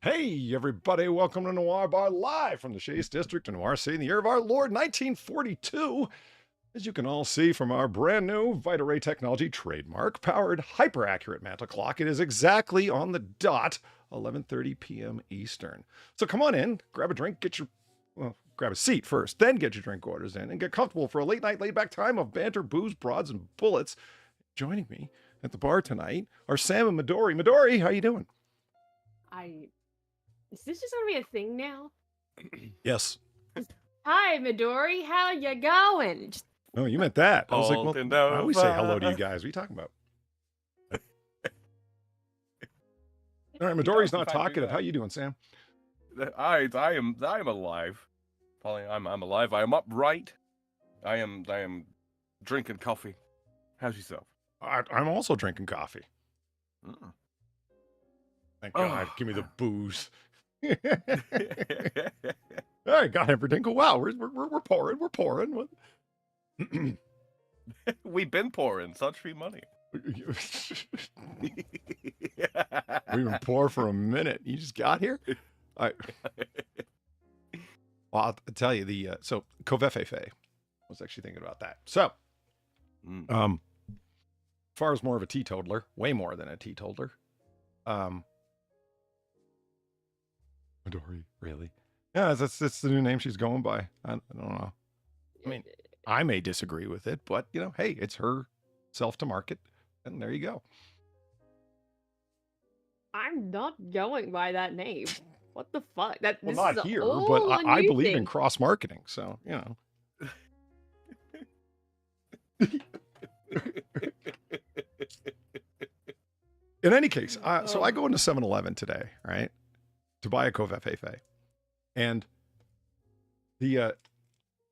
Hey, everybody, welcome to Noir Bar live from the Chase District in Noir City in the year of our Lord, 1942. As you can all see from our brand new Vita-Ray Technology trademark powered hyper-accurate mantle clock, it is exactly on the dot 11:30 p.m. Eastern. So come on in, grab a drink, grab a seat first, then get your drink orders in, and get comfortable for a late night, laid back time of banter, booze, broads, and bullets. Joining me at the bar tonight are Sam and Midori. Midori, how you doing? Is this just gonna be a thing now? Yes. Hi, Midori. How you going? Oh, you meant that. I was like, well, I always say hello to you Nova. guys. What are you talking about? All right, Midori's not talkative. How you doing, Sam? I am alive. Polly, I'm alive. I am upright. I am drinking coffee. How's yourself? I'm also drinking coffee. Mm. Thank God. Oh. Give me the booze. All right, got everything. Wow, we're pouring. We're pouring. What? We've been pouring such free money. We've been poor for a minute. You just got here. Well, I'll tell you so Covefefe. I was actually thinking about that. So, far as more of a teetotaler, way more than a teetotaler. Midori, really? Yeah, that's the new name she's going by. I don't know. I mean, I may disagree with it, but hey, it's her self to market, and there you go. I'm not going by that name. What the fuck? Well, This not is here, all but a I new believe in thing. cross marketing, so In any case, so I go into 7-Eleven today, right, to buy a Covefefe, and the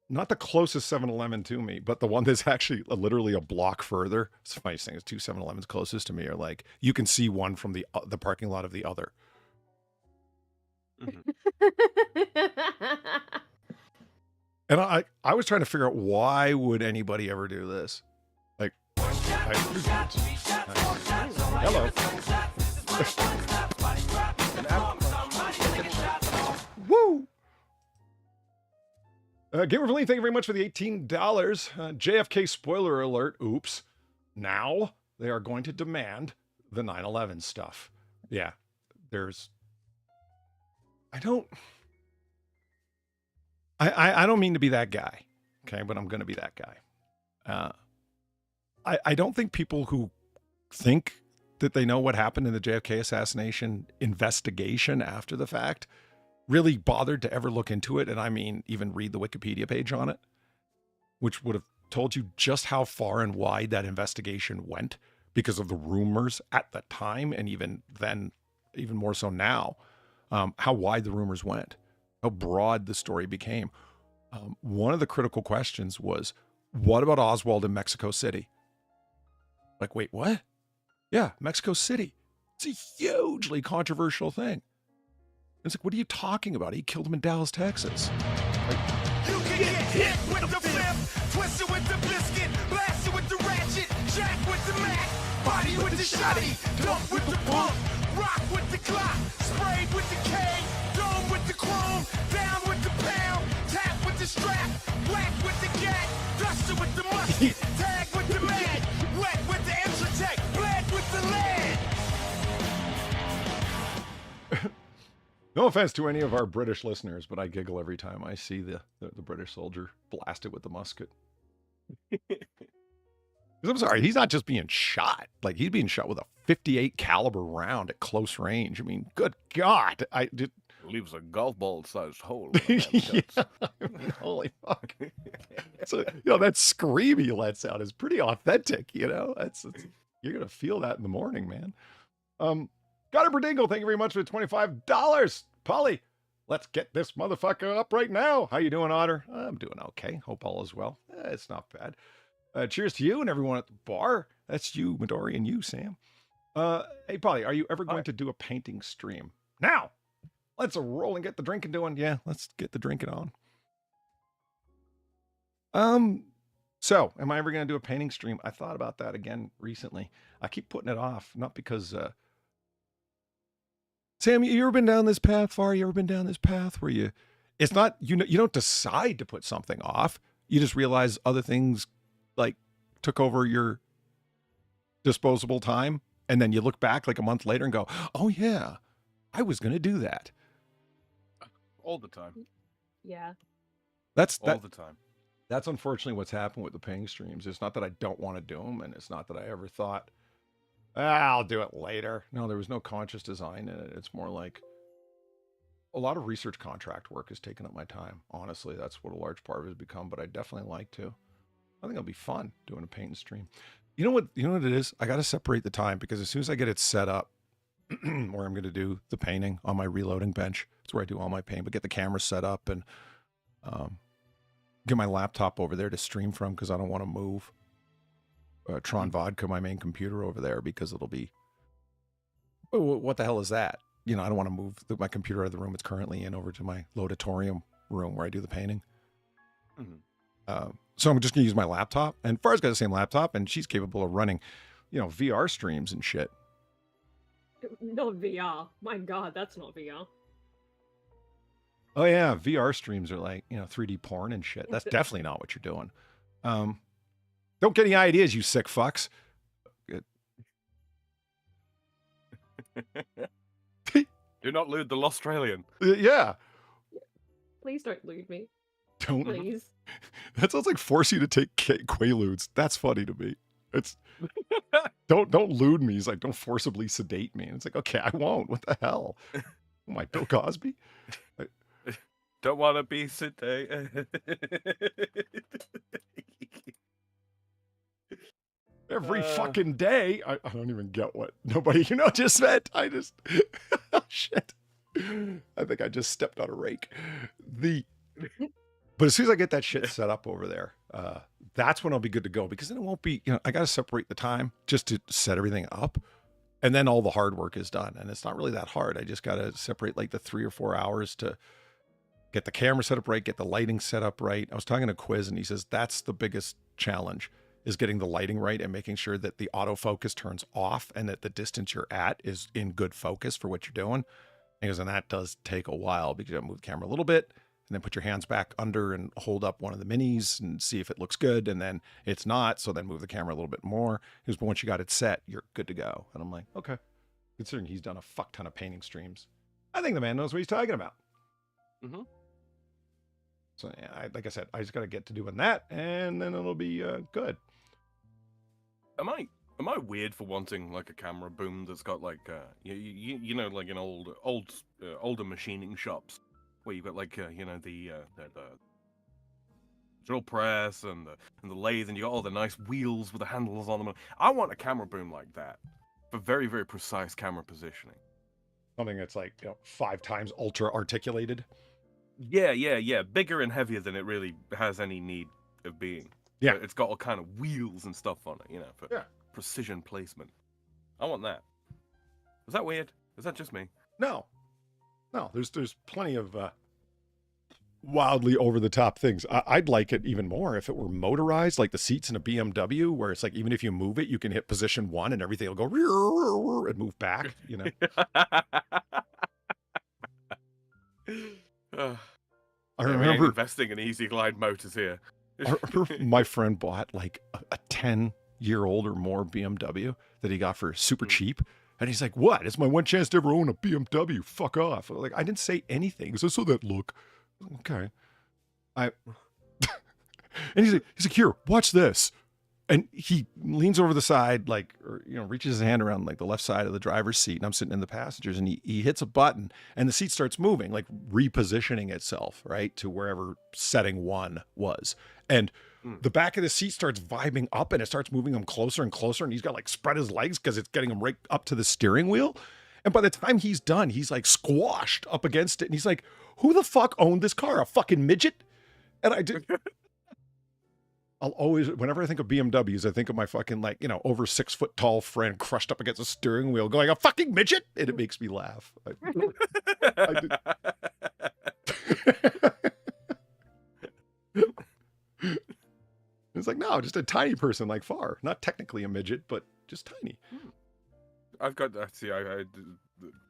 not the closest 7-Eleven to me, but the one that's actually literally a block further. It's the funniest thing is 2 7-Elevens closest to me are like you can see one from the parking lot of the other. And I was trying to figure out why would anybody ever do this? Like, hello. Woo! Gamer Feline, thank you very much for the $18. JFK spoiler alert. Oops. Now they are going to demand the 9/11 stuff. Yeah, I don't mean to be that guy, okay, but I'm going to be that guy. I don't think people who think that they know what happened in the JFK assassination investigation after the fact really bothered to ever look into it, and I mean even read the Wikipedia page on it, which would have told you just how far and wide that investigation went because of the rumors at the time, and even then, even more so now, how wide the rumors went, how broad the story became. One of the critical questions was, what about Oswald in Mexico City? Like, wait, what? Yeah, Mexico City. It's a hugely controversial thing. It's like, what are you talking about? He killed him in Dallas, Texas. Like, you can get hit with the flip, twisted with the biscuit, blasted with the ratchet, jack with the Mac, body with the shotty, dump with the pump, rock with the clock, sprayed with the K, dome with the chrome, down with the pound, tap with the strap, black with the gat, duster with the musket, tag with the mag, wet with the Intratec, bled with the lead. No offense to any of our British listeners, but I giggle every time I see the British soldier blasted with the musket. I'm sorry, he's not just being shot. Like, he's being shot with a 58 caliber round at close range. I mean, good God. Leaves a golf ball sized hole. Yeah, I mean, holy fuck. So, that scream he lets out is pretty authentic, It's you're going to feel that in the morning, man. Got Berdingle, thank you very much for the $25. Polly, let's get this motherfucker up right now. How you doing, Otter? I'm doing okay. Hope all is well. It's not bad. Cheers to you and everyone at the bar. That's you, Midori, and you, Sam. Hey, Polly, are you ever going to do a painting stream? Now, let's roll and get the drinking doing. Yeah, let's get the drinking on. So, am I ever going to do a painting stream? I thought about that again recently. I keep putting it off, not because... Sam, you ever been down this path far? You ever been down this path where it's not, you don't decide to put something off. You just realize other things like took over your disposable time. And then you look back like a month later and go, oh yeah, I was going to do that. All the time. Yeah. All the time. That's unfortunately what's happened with the paying streams. It's not that I don't want to do them, and it's not that I ever thought, I'll do it later. No, there was no conscious design in it. It's more like a lot of research contract work has taken up my time. Honestly, that's what a large part of it has become, but I definitely like to. I think it'll be fun doing a paint stream. You know what it is? I got to separate the time because as soon as I get it set up where I'm going to do the painting on my reloading bench, it's where I do all my paint, but get the camera set up and get my laptop over there to stream from because I don't want to move Tron Vodka, my main computer over there because it'll be, what the hell is that? I don't want to move my computer out of the room it's currently in over to my Lauditorium room where I do the painting. Mm-hmm. So I'm just going to use my laptop. And Far's got the same laptop, and she's capable of running, VR streams and shit. Not VR. My God, that's not VR. Oh, yeah. VR streams are like, 3D porn and shit. That's definitely not what you're doing. Don't get any ideas, you sick fucks. Do not lewd the Australian. Yeah. Please don't lewd me. Don't. Please. That sounds like force you to take Quaaludes. That's funny to me. It's don't lewd me. He's like, don't forcibly sedate me. And it's like, okay, I won't. What the hell? Am I Bill Cosby? Don't want to be sedated. Every fucking day. I don't even get what nobody just meant. I just oh, shit. I think I just stepped on a rake. But as soon as I get that shit set up over there, that's when I'll be good to go because then it won't be, I got to separate the time just to set everything up. And then all the hard work is done. And it's not really that hard. I just got to separate like the 3 or 4 hours to get the camera set up right, get the lighting set up right. I was talking to Quiz and he says, that's the biggest challenge is getting the lighting right and making sure that the autofocus turns off and that the distance you're at is in good focus for what you're doing. And he goes, and that does take a while because you got to move the camera a little bit and then put your hands back under and hold up one of the minis and see if it looks good. And then it's not. So then move the camera a little bit more. He goes, but once you got it set, you're good to go. And I'm like, okay. Considering he's done a fuck ton of painting streams, I think the man knows what he's talking about. Mm-hmm. So yeah, like I said, I just got to get to doing that and then it'll be good. Am I weird for wanting like a camera boom that's got like like in older machining shops where you've got like the drill press and the lathe and you got all the nice wheels with the handles on them. I want a camera boom like that for very, very precise camera positioning. Something that's like 5 times ultra articulated. Yeah, bigger and heavier than it really has any need of being. Yeah, but it's got all kind of wheels and stuff on it, for precision placement. I want that. Is that weird? Is that just me? No. There's plenty of wildly over the top things. I'd like it even more if it were motorized, like the seats in a BMW, where it's like even if you move it, you can hit position 1 and everything will go and move back. I remember investing in Easy Glide motors here. I remember my friend bought like a 10-year-old or more BMW that he got for super cheap. And he's like, what? It's my one chance to ever own a BMW. Fuck off. I'm like, I didn't say anything. He said, so that look. Okay. And he's like, here, watch this. And he leans over the side, like, or, reaches his hand around like the left side of the driver's seat. And I'm sitting in the passengers and he hits a button and the seat starts moving, like repositioning itself, right, to wherever setting 1 was. And the back of the seat starts vibing up and it starts moving him closer and closer. And he's got like spread his legs because it's getting him right up to the steering wheel. And by the time he's done, he's like squashed up against it. And he's like, who the fuck owned this car? A fucking midget? And I did. I'll always, whenever I think of BMWs, I think of my fucking over 6 foot tall friend crushed up against a steering wheel going, a fucking midget? And it makes me laugh. It's like, no, just a tiny person like Far. Not technically a midget, but just tiny. I've got,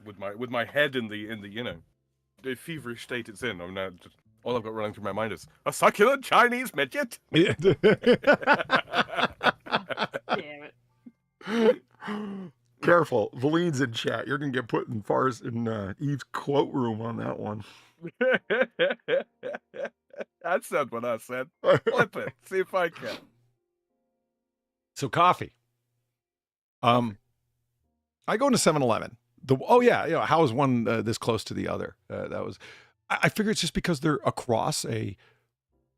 with my head in the the feverish state it's in. I'm now just all I've got running through my mind is a succulent Chinese midget. Damn it. Careful, Valine's in chat. You're gonna get put in Eve's quote room on that one. I said what I said. Flip it. See if I can. So coffee. I go into 7-Eleven. How is one this close to the other? I figure it's just because they're across a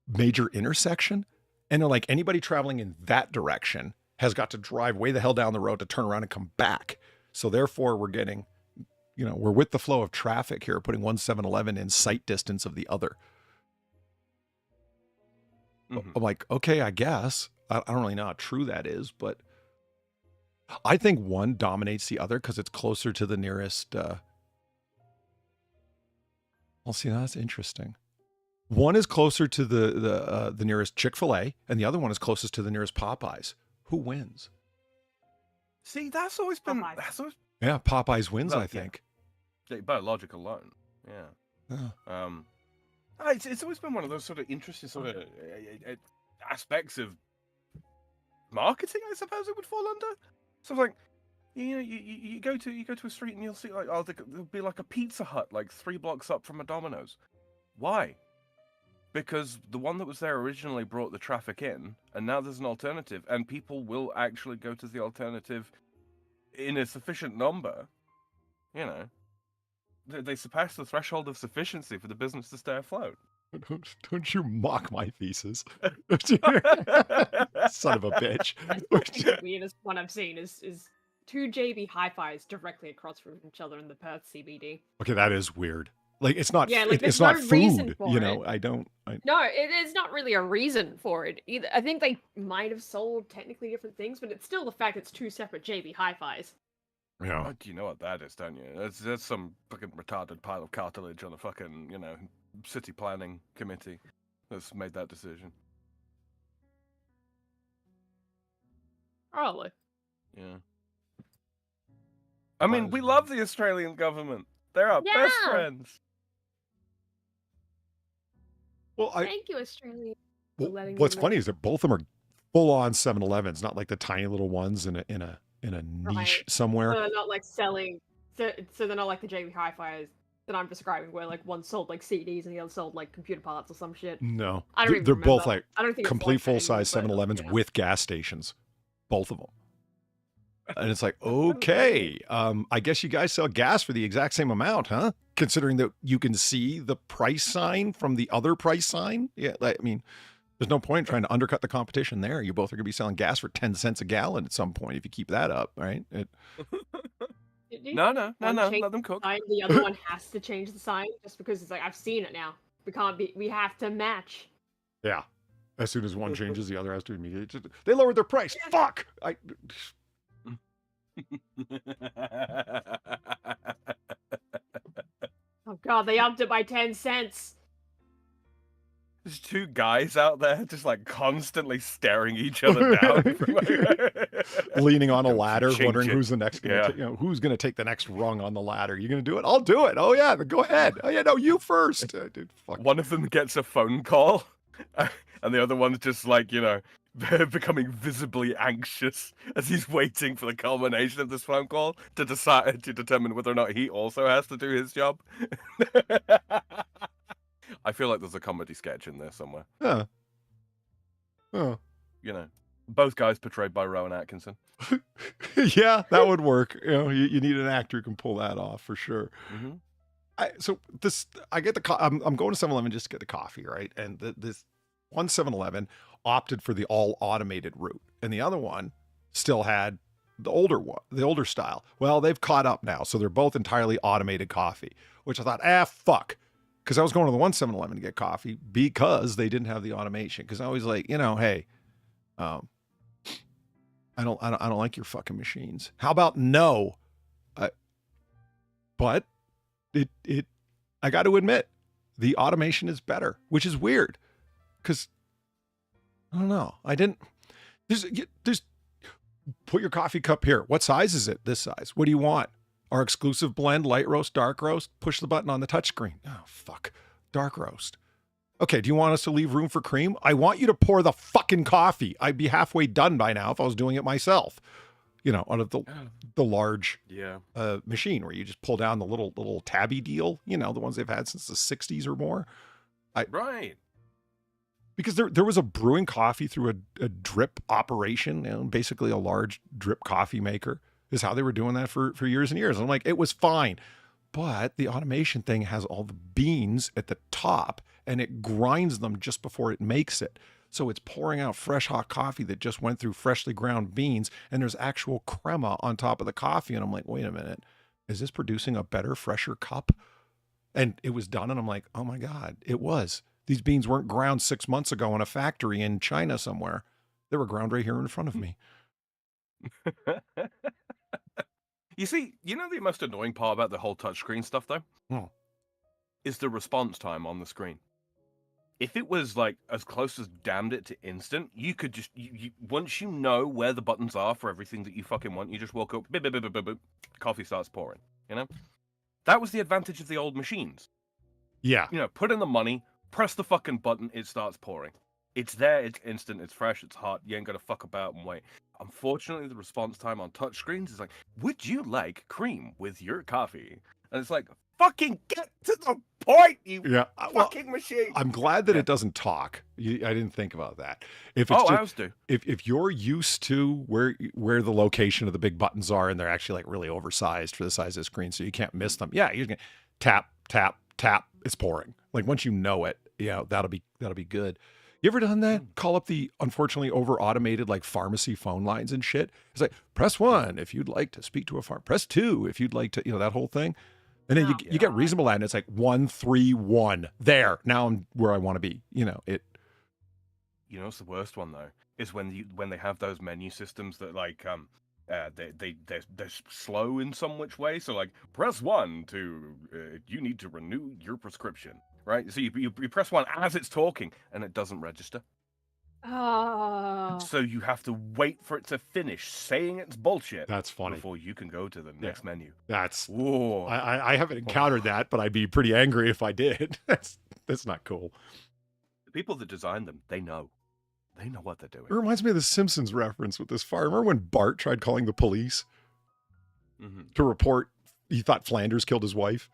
major intersection, and they're like anybody traveling in that direction has got to drive way the hell down the road to turn around and come back. So therefore we're getting, we're with the flow of traffic here, putting one 7-Eleven in sight distance of the other. Mm-hmm. I'm like, okay, I guess. I don't really know how true that is, but I think one dominates the other because it's closer to the nearest. Well, see, that's interesting. One is closer to the nearest Chick-fil-A, and the other one is closest to the nearest Popeyes. Who wins? See, that's always been Popeyes. Yeah, Popeyes wins, I think. Yeah, by logic alone. Yeah. It's always been one of those sort of interesting sort of aspects of marketing, I suppose it would fall under. So it's like, you go to a street and you'll see like, there'll be like a Pizza Hut like 3 blocks up from a Domino's. Why? Because the one that was there originally brought the traffic in, and now there's an alternative, and people will actually go to the alternative in a sufficient number. They surpass the threshold of sufficiency for the business to stay afloat. Don't you mock my thesis. Son of a bitch. The weirdest one I've seen is 2 JB Hi-Fis directly across from each other in the Perth CBD. Okay, that is weird. Like it's not. Yeah, like, it's there's not no reason food. for it. No, it is not really a reason for it either. I think they might have sold technically different things, but it's still the fact it's 2 separate JB Hi-Fis. Yeah. Oh, do you know what that is, don't you? That's some fucking retarded pile of cartilage on a fucking city planning committee that's made that decision. Probably. Yeah. I mean, we love the Australian government. They're our best friends. Well, Thank you, Australia. What's funny is that both of them are full-on 7-Elevens, not like the tiny little ones in a niche somewhere. So they're not like selling. So they're not like the JB Hi-Fis that I'm describing, where like one sold like CDs and the other sold like computer parts or some shit. No, I don't even they're remember. both like I don't think it's complete like that full-size anymore, 7-Elevens with gas stations, both of them. And it's like, okay, I guess you guys sell gas for the exact same amount, huh? Considering that you can see the price sign from the other price sign. Yeah, I mean, there's no point in trying to undercut the competition there. You both are going to be selling gas for 10 cents a gallon at some point if you keep that up, right? No, let them cook. The other one has to change the sign just because it's like, I've seen it now. We have to match. Yeah. As soon as one changes, the other has to immediately. They lowered their price. Fuck! Oh god, they upped it by 10 cents. There's 2 guys out there just like constantly staring each other down, leaning on a ladder, Ching, wondering ching. who's the next. Who's going to take the next rung on the ladder? You going to do it? I'll do it. Oh yeah, go ahead. Oh yeah, no, you first. Dude, fuck. One of them gets a phone call, and the other one's just like becoming visibly anxious as he's waiting for the culmination of this phone call to determine whether or not he also has to do his job. I feel like there's a comedy sketch in there somewhere. Yeah. Oh. Both guys portrayed by Rowan Atkinson. Yeah, that would work. You need an actor who can pull that off for sure. Mm-hmm. I get I'm going to 7-Eleven just to get the coffee, right? And this one 7-Eleven opted for the all automated route, and the other one still had the older style. Well, they've caught up now, so they're both entirely automated coffee, which I thought, fuck. Because I was going to the one 7-Eleven to get coffee because they didn't have the automation. Because I was like, hey, I don't like your fucking machines. How about no? But I got to admit, the automation is better, which is weird. Because I don't know. There's put your coffee cup here. What size is it? This size. What do you want? Our exclusive blend, light roast, dark roast, push the button on the touchscreen. Oh, fuck. Dark roast. Okay, do you want us to leave room for cream? I want you to pour the fucking coffee. I'd be halfway done by now if I was doing it myself. You know, out of the large machine where you just pull down the little tabby deal, you know, the ones they've had since the 60s or more. Right. Because there was a brewing coffee through a drip operation, you know, basically a large drip coffee maker is how they were doing that for years and years. And I'm like, it was fine. But the automation thing has all the beans at the top and it grinds them just before it makes it. So it's pouring out fresh hot coffee that just went through freshly ground beans and there's actual crema on top of the coffee. And I'm like, wait a minute, is this producing a better, fresher cup? And it was done. And I'm like, oh my God, it was. These beans weren't ground 6 months ago in a factory in China somewhere. They were ground right here in front of me. You see, you know the most annoying part about the whole touchscreen stuff, though? Is the response time on the screen. If it was, like, as close as damned it to instant, you could just... once you know where the buttons are for everything that you fucking want, you just walk up, boop, boop, boop, boop, boop, coffee starts pouring, you know? That was the advantage of the old machines. Yeah. You know, put in the money, press the fucking button, it starts pouring. It's there, it's instant, it's fresh, it's hot, you ain't gotta fuck about and wait. Unfortunately, the response time on touchscreens is like, would you like cream with your coffee? And it's like, fucking get to the point, you fucking machine. I'm glad that it doesn't talk. I didn't think about that. If it's ours do. If you're used to where the location of the big buttons are and they're actually like really oversized for the size of the screen, so you can't miss them. Yeah, you're gonna tap, tap, tap. It's pouring. Like once you know it, that'll be good. You ever done that? Call up the unfortunately over-automated like pharmacy phone lines and shit. It's like, press 1 if you'd like to speak to a farm. Press 2 if you'd like to, that whole thing. And then you get reasonable at it, and it's like 131. There. Now I'm where I want to be. You know what's the worst one though? Is when they have those menu systems that like they're slow in some which way. So like press 1 to you need to renew your prescription. Right, so you press 1 as it's talking, and it doesn't register. Oh. So you have to wait for it to finish saying it's bullshit. That's funny. Before you can go to the next menu. That's. Whoa. I haven't encountered that, but I'd be pretty angry if I did. That's not cool. The people that designed them, they know what they're doing. It reminds me of the Simpsons reference with this farmer. Remember when Bart tried calling the police to report he thought Flanders killed his wife?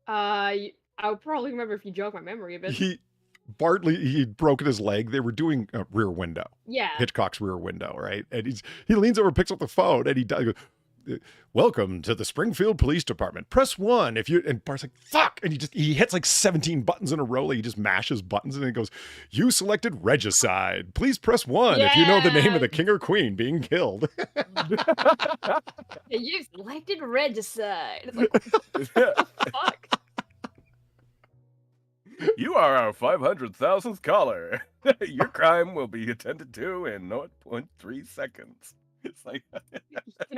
I'll probably remember if you jog my memory a bit. He'd broken his leg. They were doing a Rear Window. Yeah. Hitchcock's Rear Window, right? And he leans over, picks up the phone, and he goes, welcome to the Springfield Police Department. Press 1 if you... And Bart's like, fuck! And he hits like 17 buttons in a row. Like he just mashes buttons, and then he goes, you selected regicide. Please press 1 if you know the name of the king or queen being killed. You selected regicide. It's like, what the fuck? You are our 500,000th caller. Your crime will be attended to in 0.3 seconds. It's like...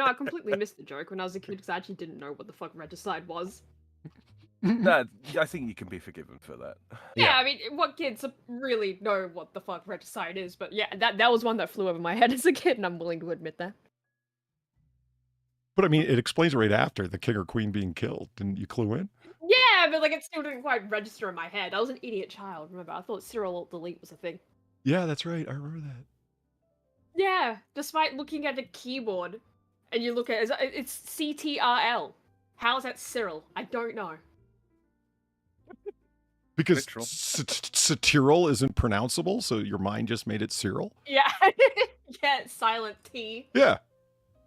I completely missed the joke when I was a kid because I actually didn't know what the fuck regicide was. I think you can be forgiven for that. Yeah, I mean, what kids really know what the fuck regicide is? But yeah, that was one that flew over my head as a kid, and I'm willing to admit that. But I mean, it explains right after the king or queen being killed. Didn't you clue in? Yeah, but like it still didn't quite register in my head. I was an idiot child, remember? I thought Serial Alt Delete was a thing. Yeah, that's right. I remember that. Yeah, despite looking at a keyboard, and you look at it's CTRL. How is that Cyril? I don't know. Because Cyril isn't pronounceable, so your mind just made it Cyril? Yeah. Yeah, silent T. Yeah.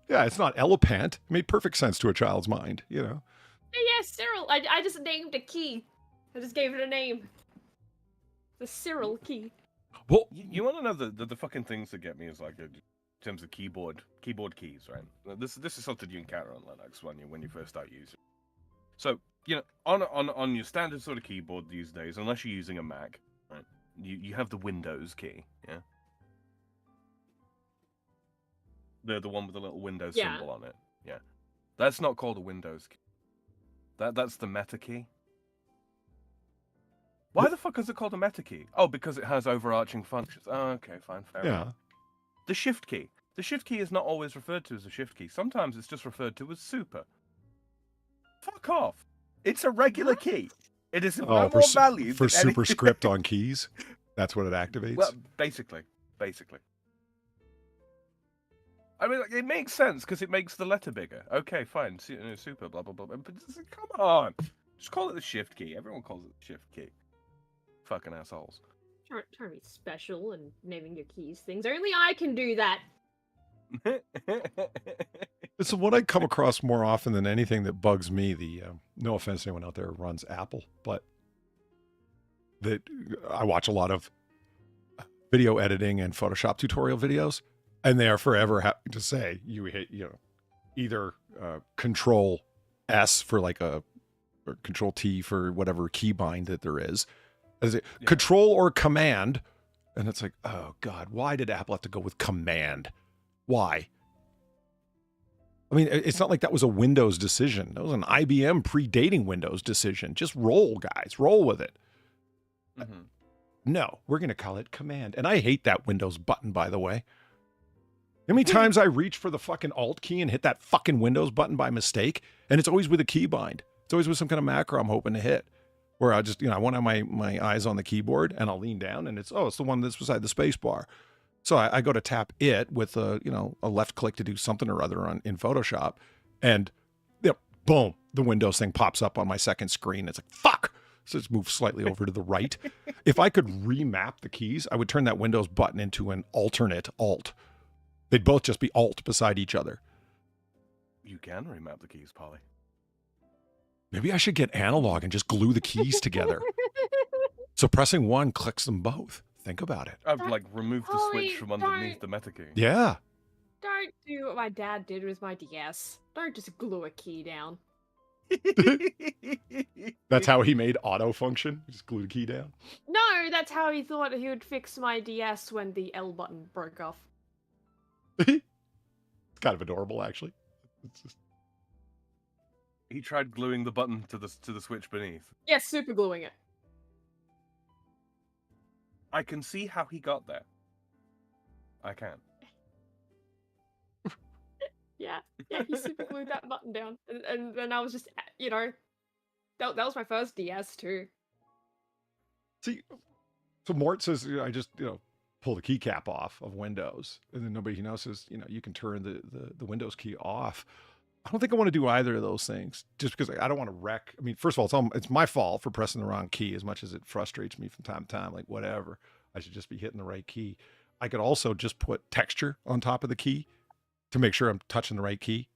Yeah, it's not elephant. It made perfect sense to a child's mind, Yeah, Cyril. I just named a key. I just gave it a name. The Cyril key. Well, you want to know the fucking things that get me is like in terms of keyboard keys, right? This is something you encounter on Linux when you first start using. So on your standard sort of keyboard these days, unless you're using a Mac, right? You have the Windows key, yeah. The one with the little Windows symbol on it, yeah. That's not called a Windows key. That's the meta key. Why the fuck is it called a meta key? Oh, because it has overarching functions. Oh, okay, fine, fair enough. The shift key. The shift key is not always referred to as a shift key. Sometimes it's just referred to as super. Fuck off. It's a regular key. It is no more valued for superscript on keys. That's what it activates. Well, basically. I mean, it makes sense because it makes the letter bigger. Okay, fine. Super, blah, blah, blah. But come on. Just call it the shift key. Everyone calls it the shift key. Fucking assholes. Trying to be special and naming your keys things. Only I can do that. It's what I come across more often than anything that bugs me. No offense to anyone out there who runs Apple, but that I watch a lot of video editing and Photoshop tutorial videos, and they are forever having to say you hit either Control S for like or Control T for whatever keybind that there is, Control or Command, and it's like, oh God, why did Apple have to go with Command? Why? I mean, it's not like that was a Windows decision. That was an IBM predating Windows decision. Just roll, guys. Roll with it. Mm-hmm. No, we're going to call it Command. And I hate that Windows button, by the way. How many times I reach for the fucking Alt key and hit that fucking Windows button by mistake? And it's always with a keybind. It's always with some kind of macro I'm hoping to hit. Where I just, I want to have my eyes on the keyboard and I'll lean down and it's the one that's beside the space bar. So I go to tap it with a left click to do something or other in Photoshop, and boom, the Windows thing pops up on my second screen. It's like, fuck. So it's moved slightly over to the right. If I could remap the keys, I would turn that Windows button into an alternate Alt. They'd both just be Alt beside each other. You can remap the keys, Polly. Maybe I should get analog and just glue the keys together. So pressing one clicks them both. Think about it. I've removed the switch from underneath the meta key. Yeah. Don't do what my dad did with my DS. Don't just glue a key down. That's how he made auto function? Just glue the key down? No, that's how he thought he would fix my DS when the L button broke off. It's kind of adorable, actually. It's just... He tried gluing the button to the switch beneath. Yes, super gluing it. I can see how he got there. I can. Yeah, he super glued that button down. And then I was just, that was my first DS too. See, so Mort says, I just, pull the keycap off of Windows. And then nobody says, you can turn the Windows key off. I don't think I want to do either of those things just because I don't want to wreck. I mean, first of all, it's my fault for pressing the wrong key as much as it frustrates me from time to time. Like, whatever. I should just be hitting the right key. I could also just put texture on top of the key to make sure I'm touching the right key.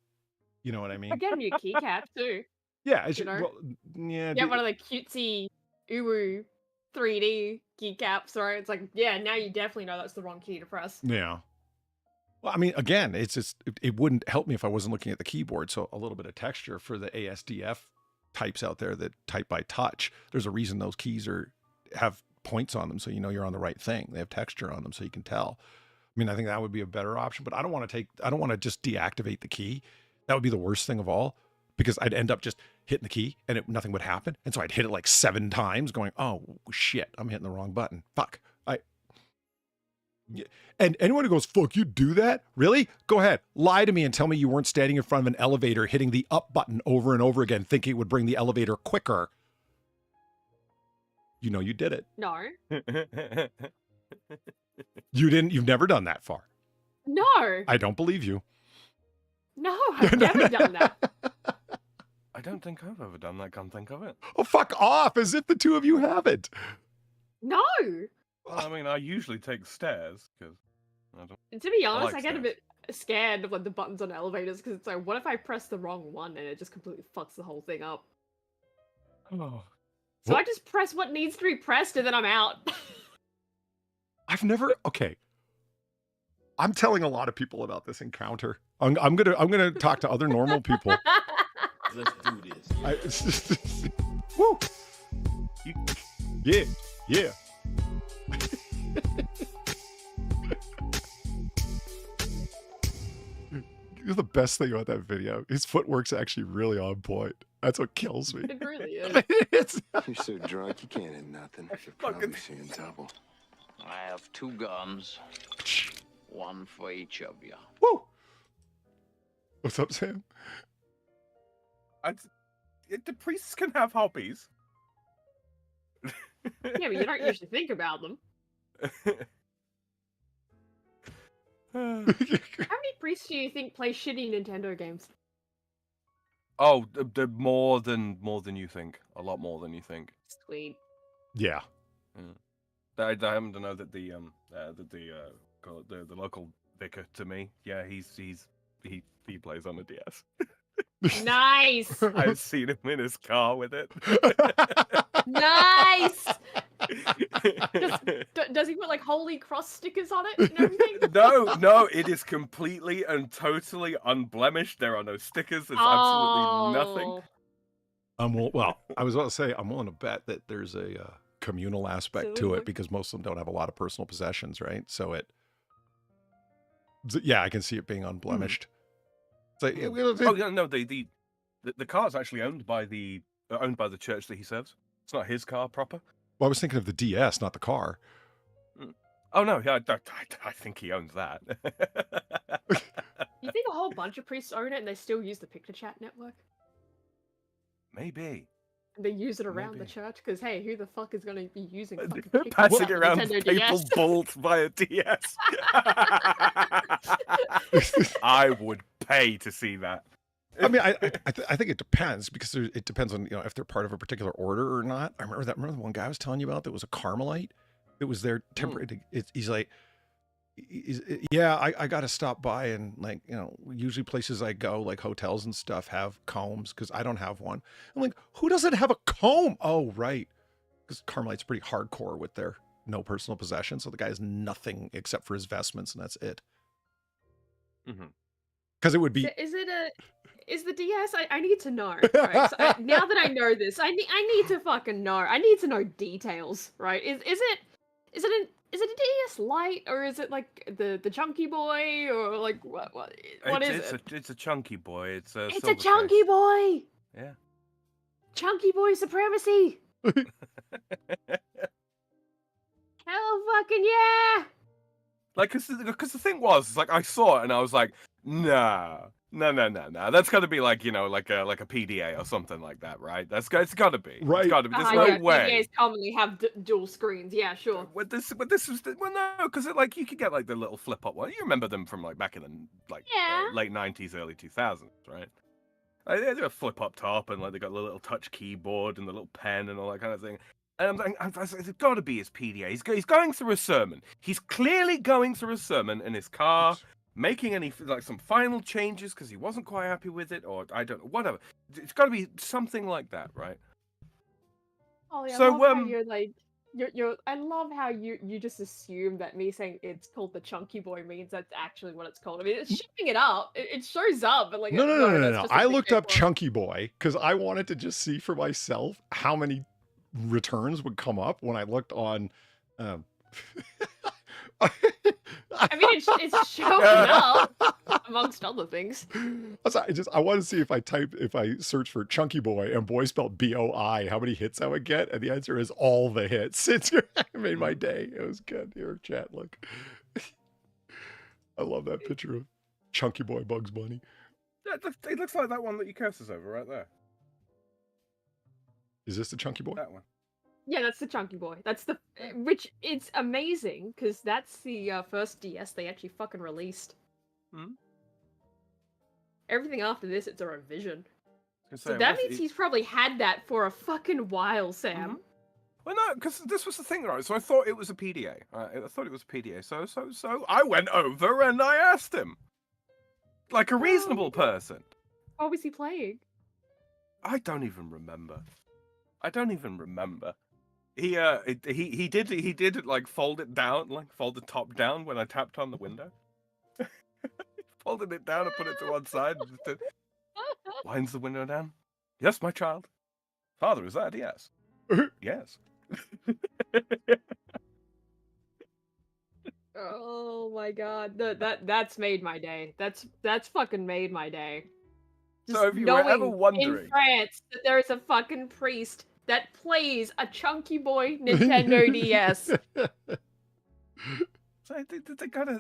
You know what I mean? I get a new keycap too. Yeah. Yeah, one of the cutesy Uwu 3D keycaps, right? It's like, yeah, now you definitely know that's the wrong key to press. Yeah. Well, I mean, again, it's just, it wouldn't help me if I wasn't looking at the keyboard. So a little bit of texture for the ASDF types out there that type by touch. There's a reason those keys have points on them. So, you're on the right thing. They have texture on them so you can tell. I mean, I think that would be a better option, but I don't want to just deactivate the key. That would be the worst thing of all because I'd end up just hitting the key and nothing would happen. And so I'd hit it like 7 times going, oh shit, I'm hitting the wrong button. Fuck. And anyone who goes, fuck, you do that? Really? Go ahead. Lie to me and tell me you weren't standing in front of an elevator hitting the up button over and over again, thinking it would bring the elevator quicker. You did it. No. You didn't. You've never done that far. No. I don't believe you. No, I've never done that. I don't think I've ever done that. Can't think of it. Oh, fuck off. As if the two of you haven't. No. Well, I mean, I usually take stairs because And to be honest, like I get a stairs. bit scared of the buttons on elevators because it's like, what if I press the wrong one and it just completely fucks the whole thing up? Oh. So I just press what needs to be pressed and then I'm out. I've never. Okay. I'm telling a lot of people about this encounter. I'm gonna talk to other normal people. Let's do this. Woo. Yeah. You're the best thing about that video. His footwork's actually really on point. That's what kills me. It really is. You're so drunk you can't hit nothing. You're probably seeing trouble. I have 2 guns, One for each of you. Woo! What's up, Sam? The priests can have hobbies. Yeah, but you don't usually think about them. How many priests do you think play shitty Nintendo games? Oh, they're more than you think. A lot more than you think. Sweet. Yeah. I happen to know that the local vicar to me, yeah, he plays on a DS. Nice. I've seen him in his car with it. Nice. Does he put like Holy Cross stickers on it and everything? No, it is completely and totally unblemished. There are no stickers. There's absolutely nothing. Well, I was about to say, I'm willing to bet that there's a communal aspect to it because most of them don't have a lot of personal possessions, right? So yeah, I can see it being unblemished. It's like, oh yeah, no, the car is actually owned by the church that he serves. It's not his car proper. Well, I was thinking of the DS, not the car. Oh no, yeah, I think he owns that. You think a whole bunch of priests own it and they still use the Picture Chat network? Maybe. They use it around the church because hey, who the fuck is going to be using passing around Nintendo papal DS? bolt via DS? I would pay to see that. I mean, I think it depends because it depends on if they're part of a particular order or not. I remember the one guy I was telling you about that was a Carmelite. It was their temporary. He's like, yeah, I got to stop by and usually places I go like hotels and stuff have combs because I don't have one. I'm like, who doesn't have a comb? Oh, right, because Carmelite's pretty hardcore with their no personal possessions. So the guy has nothing except for his vestments and that's it. Because it would be. Is the DS? I need to know. Right? So now that I know this, I need to fucking know. I need to know details. Right? Is it a DS Lite or is it like the chunky boy or like what is it? It's a chunky boy. It's a chunky boy. Yeah. Chunky boy supremacy. Hell fucking yeah. Like, cause the thing was, it's like I saw it and I was like, no. That's got to be like like a PDA or something like that, right? It's got to be. Right. It's got to be. There's no way. PDAs commonly have dual screens. Yeah, sure. But this was no, because like you could get like the little flip up one. You remember them from like back in the late '90s, early 2000s, right? Like, they do a flip up top and like they got the little touch keyboard and the little pen and all that kind of thing. And it's got to be his PDA. He's going through a sermon. He's clearly going through a sermon in his car. Making any some final changes because he wasn't quite happy with it, or I don't know, whatever. It's got to be something like that, right? Oh yeah. So I love how you just assume that me saying it's called the chunky boy means that's actually what it's called. I mean, it's shipping it up. It shows up, but like no. I looked up chunky boy because I wanted to just see for myself how many returns would come up when I looked on. I mean, it's showing up amongst other things. I want to see if I search for chunky boy and boy spelled BOI, how many hits I would get, and the answer is all the hits. It made my day. It was good. Here, chat, look. I love that picture of chunky boy Bugs Bunny. It looks like that one that you curses over right there. Is this the chunky boy? That one. Yeah, that's the chunky boy. Which it's amazing because that's the first DS they actually fucking released. Everything after this, it's a revision. So that means he's probably had that for a fucking while, Sam. Well, no, because this was the thing, right? So I thought it was a PDA. I thought it was a PDA. So I went over and I asked him, like a reasonable person. What was he playing? I don't even remember. He did like fold it down, like fold the top down when I tapped on the window. Folded it down and put it to one side. And winds the window down. Yes, my child. Father, is that? Yes. Yes. Oh my god, that's made my day. That's fucking made my day. Just so if you were ever wondering in France that there is a fucking priest that plays a chunky boy Nintendo DS. So they gotta,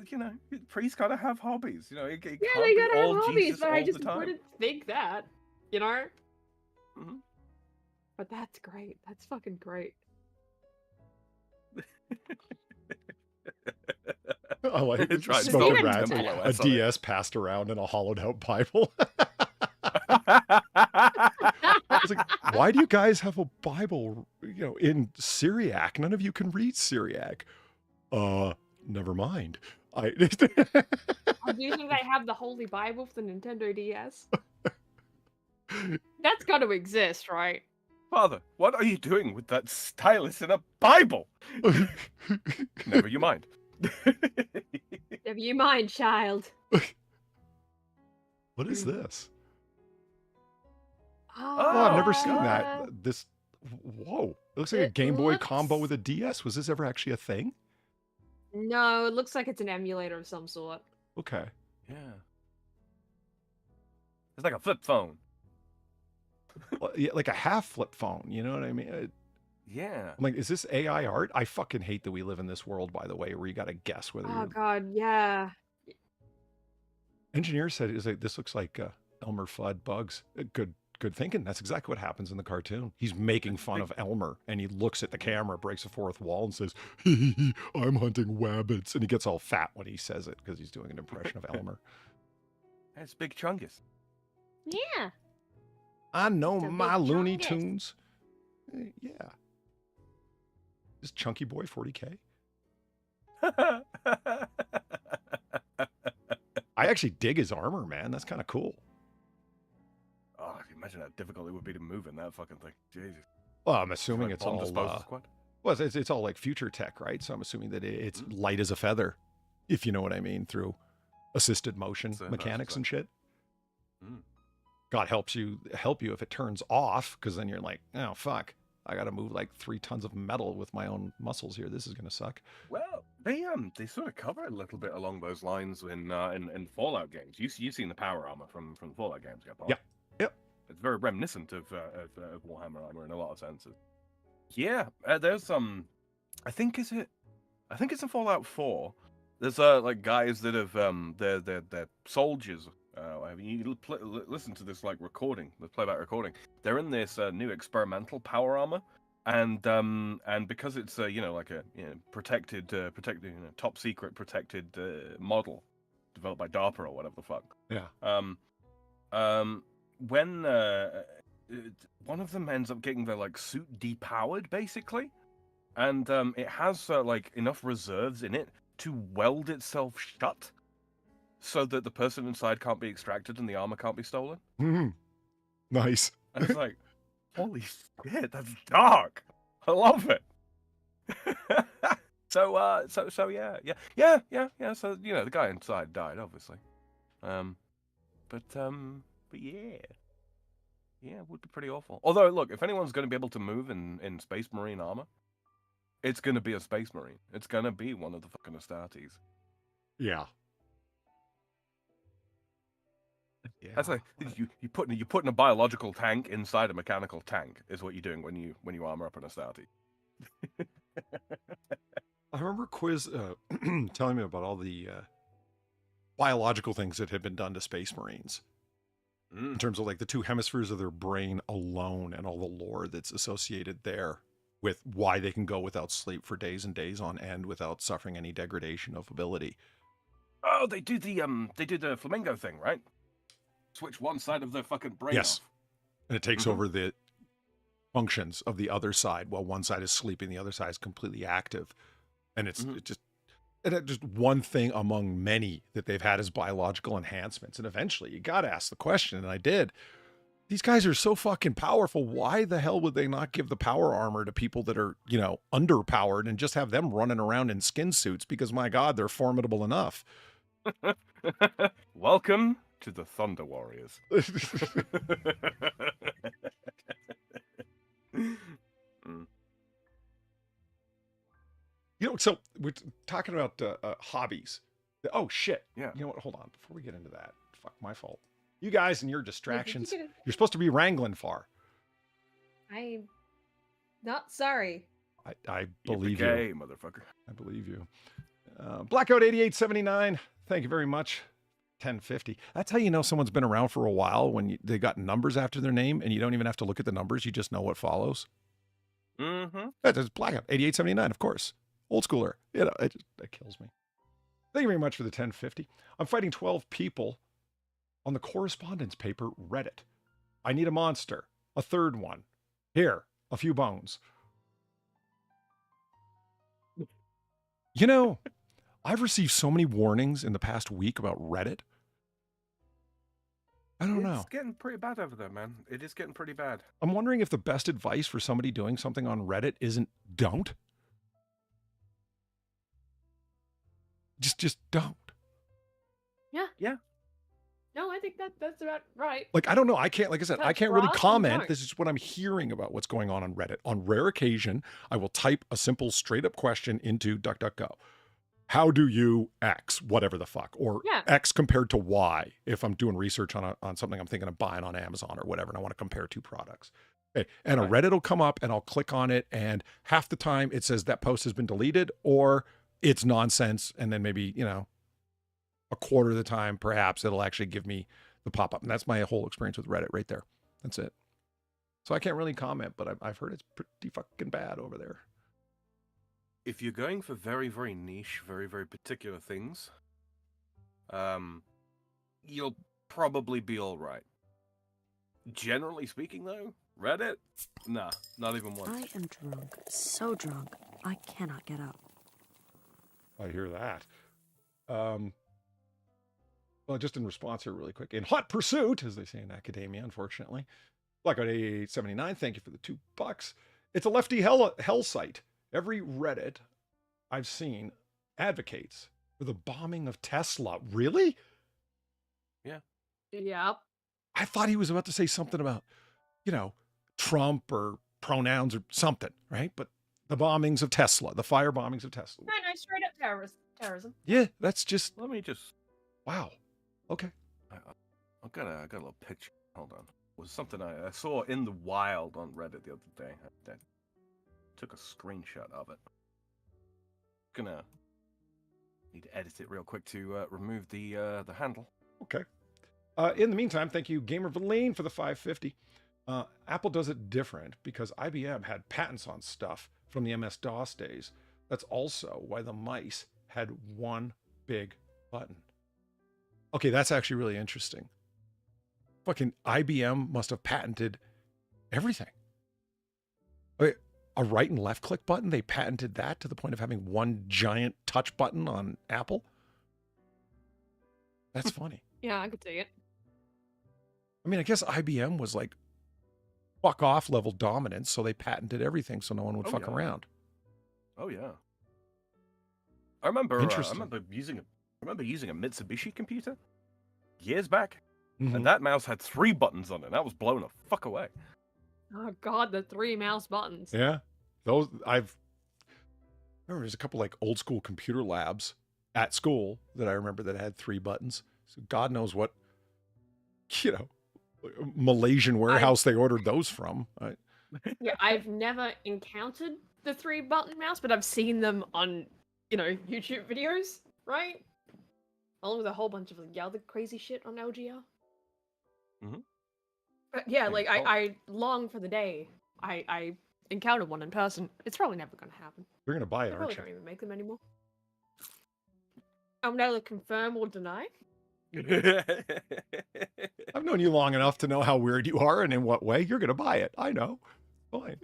priests gotta have hobbies. It Yeah, can't they be gotta have all hobbies, Jesus but all I the just time. wouldn't think that, you know? Mhm. But that's great. That's fucking great. I like Try and Smoking stop Rats, Temple a DS passed around in a hollowed out Bible. I was like, why do you guys have a Bible, in Syriac? None of you can read Syriac. Never mind. Oh, do you think they have the Holy Bible for the Nintendo DS? That's got to exist, right? Father, what are you doing with that stylus in a Bible? Never you mind. Never you mind, child. What is this? Oh, I've never seen that. This, whoa. It looks like a It Game Boy looks- combo with a DS. Was this ever actually a thing? No, it looks like it's an emulator of some sort. Okay. Yeah. It's like a flip phone. Well, yeah, like a half flip phone. You know what I mean? Yeah. I'm like, is this AI art? I fucking hate that we live in this world, by the way, where you got to guess whether Oh you're... god, yeah. Engineer said, this looks like Elmer Fudd bugs. Good thinking. That's exactly what happens in the cartoon. He's making fun of Elmer, and he looks at the camera, breaks the fourth wall, and says, I'm hunting wabbits. And he gets all fat when he says it, because he's doing an impression of Elmer. That's Big Chungus. Yeah. I know It's a my big Looney chungus. Tunes. Yeah. Is Chunky Boy 40K? I actually dig his armor, man. That's kind of cool. Oh, I can imagine how difficult it would be to move in that fucking thing. Jesus. Well, I'm assuming Like it's bomb all... disposal squad? Well, it's all like future tech, right? So I'm assuming that it's light as a feather, if you know what I mean, through assisted motion So, mechanics so. and shit. Mm. God help you if it turns off, because then you're like, oh fuck, I got to move like 3 tons of metal with my own muscles here. This is gonna suck. Well, they sort of cover a little bit along those lines in Fallout games. You've seen the power armor from the Fallout games, yeah, Paul? Yep. Yep. It's very reminiscent of Warhammer armor in a lot of senses. Yeah, there's I think it's in Fallout 4. There's like guys that have they're soldiers. You listen to this like recording, the playback recording. They're in this new experimental power armor, and because it's like a protected top secret protected model developed by DARPA or whatever the fuck. Yeah. When one of them ends up getting their like suit depowered basically, and it has like enough reserves in it to weld itself shut, so that the person inside can't be extracted and the armor can't be stolen. Nice. And it's like, holy shit, that's dark. I love it. So yeah. So the guy inside died, obviously. But yeah, it would be pretty awful. Although, look, if anyone's going to be able to move in Space Marine armor, it's going to be a Space Marine. It's going to be one of the fucking Astartes. Yeah. Yeah. That's like you putting a biological tank inside a mechanical tank is what you're doing when you armor up an Astarte. I remember Quiz telling me about all the biological things that had been done to Space Marines. In terms of like the 2 hemispheres of their brain alone and all the lore that's associated there with why they can go without sleep for days and days on end without suffering any degradation of ability. Oh, they do the flamingo thing, right? Switch one side of their fucking brain Yes. off. And it takes over the functions of the other side while one side is sleeping, the other side is completely active. And it's just one thing among many that they've had as biological enhancements. And eventually you got to ask the question, and I did. These guys are so fucking powerful. Why the hell would they not give the power armor to people that are, underpowered and just have them running around in skin suits? Because my God, they're formidable enough. Welcome to the Thunder Warriors. So we're talking about hobbies. Oh, shit. Yeah. You know what? Hold on. Before we get into that, fuck, my fault. You guys and your distractions. Yeah, You're supposed to be wrangling far. I'm not sorry. I believe you. you. Motherfucker. I believe you. Blackout8879, thank you very much. 1050. That's how you know someone's been around for a while, when they got numbers after their name and you don't even have to look at the numbers. You just know what follows. Mm-hmm. That's Blackout 8879, of course. Old schooler. You know, that kills me. Thank you very much for the 1050. I'm fighting 12 people on the correspondence paper Reddit. I need a monster. A third one. Here, a few bones. You know, I've received so many warnings in the past week about Reddit. I don't know. It's getting pretty bad over there, man. It is getting pretty bad. I'm wondering if the best advice for somebody doing something on Reddit isn't don't. Just don't. Yeah. Yeah. No, I think that's about right. Like, I don't know. I can't, like I said, I That's can't really rough and comment. dark. This is what I'm hearing about what's going on Reddit. On rare occasion, I will type a simple straight up question into DuckDuckGo. How do you X, whatever the fuck, or Yeah. X compared to Y if I'm doing research on something I'm thinking of buying on Amazon or whatever, and I want to compare two products. Okay. And a Reddit will come up and I'll click on it, and half the time it says that post has been deleted or it's nonsense. And then maybe, you know, a quarter of the time, perhaps it'll actually give me the pop-up. And that's my whole experience with Reddit right there. That's it. So I can't really comment, but I've heard it's pretty fucking bad over there. If you're going for very, very niche, very, very particular things, you'll probably be all right. Generally speaking, though, Reddit, nah, not even once. I am drunk, so drunk, I cannot get up. I hear that. Well, just in response here really quick. In hot pursuit, as they say in academia, unfortunately. Blackout 8879, thank you for the $2. It's a lefty hell site. Every Reddit I've seen advocates for the bombing of Tesla. Really? Yep. I thought he was about to say something about, you know, Trump or pronouns or something, right? But the bombings of Tesla, the fire bombings of Tesla. No, straight up terrorism. Yeah, that's just, Let me just. wow. Okay. I got a little picture. Hold on. It was something I saw in the wild on Reddit the other day. I took a screenshot of it. Gonna need to edit it real quick to remove the handle. Okay. In the meantime, thank you, Gamer Valine, for the 550. Apple does it different because IBM had patents on stuff from the MS-DOS days. That's also why the mice had one big button. Okay, that's actually really interesting. Fucking IBM must have patented everything. Wait, a right and left click button, they patented that to the point of having one giant touch button on Apple? That's funny. Yeah, I could see it. I mean, I guess IBM was like fuck off level dominance, so they patented everything so no one would fuck around. Oh yeah. I remember Interesting. using a Mitsubishi computer years back, Mhm. and that mouse had 3 buttons on it. And that was blown the fuck away. Oh god, the 3 mouse buttons. Yeah. Those I remember there's a couple like old school computer labs at school that I remember that had 3 buttons. So God knows what, you know, Malaysian warehouse they ordered those from. Yeah, I've never encountered the 3-button mouse, but I've seen them on, you know, YouTube videos, right? Along with a whole bunch of the other crazy shit on LGR. Mhm. But yeah, Yeah, like oh. I long for the day I encountered one in person. It's probably never gonna happen. You're gonna buy They it, probably aren't you? don't even make them anymore. I'm neither confirm or deny. I've known you long enough to know how weird you are and in what way. You're gonna buy it. I know. Fine.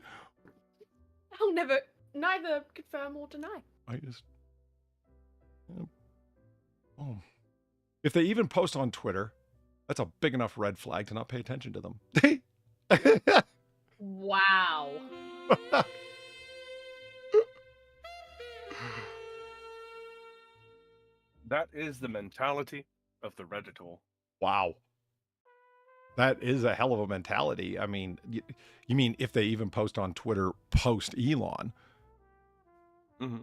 I'll neither confirm or deny. I just. Oh. If they even post on Twitter, that's a big enough red flag to not pay attention to them. Wow. That is the mentality of the Redditor. Wow. That is a hell of a mentality. I mean, you mean if they even post on Twitter post Elon? Mm-hmm.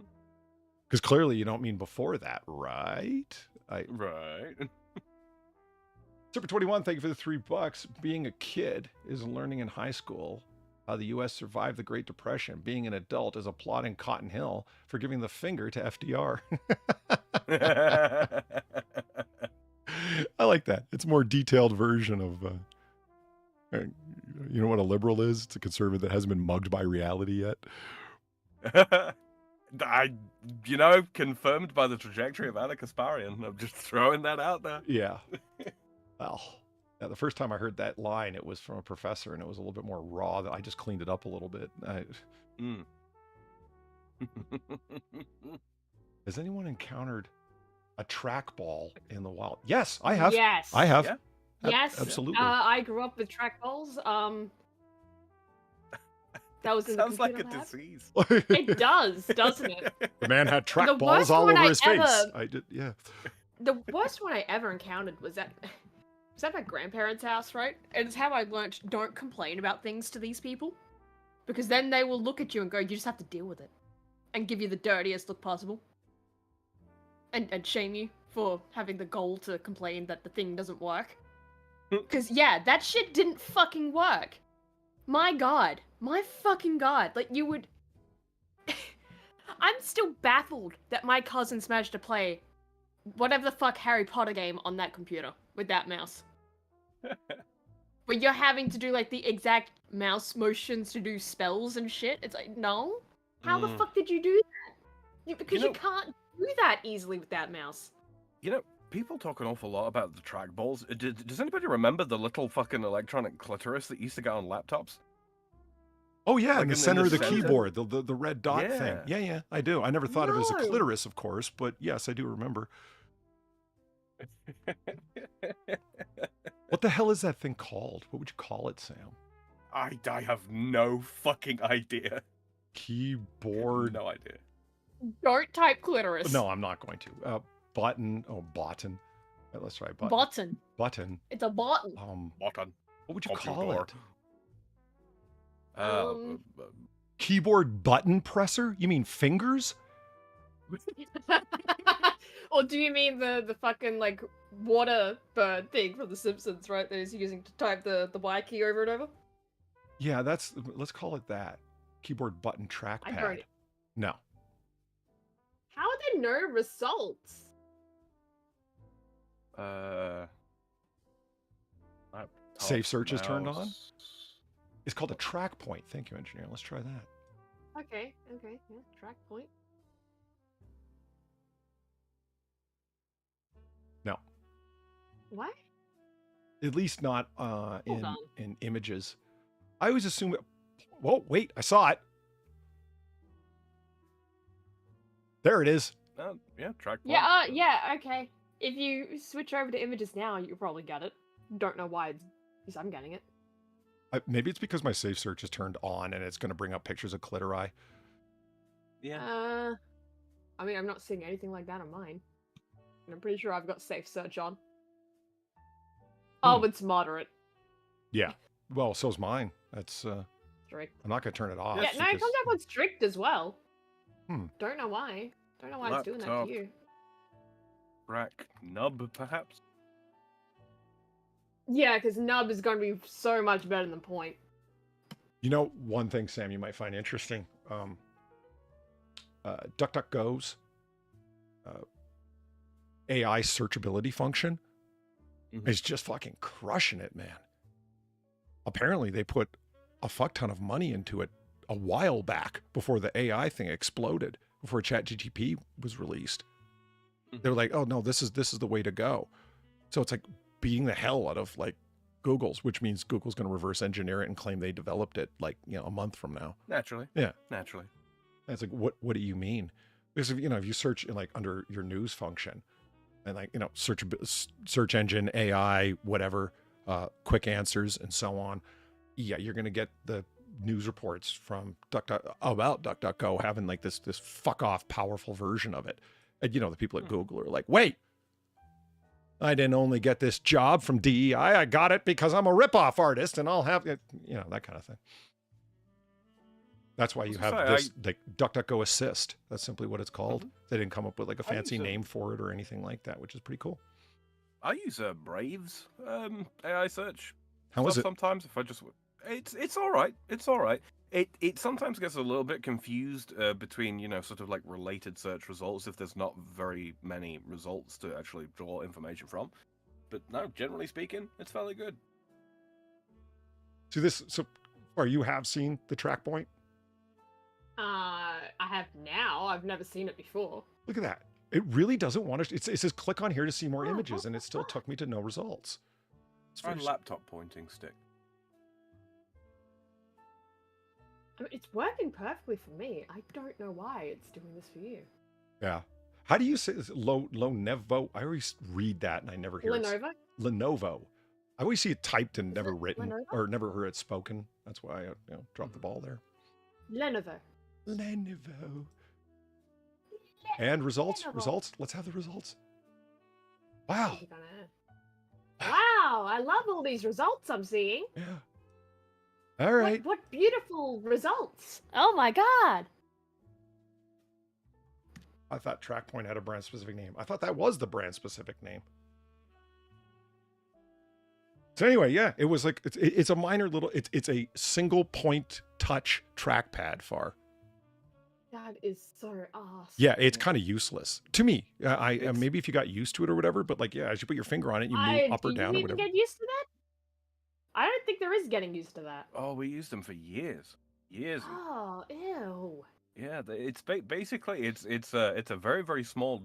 Because clearly you don't mean before that, right? Right. Super 21, thank you for the $3. Being a kid is learning in high school how the U.S. survived the Great Depression. Being an adult is applauding Cotton Hill for giving the finger to FDR. I like that. It's a more detailed version of, you know what a liberal is? It's a conservative that hasn't been mugged by reality yet. Confirmed by the trajectory of Anna Kasparian. I'm just throwing that out there. Yeah. Well, yeah, the first time I heard that line, it was from a professor, and it was a little bit more raw. That I just cleaned it up a little bit. Has anyone encountered a trackball in the wild? Yes, I have. Yes. I have. Yeah. Yes. Absolutely. I grew up with trackballs. That was in Sounds the like a computer lab. disease. It does, doesn't it? The man had The trackballs worst all one over I his face. ever- I did, yeah. The worst one I ever encountered was at my grandparents' house, right? And it's how I learnt don't complain about things to these people. Because then they will look at you and go, you just have to deal with it. And give you the dirtiest look possible. And shame you for having the goal to complain that the thing doesn't work. Because, yeah, that shit didn't fucking work. My god. My fucking god. Like, you would... I'm still baffled that my cousins managed to play whatever the fuck Harry Potter game on that computer with that mouse. But you're having to do, like, the exact mouse motions to do spells and shit. It's like, no? How the fuck did you do that? Because you can't do that easily with that mouse. People talk an awful lot about the trackballs. Does anybody remember the little fucking electronic clitoris that used to get on laptops? Oh yeah, Like in the in center of the center? keyboard, the red dot thing. Yeah. Yeah, I do. I never thought of it as a No. clitoris, of course, but yes, I do remember. What the hell is that thing called? What would you call it, Sam? I have no fucking idea. Keyboard. No idea. Don't type clitoris. No, I'm not going to. Button. Oh, button. Right, let's try button. Button. Button. It's a button. Button. What would you call Computer. it? Keyboard button presser? You mean fingers? Or do you mean the fucking, like, water bird thing from The Simpsons, right? That he's using to type the Y key over and over? Yeah, let's call it that. Keyboard button trackpad. heard it. No. How are there no results? Safe search is turned on? It's called a track point. Thank you, engineer. Let's try that. Okay, yeah, track point. No. What? At least not on. in images. I always assume it. Whoa, wait, I saw it. There it is. Yeah, track. Yeah, yeah, okay. If you switch over to images now, you probably get it. Don't know why, because I'm getting it. Maybe it's because my safe search is turned on and it's going to bring up pictures of clitori. Yeah. I mean, I'm not seeing anything like that on mine. And I'm pretty sure I've got safe search on. Oh, it's moderate. Yeah. Well, so's mine. That's Strict. I'm not going to turn it off. Yeah, no, it because- comes up on strict as well. Hmm. Don't know why. Don't know why it's doing that Laptop. to you. Rack nub, perhaps. Yeah, because nub is going to be so much better than point. You know, one thing, Sam, you might find interesting. DuckDuckGo's AI searchability function is just fucking crushing it, man. Apparently, they put a fuck ton of money into it a while back before the AI thing exploded, before ChatGPT was released. They were like, "Oh no, this is the way to go." So it's like beating the hell out of like Google's, which means Google's going to reverse engineer it and claim they developed it like, you know, a month from now. Naturally. Yeah. Naturally. And it's like, what do you mean? Because if, you know, if you search in like under your news function and like, you know, search engine, AI, whatever, quick answers and so on. Yeah, you're going to get the news reports from about DuckDuckGo having like this fuck off powerful version of it. And, you know, the people at Google are like, wait, I didn't only get this job from DEI. I got it because I'm a ripoff artist and I'll have it, you know, that kind of thing. That's why you have this like DuckDuckGo Assist. That's simply what it's called. They didn't come up with like a fancy name for it or anything like that, which is pretty cool. I use Brave's AI search. How is it? Sometimes if I just It's all right. It's all right. It sometimes gets a little bit confused between sort of like related search results if there's not very many results to actually draw information from. But no, generally speaking, it's fairly good. See this? So, or you have seen the track point? I have now. I've never seen it before. Look at that. It really doesn't want to. It says click on here to see more Oh, images, and oh, it still took me to no results. It's Try very laptop pointing stick. I mean, it's working perfectly for me. I don't know why it's doing this for you. Yeah. How do you say this? Lenovo? I always read that and I never hear it. Lenovo? Lenovo. I always see it typed and never it written Lenovo? or never heard it spoken. That's why I dropped the ball there. Lenovo. Lenovo. And results? Lenovo. Results? Let's have the results. Wow. Wow, I love all these results I'm seeing. Yeah. All right. What beautiful results. Oh my god. I thought TrackPoint had a brand specific name. I thought that was the brand specific name. So anyway, yeah, it was like it's a minor little it's a single point touch trackpad Far. That is so awesome. Yeah, it's kind of useless to me. Maybe if you got used to it or whatever, but like as you put your finger on it, you move up or down or Do you whatever. even get used to that? I don't think there is getting used to that. Oh, we used them for years. Oh, ew. Yeah, it's basically it's a very very small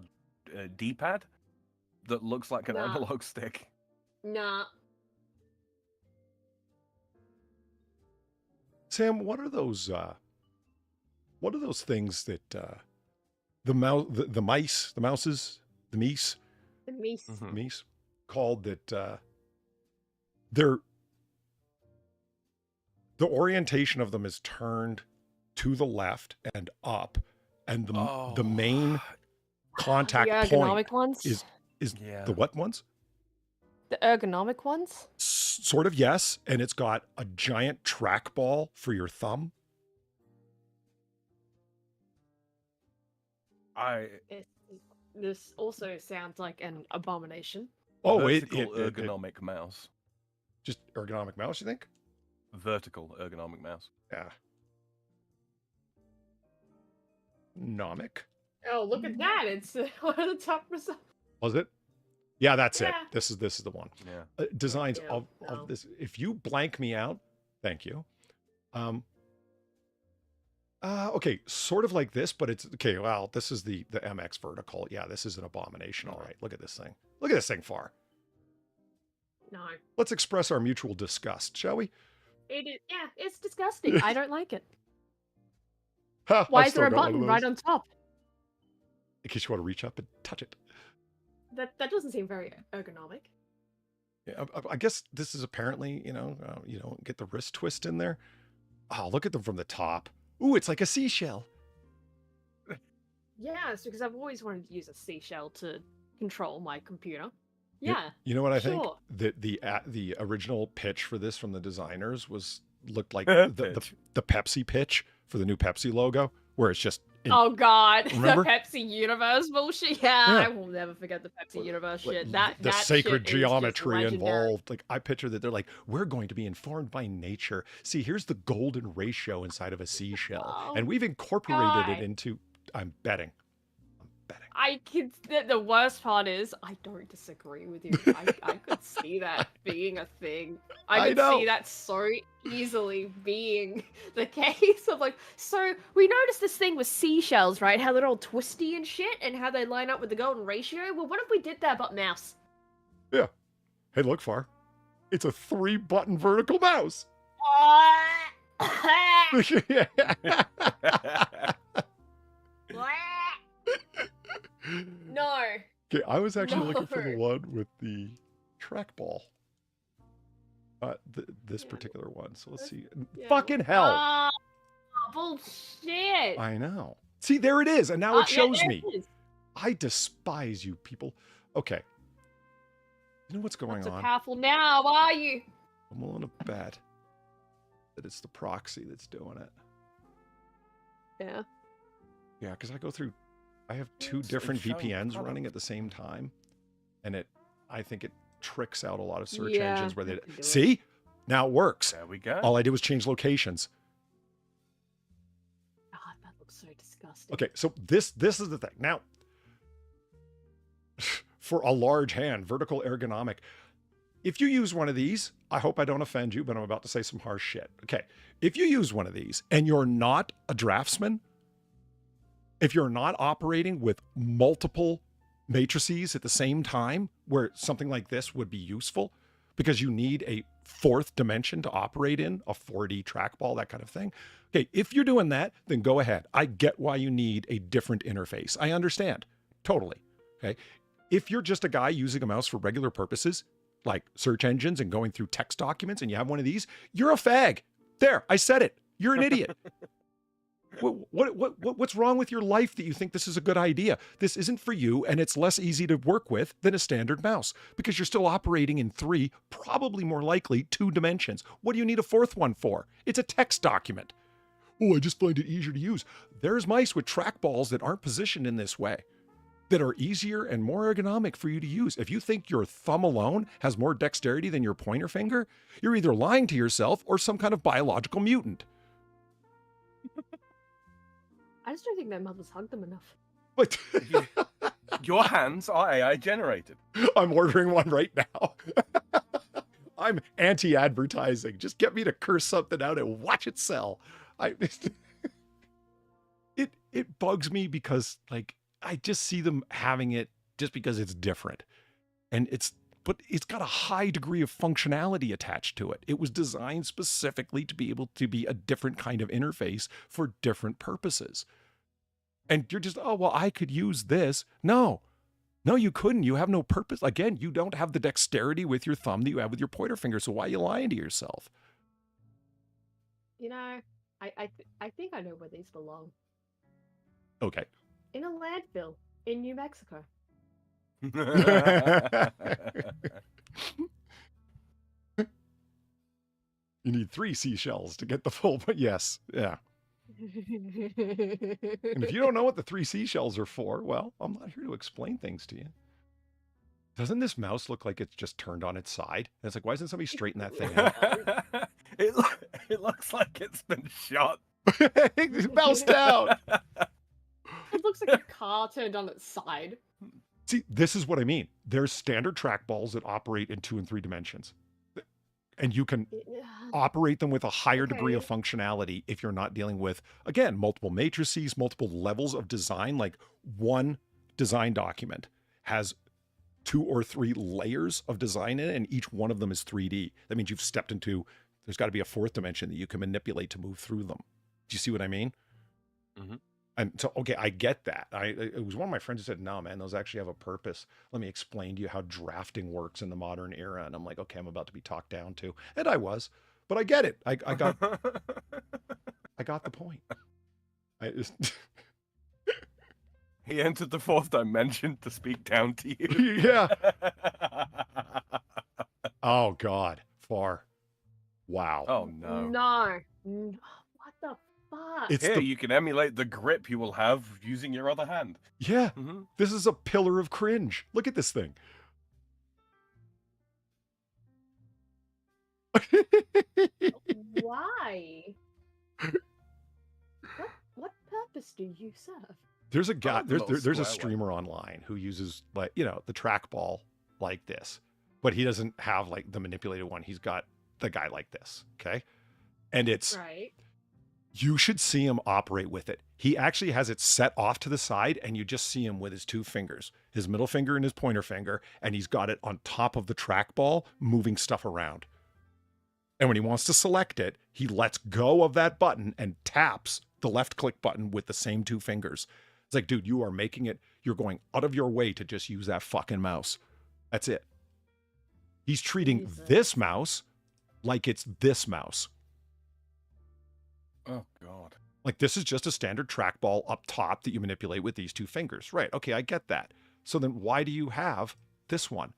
D-pad that looks like an Nah. analog stick. Nah. Sam, what are those things that the mouses, the meese, The meese. Mhm. meese called that they're the orientation of them is turned to the left and up, and the main contact The point ergonomic ones? is Yeah. the what ones? The ergonomic ones? Sort of, yes, and it's got a giant trackball for your thumb. This also sounds like an abomination. Oh, it ergonomic mouse. just ergonomic mouse, you think? Vertical ergonomic mouse. Yeah. Nomic? Oh, look at that. It's one of the top results. Was it? Yeah, that's it. Yeah. This is the one. Yeah. Designs Yeah, of no. this. If you blank me out, thank you. Okay, sort of like this, but it's okay. Well, this is the MX vertical. Yeah, this is an abomination. All right, look at this thing. Look at this thing, Far. No. Let's express our mutual disgust, shall we? It is, yeah, it's disgusting. I don't like it. Ha, Why I've is there a still got one of button right those. on top? In case you want to reach up and touch it. That doesn't seem very ergonomic. Yeah, I guess this is apparently, you don't get the wrist twist in there. Oh, look at them from the top. Ooh, it's like a seashell. Yeah, it's because I've always wanted to use a seashell to control my computer. You- Yeah. You know what I think? sure. The original pitch for this from the designers looked like Pitch. the Pepsi pitch for the new Pepsi logo, where it's just Oh god, Remember? the Pepsi Universe bullshit. Yeah, Yeah. I will never forget the Pepsi Universe like, shit. That the that sacred shit is just geometry legendary. involved. Like I picture that they're like, we're going to be informed by nature. See, here's the golden ratio inside of a seashell, Oh, and we've incorporated it God. into. I'm betting. I could. The worst part is, I don't disagree with you. I could see that being a thing. I I could know. see that so easily being the case of like. So we noticed this thing with seashells, right? How they're all twisty and shit, and how they line up with the golden ratio. Well, what if we did that but mouse? Yeah. Hey, look, Far. It's a 3-button vertical mouse. No. Okay, I was actually looking for the No. one with the trackball. This Yeah. particular one. So let's see. Yeah. Fucking hell. Ah, bullshit. I know. See, there it is. And now Ah, it yeah, shows there me. it is. I despise you people. Okay. You know what's going Not so on? powerful now, are you? I'm willing to bet that it's the proxy that's doing it. Yeah. Yeah, because I have two It's different showing VPNs product. running at the same time. And I think it tricks out a lot of search Yeah, engines where they you can do it. see Now it works. There we go. All I did was change locations. God, that looks so disgusting. Okay, so this is the thing. Now, for a large hand, vertical ergonomic, if you use one of these, I hope I don't offend you, but I'm about to say some harsh shit. Okay, if you use one of these and you're not a draftsman, if you're not operating with multiple matrices at the same time, where something like this would be useful, because you need a fourth dimension to operate in, a 4D trackball, that kind of thing. Okay, if you're doing that, then go ahead. I get why you need a different interface. I understand, totally. Okay, if you're just a guy using a mouse for regular purposes, like search engines and going through text documents, and you have one of these, you're a fag. There, I said it. You're an idiot. What's wrong with your life that you think this is a good idea? This isn't for you, and it's less easy to work with than a standard mouse because you're still operating in 3, probably more likely 2 dimensions. What do you need a fourth one for? It's a text document. Oh, I just find it easier to use. There's mice with trackballs that aren't positioned in this way, that are easier and more ergonomic for you to use. If you think your thumb alone has more dexterity than your pointer finger, you're either lying to yourself or some kind of biological mutant. I just don't think their mothers hug them enough. But Your hands are AI generated. I'm ordering one right now. I'm anti-advertising. Just get me to curse something out and watch it sell. It bugs me because, like, I just see them having it just because it's different. But it's got a high degree of functionality attached to it. It was designed specifically to be able to be a different kind of interface for different purposes. And you're just, oh, well, I could use this. No, you couldn't. You have no purpose. Again, you don't have the dexterity with your thumb that you have with your pointer finger. So why are you lying to yourself? You know, I think I know where these belong. Okay. In a landfill in New Mexico. You need 3 seashells to get the full, but yes, yeah. And if you don't know what the 3 seashells are for, well, I'm not here to explain things to you. Doesn't this mouse look like it's just turned on its side? And it's like, why doesn't somebody straighten that thing out? It looks like it's been shot. It bounced out. It looks like a car turned on its side. See, this is what I mean. There's standard trackballs that operate in 2 and 3 dimensions. And you can operate them with a higher degree of functionality if you're not dealing with, again, multiple matrices, multiple levels of design. Like one design document has 2 or 3 layers of design in it, and each one of them is 3D. That means you've stepped into, there's got to be a 4th dimension that you can manipulate to move through them. Do you see what I mean? Mm-hmm. And so, okay, I get that. It was one of my friends who said, no, man, those actually have a purpose. Let me explain to you how drafting works in the modern era. And I'm like, okay, I'm about to be talked down to. And I was, but I get it. I got the point. He entered the 4th dimension to speak down to you. Yeah. Oh, God. Far. Wow. Oh, no. No. What the fuck? It's Here, you can emulate the grip you will have using your other hand. Yeah. Mm-hmm. This is a pillar of cringe. Look at this thing. Why? What purpose do you serve? There's a guy, Oh, the there's a square streamer online who uses, like, you know, the trackball like this, but he doesn't have like the manipulated one. He's got the guy like this. Okay. And it's, Right. you should see him operate with it. He actually has it set off to the side, and you just see him with his 2 fingers, his middle finger and his pointer finger, and he's got it on top of the trackball, moving stuff around. And when he wants to select it, he lets go of that button and taps the left click button with the same 2 fingers. It's like, dude, you are making it, you're going out of your way to just use that fucking mouse. That's it. He's treating Jesus. this mouse like it's this mouse. Oh, God. Like, this is just a standard trackball up top that you manipulate with these 2 fingers. Right. Okay, I get that. So then why do you have this one?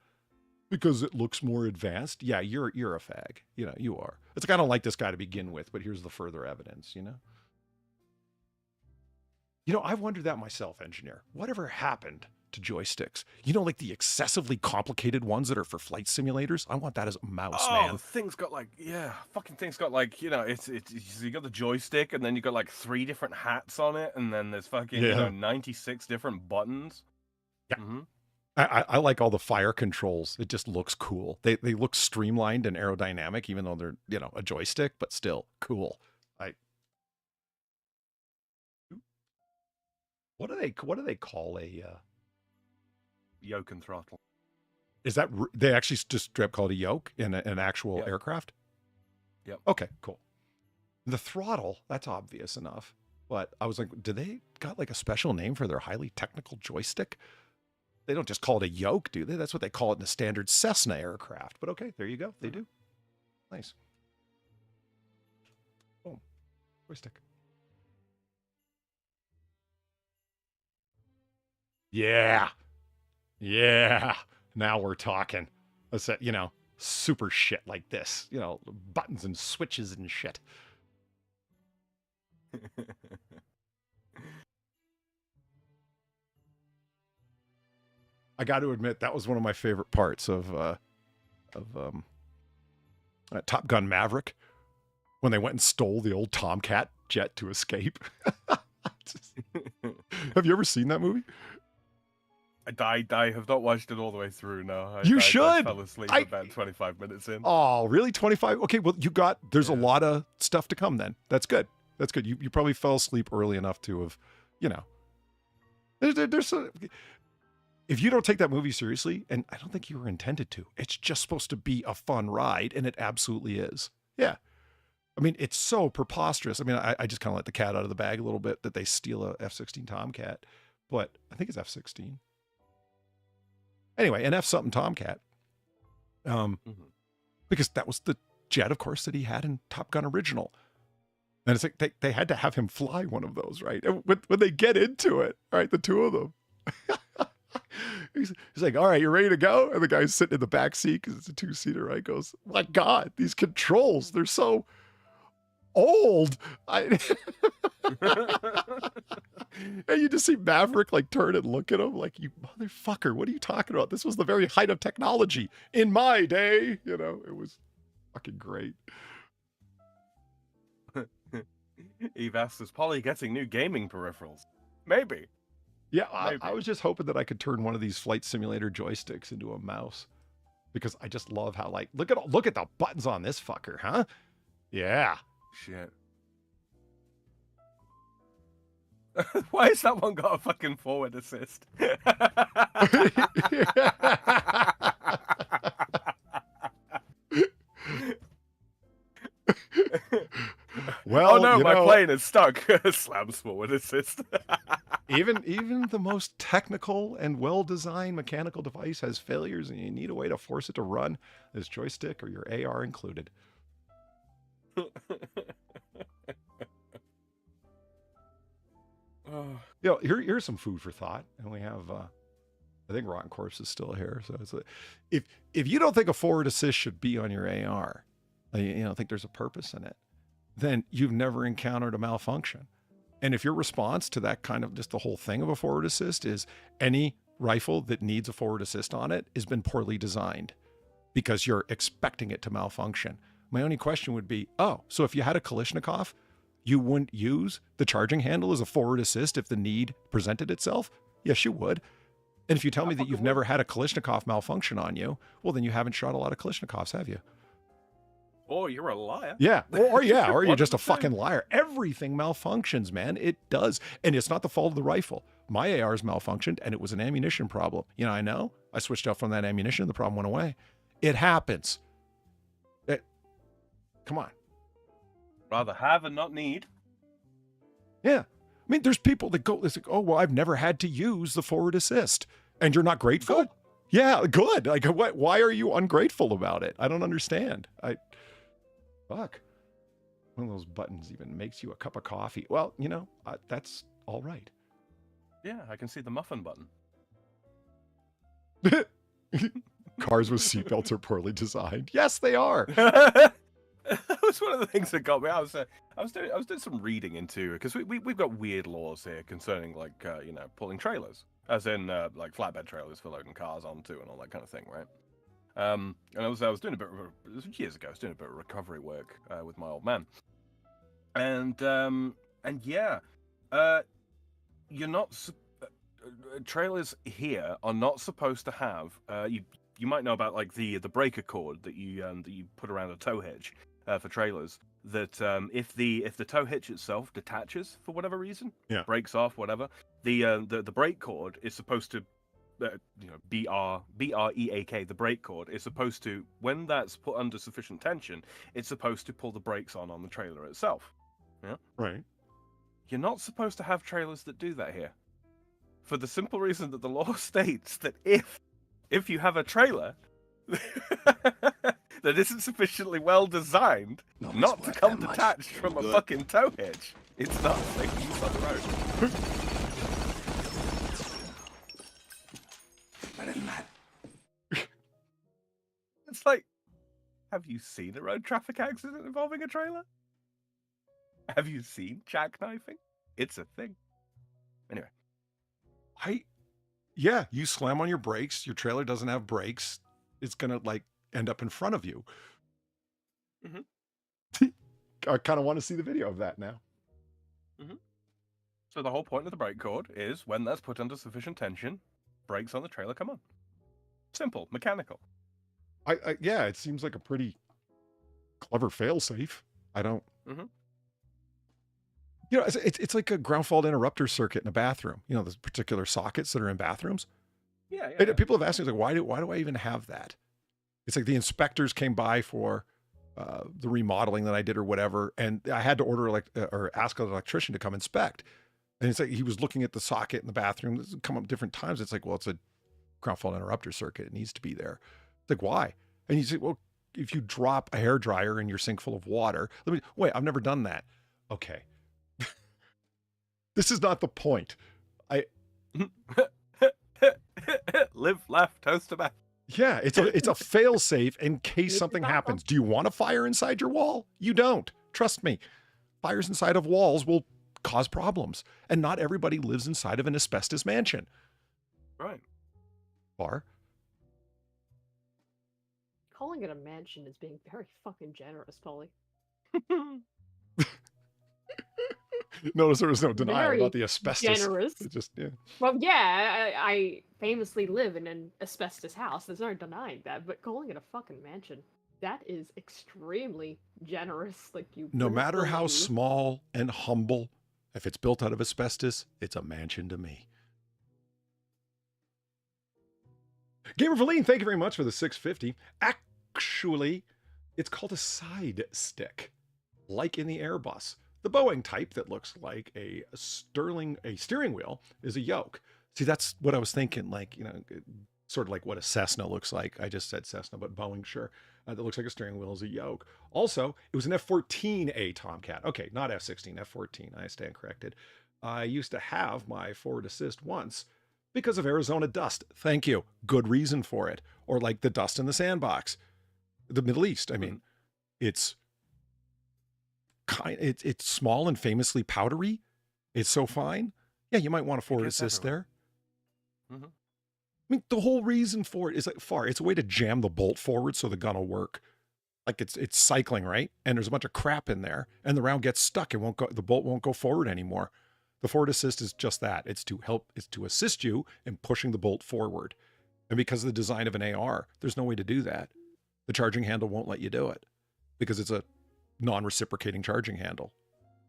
Because it looks more advanced. Yeah, you're a fag. You know, you are. It's kind of like this guy to begin with, but here's the further evidence, you know? You know, I've wondered that myself, engineer. Whatever happened to joysticks. You know, like the excessively complicated ones that are for flight simulators. I want that as a mouse, man. The thing's got like, fucking thing's got like, it's you got the joystick, and then you got like 3 different hats on it, and then there's fucking 96 different buttons. Yeah. Mm-hmm. I like all the fire controls. It just looks cool. They look streamlined and aerodynamic, even though they're, a joystick, but still cool. What do they call a yoke and throttle? Is that they actually just straight up call it a yoke in an actual aircraft? Yep. Okay, cool. The throttle, that's obvious enough. But I was like, do they got like a special name for their highly technical joystick? They don't just call it a yoke, do they? That's what they call it in a standard Cessna aircraft. But okay, there you go. They do. Nice. Boom. Joystick. Yeah. Yeah. Now we're talking. Let's say, super shit like this. Buttons and switches and shit. I got to admit, that was one of my favorite parts of Top Gun Maverick, when they went and stole the old Tomcat jet to escape. Have you ever seen that movie? I have not watched it all the way through, no. You should. I fell asleep about 25 minutes in. Oh, really? 25? Okay, well, there's a lot of stuff to come then. That's good. That's good. You probably fell asleep early enough to have, there's if you don't take that movie seriously, and I don't think you were intended to, it's just supposed to be a fun ride, and it absolutely is. Yeah. I mean, it's so preposterous. I mean, I just kind of let the cat out of the bag a little bit that they steal a F-16 Tomcat, but I think it's F-16. Anyway, an F-something Tomcat. Because that was the jet, of course, that he had in Top Gun Original. And it's like they had to have him fly one of those, right? And when they get into it, right, the two of them. He's like, all right, you ready to go? And the guy's sitting in the back seat because it's a 2-seater, right? Goes, my God, these controls, they're so old. And you just see Maverick like turn and look at him like, you motherfucker, what are you talking about? This was the very height of technology in my day. It was fucking great. Eve asks, is Polly getting new gaming peripherals? Maybe. Yeah, I was just hoping that I could turn one of these flight simulator joysticks into a mouse, because I just love how look at the buttons on this fucker, huh? Yeah. Shit. Why has that one got a fucking forward assist? Well, oh no, my plane is stuck. Slams forward assist. even the most technical and well-designed mechanical device has failures, and you need a way to force it to run. This joystick or your AR included. Here's some food for thought, and we have. I think Rotten Corpse is still here, so it's if you don't think a forward assist should be on your AR, think there's a purpose in it, then you've never encountered a malfunction. And if your response to that kind of just the whole thing of a forward assist is any rifle that needs a forward assist on it has been poorly designed because you're expecting it to malfunction. My only question would be, so if you had a Kalashnikov, you wouldn't use the charging handle as a forward assist if the need presented itself? Yes, you would. And if you tell me that you've never had a Kalashnikov malfunction on you, well, then you haven't shot a lot of Kalashnikovs, have you? Or you're a liar. Yeah. Or you're just a fucking liar. Everything malfunctions, man. It does. And it's not the fault of the rifle. My AR's malfunctioned, and it was an ammunition problem. I know. I switched out from that ammunition. The problem went away. It happens. Come on. Rather have and not need. Yeah. I mean, there's people that go, it's like, oh, well, I've never had to use the forward assist. And you're not grateful? Good. Yeah, good. Like, why are you ungrateful about it? I don't understand. Fuck. One of those buttons even makes you a cup of coffee. Well, that's all right. Yeah, I can see the muffin button. Cars with seatbelts are poorly designed. Yes, they are. I was was one of the things that got me. I was doing some reading into, because we've got weird laws here concerning like pulling trailers, as in like flatbed trailers for loading cars onto and all that kind of thing, right? And I was doing this was years ago. I was doing a bit of recovery work with my old man, and yeah, you're not trailers here are not supposed to have you might know about like the breaker cord that you put around a tow hitch for trailers, that if the tow hitch itself detaches for whatever reason, breaks off, whatever, the brake cord is supposed to BREAK, the brake cord is supposed to, when that's put under sufficient tension, it's supposed to pull the brakes on the trailer itself. Yeah, Right. you're not supposed to have trailers that do that here, for the simple reason that the law states that if you have a trailer that isn't sufficiently well designed not to come detached from a fucking tow hitch, it's not safe use on the road. It's like, have you seen a road traffic accident involving a trailer? Have you seen jackknifing? It's a thing. Anyway. Yeah, you slam on your brakes, your trailer doesn't have brakes, it's gonna like end up in front of you. Mm-hmm. I kind of want to see the video of that now. Mm-hmm. So the whole point of the brake cord is, when that's put under sufficient tension, brakes on the trailer come on. Simple, mechanical. Yeah, it seems like a pretty clever failsafe. I don't. Mm-hmm. You know, it's like a ground fault interrupter circuit in a bathroom. You know, those particular sockets that are in bathrooms. Yeah. People have asked me, like, why do I even have that? It's like the inspectors came by for the remodeling that I did or whatever, and I had to order or ask an electrician to come inspect. And it's like he was looking at the socket in the bathroom. This has come up different times. It's like, well, it's a ground fault interrupter circuit. It needs to be there. It's like, why? And you say, well, if you drop a hairdryer in your sink full of water, wait, I've never done that. Okay. This is not the point. Live, laugh, toast to bath. Yeah, it's a fail safe in case something happens. Do you want a fire inside your wall? You don't. Trust me. Fires inside of walls will cause problems, and not everybody lives inside of an asbestos mansion. Right. Bar. Calling it a mansion is being very fucking generous, Polly. Notice there was no denial Very about the asbestos. generous. It just, yeah. Well, yeah, I famously live in an asbestos house. There's no denying that. But calling it a fucking mansion, that is extremely generous. Like, you. No matter how believe. small and humble, if it's built out of asbestos, it's a mansion to me. Gamer Valine, thank you very much for the 650. Actually, it's called a side stick, like in the Airbus. The Boeing type that looks like a steering wheel is a yoke. See, that's what I was thinking, like, you know, sort of like what a Cessna looks like. I just said Cessna, but Boeing, sure. That looks like a steering wheel is a yoke. Also, it was an F-14A Tomcat. Okay, not F-16, F-14. I stand corrected. I used to have my forward assist once because of Arizona dust. Thank you. Good reason for it. Or like the dust in the sandbox. The Middle East, I mean, it's small and famously powdery. It's so fine. Yeah, you might want a forward assist there. Mm-hmm. I mean, the whole reason for it is like it's a way to jam the bolt forward so the gun will work. Like it's cycling, right? And there's a bunch of crap in there, and the round gets stuck. The bolt won't go forward anymore. The forward assist is just that. It's to assist you in pushing the bolt forward. And because of the design of an AR, there's no way to do that. The charging handle won't let you do it because it's a non-reciprocating charging handle.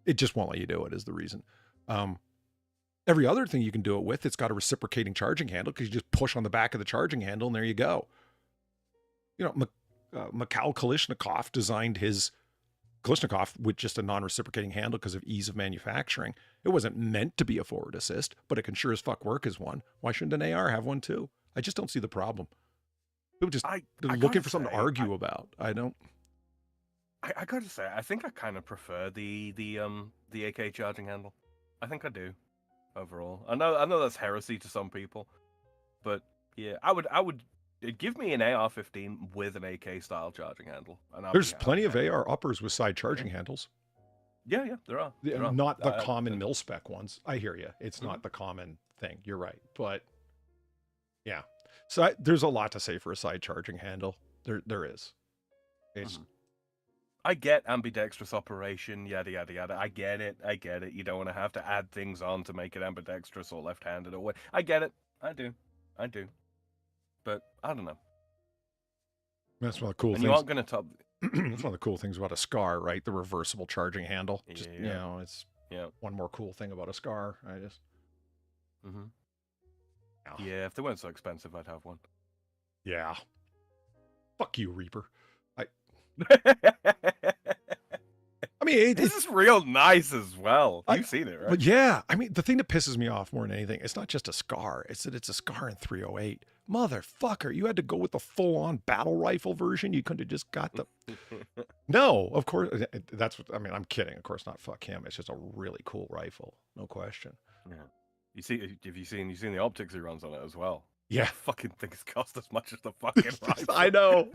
It just won't let you do it is the reason. Every other thing you can do it with, it's got a reciprocating charging handle because you just push on the back of the charging handle and there you go. You know, Mikhail Kalashnikov designed his Kalashnikov with just a non-reciprocating handle because of ease of manufacturing. It wasn't meant to be a forward assist, but it can sure as fuck work as one. Why shouldn't an AR have one too? I just don't see the problem. People just they're looking for something to argue about. I gotta say, I think I kind of prefer the AK charging handle. I think I do, overall. I know that's heresy to some people, but yeah, I would Give me an AR-15 with an AK style charging handle. And There's plenty of AR uppers with side charging handles. Yeah, there are. Not the common mil-spec ones. I hear you. It's not the common thing. You're right. But yeah. So there's a lot to say for a side charging handle. There is. It's I get ambidextrous operation, yada yada yada. I get it. You don't want to have to add things on to make it ambidextrous or left-handed or what. I get it. I do. But I don't know. That's one of the cool and things. You aren't going to top. That's one of the cool things about a SCAR, right? The reversible charging handle. Just it's one more cool thing about a SCAR. I just. Yeah, if they weren't so expensive, I'd have one. Yeah. Fuck you, Reaper. I mean, this is real nice as well. You've seen it, right? But yeah, I mean, the thing that pisses me off more than anything, it's not just a SCAR. It's that it's a SCAR in 308. Motherfucker, you had to go with the full-on battle rifle version. You couldn't have just got the. No, of course. That's what I mean. I'm kidding. Of course not. Fuck him. It's just a really cool rifle, no question. Yeah. You see, have you seen the optics he runs on it as well? Yeah, fucking things cost as much as the fucking rifle. I know.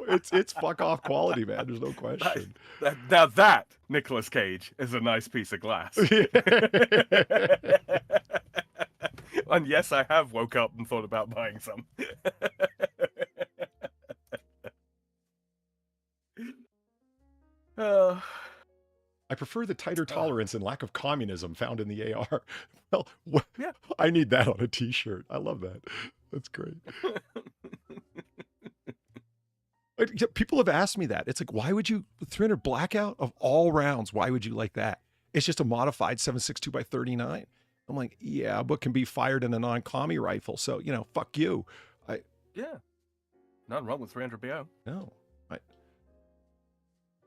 It's fuck off quality, man. There's no question. Now that Nicolas Cage is a nice piece of glass. And yes, I have woke up and thought about buying some. I prefer the tighter tolerance and lack of communism found in the AR. Well, yeah. I need that on a t-shirt. I love that. That's great. People have asked me that. It's like, why would you, 300 blackout of all rounds, why would you like that? It's just a modified 7.62 by 39. I'm like, yeah, but can be fired in a non-commie rifle. So, fuck you. Yeah. Nothing wrong with 300 BO. No.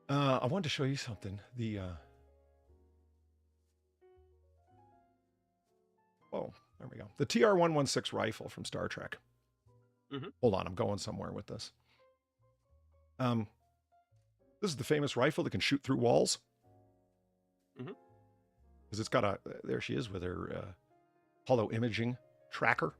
I wanted to show you something. Oh, there we go. The TR-116 rifle from Star Trek. Hold on, I'm going somewhere with this. This is the famous rifle that can shoot through walls. Because it's got there she is with her hollow imaging tracker.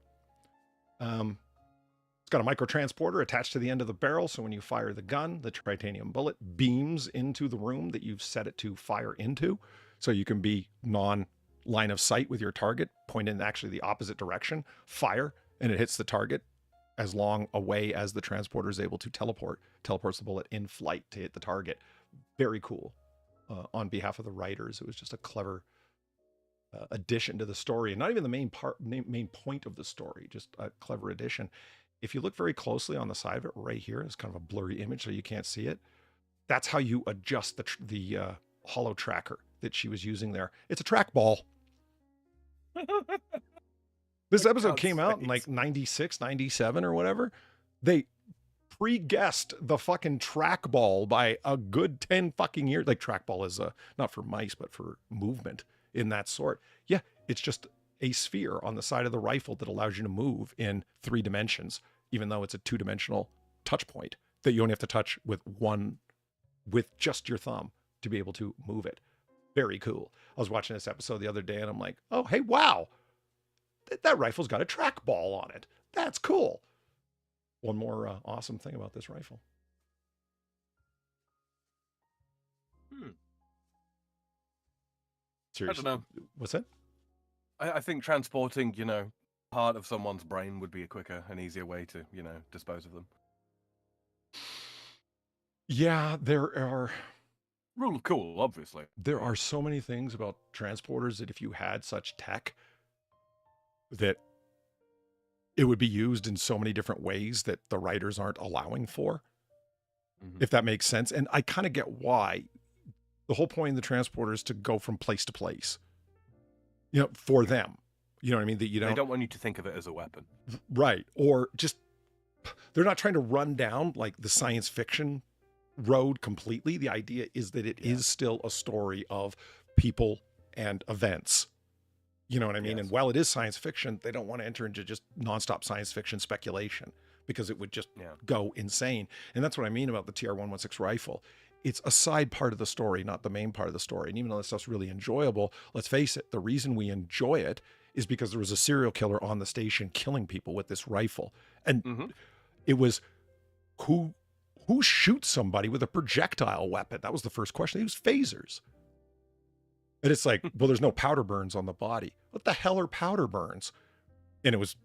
It's got a microtransporter attached to the end of the barrel, so when you fire the gun, the titanium bullet beams into the room that you've set it to fire into, so you can be non-line of sight with your target, point in actually the opposite direction, fire, and it hits the target as long away as the transporter is able to teleports the bullet in flight to hit the target. Very cool. On behalf of the writers, it was just a clever addition to the story, and not even the main point of the story, just a clever addition. If you look very closely on the side of it right here, it's kind of a blurry image so you can't see it. That's how you adjust the holo tracker that she was using there. It's a trackball. This episode came out in like 96, 97 or whatever. They pre-guessed the fucking trackball by a good 10 fucking years. Like trackball is not for mice, but for movement in that sort. Yeah, it's just a sphere on the side of the rifle that allows you to move in 3 dimensions, even though it's a 2-dimensional touch point that you only have to touch with just your thumb to be able to move it. Very cool. I was watching this episode the other day and I'm like, oh, hey, wow. That rifle's got a trackball on it. That's cool. One more awesome thing about this rifle. Seriously. I don't know. What's that? I think transporting, part of someone's brain would be a quicker and easier way to, dispose of them. Yeah, there are... Rule of cool, obviously. There are so many things about transporters that if you had such tech, that it would be used in so many different ways that the writers aren't allowing for, if that makes sense. And I kind of get why. The whole point of the transporter is to go from place to place, for them. You know what I mean? That they don't want you to think of it as a weapon. Right. Or just, they're not trying to run down like the science fiction road completely. The idea is that it is still a story of people and events. You know what I mean? Yes. And while it is science fiction, they don't want to enter into just nonstop science fiction speculation because it would just go insane. And that's what I mean about the TR-116 rifle. It's a side part of the story, not the main part of the story. And even though that stuff's really enjoyable, let's face it, the reason we enjoy it is because there was a serial killer on the station killing people with this rifle. And It was who shoots somebody with a projectile weapon? That was the first question. They use phasers. And it's like, well, there's no powder burns on the body. What the hell are powder burns? And it was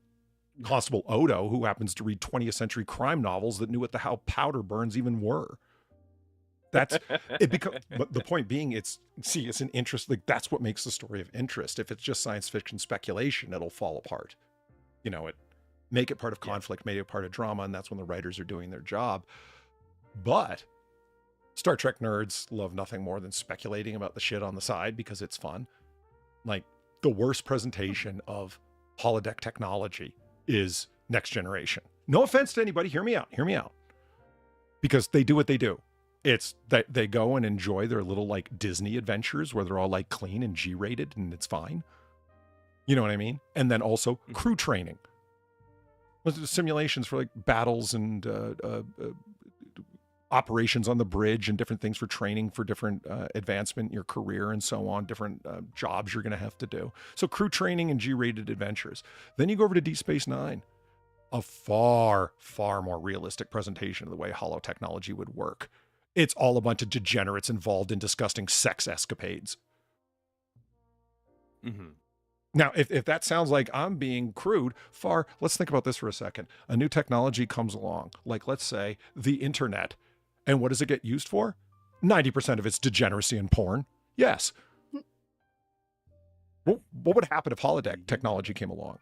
Constable Odo, who happens to read 20th century crime novels, that knew what the hell powder burns even were. That's it. But the point being, it's an interest. Like, that's what makes the story of interest. If it's just science fiction speculation, it'll fall apart. Make it part of conflict, make it part of drama, and that's when the writers are doing their job. But Star Trek nerds love nothing more than speculating about the shit on the side because it's fun. Like, the worst presentation of holodeck technology is Next Generation. No offense to anybody, hear me out. Because they do what they do. It's that they go and enjoy their little like Disney adventures where they're all like clean and G-rated and it's fine. You know what I mean? And then also crew training. Simulations for like battles and operations on the bridge and different things for training for different advancement in your career and so on, different jobs you're going to have to do. So crew training and G-rated adventures. Then you go over to Deep Space Nine, a far, far more realistic presentation of the way holo technology would work. It's all a bunch of degenerates involved in disgusting sex escapades. Mm-hmm. Now, if that sounds like I'm being crude, let's think about this for a second. A new technology comes along, like let's say the internet. And what does it get used for? 90% of it's degeneracy and porn. Yes. What would happen if holodeck technology came along?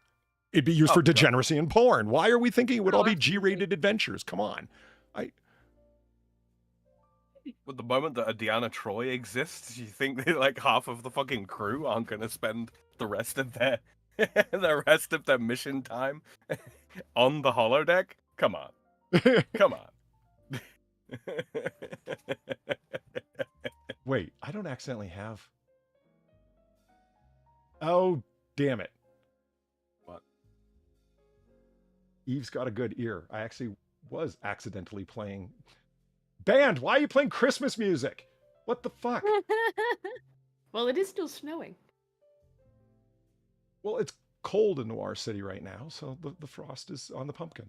It'd be used for degeneracy and porn. Why are we thinking it would all be G-rated adventures? Come on. With the moment that a Deanna Troi exists, you think that like half of the fucking crew aren't going to spend the rest of their mission time on the holodeck? Come on. Come on. Wait, I don't accidentally have... Oh, damn it. What? Eve's got a good ear. I actually was accidentally playing... Band, why are you playing Christmas music? What the fuck? Well, it is still snowing. Well, it's cold in Noir City right now, so the frost is on the pumpkin.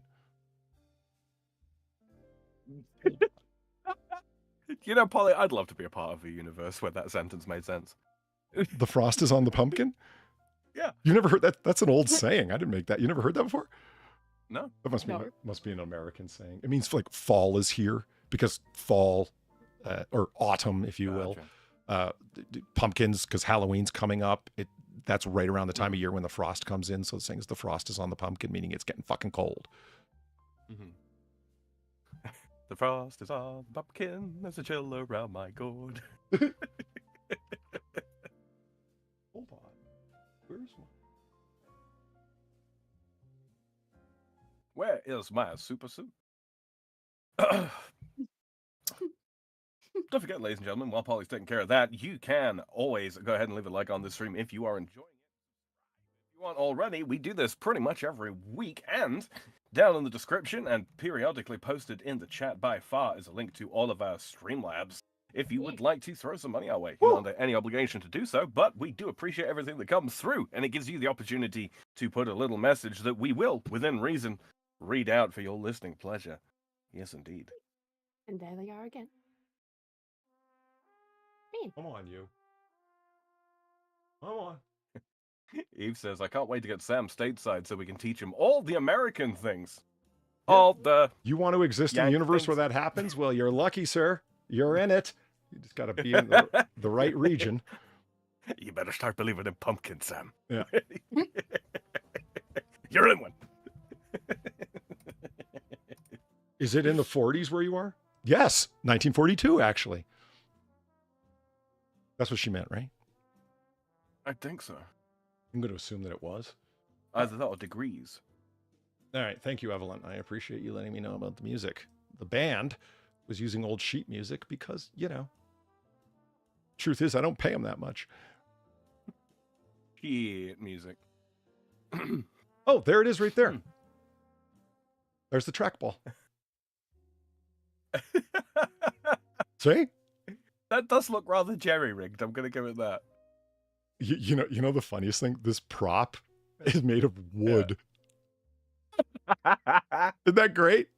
Polly, I'd love to be a part of a universe where that sentence made sense. The frost is on the pumpkin? Yeah. You never heard that? That's an old saying. I didn't make that. You never heard that before? No. That must be an American saying. It means like fall is here. Because fall, or autumn, if you will, pumpkins, because Halloween's coming up. That's right around the time of year when the frost comes in. So the saying is the frost is on the pumpkin, meaning it's getting fucking cold. Mm-hmm. The frost is on the pumpkin. There's a chill around my gourd. Hold on. Where's my... Where is my super suit? Don't forget, ladies and gentlemen, while Polly's taking care of that, you can always go ahead and leave a like on this stream if you are enjoying it. If you aren't already, we do this pretty much every week, and down in the description and periodically posted in the chat by far is a link to all of our Streamlabs. If you would like to throw some money our way, you're not under any obligation to do so, but we do appreciate everything that comes through, and it gives you the opportunity to put a little message that we will, within reason, read out for your listening pleasure. Yes, indeed. And there they are again. Man. Come on, you. Come on. Eve says, I can't wait to get Sam stateside so we can teach him all the American things. Yeah. All the... You want to exist in a universe where that happens? Well, you're lucky, sir. You're in it. You just got to be in the right region. You better start believing in pumpkins, Sam. Yeah. You're in one. Is it in the 40s where you are? Yes, 1942, actually. That's what she meant, right? I think so. I'm going to assume that it was. Either that or degrees. All right, thank you, Evelyn. I appreciate you letting me know about the music. The band was using old sheet music because, truth is, I don't pay them that much. Sheet music. Oh, there it is right there. There's the trackball. See? That does look rather jerry-rigged. I'm going to give it that. You know the funniest thing? This prop is made of wood. Yeah. Isn't that great?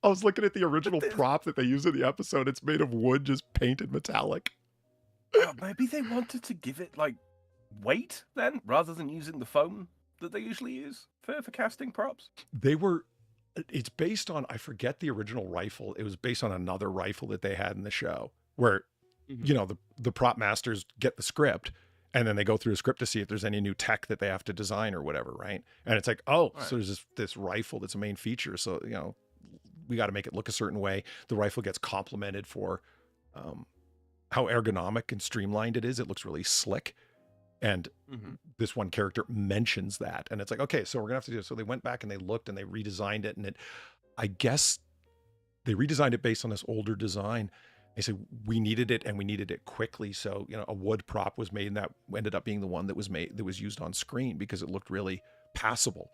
I was looking at the original prop that they use in the episode. It's made of wood, just painted metallic. Maybe they wanted to give it like weight then, rather than using the foam that they usually use for casting props. It's based on, I forget the original rifle. It was based on another rifle that they had in the show where, you know, the prop masters get the script and then they go through a script to see if there's any new tech that they have to design or whatever, right? And it's like, oh, so there's this rifle that's a main feature. So, you know, we got to make it look a certain way. The rifle gets complimented for how ergonomic and streamlined it is. It looks really slick. And this one character mentions that. And it's like, okay, so we're going to have to do it. So they went back and they looked and they redesigned it. And I guess they redesigned it based on this older design. They said we needed it and we needed it quickly. So, you know, a wood prop was made and that ended up being the one that was used on screen because it looked really passable.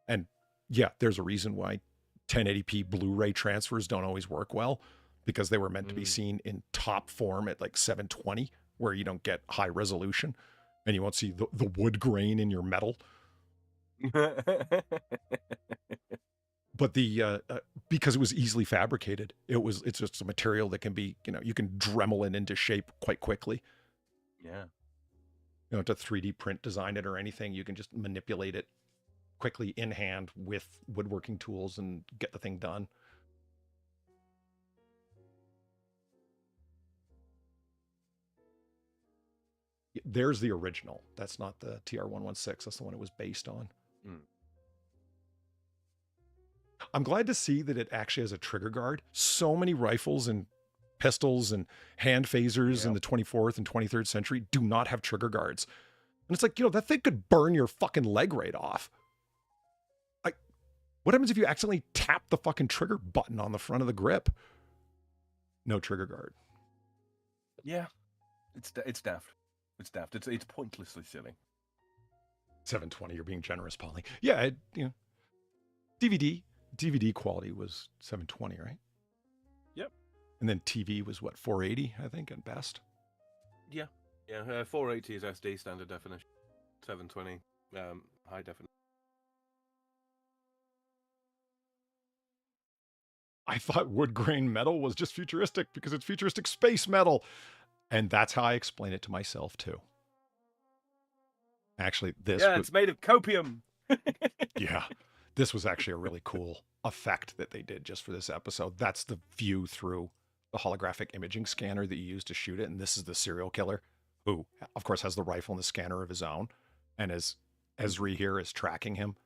And yeah, there's a reason why 1080p Blu-ray transfers don't always work well, because they were meant to be seen in top form at like 720, where you don't get high resolution and you won't see the wood grain in your metal. But because it was easily fabricated, it's just a material that can be, you know, you can Dremel it into shape quite quickly. Yeah. You know, to 3D print design it or anything, you can just manipulate it quickly in hand with woodworking tools and get the thing done. There's the original. That's not the TR-116. That's the one it was based on. I'm glad to see that it actually has a trigger guard. So many rifles and pistols and hand phasers in the 24th and 23rd century do not have trigger guards. And it's like, you know, that thing could burn your fucking leg right off. Like, what happens if you accidentally tap the fucking trigger button on the front of the grip? No trigger guard. Yeah. It's daft. It's daft. It's pointlessly silly. 720, you're being generous, Polly. Yeah, you know, DVD quality was 720, right? Yep. And then TV was what, 480, I think, at best? Yeah. 480 is SD standard definition. 720 high definition. I thought wood grain metal was just futuristic because it's futuristic space metal. And that's how I explain it to myself, too. Actually, it's made of copium. Yeah. This was actually a really cool effect that they did just for this episode. That's the view through the holographic imaging scanner that you use to shoot it. And this is the serial killer who, of course, has the rifle and the scanner of his own. And as Esri here is tracking him,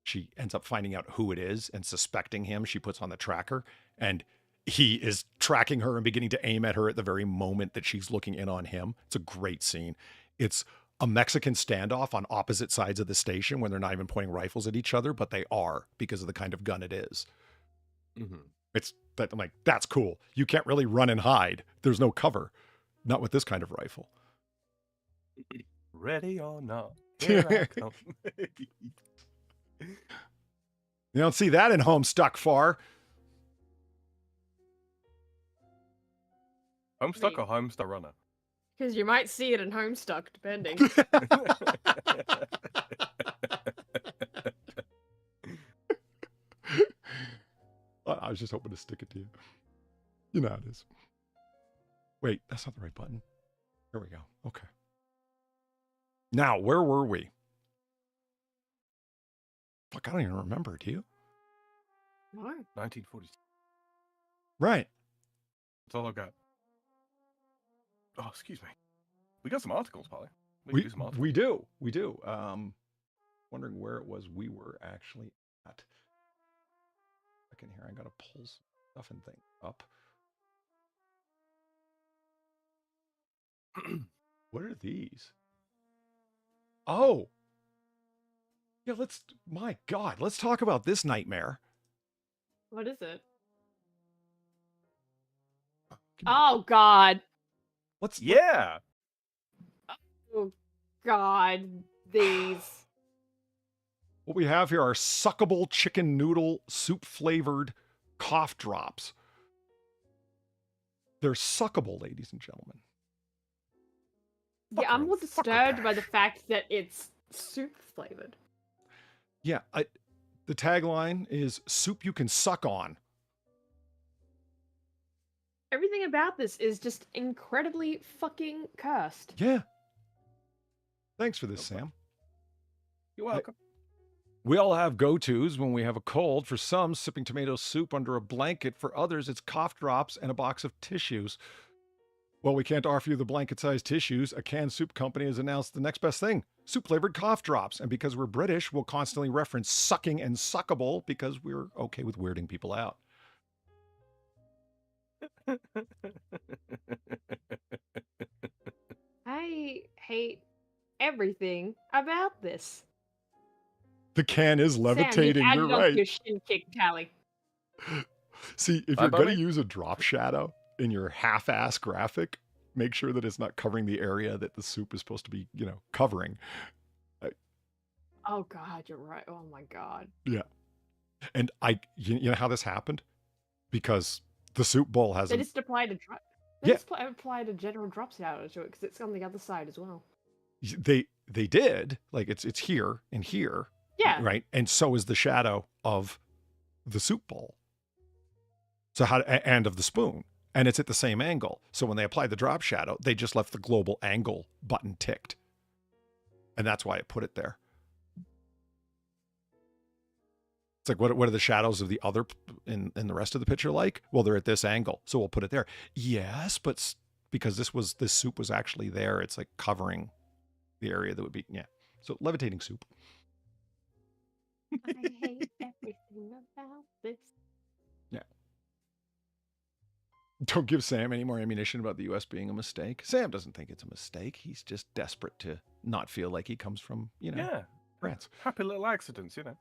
she ends up finding out who it is and suspecting him. She puts on the tracker and he is tracking her and beginning to aim at her at the very moment that she's looking in on him. It's a great scene. It's a Mexican standoff on opposite sides of the station when they're not even pointing rifles at each other, but they are because of the kind of gun it is. It's that I'm like, that's cool. You can't really run and hide. There's no cover. Not with this kind of rifle. Ready or not. Here I come. You don't see that in Homestuck far. Homestuck or Homestuck Runner? Because you might see it in Homestuck, depending. I was just hoping to stick it to you. You know how it is. Wait, that's not the right button. There we go. Okay. Now, where were we? Fuck, I don't even remember. Do you? No. 1940s. Right. That's all I've got. Oh, excuse me. We got some articles, Polly. We do. Wondering where it was we were actually at. Second here, I gotta pull stuff and things up. What are these? Oh. Yeah, my God, let's talk about this nightmare. What is it? Oh, God. Yeah. Oh, God. These. What we have here are suckable chicken noodle soup flavored cough drops. They're suckable, ladies and gentlemen. Yeah, I'm more disturbed by the fact that it's soup flavored. Yeah, the tagline is soup you can suck on. Everything about this is just incredibly fucking cursed. Yeah. Thanks for this, Sam. You're welcome. We all have go-tos when we have a cold. For some, sipping tomato soup under a blanket. For others, it's cough drops and a box of tissues. Well, we can't offer you the blanket-sized tissues. A canned soup company has announced the next best thing, soup-flavored cough drops. And because we're British, we'll constantly reference sucking and suckable because we're okay with weirding people out. I hate everything about this. The can is levitating, Sam, you're you've added on right. to your shin kick tally. See, if Bye, you're going to buddy. use a drop shadow in your half-ass graphic, make sure that it's not covering the area that the soup is supposed to be, covering. Oh god, you're right. Oh my god. Yeah. And you know how this happened? Because the soup bowl has They a, just applied a drop. Yeah. Applied a general drop shadow to it because it's on the other side as well. they did, like it's here and here, Yeah. right? And so is the shadow of the soup bowl. So and of the spoon. And it's at the same angle. So when they applied the drop shadow, they just left the global angle button ticked. And that's why it put it there. It's like, what are the shadows of the other in the rest of the picture like? Well, they're at this angle, so we'll put it there. Yes, but because this soup was actually there, it's like covering the area that would be, yeah. So levitating soup. I hate everything about this. Yeah. Don't give Sam any more ammunition about the U.S. being a mistake. Sam doesn't think it's a mistake. He's just desperate to not feel like he comes from, Yeah. France. Happy little accidents, you know.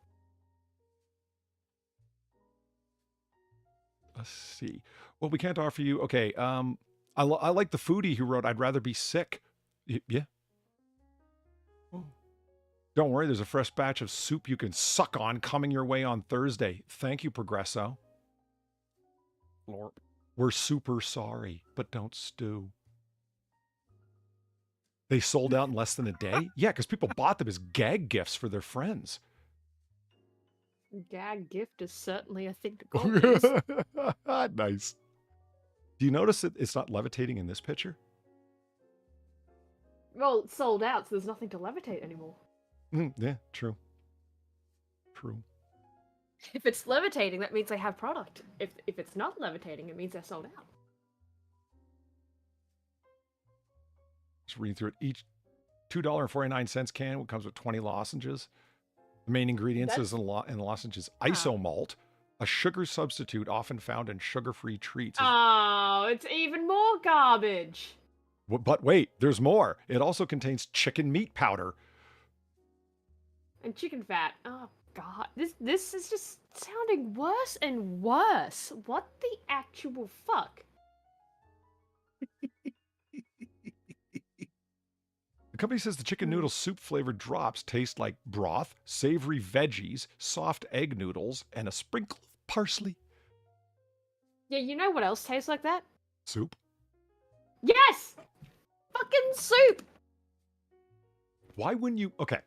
Let's see. Well, we can't offer you. Okay. I like the foodie who wrote, "I'd rather be sick." Yeah. Oh. Don't worry. There's a fresh batch of soup you can suck on coming your way on Thursday. Thank you, Progresso. Lorp. We're super sorry, but don't stew. They sold out in less than a day? Yeah, because people bought them as gag gifts for their friends. Gag gift is certainly a thing to go with. Nice. Do you notice that it's not levitating in this picture? Well, it's sold out, so there's nothing to levitate anymore. Yeah, true. True. If it's levitating, that means they have product. If it's not levitating, it means they're sold out. Just reading through it. Each $2.49 can comes with 20 lozenges. The main ingredients in the lozenges iso malt, a sugar substitute often found in sugar-free treats. Oh, it's even more garbage. But wait, there's more. It also contains chicken meat powder. And chicken fat. Oh god, this is just sounding worse and worse. What the actual fuck? The company says the chicken noodle soup flavored drops taste like broth, savory veggies, soft egg noodles, and a sprinkle of parsley. Yeah, you know what else tastes like that? Soup? Yes! Fucking soup! Why wouldn't you? Okay.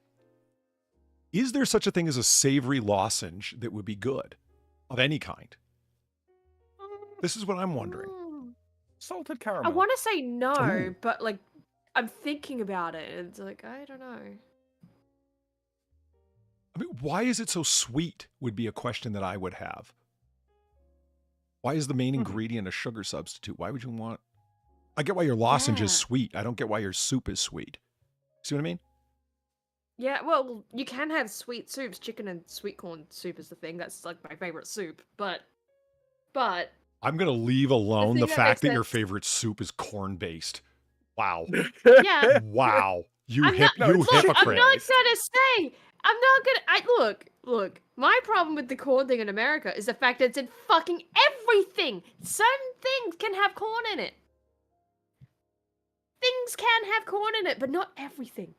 Is there such a thing as a savory lozenge that would be good of any kind? This is what I'm wondering. Salted I caramel. want to say no, Ooh. but like, I'm thinking about it, and it's like, I don't know. I mean, why is it so sweet would be a question that I would have. Why is the main ingredient a sugar substitute? Why would you want... I get why your lozenge is Yeah. sweet. I don't get why your soup is sweet. See what I mean? Yeah, well, you can have sweet soups. Chicken and sweet corn soup is the thing. That's like my favorite soup. But I'm going to leave alone thing the that fact makes that your sense- favorite soup is corn-based. Wow. yeah, Wow. You I'm not, you look, I'm hypocrite. not gonna say. I'm not gonna. Look. My problem with the corn thing in America is the fact that it's in fucking everything. Some things can have corn in it. Things can have corn in it, but not everything.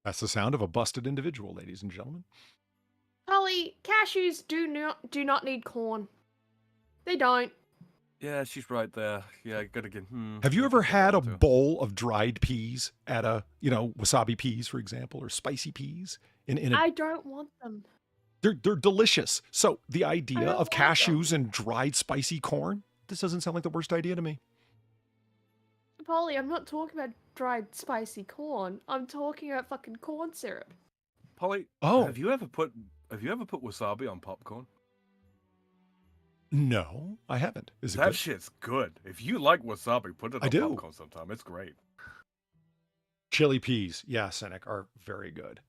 That's the sound of a busted individual, ladies and gentlemen. Holly, cashews do not need corn. They don't. Yeah, she's right there. Yeah, good again. Have you I ever think I had a want to. bowl of dried peas at a, wasabi peas, for example, or spicy peas? I don't want them. They're delicious. So the idea don't of want them. cashews and dried spicy corn, this doesn't sound like the worst idea to me. Polly, I'm not talking about dried spicy corn. I'm talking about fucking corn syrup. Polly, Oh. have you ever put wasabi on popcorn? No, I haven't. Is it That good? shit's good. If you like wasabi, put it I on do. popcorn sometime. It's great. Chili peas, yeah, Cynic, are very good.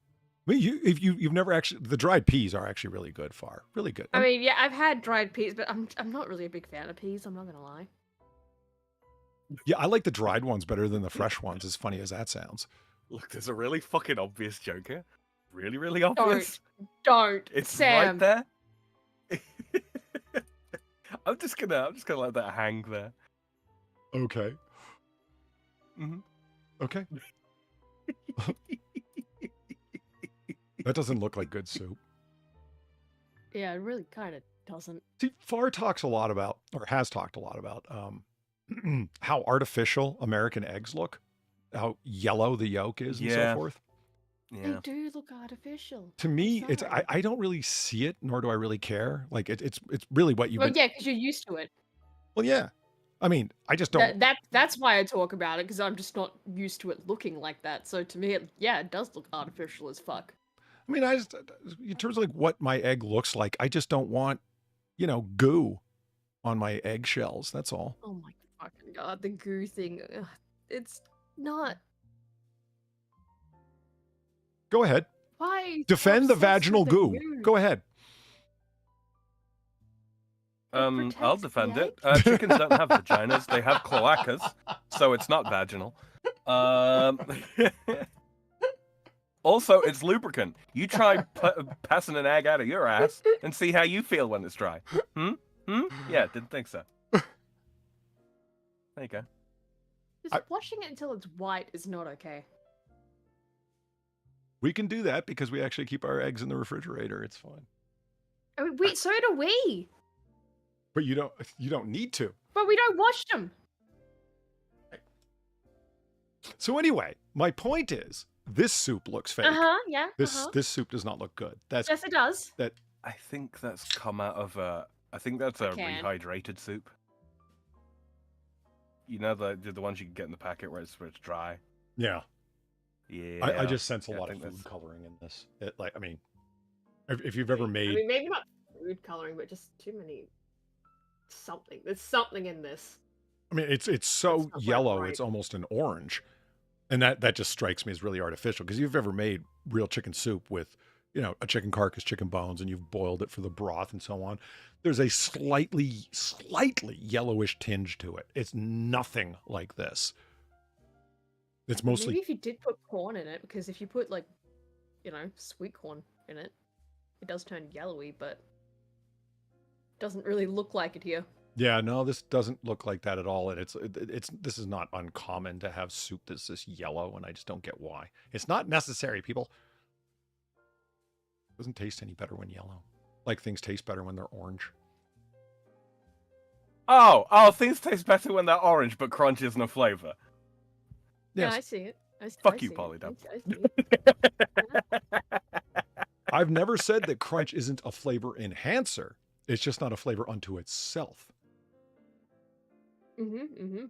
I mean, you've never actually, the dried peas are actually really good, Far. Really good. I mean, yeah, I've had dried peas, but I'm not really a big fan of peas, I'm not gonna lie. Yeah, I like the dried ones better than the fresh ones, as funny as that sounds. Look, there's a really fucking obvious joke here. Really, really obvious. Don't, It's Sam. right there. I'm just gonna let that hang there. Okay. Mhm. Okay. That doesn't look like good soup. Yeah, it really kind of doesn't. See, Far talks a lot about, or has talked a lot about, how artificial American eggs look, how yellow the yolk is, and so Yeah. forth. They Yeah. do look artificial. To me, I'm it's sorry. I don't really see it, nor do I really care. Like it's really what you've Well, been. yeah, because you're used to it. Well, yeah. I mean, I just don't. That's why I talk about it, because I'm just not used to it looking like that. So to me, it does look artificial as fuck. I mean, I just, in terms of like what my egg looks like, I just don't want, goo on my eggshells. That's all. Oh my fucking god, the goo thing. Ugh, it's not. Go ahead. Why? Defend the obsessed vaginal with the goo. Go ahead. I'll protects the defend it. egg? Chickens don't have vaginas; they have cloacas, so it's not vaginal. Also, it's lubricant. You try passing an egg out of your ass and see how you feel when it's dry. Yeah, didn't think so. There you go. Just washing it until it's white is not okay. We can do that because we actually keep our eggs in the refrigerator. It's fine. I mean, so do we. But you don't need to. But we don't wash them. So anyway, my point is, this soup looks fake. Yeah. This soup does not look good. Yes, it does. I think that's come out of I think that's a can. rehydrated soup. You know the ones you can get in the packet where it's dry. Yeah. Yeah. I just sense a Yeah, I lot of think food that's- coloring in this. If you've ever made, I mean, maybe not food coloring, but just too many. Something. There's something in this. it's so not quite yellow, right. it's almost an orange. And that just strikes me as really artificial, because you've ever made real chicken soup with, a chicken carcass, chicken bones, and you've boiled it for the broth and so on. There's a slightly yellowish tinge to it. It's nothing like this. It's mostly Maybe if you did put corn in it, because if you put sweet corn in it, it does turn yellowy, but it doesn't really look like it here. Yeah, no, this doesn't look like that at all. And this is not uncommon to have soup that's this yellow, and I just don't get why. It's not necessary, people. It doesn't taste any better when yellow. Like things taste better when they're orange. Oh, things taste better when they're orange, but crunch isn't a flavor. Yeah, Yes. I see it. Fuck you, Polydub. I see it. I've never said that crunch isn't a flavor enhancer. It's just not a flavor unto itself.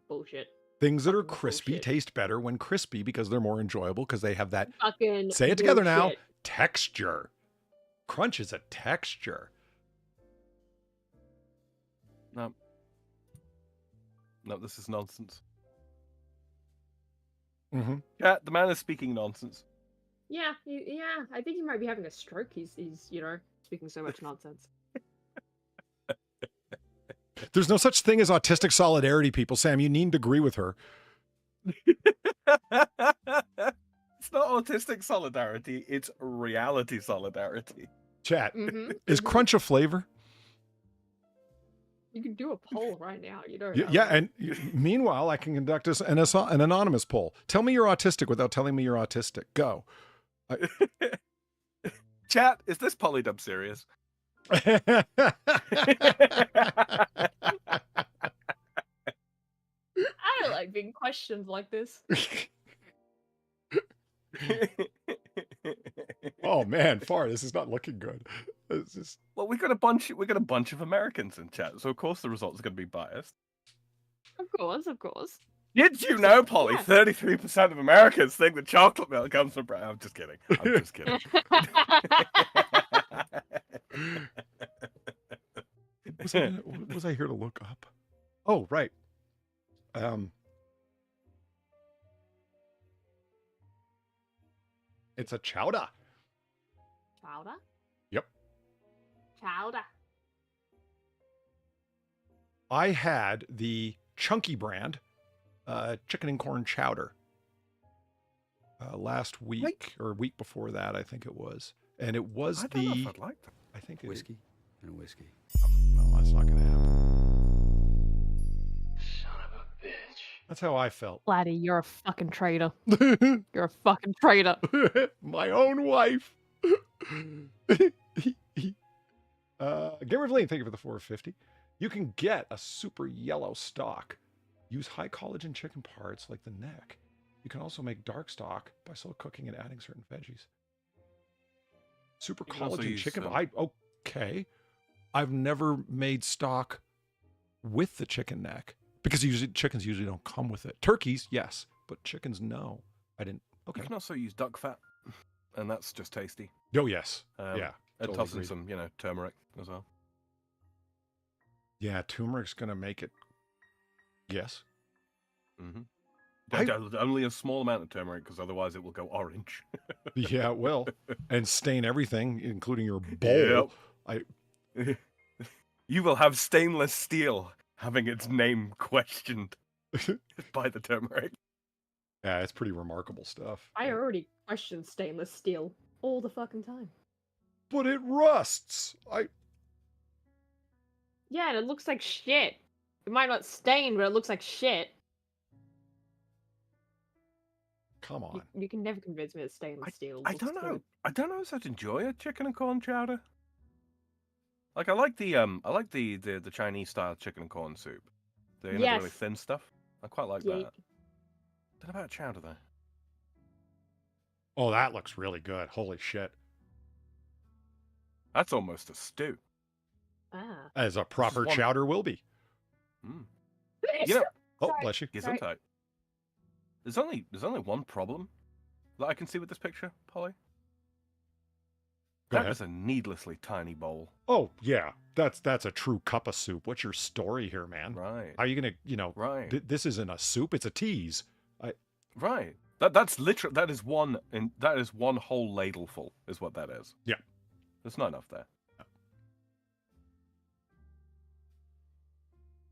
Bullshit. Things that are Fucking crispy bullshit. taste better when crispy because they're more enjoyable, because they have that, Fucking say it together now, bullshit. texture. Crunch is a texture. No, this is nonsense. Mm-hmm. Yeah, the man is speaking nonsense. Yeah, I think he might be having a stroke. He's speaking so much nonsense. There's no such thing as autistic solidarity, people. Sam, you needn't agree with her. It's not autistic solidarity, it's reality solidarity. Chat, Mm-hmm. is crunch a flavor? You can do a poll right now. You don't. Yeah, and meanwhile, I can conduct an anonymous poll. Tell me you're autistic without telling me you're autistic. Go. Chat, is this Polydub serious? I don't like being questioned like this. Oh man, Far, this is not looking good. It's just... Well, we got a bunch of Americans in chat, so of course the results are going to be biased. Of course, of course. Did you know, Polly? Yeah. 33% of Americans think that chocolate milk comes from brown. I'm just kidding. I'm just kidding. What was I here to look up? Oh, right. It's a chowder. Chowder? Yep. Chowder. I had the Chunky brand chicken and corn chowder last week or week before that, I think it was. And it was I don't know if I'd like that. I think it Whiskey and whiskey. No, that's not going to happen. Son of a bitch. That's how I felt. Laddie, you're a fucking traitor. You're a fucking traitor. My own wife. Gamer of Lane, thank you for the 450. You can get a super yellow stock. Use high collagen chicken parts like the neck. You can also make dark stock by slow cooking and adding certain veggies. Super You can also collagen use, chicken. Okay. I've never made stock with the chicken neck because chickens usually don't come with it. Turkeys, yes, but chickens, no. I didn't. Okay. You can also use duck fat, and that's just tasty. Oh yes. Yeah. Yeah. And totally toss in agree. some, turmeric as well. Yeah, turmeric's gonna make it. Yes. Mm-hmm. Only a small amount of turmeric, because otherwise it will go orange. Yeah, it will, and stain everything, including your bowl. Yep. You will have stainless steel having its name questioned by the turmeric. Yeah, it's pretty remarkable stuff. I already question stainless steel all the fucking time. But it rusts. Yeah, and it looks like shit. It might not stain, but it looks like shit. Come on. You can never convince me that stainless steel I looks don't know. good. I don't know if I'd enjoy a chicken and corn chowder. Like I like the Chinese style chicken and corn soup. The really Yes. thin stuff. I quite like Yeet. that. What about chowder though? Oh, that looks really good. Holy shit. That's almost a stew. Ah. As a proper one- chowder will be. Mm. You know, Oh, Sorry. bless you. Gesundheit. There's only one problem that I can see with this picture, Polly. Go That ahead. is a needlessly tiny bowl. Oh, yeah. That's a true cup of soup. What's your story here, man? Right. How are you going to, Right. this isn't a soup, it's a tease. Right. That's literally that is one whole ladleful is what that is. Yeah. There's not enough there.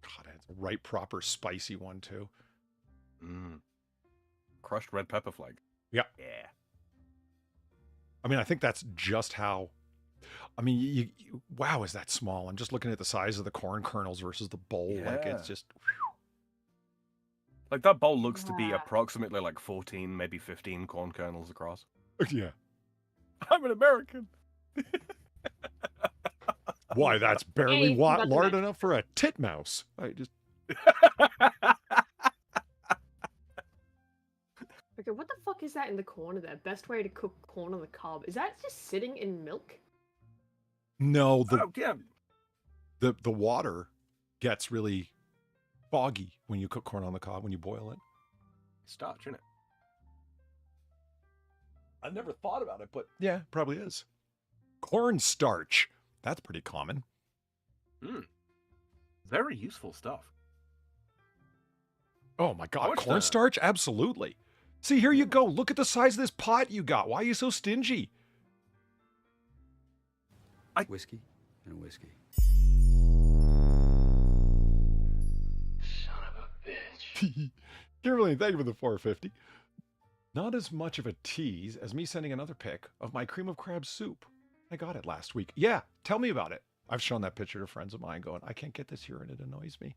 God, it's a right proper spicy one, too. Mm. Crushed red pepper flake. Yeah. Yeah. I mean, I think that's just how. I mean, wow, is that small? I'm just looking at the size of the corn kernels versus the bowl. Like, Yeah. it's just. Like that bowl looks to be Yeah. approximately like 14, maybe 15 corn kernels across. Yeah. I'm an American. Why, that's barely Anything but the large neck. enough for a titmouse. I just. Okay, what the fuck is that in the corner there? Best way to cook corn on the cob. Is that just sitting in milk? No, Oh, yeah. the water gets really foggy when you cook corn on the cob, when you boil it. Starch, isn't it? I never thought about it, but yeah, probably is. Cornstarch. That's pretty common. Very useful stuff. Oh my God, What's cornstarch? Absolutely. See, here you go. Look at the size of this pot you got. Why are you so stingy? Whiskey and whiskey. Son of a bitch. Kimberly, thank you for the 450. Not as much of a tease as me sending another pic of my cream of crab soup. I got it last week. Yeah, tell me about it. I've shown that picture to friends of mine going, I can't get this here and it annoys me.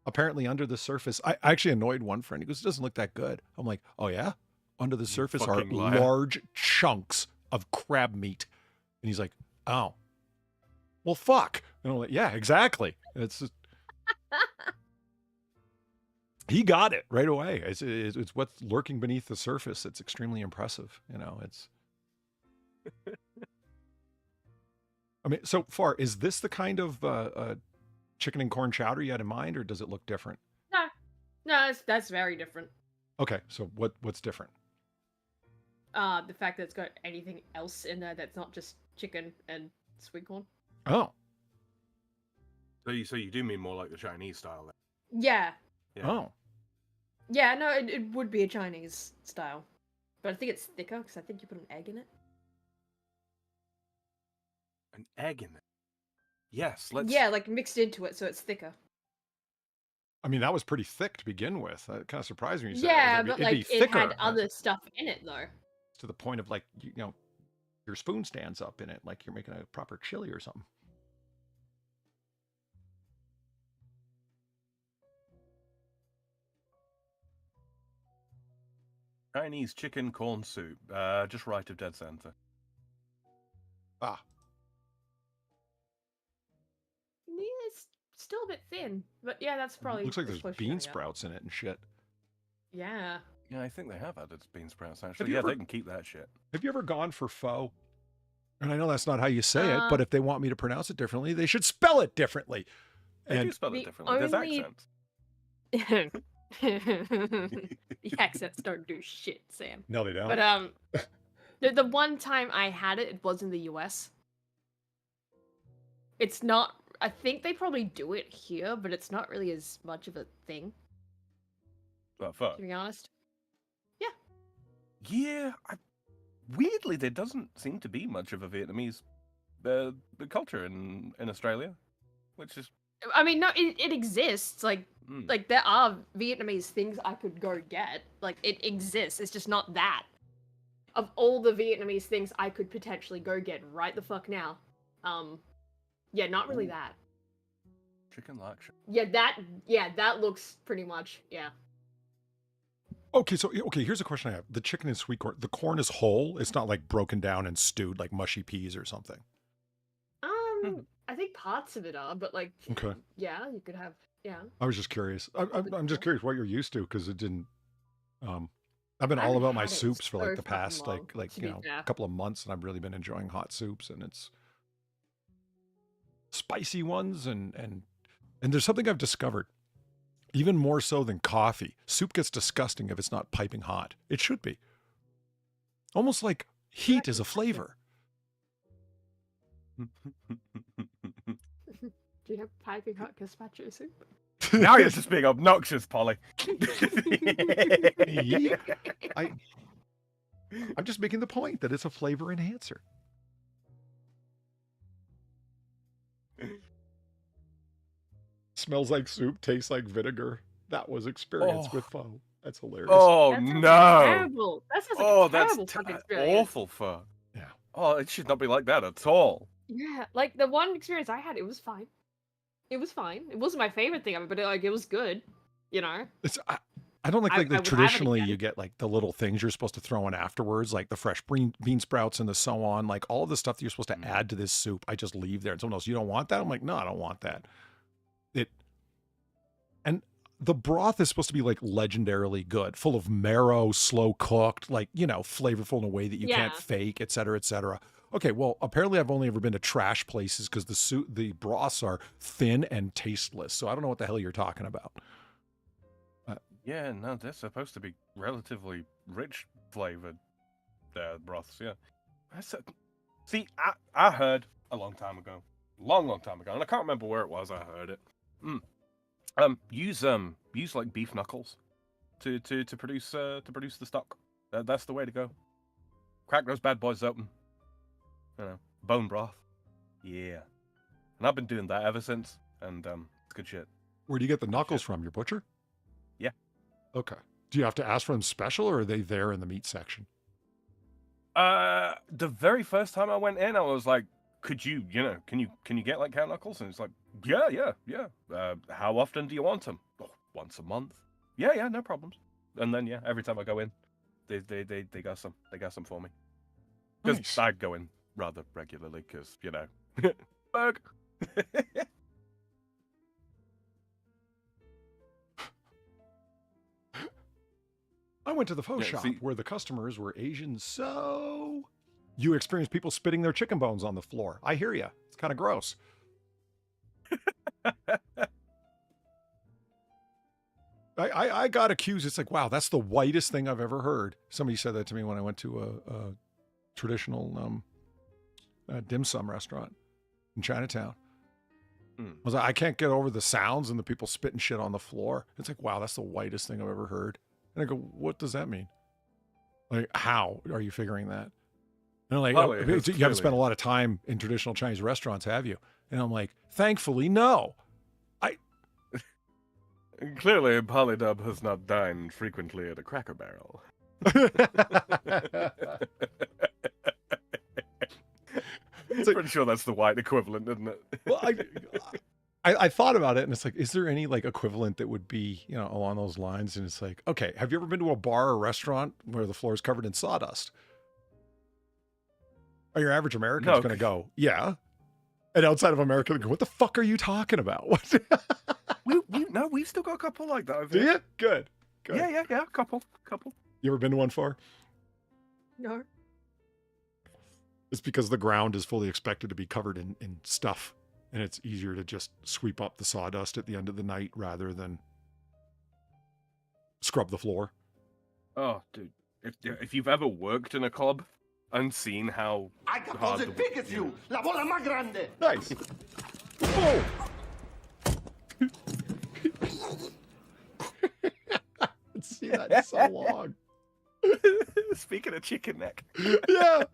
Apparently under the surface, I actually annoyed one friend. He goes, it doesn't look that good. I'm like, oh yeah? Under the surface are fucking liar. large chunks of crab meat. And he's like, oh. Well, fuck. And I'm like, yeah, exactly. It's just... He got it right away. It's what's lurking beneath the surface. It's extremely impressive. It's I mean, so far, is this the kind of chicken and corn chowder you had in mind, or does it look different? No, that's very different. Okay, so what's different? The fact that it's got anything else in there that's not just chicken and sweet corn. Oh. So you do mean more like the Chinese style then? Yeah. Yeah. Oh. Yeah, no, it would be a Chinese style. But I think it's thicker, because I think you put an egg in it. An egg in it? Yes, let's... Yeah, like mixed into it, so it's thicker. I mean, that was pretty thick to begin with. That kind of surprised me. You said Yeah, it. but It'd be like it thicker, had other stuff in it, though. to the point of like, you know, your spoon stands up in it like you're making a proper chili or something. Chinese chicken corn soup. Just right of dead center. Ah. Yeah, it's still a bit thin, but yeah, that's probably. Looks like as there's close as you're bean gonna get. sprouts in it and shit. Yeah. Yeah, I think they have added bean sprouts Have actually. you Yeah, ever- they can keep that shit. Have you ever gone for pho? And I know that's not how you say it, but if they want me to pronounce it differently, they should spell it differently. They And do spell it the differently. There's only- accents. The accents don't do shit, Sam. no, they don't. But the one time I had it, it was in the US. It's not. I think they probably do it here, but it's not really as much of a thing, But fuck. to be honest. Yeah, weirdly, there doesn't seem to be much of a Vietnamese the culture in Australia, which is I mean, no, it exists. Like mm. there are Vietnamese things I could go get. Like it exists. It's just not that. Of all the Vietnamese things I could potentially go get right the fuck now, yeah, not really Ooh. that. chicken luxury. Yeah, that looks pretty much Okay, so here's a question I have. The chicken and sweet corn, the corn is whole. It's not like broken down and stewed like mushy peas or something. I think parts of it are, but like, Okay. yeah, you could have, yeah. I was just curious. I'm just curious what you're used to because it didn't. I've been I all haven't about my had it soups for like so the fucking past long, like to you be know fair. couple of months, and I've really been enjoying hot soups, and it's spicy ones, and there's something I've discovered. Even more so than coffee, soup gets disgusting if it's not piping hot. It should be. Almost like heat is a flavor. Do you have piping hot gazpacho soup? Now you're just being obnoxious, Polly. I'm just making the point that it's a flavor enhancer. Smells like soup, tastes like vinegar. That was experience with pho. That's hilarious. Oh That sounds no! Terrible. That sounds like a terrible That's fucking experience. awful fun. Yeah. Oh, it should not be like that at all. Yeah, like the one experience I had, it was fine. It was fine. It wasn't my favorite thing of it, but it was good. You know. It's I don't like I would have it traditionally again. you get like the little things you're supposed to throw in afterwards, like the fresh bean sprouts and the so on, like all of the stuff that you're supposed to add to this soup. I just leave there, and someone else, you don't want that? I'm like, no, I don't want that. And the broth is supposed to be like legendarily good, full of marrow, slow cooked, like, you know, flavorful in a way that you can't Yeah. fake, et cetera, et cetera. Okay, well, apparently I've only ever been to trash places because the broths are thin and tasteless. So I don't know what the hell you're talking about. Yeah, no, they're supposed to be relatively rich flavored broths. Yeah. See, I heard a long time ago, long time ago, and I can't remember where it was. I heard it. Use like beef knuckles to produce the stock. That's the way to go. Crack those bad boys open. You know, bone broth. Yeah. And I've been doing that ever since, and it's good shit. Where do you get the knuckles from? Your butcher? Yeah. Okay. Do you have to ask for them special, or are they there in the meat section? The very first time I went in, I was like, could you, can you get like cow knuckles? And it's like, yeah. How often do you want them? Oh, once a month. Yeah, no problems. And then every time I go in, they got some for me. Because Nice. I go in rather regularly, because bug. I went to the pho Yeah, shop see- where the customers were Asian, so you experience people spitting their chicken bones on the floor. I hear you. It's kind of gross. I got accused. It's like, wow, that's the whitest thing I've ever heard. Somebody said that to me when I went to a traditional dim sum restaurant in Chinatown. I was like, I can't get over the sounds and the people spitting shit on the floor. It's like, wow, that's the whitest thing I've ever heard. And I go, what does that mean? Like, how are you figuring that? And I'm like, Well, you haven't spent a lot of time in traditional Chinese restaurants, have you? And I'm like, thankfully, no. Clearly, Polydub has not dined frequently at a Cracker Barrel. Pretty sure that's the white equivalent, isn't it? Well, I thought about it, and it's like, is there any like equivalent that would be, you know, along those lines? And it's like, okay, have you ever been to a bar or restaurant where the floor is covered in sawdust? Or your average American's going to go, yeah. And outside of America, they go, what the fuck are you talking about? What? We've still got a couple like that. Do you? Good. Yeah, a couple. You ever been to one for? No. It's because the ground is fully expected to be covered in stuff, and it's easier to just sweep up the sawdust at the end of the night rather than scrub the floor. Oh, dude, if you've ever worked in a club and seen how hard the... La bola más grande. Nice. Oh. See that in so long. Speaking of chicken neck. Yeah.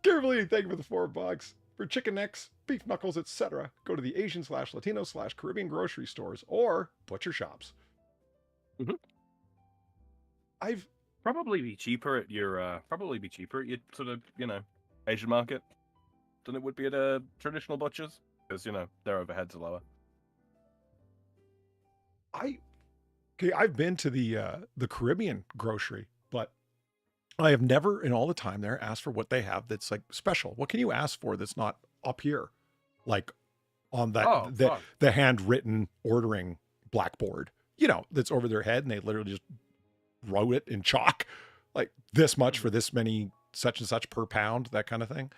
Carefully, thank you for the $4 for chicken necks, beef knuckles, etc. Go to the Asian/Latino/Caribbean grocery stores or butcher shops. Mm-hmm. I've probably be cheaper at your sort of, you know, Asian market than it would be at a traditional butcher's, because, you know, their overheads are lower. I've been to the Caribbean grocery, but I have never in all the time there asked for what they have that's like special. What can you ask for that's not up here? Like on that the handwritten ordering blackboard, you know, that's over their head and they literally just wrote it in chalk. Like this much for this many such and such per pound, that kind of thing.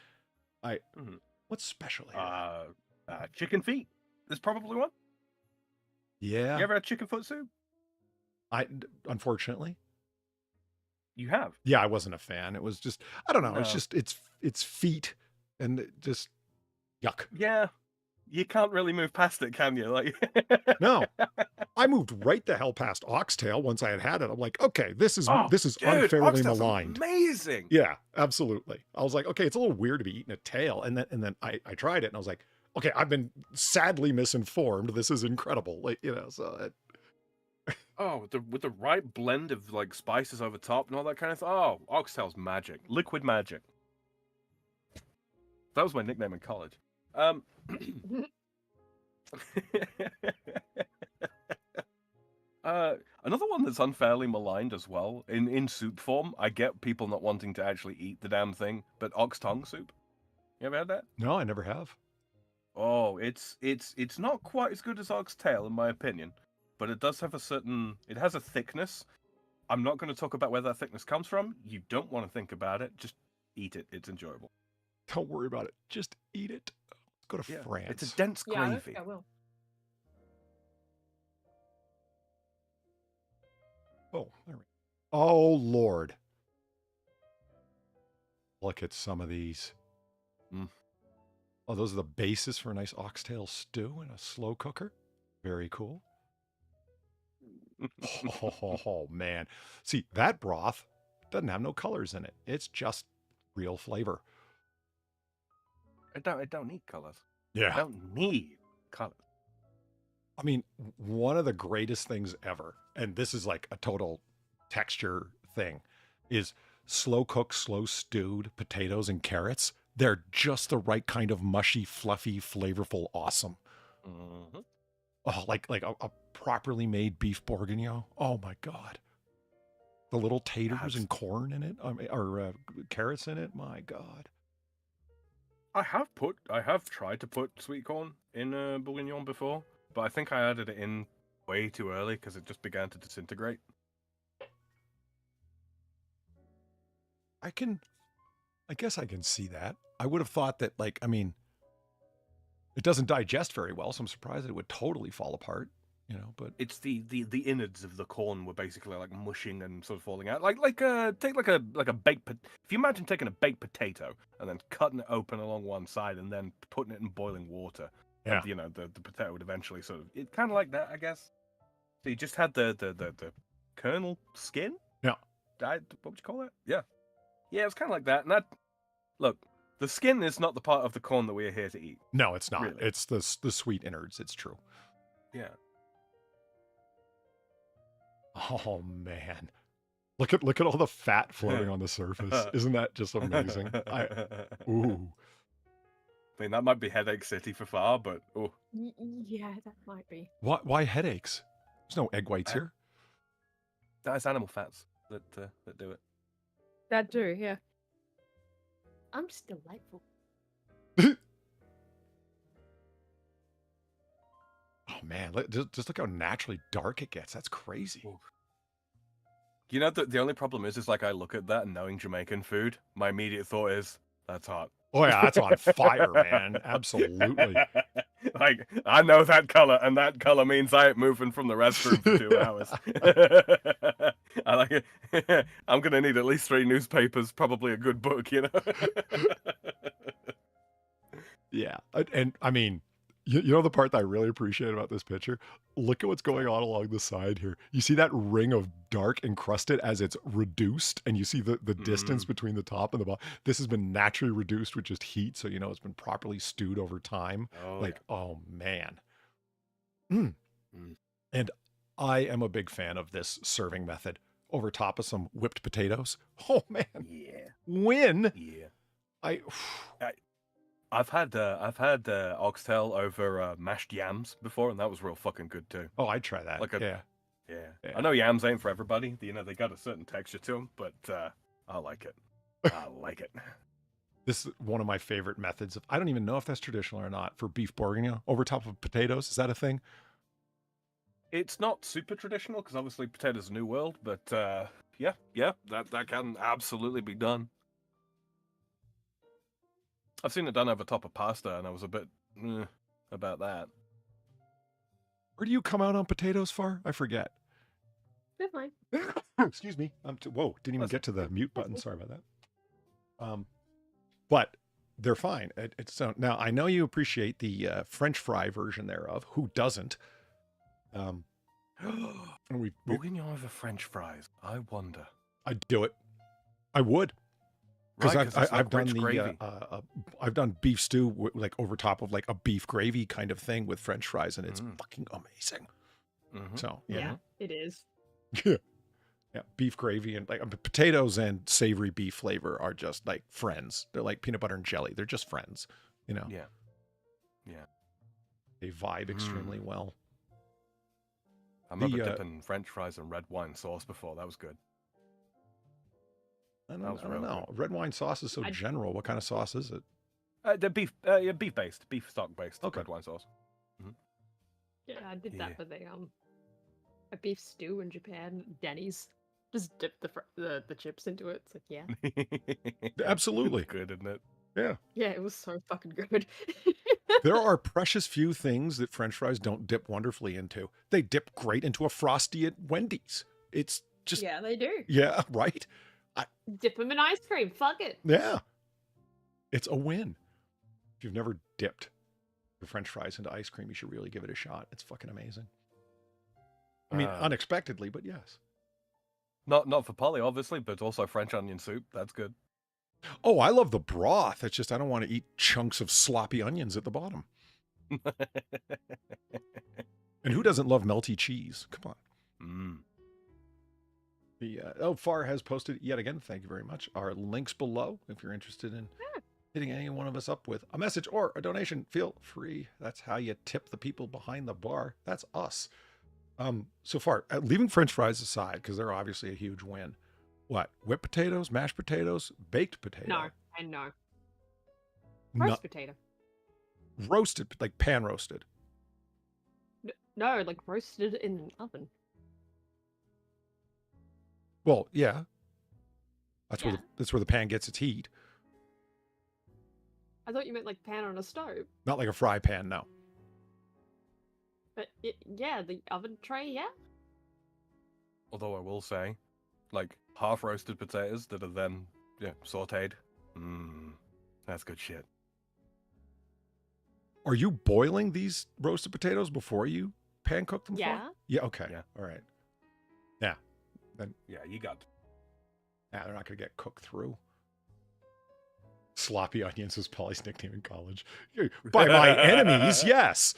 What's special here? Chicken feet. There's probably one. Yeah. You ever had chicken foot soup? Unfortunately. You have? Yeah, I wasn't a fan. It was just, I don't know. No. It's just, it's feet and it just yuck. Yeah. You can't really move past it, can you? Like, no, I moved right the hell past oxtail once I had it. I'm like, okay, this is unfairly maligned. Amazing. Yeah, absolutely. I was like, okay, it's a little weird to be eating a tail. And then I tried it and I was like, okay, I've been sadly misinformed. This is incredible. Like, you know, so with the right blend of like spices over top and all that kind of stuff. Oh, oxtail's magic. Liquid magic. That was my nickname in college. Another one that's unfairly maligned as well, in soup form. I get people not wanting to actually eat the damn thing, but ox tongue soup. You ever had that? No, I never have. Oh, it's not quite as good as oxtail in my opinion, but it does have it has a thickness. I'm not going to talk about where that thickness comes from. You don't want to think about it. Just eat it. It's enjoyable. Don't worry about it. Just eat it. Go to France. It's a dense gravy. Yeah, I will. Oh, there we go. Oh, Lord. Look at some of these. Oh, those are the bases for a nice oxtail stew in a slow cooker. Very cool. Oh, man. See, that broth doesn't have no colors in it. It's just real flavor. I don't need colors. Yeah. I don't need colors. I mean, one of the greatest things ever, and this is like a total texture thing, is slow cooked, slow stewed potatoes and carrots. They're just the right kind of mushy, fluffy, flavorful awesome. Mm-hmm. Oh, like a properly made beef bourguignon. Oh my God. The little taters and corn in it, or carrots in it. My God. I have tried to put sweet corn in bourguignon before, but I think I added it in way too early because it just began to disintegrate. guess I can see that. I would have thought that, like, I mean, it doesn't digest very well, so I'm surprised that it would totally fall apart, you know, but It's the innards of the corn were basically like mushing and sort of falling out. Take like a baked if you imagine taking a baked potato and then cutting it open along one side and then putting it in boiling water. Yeah. And, you know, the potato would eventually sort of kind of like that, I guess. So you just had the kernel skin? Yeah. What would you call that? Yeah. Yeah, it's kind of like that. And look, the skin is not the part of the corn that we are here to eat. no, it's not. Really? It's the sweet innards. It's true. Yeah. Oh man. Look at all the fat floating on the surface. Isn't that just amazing? Ooh. I mean, that might be Headache City for far, but Yeah, that might be. Why headaches? There's no egg whites here. that's animal fats that do it. That do, yeah. I'm just delightful. Oh man, just look how naturally dark it gets. That's crazy. You know, the only problem is like I look at that and knowing Jamaican food, my immediate thought is, that's hot. Oh yeah, that's on fire, man. Absolutely. Like, I know that color, and that color means I ain't moving from the restroom for 2 hours. I like it. I'm gonna need at least 3 newspapers, probably a good book, you know. Yeah, and I mean, you know the part that I really appreciate about this picture? Look at what's going on along the side here. You see that ring of dark encrusted as it's reduced, and you see the distance between the top and the bottom. This has been naturally reduced with just heat, so you know it's been properly stewed over time. Oh man. And I am a big fan of this serving method over top of some whipped potatoes. Oh man. Yeah. Win. Yeah. I've had oxtail over mashed yams before, and that was real fucking good too. Oh, I'd try that. Yeah. I know yams ain't for everybody. You know, they got a certain texture to them, but I like it. I like it. This is one of my favorite methods of, I don't even know if that's traditional or not, for beef bourguignon over top of potatoes. Is that a thing? It's not super traditional because obviously potatoes are new world, but yeah, that can absolutely be done. I've seen it done over top of pasta, and I was a bit about that. Where do you come out on potatoes, Far? I forget. They're fine. Excuse me. Whoa, didn't even get to the mute button. Sorry about that. But they're fine. Now, I know you appreciate the French fry version thereof. Who doesn't? Bourguignon over French fries. I wonder. I'd do it. I would. Because I've done gravy. I've done beef stew like over top of like a beef gravy kind of thing with French fries, and it's fucking amazing. So yeah, it is. Yeah, beef gravy and like potatoes and savory beef flavor are just like friends. They're like peanut butter and jelly. They're just friends, you know. Yeah. They vibe extremely well. I remember dipping French fries in red wine sauce before. That was good. I don't know. Red wine sauce is so general. What kind of sauce is it? The beef based, beef stock based red wine sauce. Yeah, I did that for a beef stew in Japan. Denny's just dip the chips into it. It's like, yeah, absolutely good, isn't it? Yeah. Yeah, it was so fucking good. There are precious few things that French fries don't dip wonderfully into. They dip great into a Frosty at Wendy's. It's just yeah, they do. Yeah, right. Dip them in ice cream. Fuck it. Yeah. It's a win. If you've never dipped your French fries into ice cream, you should really give it a shot. It's fucking amazing. I mean, unexpectedly, but yes. Not for Polly, obviously, but also French onion soup. That's good. Oh, I love the broth. It's just I don't want to eat chunks of sloppy onions at the bottom. And who doesn't love melty cheese? Come on. Far has posted yet again. Thank you very much. Our links below if you're interested in hitting any one of us up with a message or a donation. Feel free. That's how you tip the people behind the bar. That's us. So far, leaving French fries aside because they're obviously a huge win. What? Whipped potatoes, mashed potatoes, baked potato? No, I know. Roast potato. Roasted, like pan roasted. No, like roasted in an oven. Well, yeah. That's where the pan gets its heat. I thought you meant like pan on a stove. Not like a fry pan, no. But yeah, the oven tray, yeah. Although I will say, like half roasted potatoes that are then sautéed. That's good shit. Are you boiling these roasted potatoes before you pan cook them? Yeah. Yeah. Okay. Yeah. All right. Yeah. Then You got. they're not going to get cooked through. Sloppy onions was Polly's nickname in college. By my enemies, yes.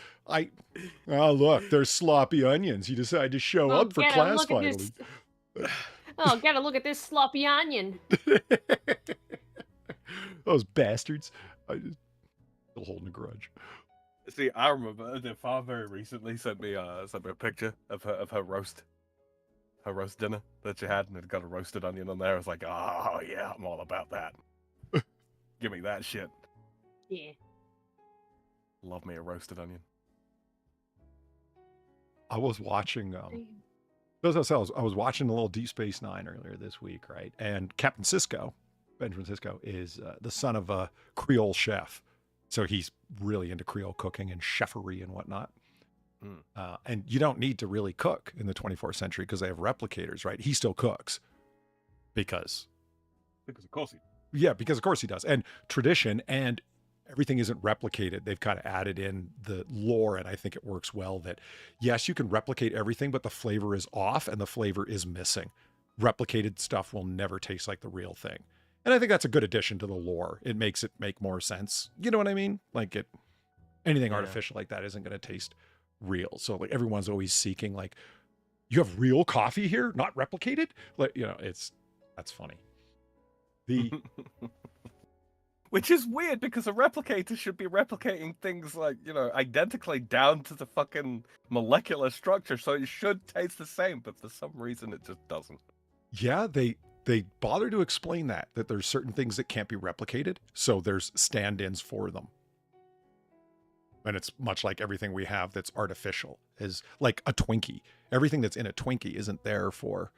Oh, look, there's sloppy onions. You decide to show up for class finally. Oh, gotta look at this sloppy onion. Those bastards. I just still holding a grudge. See, I remember the far very recently sent me a picture of her roast dinner that she had, and it got a roasted onion on there. I was like, oh yeah, I'm all about that. Give me that shit. Yeah. Love me a roasted onion. I was watching I was watching a little Deep Space Nine earlier this week, right? And Captain Sisko, Benjamin Sisko, is the son of a Creole chef. So he's really into Creole cooking and chefery and whatnot. And you don't need to really cook in the 24th century because they have replicators, right? He still cooks because of course he. Yeah, because of course he does. And tradition and everything isn't replicated. They've kind of added in the lore, and I think it works well that, yes, you can replicate everything, but the flavor is off and the flavor is missing. Replicated stuff will never taste like the real thing. And I think that's a good addition to the lore. It makes it make more sense. You know what I mean? Like anything artificial like that isn't going to taste real. So like everyone's always seeking like, you have real coffee here, not replicated? Like, that's funny. Which is weird because a replicator should be replicating things like, identically down to the fucking molecular structure. So it should taste the same, but for some reason it just doesn't. Yeah, they bother to explain that there's certain things that can't be replicated. So there's stand-ins for them. And it's much like everything we have that's artificial is like a Twinkie. Everything that's in a Twinkie isn't there for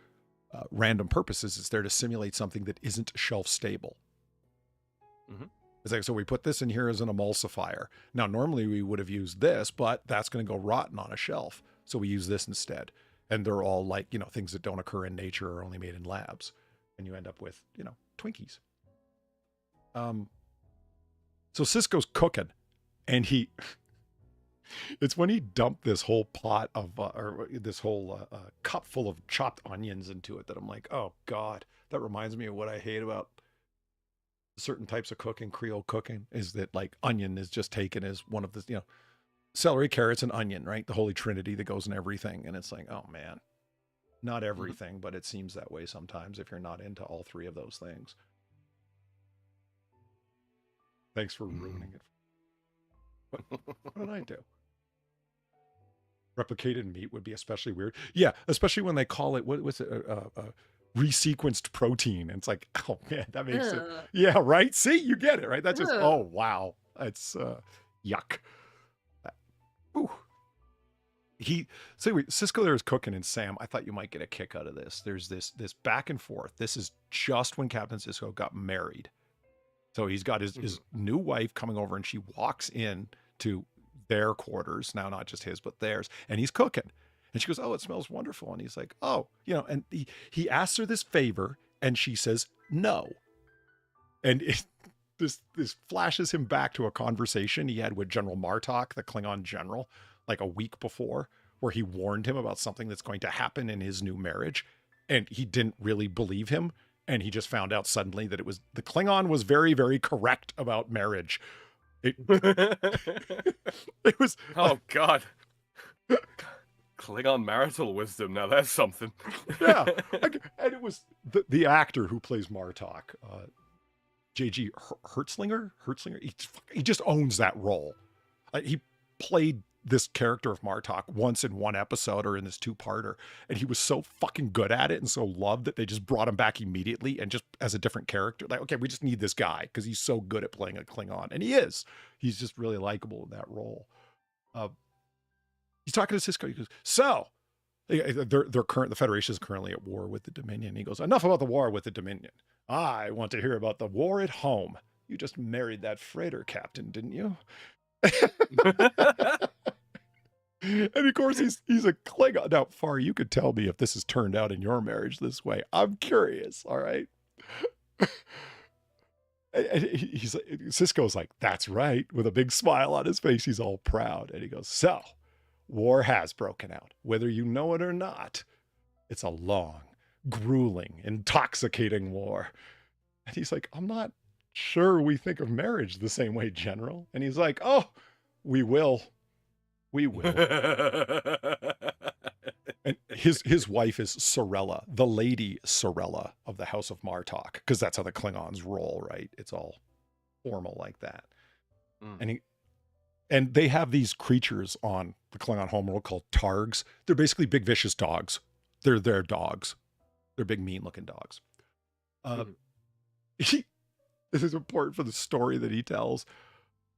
random purposes. It's there to simulate something that isn't shelf stable. It's like, so we put this in here as an emulsifier. Now, normally we would have used this, but that's going to go rotten on a shelf. So we use this instead. And they're all like, things that don't occur in nature are only made in labs. And you end up with, Twinkies. So Sisko's cooking and it's when he dumped this whole pot of, or this whole cup full of chopped onions into it that I'm like, oh God, that reminds me of what I hate about certain types of cooking, Creole cooking, is that like onion is just taken as one of the, celery, carrots, and onion, right? The holy trinity that goes in everything. And it's like, oh man, not everything, but it seems that way sometimes if you're not into all three of those things. Thanks for ruining it. What did I do? Replicated meat would be especially weird. Yeah, especially when they call it, what's it, resequenced protein. And it's like, oh man, that makes it. Yeah, right? See, you get it, right? That's just, oh wow. It's yuck. Ooh. Sisko there is cooking, and Sam, I thought you might get a kick out of this. There's this back and forth. This is just when Captain Sisko got married. So he's got his new wife coming over, and she walks in to their quarters, now not just his, but theirs, and he's cooking. And she goes, oh, it smells wonderful. And he's like, oh, and he asks her this favor, and she says, no. And this flashes him back to a conversation he had with General Martok, the Klingon general, like a week before, where he warned him about something that's going to happen in his new marriage. And he didn't really believe him. And he just found out suddenly that the Klingon was very, very correct about marriage. It was. Oh, God. Klingon marital wisdom. Now that's something. Yeah. And it was the actor who plays Martok, J.G. Hertzlinger. He just owns that role. He played this character of Martok once in one episode or in this two-parter, and he was so fucking good at it and so loved that they just brought him back immediately and just as a different character. Like, okay, we just need this guy because he's so good at playing a Klingon, and he is. He's just really likable in that role. He's talking to Sisko. He goes, so the Federation is currently at war with the Dominion. He goes, enough about the war with the Dominion. I want to hear about the war at home. You just married that freighter captain, didn't you? And of course, he's a Klingon. Now, Far, you could tell me if this has turned out in your marriage this way. I'm curious, all right? And he's like, Cisco's like, that's right, with a big smile on his face. He's all proud. And he goes, so, war has broken out. Whether you know it or not, it's a long, grueling, intoxicating war. And he's like, I'm not sure we think of marriage the same way, General. And he's like, oh, we will. We will. And his wife is Sorella, the Lady Sorella of the House of Martok, because that's how the Klingons roll, right? It's all formal like that. And they have these creatures on the Klingon homeworld called Targs. They're basically big vicious dogs. They're dogs. They're big mean looking dogs. This is important for the story that he tells.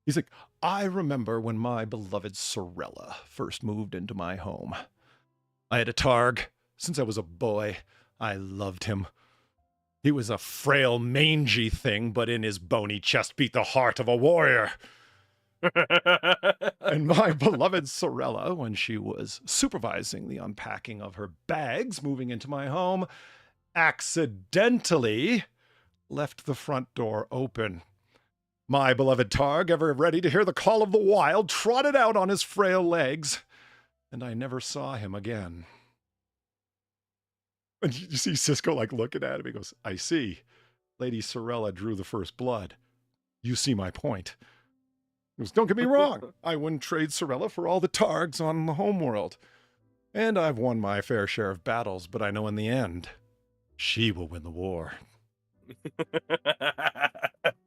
He's like, I remember when my beloved Sorella first moved into my home. I had a Targ. Since I was a boy, I loved him. He was a frail, mangy thing, but in his bony chest beat the heart of a warrior. And my beloved Sorella, when she was supervising the unpacking of her bags moving into my home, accidentally left the front door open. My beloved Targ, ever ready to hear the call of the wild, trotted out on his frail legs, and I never saw him again. And you see Cisco like looking at him. He goes, I see. Lady Sorella drew the first blood. You see my point. He goes, don't get me wrong. I wouldn't trade Sorella for all the Targs on the homeworld. And I've won my fair share of battles, but I know in the end, she will win the war.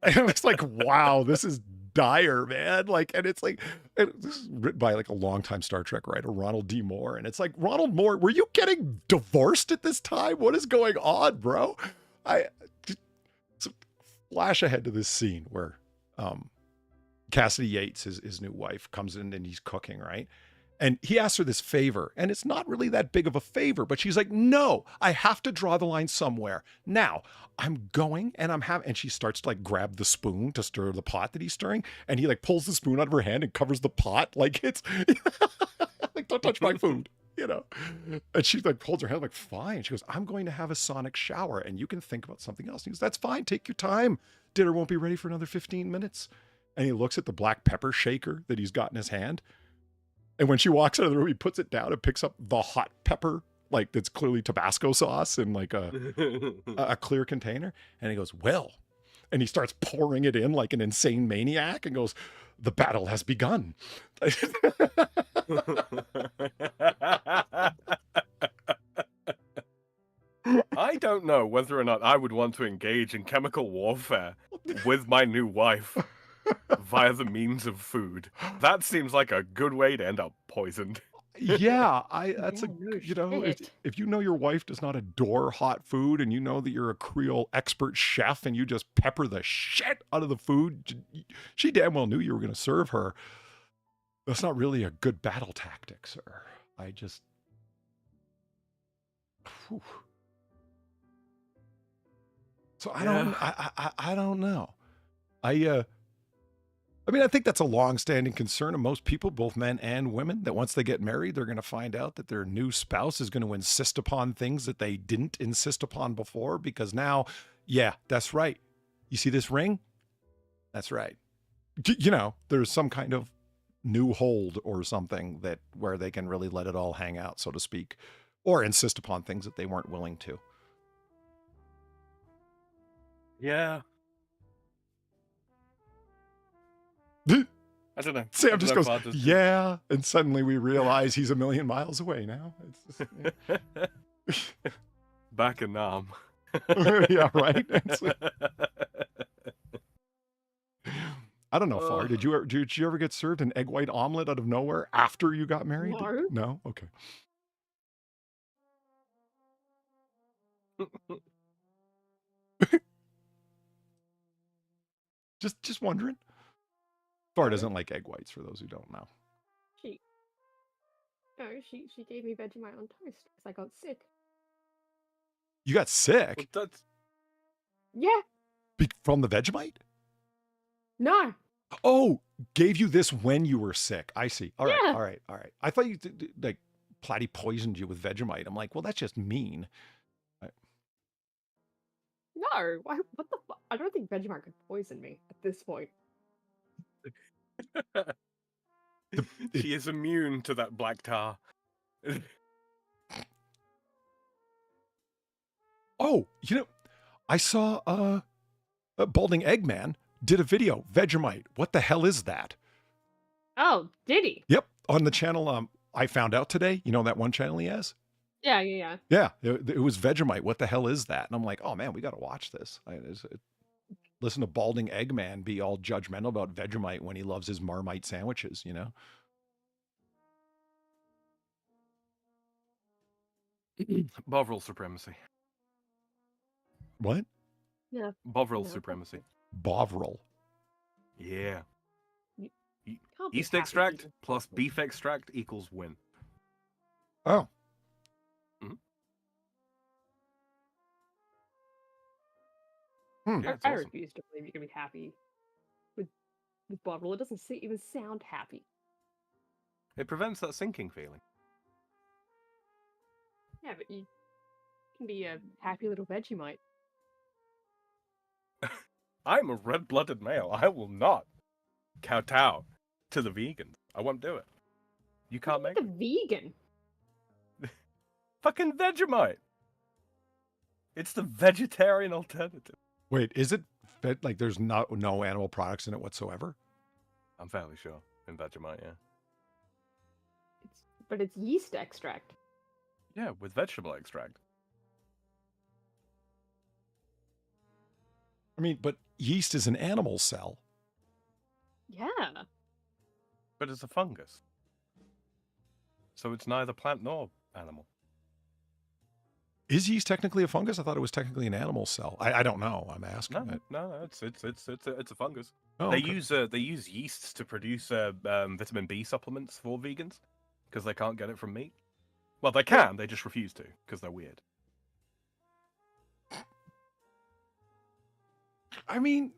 And it's like, wow, this is dire, man. Like, and it's like, this is written by like a longtime Star Trek writer, Ronald D. Moore. And it's like, Ronald Moore, were you getting divorced at this time? What is going on, bro? So flash ahead to this scene where Cassidy Yates, his new wife, comes in and he's cooking, right? And he asks her this favor, and it's not really that big of a favor, but she's like, no, I have to draw the line somewhere. Now, I'm going and and she starts to like grab the spoon to stir the pot that he's stirring, and he like pulls the spoon out of her hand and covers the pot like it's, like, don't touch my food, you know? And she like holds her hand like, fine. She goes, I'm going to have a sonic shower, and you can think about something else. And he goes, that's fine, take your time. Dinner won't be ready for another 15 minutes. And he looks at the black pepper shaker that he's got in his hand. And when she walks out of the room, he puts it down and picks up the hot pepper, like that's clearly Tabasco sauce in like a clear container. And he goes, well, and he starts pouring it in like an insane maniac and goes, the battle has begun. I don't know whether or not I would want to engage in chemical warfare with my new wife via the means of food. That seems like a good way to end up poisoned. Yeah, that's Yeah, you know, shit. if you know your wife does not adore hot food and you know that you're a Creole expert chef and you just pepper the shit out of the food, she damn well knew you were going to serve her. That's not really a good battle tactic, sir. I just... Whew. So I don't know. I mean, I think that's a long-standing concern of most people, both men and women, that once they get married, they're going to find out that their new spouse is going to insist upon things that they didn't insist upon before, because now, yeah, that's right. You see this ring? That's right. You know, there's some kind of new hold or something that where they can really let it all hang out, so to speak, or insist upon things that they weren't willing to. Yeah. I don't know. Sam just goes, yeah, and suddenly we realize he's a million miles away now. It's just, yeah. Back in Nam. Yeah, right. I don't know, Far. Did you ever get served an egg white omelet out of nowhere after you got married? No. No? Okay. Just wondering. Far doesn't like egg whites, for those who don't know. She gave me Vegemite on toast because I got sick. You got sick? Well, Yeah. From the Vegemite? No. Oh, gave you this when you were sick. I see. All right, Yeah. all right, all right. I thought you like Platy poisoned you with Vegemite. I'm like, well, that's just mean. No. Why, what the fuck? I don't think Vegemite could poison me at this point. She is immune to that black tar. Oh, I saw a Balding Eggman did a video, Vegemite. What the hell is that? Oh, did he? Yep, on the channel I found out today. You know that one channel he has? Yeah, yeah, yeah. Yeah, it was Vegemite. What the hell is that? And I'm like, oh man, we got to watch this. Listen to Balding Eggman be all judgmental about Vegemite when he loves his Marmite sandwiches, Bovril supremacy. What? Yeah. Bovril No. supremacy. Bovril. Yeah. Can't be Yeast happy extract eating plus Bovril. beef extract equals win. Oh. Yeah, it's I awesome. refuse to believe you can be happy with Bovril. It doesn't even sound happy. It prevents that sinking feeling. Yeah, but you can be a happy little Vegemite. I'm a red-blooded male. I will not kowtow to the vegans. I won't do it. You can't make The me. vegan. Fucking Vegemite. It's the vegetarian alternative. Wait, is it like there's no animal products in it whatsoever? I'm fairly sure in Vegemite, yeah. But it's yeast extract. Yeah, with vegetable extract. I mean, but yeast is an animal cell. Yeah. But it's a fungus. So it's neither plant nor animal. Is yeast technically a fungus? I thought it was technically an animal cell. I don't know. I'm asking. No, it's a fungus. Oh, They okay. use yeasts to produce vitamin B supplements for vegans because they can't get it from meat. Well, they can. They just refuse to because they're weird. I mean,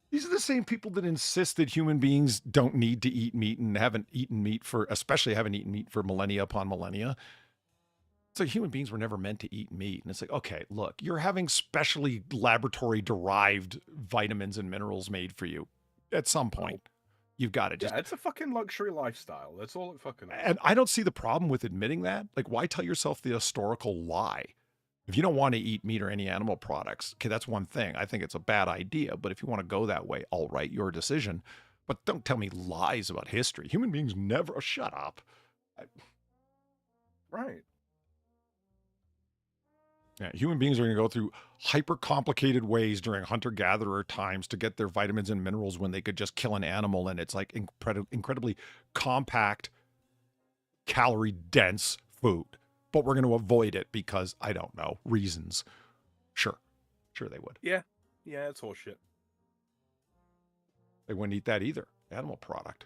these are the same people that insist that human beings don't need to eat meat and especially haven't eaten meat for millennia upon millennia. So human beings were never meant to eat meat. And it's like, okay, look, you're having specially laboratory derived vitamins and minerals made for you. At some point, you've got to just... Yeah, it's a fucking luxury lifestyle. That's all it fucking is. And I don't see the problem with admitting that. Like, why tell yourself the historical lie? If you don't want to eat meat or any animal products, okay, that's one thing. I think it's a bad idea. But if you want to go that way, all right, your decision. But don't tell me lies about history. Human beings never... Oh, shut up. Right. Yeah, human beings are going to go through hyper complicated ways during hunter-gatherer times to get their vitamins and minerals when they could just kill an animal and it's like incredibly compact, calorie-dense food. But we're going to avoid it because, I don't know, reasons. Sure they would. Yeah, it's horseshit. They wouldn't eat that either. Animal product.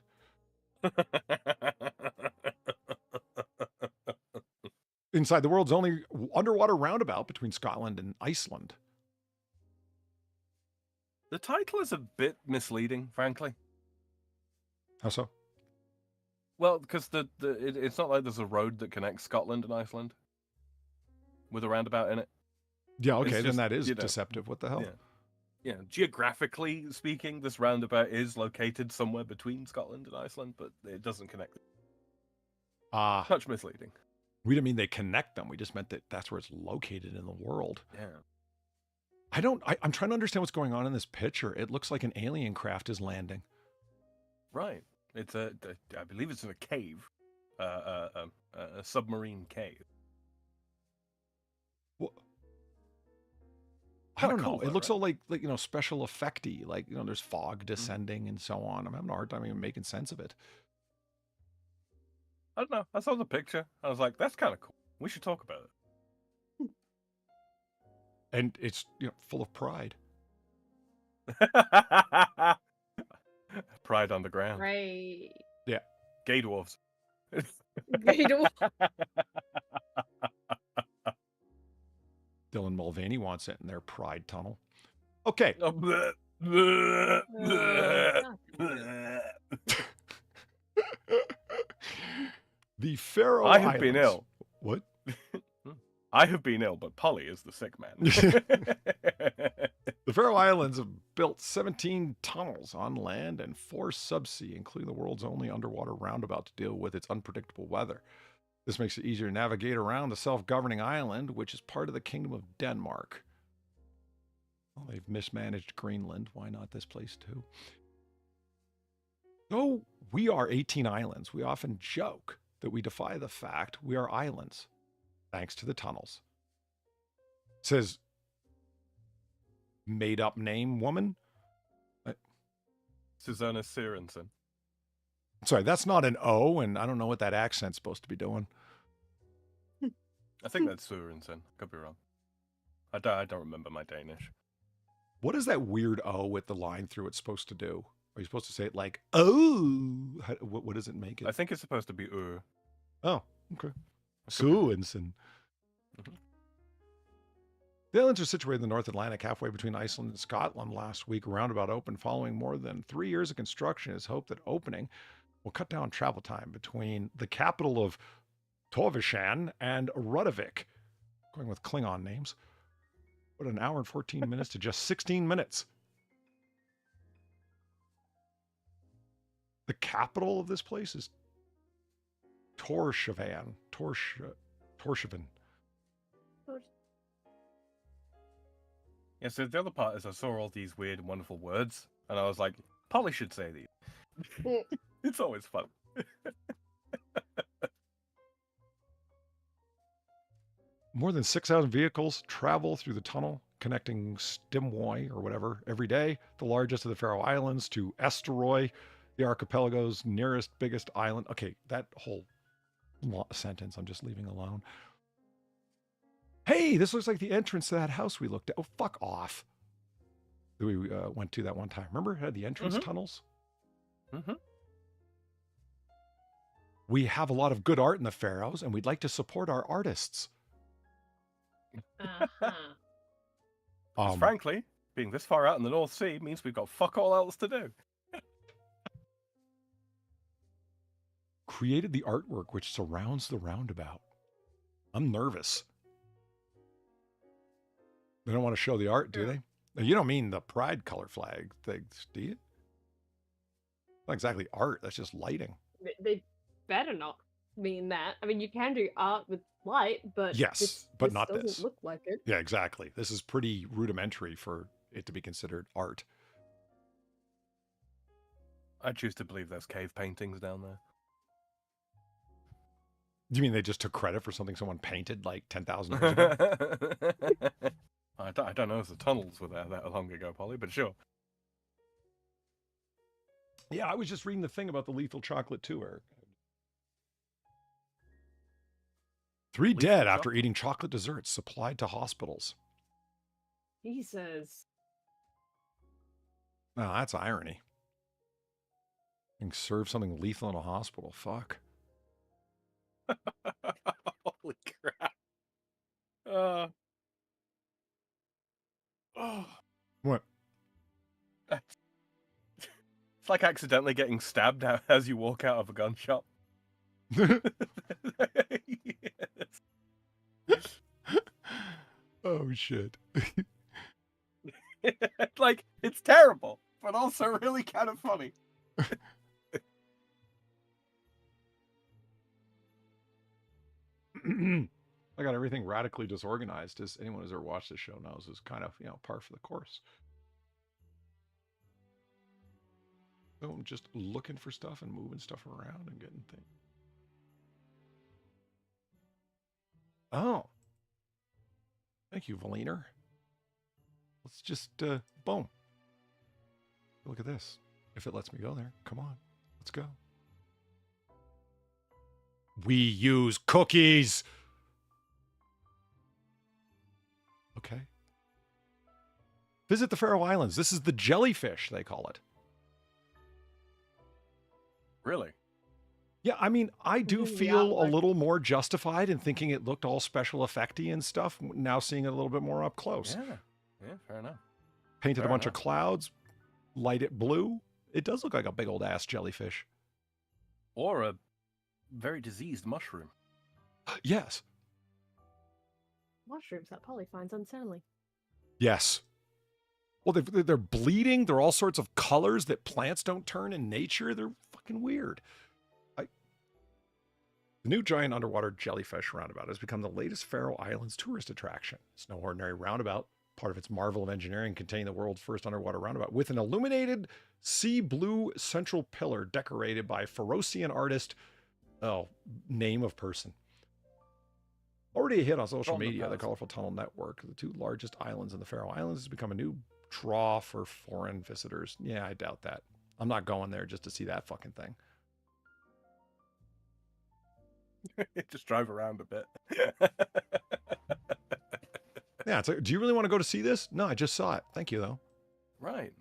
Inside the world's only underwater roundabout between Scotland and Iceland. The title is a bit misleading, frankly. How so? Well, because it's not like there's a road that connects Scotland and Iceland with a roundabout in it. Yeah, okay, It's then just, that is deceptive. What the hell? Yeah. Geographically speaking, this roundabout is located somewhere between Scotland and Iceland, but it doesn't connect. Much misleading. We didn't mean they connect them. We just meant that that's where it's located in the world. Yeah. I'm trying to understand what's going on in this picture. It looks like an alien craft is landing. Right. It's I believe it's in a cave, a submarine cave. Well, I don't know. Cool, It looks right? all like special effecty. Like there's fog descending and so on. I'm having a hard time even making sense of it. I don't know. I saw the picture. I was like, that's kind of cool. We should talk about it. And it's full of pride. Pride underground. Right. Yeah. Gay dwarves. Dylan Mulvaney wants it in their pride tunnel. Okay. Oh, bleh, bleh, bleh, bleh. The Faroe I Islands. have been ill. What? I have been ill, but Polly is the sick man. The Faroe Islands have built 17 tunnels on land and 4 subsea, including the world's only underwater roundabout to deal with its unpredictable weather. This makes it easier to navigate around the self-governing island, which is part of the Kingdom of Denmark. Well, they've mismanaged Greenland. Why not this place too? Though we are 18 islands, we often joke that we defy the fact we are islands, thanks to the tunnels. It says, made-up name woman? Susanna Sørensen. Sorry, that's not an O, and I don't know what that accent's supposed to be doing. I think that's Sørensen. Could be wrong. I don't remember my Danish. What is that weird O with the line through it supposed to do? Are you supposed to say it like, oh? What does it make it? I think it's supposed to be Oh, okay. Sørensen. The islands are situated in the North Atlantic, halfway between Iceland and Scotland. Last week, a roundabout opened following more than 3 years of construction. It's hoped that opening will cut down travel time between the capital of Torvishan and Rudavik. Going with Klingon names. But an hour and 14 minutes to just 16 minutes. The capital of this place is Torshavn. Torshavn. Yeah, so the other part is I saw all these weird, wonderful words, and I was like, Polly should say these. It's always fun. More than 6,000 vehicles travel through the tunnel connecting Stimwoy or whatever every day, the largest of the Faroe Islands, to Eysturoy, the archipelago's nearest biggest island. Okay, that whole sentence I'm just leaving alone. Hey, this looks like the entrance to that house we looked at. Oh, fuck off. We went to that one time. Remember? It had the entrance tunnels. We have a lot of good art in the Faroes, and we'd like to support our artists. Frankly, being this far out in the North Sea means we've got fuck all else to do. Created the artwork which surrounds the roundabout. I'm nervous. They don't want to show the art, do they? You don't mean the pride color flag things, do you? Not exactly art. That's just lighting. They better not mean that. I mean, you can do art with light, but yes, but not doesn't this. Look like it. Yeah, exactly. This is pretty rudimentary for it to be considered art. I choose to believe there's cave paintings down there. Do you mean they just took credit for something someone painted like 10,000 years ago? I don't know if the tunnels were there that long ago, Polly, but sure. Yeah, I was just reading the thing about the lethal chocolate too, Eric. 3 dead after eating chocolate desserts supplied to hospitals. Jesus. No, that's irony. Being served something lethal in a hospital. Fuck. Holy crap. What? It's like accidentally getting stabbed as you walk out of a gun shop. Oh, shit. Like, it's terrible, but also really kind of funny. I got everything radically disorganized, as anyone who's ever watched this show knows is kind of, par for the course. So I'm just looking for stuff and moving stuff around and getting things. Oh. Thank you, Valiner. Let's just, boom. Look at this. If it lets me go there, come on. Let's go. We use cookies. Okay. Visit the Faroe Islands. This is the jellyfish, they call it. Really? Yeah, I mean, I do feel a little more justified in thinking it looked all special effecty and stuff, now seeing it a little bit more up close. Yeah, fair enough. Painted a Fair bunch enough. of clouds, light it blue. It does look like a big old ass jellyfish. Or a very diseased mushroom. Yes. Mushrooms that Polly finds unsettling. Yes. Well, they're bleeding. They're all sorts of colors that plants don't turn in nature. They're fucking weird. The new giant underwater jellyfish roundabout has become the latest Faroe Islands tourist attraction. It's no ordinary roundabout, part of its marvel of engineering, containing the world's first underwater roundabout with an illuminated sea blue central pillar decorated by Faroesian artist, name of person. Already a hit on social media, the colorful tunnel network, the two largest islands in the Faroe Islands, has become a new draw for foreign visitors. Yeah, I doubt that. I'm not going there just to see that fucking thing. Just drive around a bit. Yeah, it's like, do you really want to go to see this? No, I just saw it. Thank you, though. Right.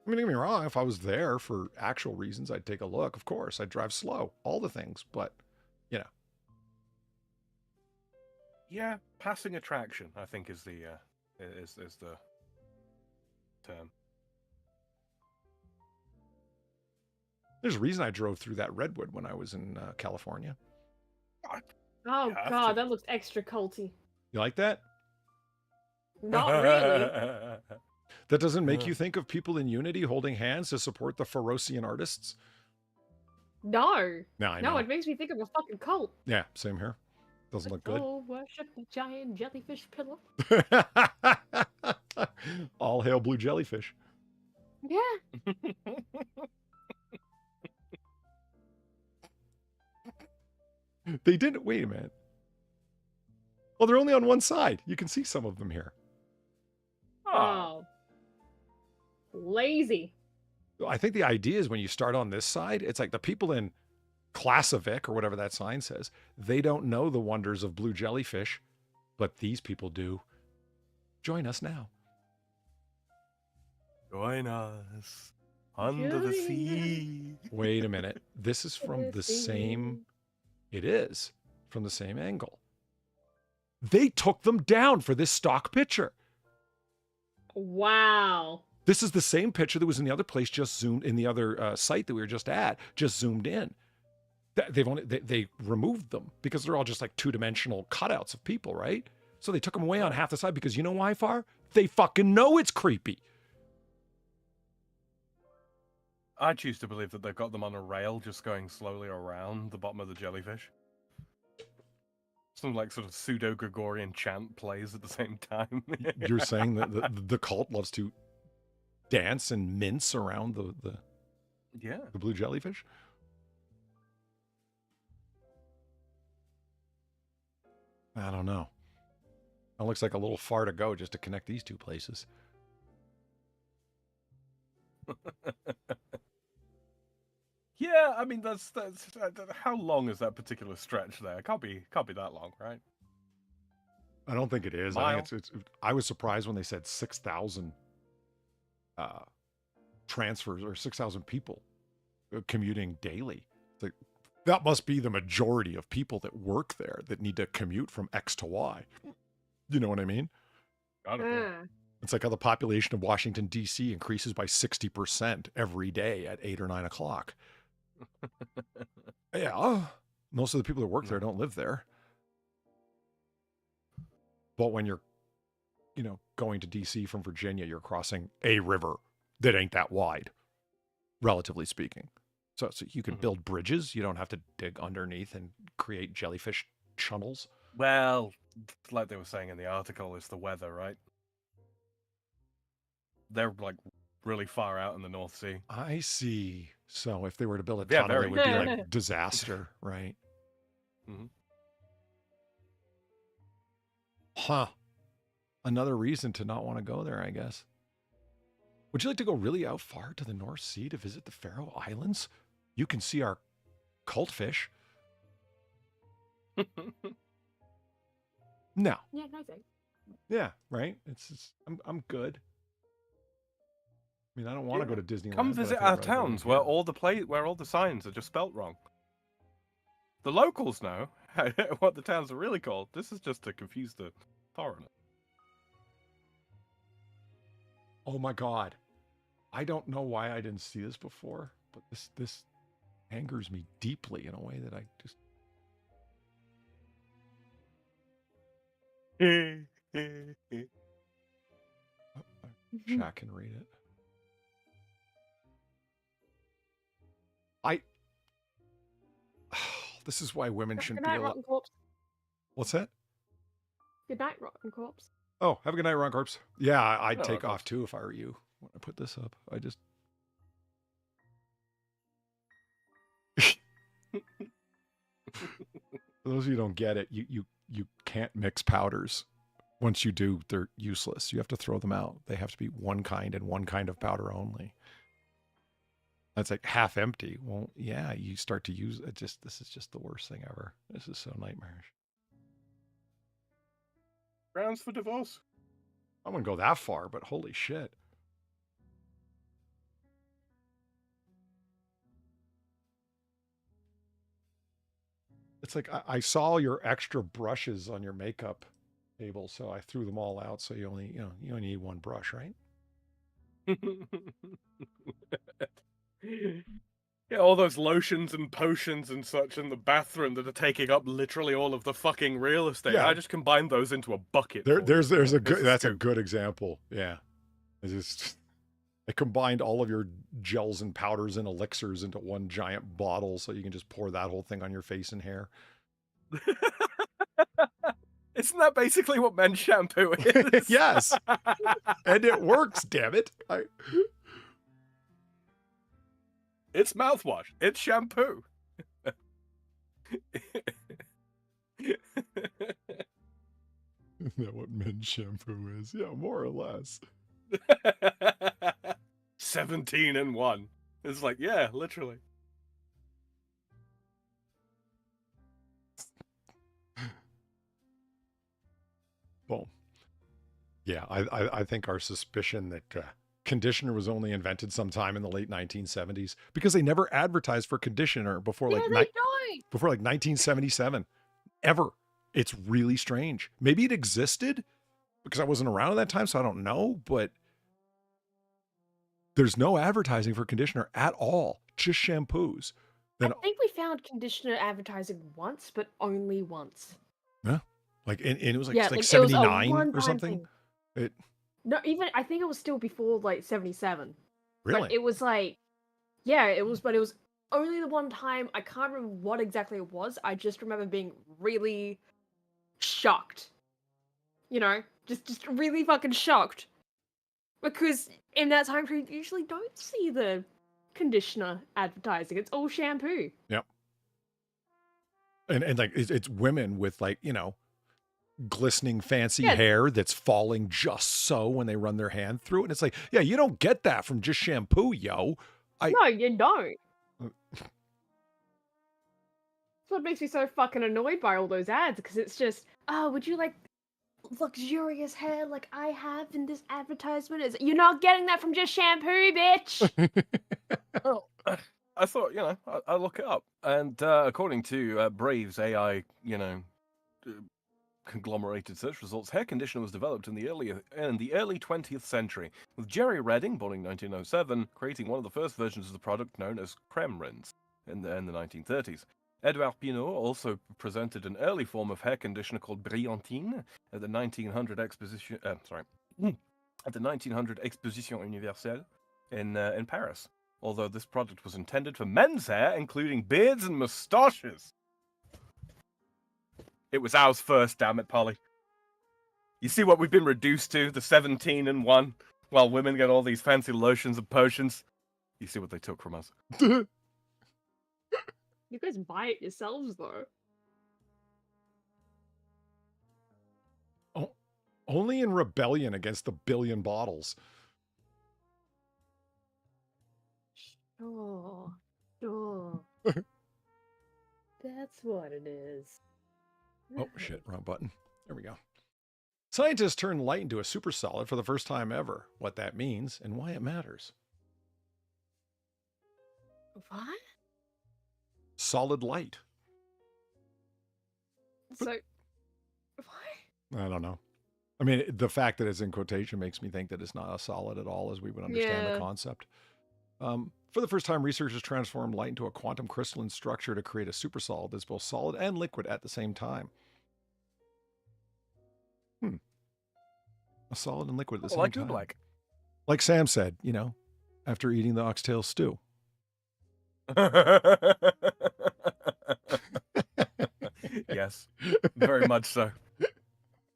I mean, don't get me wrong. If I was there for actual reasons, I'd take a look. Of course, I'd drive slow. All the things, but, you know. Yeah, passing attraction, I think, is the term. There's a reason I drove through that redwood when I was in California. Oh have god, to. that looks extra culty. You like that? Not really. That doesn't make you think of people in unity holding hands to support the Faroesian artists? No. No, I know. No, it makes me think of a fucking cult. Yeah, same here. Doesn't look good. Oh, worship the giant jellyfish pillar. All hail blue jellyfish. Yeah. They didn't. Wait a minute. Oh, they're only on one side. You can see some of them here. Oh. Lazy. I think the idea is when you start on this side, it's like the people in Klassavik or whatever that sign says, they don't know the wonders of blue jellyfish, but these people do. Join us now. Join us under the sea. Wait a minute. This is from the same... It is from the same angle. They took them down for this stock picture. Wow. This is the same picture that was in the other place, just zoomed in the other site that we were just at, just zoomed in. They removed them because they're all just like two-dimensional cutouts of people, right? So they took them away on half the side because you know why, Far? They fucking know it's creepy. I choose to believe that they've got them on a rail just going slowly around the bottom of the jellyfish. Some like sort of pseudo-Gregorian chant plays at the same time. You're saying that the cult loves to dance and mince around the blue jellyfish? I don't know. That looks like a little far to go just to connect these two places. Yeah, I mean that's how long is that particular stretch there? Can't be that long, right? I don't think it is. I think it's I was surprised when they said 6,000 transfers or 6,000 people commuting daily. It's like, that must be the majority of people that work there that need to commute from X to Y. You know what I mean? Got it. It's like how the population of Washington, D.C. increases by 60% every day at 8 or 9 o'clock. Yeah. Most of the people that work there don't live there. But when you're, going to D.C. from Virginia, you're crossing a river that ain't that wide, relatively speaking. So you can build bridges. You don't have to dig underneath and create jellyfish channels. Well, like they were saying in the article, it's the weather, right? They're like really far out in the North Sea. I see. So if they were to build a Yeah, tunnel, it would be very. like disaster, right? Mm-hmm. Huh. Another reason to not want to go there, I guess. Would you like to go really out far to the North Sea to visit the Faroe Islands? You can see our cult fish. No. Yeah, no thanks. Yeah, right? I'm good. I mean, I don't want to go to Disneyland. Come but I visit think our I'd rather go towns to where here. where all the signs are just spelt wrong. The locals know what the towns are really called. This is just to confuse the foreigner. Oh my God. I don't know why I didn't see this before, but this angers me deeply in a way that I just... Shaq can read it. This is why women shouldn't Good be night, allowed. Rotten Corpse. What's that? Good night, Rotten Corpse. Oh, have a good night, Ron Corpse. Yeah, I'd Oh, take Ron off too if I were you when I put this up. I just... For those of you who don't get it, you can't mix powders. Once you do, they're useless. You have to throw them out. They have to be one kind and one kind of powder only. That's like half empty. Well, yeah, you start to use it. This is just the worst thing ever. This is so nightmarish. Grounds for divorce. I wouldn't go that far, but holy shit. It's like I saw your extra brushes on your makeup table, so I threw them all out. So you only need one brush, right? Yeah, all those lotions and potions and such in the bathroom that are taking up literally all of the fucking real estate. Yeah. I just combined those into a bucket. There's a good It's that's a scoop. good example. Yeah. I combined all of your gels and powders and elixirs into one giant bottle so you can just pour that whole thing on your face and hair. Isn't that basically what men's shampoo is? Yes. And it works, damn it. It's mouthwash. It's shampoo. Isn't that what men's shampoo is? Yeah, more or less. 17 in 1. It's like, yeah, literally. Boom. Yeah, I think our suspicion that conditioner was only invented sometime in the late 1970s because they never advertised for conditioner before Yeah, they don't. before like 1977. Ever. It's really strange. Maybe it existed because I wasn't around at that time, so I don't know, but there's no advertising for conditioner at all. Just shampoos. Then, I think we found conditioner advertising once, but only once. yeah, like and it was like, Yeah, like it was a 79 or one-time something. thing. It No, even I think it was still before like 77. really. But it was like, yeah, it was, but it was only the one time. I can't remember what exactly it was. I just remember being really shocked. You know, just really fucking shocked. Because in that time period, you usually don't see the conditioner advertising. It's all shampoo. Yep. And like it's women with like, glistening fancy Yeah. hair that's falling just so when they run their hand through it. And it's like, yeah, you don't get that from just shampoo, yo. No, you don't. That's what makes me so fucking annoyed by all those ads, because it's just, oh, would you like luxurious hair like I have in this advertisement? You're not getting that from just shampoo, bitch! Well, I thought, I'll look it up. And according to Brave's AI, conglomerated search results, hair conditioner was developed in the early 20th century, with Jerry Redding, born in 1907, creating one of the first versions of the product known as creme rinse in the 1930s. Edouard Pinault also presented an early form of hair conditioner called Brillantine at the 1900 Exposition Universelle in Paris. Although this product was intended for men's hair, including beards and moustaches. It was ours first, damn it, Polly. You see what we've been reduced to, the 17 in 1, while women get all these fancy lotions and potions. You see what they took from us. You guys buy it yourselves, though. Oh, only in rebellion against the billion bottles. Sure. That's what it is. Oh, shit, wrong button. There we go. Scientists turn light into a super solid for the first time ever. What that means and why it matters. What? Solid light. So, what? I don't know. I mean, the fact that it's in quotation makes me think that it's not a solid at all, as we would understand the Yeah. concept. For the first time, researchers transformed light into a quantum crystalline structure to create a supersolid that's both solid and liquid at the same time. A solid and liquid at the same time. Like Sam said, you know, after eating the oxtail stew. Yes, very much so.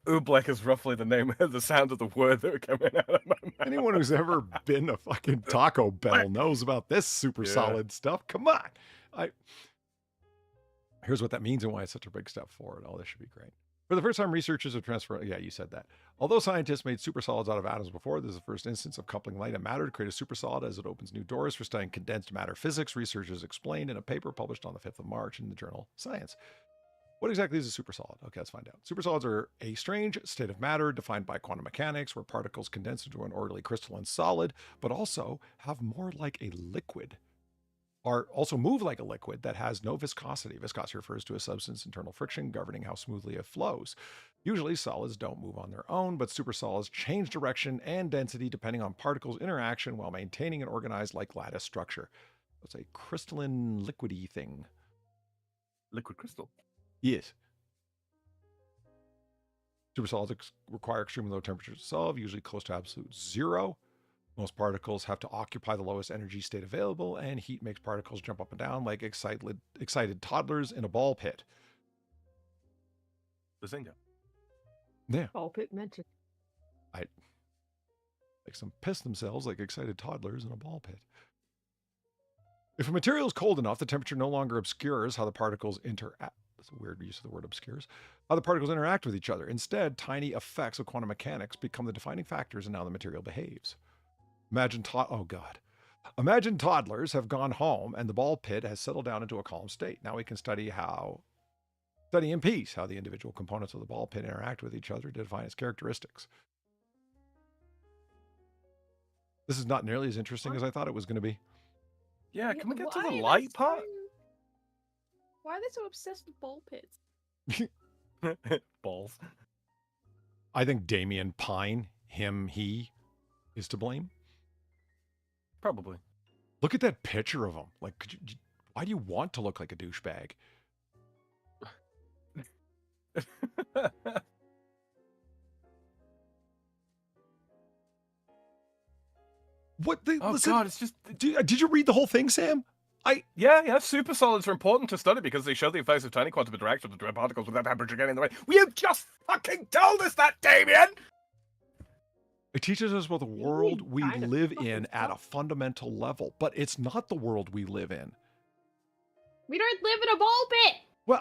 Oobleck is roughly the name of the sound of the word that are coming out of my mouth. Anyone who's ever been to fucking Taco Bell knows about this super solid stuff. Come on. Here's what that means and why it's such a big step forward. Oh, this should be great. For the first time, researchers have transferred. Yeah, you said that. Although scientists made supersolids out of atoms before, this is the first instance of coupling light and matter to create a supersolid as it opens new doors for studying condensed matter physics, researchers explained in a paper published on the 5th of March in the journal Science. What exactly is a supersolid? Okay, let's find out. Supersolids are a strange state of matter defined by quantum mechanics where particles condense into an orderly crystalline solid, but also have more like a liquid, or also move like a liquid that has no viscosity. Viscosity refers to a substance's internal friction governing how smoothly it flows. Usually solids don't move on their own, but supersolids change direction and density depending on particles' interaction while maintaining an organized like lattice structure. It's a crystalline liquidy thing. Liquid crystal. Yes. Supersolids require extremely low temperatures to solve, usually close to absolute zero. Most particles have to occupy the lowest energy state available, and heat makes particles jump up and down like excited toddlers in a ball pit. Bazinga. Yeah. Ball pit mentioned. Like some piss themselves like excited toddlers in a ball pit. If a material is cold enough, the temperature no longer obscures how the particles interact. That's a weird use of the word obscures. How the particles interact with each other. Instead, tiny effects of quantum mechanics become the defining factors in how the material behaves. Imagine toddlers have gone home and the ball pit has settled down into a calm state. Now we can study in peace how the individual components of the ball pit interact with each other to define its characteristics. This is not nearly as interesting as I thought it was going to be. Yeah, can we get to Why the are they light part? Why are they so obsessed with ball pits? Balls. I think Damien Pine, he is to blame. Probably. Look at that picture of him. Like, why do you want to look like a douchebag? Listen, God, it's just... Did you read the whole thing, Sam? Yeah, super solids are important to study because they show the effects of tiny quantum interactions with particles without temperature getting in the way. Will you just fucking told us that, Damien? It teaches us about the world we live in at a fundamental level, but it's not the world we live in. We don't live in a ball pit. Well,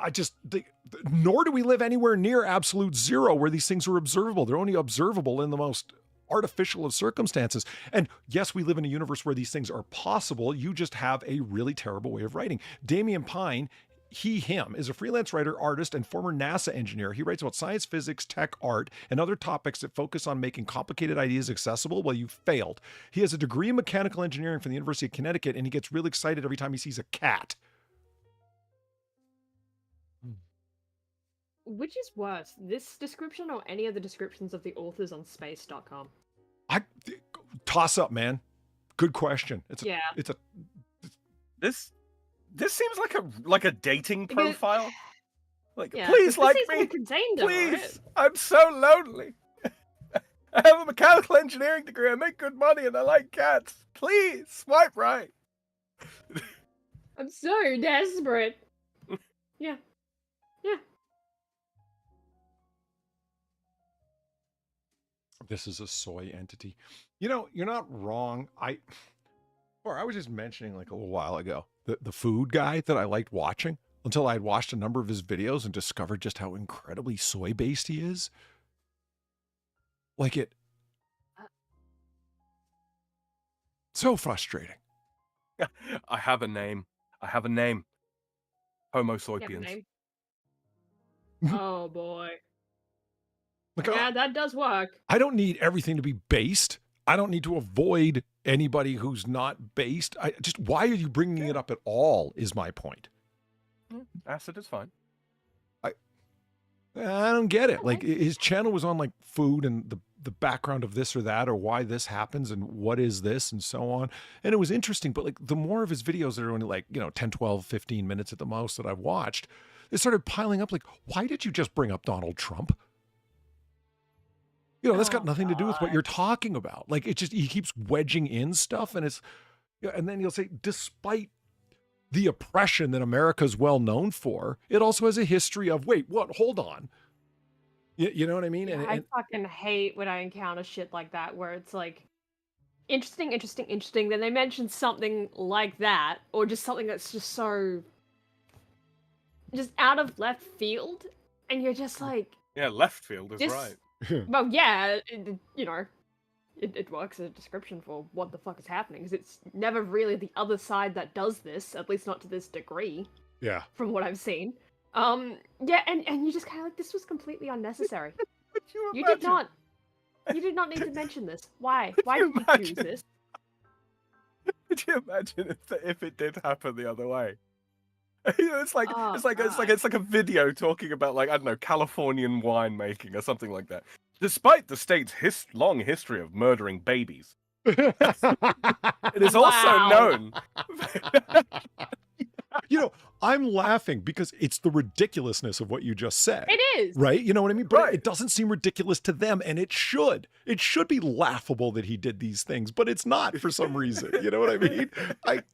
nor do we live anywhere near absolute zero where these things are observable. They're only observable in the most artificial of circumstances. And yes, we live in a universe where these things are possible. You just have a really terrible way of writing. Damien Pine, him, is a freelance writer, artist, and former NASA engineer. He writes about science, physics, tech, art, and other topics that focus on making complicated ideas accessible. Well, you failed. He has a degree in mechanical engineering from the University of Connecticut, and he gets really excited every time he sees a cat. Which is worse, this description or any of the descriptions of the authors on space.com? Toss up, man. Good question. This seems like a dating profile. Like, Yeah, please like this me. contained Please, right? I'm so lonely. I have a mechanical engineering degree. I make good money, and I like cats. Please swipe right. I'm so desperate. Yeah. This is a soy entity. You know, you're not wrong. I was just mentioning like a little while ago, the food guy that I liked watching until I had watched a number of his videos and discovered just how incredibly soy-based he is. Like it. So frustrating. I have a name. Homo sapiens. Name. Oh boy. Like, Yeah, that does work. I don't need everything to be based. I don't need to avoid anybody who's not based. Why are you bringing it up at all is my point. Acid is fine. I don't get it. Like his channel was on like food and the background of this or that, or why this happens and what is this and so on. And it was interesting, but like the more of his videos that are only like, 10, 12, 15 minutes at the most that I've watched, it started piling up like, why did you just bring up Donald Trump? That's got nothing to do with what you're talking about. Like he keeps wedging in stuff and and then you'll say, despite the oppression that America's well known for, it also has a history of, wait, what? Hold on. You know what I mean? Yeah, I fucking hate when I encounter shit like that, where it's like, interesting. Then they mention something like that, or just something that's just so, just out of left field, and you're just like, Yeah, left field is right. Well, yeah, it works as a description for what the fuck is happening, because it's never really the other side that does this, at least not to this degree. Yeah. From what I've seen. Yeah, and you just kind of like, this was completely unnecessary. You did not need to mention this. Why? Why did you choose this? Could you imagine if it did happen the other way? It's like a video talking about, like, I don't know, Californian winemaking or something like that. Despite the state's long history of murdering babies, it is also known. I'm laughing because it's the ridiculousness of what you just said. It is. Right? You know what I mean? But Right. it doesn't seem ridiculous to them, and it should. It should be laughable that he did these things, but it's not for some reason. You know what I mean? Yeah, like,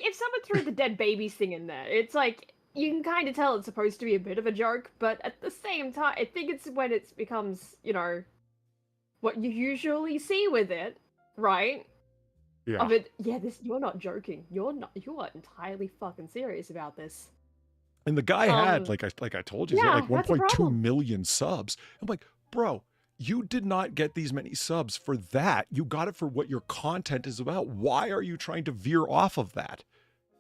if someone threw the dead babies thing in there, it's like, you can kind of tell it's supposed to be a bit of a joke, but at the same time, I think it's when it becomes, what you usually see with it, right? Yeah. Of it, you're not joking. You are entirely fucking serious about this. And the guy had, like I told you, he had like that's a 1.2 problem. million subs. I'm like, bro, you did not get these many subs for that. You got it for what your content is about. Why are you trying to veer off of that?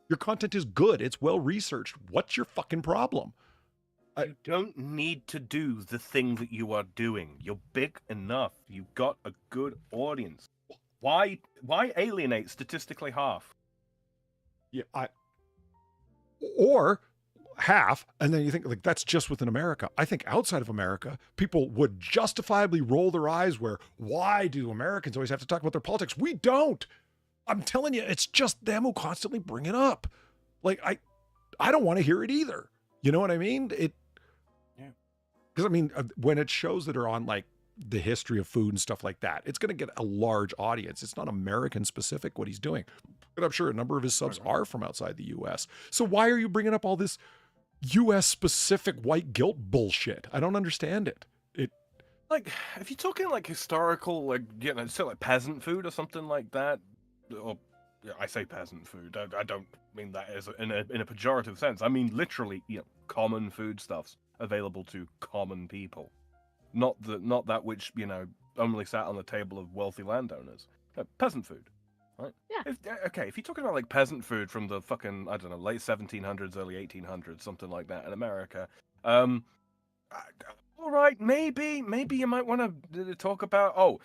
Your content is good. It's well researched. What's your fucking problem? You don't need to do the thing that you are doing. You're big enough. You've got a good audience. Why alienate statistically half? Yeah, or half, and then you think, like, that's just within America. I think outside of America, people would justifiably roll their eyes where, why do Americans always have to talk about their politics? We don't. I'm telling you, it's just them who constantly bring it up. Like, I don't want to hear it either. You know what I mean? Because, I mean, when it shows that are on, like, the history of food and stuff like that, it's going to get a large audience. It's not American specific what he's doing. But I'm sure a number of his subs are from outside the U.S. So why are you bringing up all this U.S. specific white guilt bullshit? I don't understand it. Like, if you're talking like historical, like, say like peasant food or something like that, or I say peasant food. I don't mean that as in a pejorative sense. I mean literally, common foodstuffs available to common people. Not that which, only sat on the table of wealthy landowners. Peasant food, right? Yeah. If you're talking about like peasant food from the fucking, I don't know, late 1700s, early 1800s, something like that in America, all right, maybe you might want to talk about,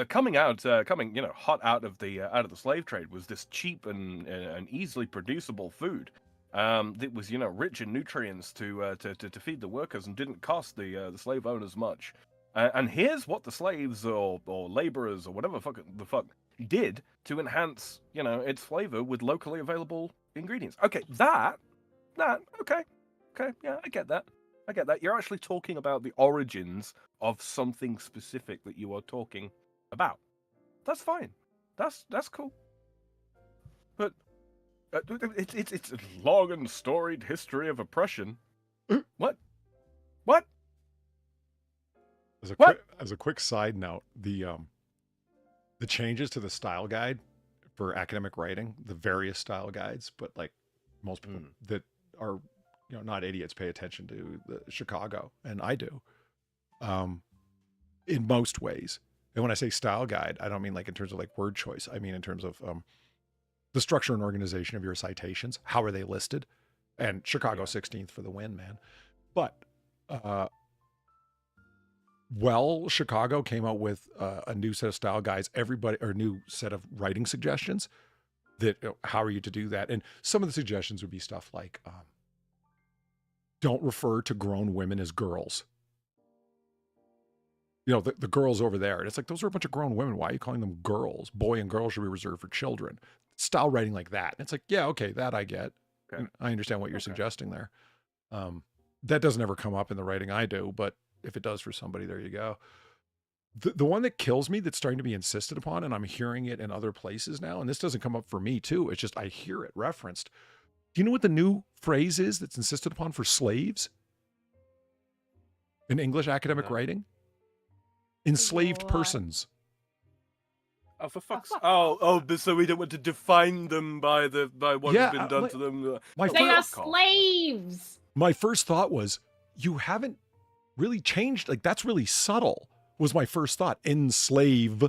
coming hot out of the slave trade was this cheap and easily producible food. That was, rich in nutrients to feed the workers and didn't cost the slave owners much. And here's what the slaves or laborers or whatever the fuck did to enhance, its flavor with locally available ingredients. Okay, okay, yeah, I get that. You're actually talking about the origins of something specific that you are talking about. That's fine. That's cool. But it's a long and storied history of oppression. What? As a quick side note, the changes to the style guide for academic writing, the various style guides, but like most people that are not idiots pay attention to the Chicago, and I do, in most ways. And when I say style guide, I don't mean like in terms of like word choice. I mean in terms of the structure and organization of your citations. How are they listed? And Chicago 16th for the win, man. But Chicago came out with a new set of style guides, new set of writing suggestions that how are you to do that? And some of the suggestions would be stuff like don't refer to grown women as girls. You know, the girls over there. And it's like, those are a bunch of grown women. Why are you calling them girls? Boy and girl should be reserved for children. Style writing like that. And it's like, yeah, okay, that I get. Okay. I understand what you're suggesting there. That doesn't ever come up in the writing I do, but if it does for somebody, there you go. The one that kills me that's starting to be insisted upon, and I'm hearing it in other places now, and this doesn't come up for me too, it's just I hear it referenced. Do you know what the new phrase is that's insisted upon for slaves in English academic writing? Enslaved persons. Oh, for fuck's sake! But so we don't want to define them by what has been done to them. They are slaves. My first thought was, you haven't really changed. Like, that's really subtle. Was my first thought. Enslaved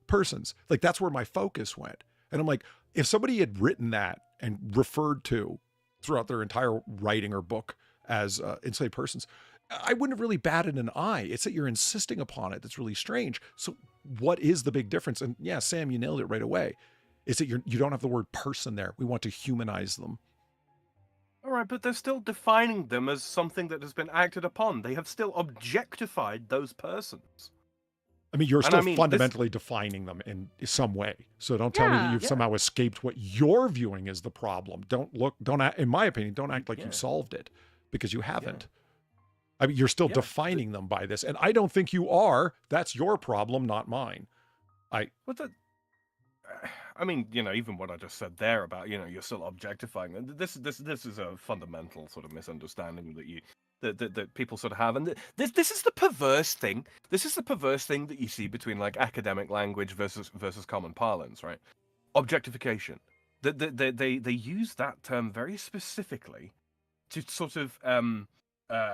persons. Like, that's where my focus went. And I'm like, if somebody had written that and referred to throughout their entire writing or book as enslaved persons, I wouldn't have really batted an eye. It's that you're insisting upon it that's really strange. So what is the big difference? And yeah, Sam, you nailed it right away. Is that you don't have the word person there. We want to humanize them. All right, but they're still defining them as something that has been acted upon. They have still objectified those persons. I mean, you're still fundamentally defining them in some way. So don't tell me that you've somehow escaped what you're viewing as the problem. In my opinion, don't act like you've solved it, because you haven't. I mean, you're still defining them by this. And I don't think you are. That's your problem, not mine. I mean, even what I just said there about, you're still objectifying them. This is a fundamental sort of misunderstanding that people sort of have. And this is the perverse thing. This is the perverse thing that you see between like academic language versus common parlance, right? Objectification. They use that term very specifically to sort of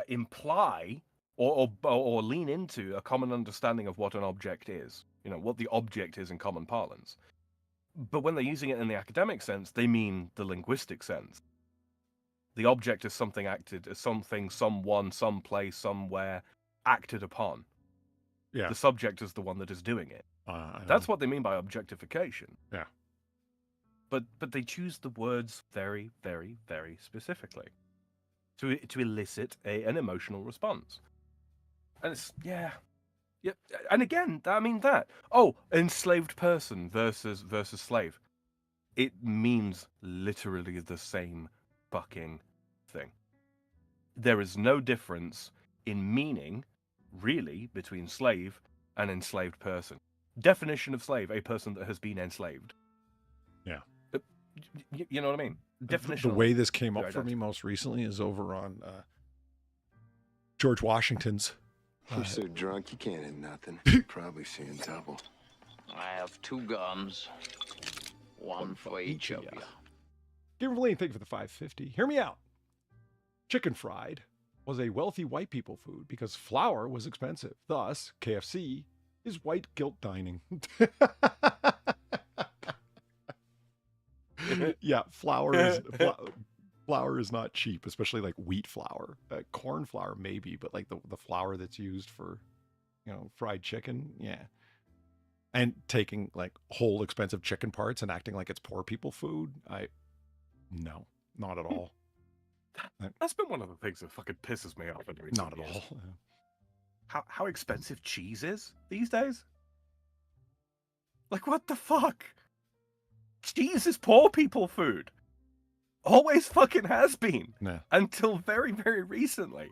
imply or lean into a common understanding of what an object is. What the object is in common parlance. But when they're using it in the academic sense, they mean the linguistic sense. The object is something acted, as something, someone, someplace, somewhere, acted upon. Yeah. The subject is the one that is doing it. That's what they mean by objectification. Yeah. But they choose the words very, very, very specifically to elicit an emotional response. And it's, yeah. And again, I mean that. Oh, enslaved person versus slave. It means literally the same fucking thing. There is no difference in meaning, really, between slave and enslaved person. Definition of slave, a person that has been enslaved. Yeah. You know what I mean? Definition. The way this came up for me most recently is over on George Washington's. You're so drunk you can't hit nothing. You're probably seeing double. I have 2 guns, one for each of you. Give Lane, thank you for the 550. Hear me out. Chicken fried was a wealthy white people food because flour was expensive. Thus, KFC is white guilt dining. Yeah, flour is not cheap, especially like wheat flour. Corn flour maybe, but like the flour that's used for, fried chicken, yeah. And taking like whole expensive chicken parts and acting like it's poor people food, no, not at all. That's been one of the things that fucking pisses me off. Not at all. How expensive cheese is these days? Like, what the fuck? Cheese is poor people food. Always fucking has been. Nah. Until very, very recently.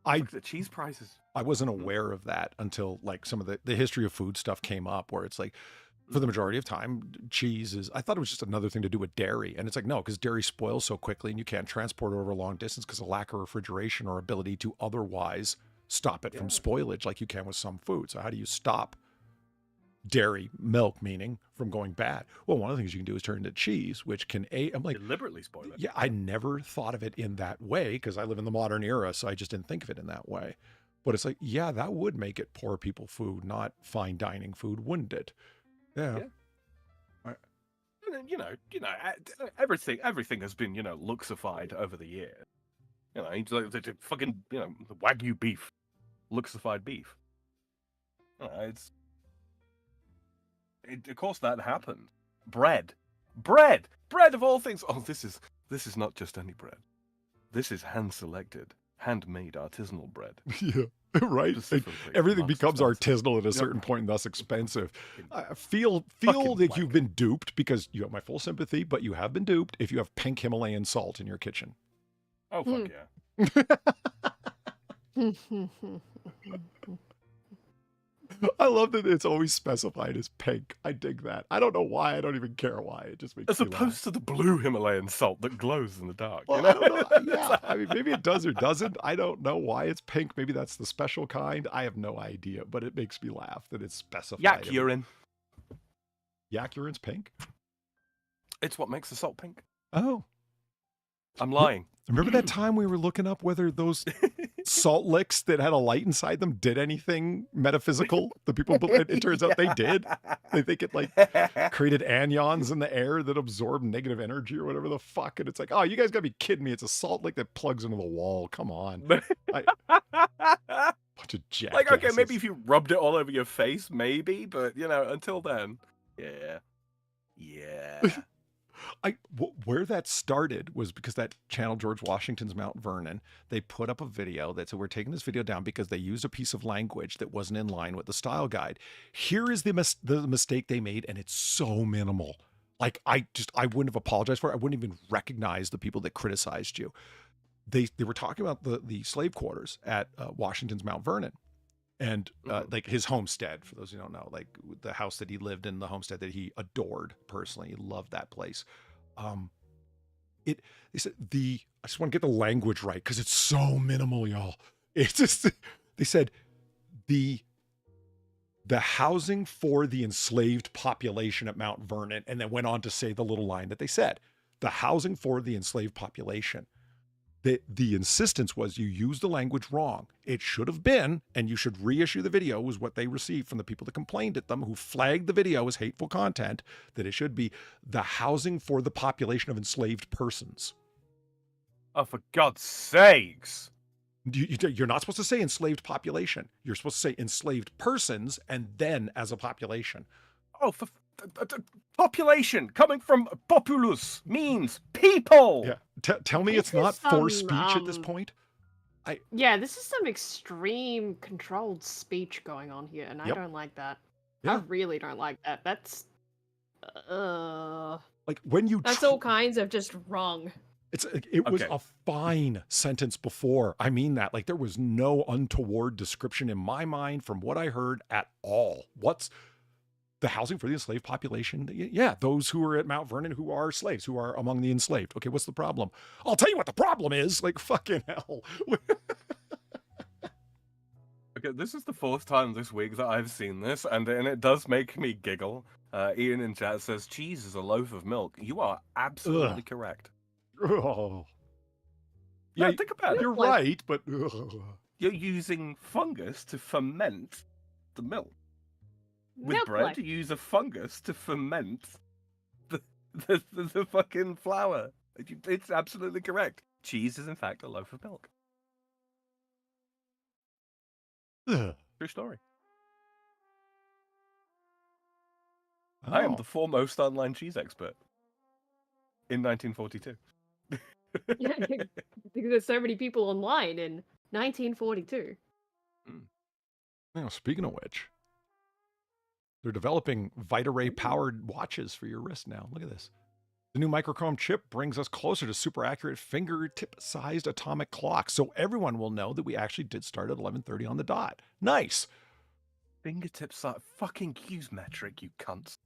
Look at the cheese prices. I wasn't aware of that until like some of the history of food stuff came up, where it's like, for the majority of time, cheese is, I thought it was just another thing to do with dairy. And it's like, no, because dairy spoils so quickly and you can't transport it over a long distance because of lack of refrigeration or ability to otherwise stop it from spoilage like you can with some food. So how do you stop dairy, milk, meaning, from going bad? Well, one of the things you can do is turn it into cheese, which can, I'm like, deliberately spoil it. Yeah, I never thought of it in that way because I live in the modern era, so I just didn't think of it in that way. But it's like, yeah, that would make it poor people food, not fine dining food, wouldn't it? Yeah. Everything has been, luxified over the years. The fucking, the Wagyu beef, luxified beef. Of course that happened. Bread of all things. Oh, this is not just any bread. This is hand-selected, handmade artisanal bread. Yeah, right. Specifically Everything amongst becomes expensive. artisanal at a certain point and thus expensive. Feel that you've been duped because you have my full sympathy, but you have been duped if you have pink Himalayan salt in your kitchen. Oh, fuck yeah. I love that it's always specified as pink. I dig that. I don't know why. I don't even care why. It just makes As me laugh. opposed to the blue Himalayan salt that glows in the dark. Well, You know? I don't know. Yeah, I mean, maybe it does or doesn't. I don't know why it's pink. Maybe that's the special kind. I have no idea, but it makes me laugh that it's specified. Yak urine. Yak urine's pink? It's what makes the salt pink. Oh. I'm lying. Remember that time we were looking up whether those salt licks that had a light inside them did anything metaphysical? The people, it turns out they did. They think it like created anions in the air that absorb negative energy or whatever the fuck. And it's like, oh, you guys gotta be kidding me. It's a salt lick that plugs into the wall. Come on. Bunch of jackasses. Like, okay, maybe if you rubbed it all over your face, maybe, but you know, until then, yeah. Where that started was because that channel, George Washington's Mount Vernon, they put up a video that said, we're taking this video down because they used a piece of language that wasn't in line with the style guide. Here is the mistake they made, and it's so minimal. Like, I wouldn't have apologized for it. I wouldn't even recognize the people that criticized you. They were talking about the slave quarters at Washington's Mount Vernon. And like his homestead, for those who don't know, like the house that he lived in, the homestead that he adored personally, he loved that place. They said I just want to get the language right because it's so minimal, y'all. It's just, they said the housing for the enslaved population at Mount Vernon, and then went on to say the little line that they said, the housing for the enslaved population. The insistence was you used the language wrong. It should have been, and you should reissue the video, was what they received from the people that complained at them, who flagged the video as hateful content, that it should be the housing for the population of enslaved persons. Oh, for God's sakes. You're not supposed to say enslaved population. You're supposed to say enslaved persons and then as a population. Oh, for population coming from populus means people. Yeah. Tell me it's not for speech at this point. Yeah, this is some extreme controlled speech going on here, and I don't like that. Yeah. I really don't like that. That's like when you that's all kinds of just wrong. It was a fine sentence before. I mean that. Like, there was no untoward description in my mind from what I heard at all. What's the housing for the enslaved population? Yeah, those who are at Mount Vernon who are slaves, who are among the enslaved. Okay, what's the problem? I'll tell you what the problem is. Like, fucking hell. Okay, this is the fourth time this week that I've seen this, and it does make me giggle. Ian in chat says, cheese is a loaf of milk. You are absolutely correct. Oh. Yeah, Yeah, think about it. you're right, but You're using fungus to ferment the milk. With Milk bread, like. you use a fungus to ferment the fucking flour. It's absolutely correct. Cheese is in fact a loaf of milk. True story. I am the foremost online cheese expert in 1942. Because there's so many people online in 1942. Now, speaking of which, they're developing Vita-Ray powered watches for your wrist now. Look at this. The new microchrom chip brings us closer to super accurate fingertip-sized atomic clocks, so everyone will know that we actually did start at 11:30 on the dot. Nice. Fingertip size. Fucking Q's metric, you cunts.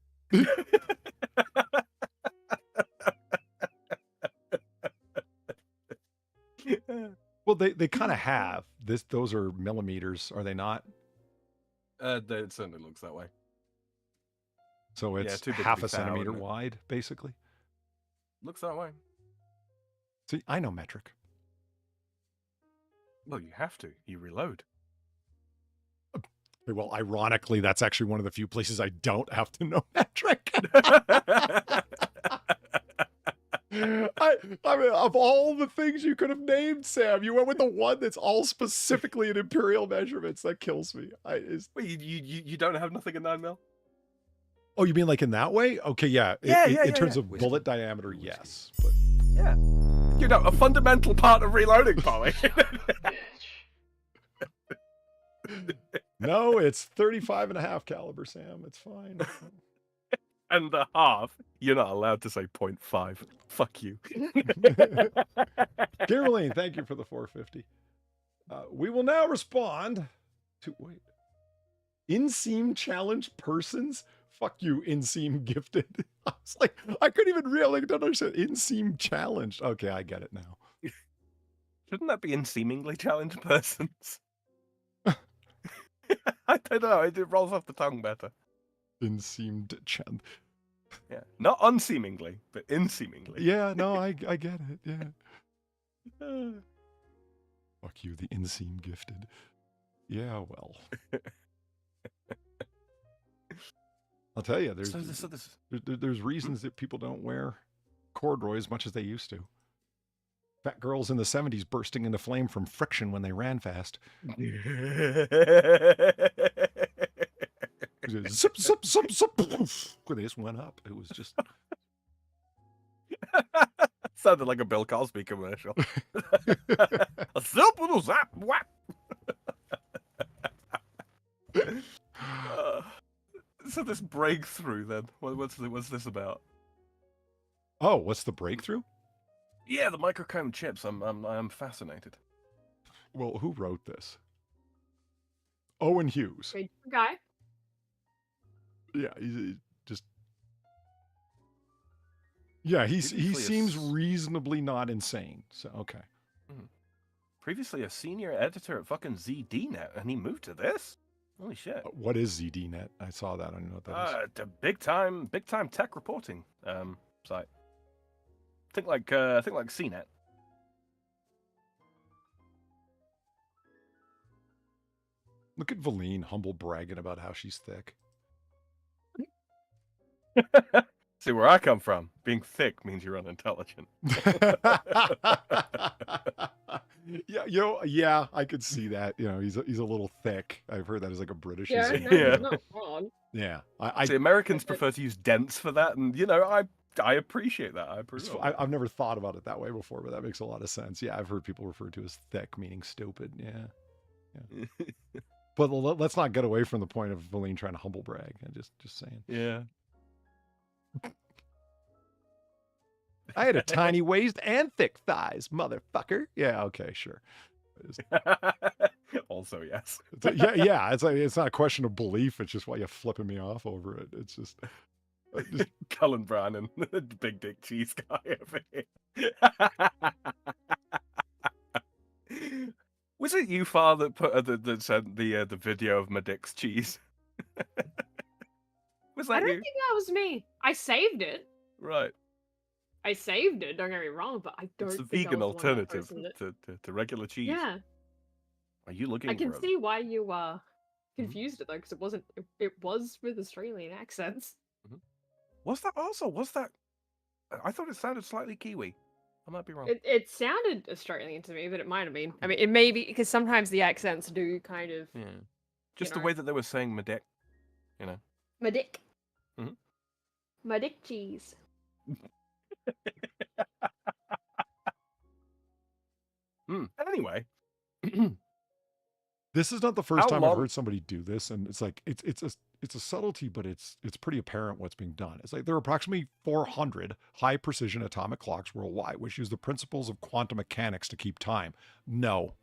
Well, they kind of have this. Those are millimeters, are they not? It certainly looks that way. So it's too big to half be a foul, centimeter isn't it? wide, basically. Looks that way. See, I know metric. Well, you have to. You reload. Okay, well, ironically, that's actually one of the few places I don't have to know metric. I mean, of all the things you could have named, Sam, you went with the one that's all specifically in imperial measurements. That kills me. Wait, you don't have nothing in 9mm? Oh, you mean like in that way? Okay, yeah. Yeah, in terms of Whiskey. bullet diameter, Whiskey. yes. But Yeah. You know, a fundamental part of reloading, Polly. No, it's 35.5 caliber, Sam. It's fine. And the half, you're not allowed to say 0.5. Fuck you. Caroline, thank you for the 450. We will now respond to, wait, inseam challenge persons? Fuck you, inseam gifted. I was like, I couldn't even really don't understand. Inseam challenged. Okay, I get it now. Shouldn't that be inseemingly challenged persons? I don't know. It rolls off the tongue better. Inseamed challenge. Yeah, not unseemingly, but inseemingly. Yeah, no, I get it. Yeah. Fuck you, the inseam gifted. Yeah, well. I'll tell you, there's reasons that people don't wear corduroy as much as they used to. Fat girls in the 70s bursting into flame from friction when they ran fast. Zip, zip, zip, zip. They just went up. It was just... Sounded like a Bill Cosby commercial. A zip little zap whap. So this breakthrough then, what's this about? Oh, what's the breakthrough? Yeah, the microchrome chips. I'm fascinated. Well, who wrote this? Owen Hughes. Great guy. Yeah, he's just... Yeah, he seems reasonably not insane. So, okay. Previously a senior editor at fucking ZDNet, and he moved to this? Holy shit. What is ZDNet? I saw that. I don't know what that is. The big time tech reporting site. Think like CNET. Look at Valine humble bragging about how she's thick. See where I come from. Being thick means you're unintelligent. Yeah, I could see that. You know, he's a little thick. I've heard that as like a British. Yeah, Yeah. not wrong. Yeah, See, Americans prefer to use dense for that, and you know, I appreciate that. I approve. I've never thought about it that way before, but that makes a lot of sense. Yeah, I've heard people refer to as thick, meaning stupid. Yeah. But let's not get away from the point of Valine trying to humble brag. I'm just saying. Yeah. I had a tiny waist and thick thighs, motherfucker. Yeah, okay, sure. Also, yes. Yeah. It's not a question of belief. It's just why you're flipping me off over it. It's just Cullen Brown and the big dick cheese guy over here. Was it you, Far, that put that sent the video of my dick's cheese? Was that I don't you? think that was me. I saved it. Right. I saved it. Don't get me wrong, but I don't. It's a think I vegan was the one that alternative posted it. to regular cheese. Yeah, Are you looking? I can for a- see why you confused it though, because it wasn't. It was with Australian accents. Was that? I thought it sounded slightly Kiwi. I might be wrong. It sounded Australian to me, but it might have been. I mean, it may be because sometimes the accents do kind of. Yeah. Just the know. way that they were saying my dick. You know. My dick. Mhm. My dick cheese. Anyway. this is not the first How time long- I've heard somebody do this, and it's like it's a subtlety, but it's pretty apparent what's being done. It's like there are approximately 400 high precision atomic clocks worldwide, which use the principles of quantum mechanics to keep time. No,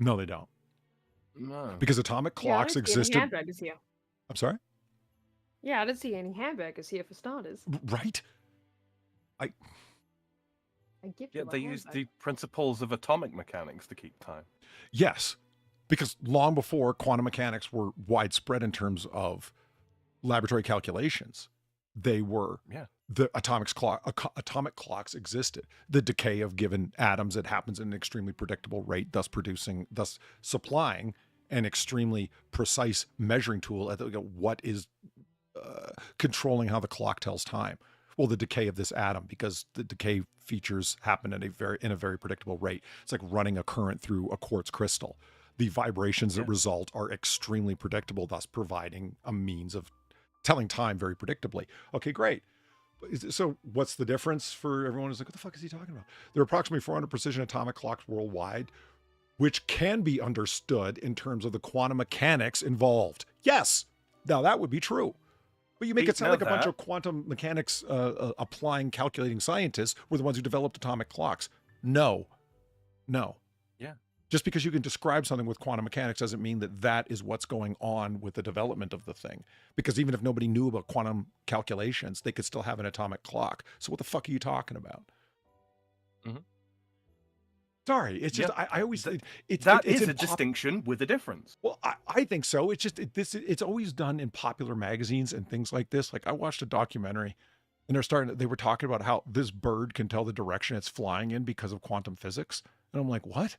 they don't, No. because atomic clocks yeah, I didn't see any existed. hamburgers here. I'm sorry, Yeah, I didn't see any hamburgers here for starters. right? I give Yeah, you a they use hamburger. the principles of atomic mechanics to keep time. Yes, because long before quantum mechanics were widespread in terms of laboratory calculations, they were the atomic clocks existed. The decay of given atoms, it happens at an extremely predictable rate, thus supplying an extremely precise measuring tool at what is controlling how the clock tells time. Well, the decay of this atom, because the decay features happen at in a very predictable rate. It's like running a current through a quartz crystal. The vibrations that result are extremely predictable, thus providing a means of telling time very predictably. Okay, great. So what's the difference for everyone who's like, what the fuck is he talking about? There are approximately 400 precision atomic clocks worldwide, which can be understood in terms of the quantum mechanics involved. Yes. Now that would be true. But you make it sound like a bunch of quantum mechanics applying calculating scientists were the ones who developed atomic clocks. No. Yeah. Just because you can describe something with quantum mechanics doesn't mean that that is what's going on with the development of the thing. Because even if nobody knew about quantum calculations, they could still have an atomic clock. So what the fuck are you talking about? Mm-hmm. Sorry, it's just I always it's a distinction with a difference. Well, I think so. It's just it's always done in popular magazines and things like this. Like I watched a documentary, and they were talking about how this bird can tell the direction it's flying in because of quantum physics, and I'm like, what?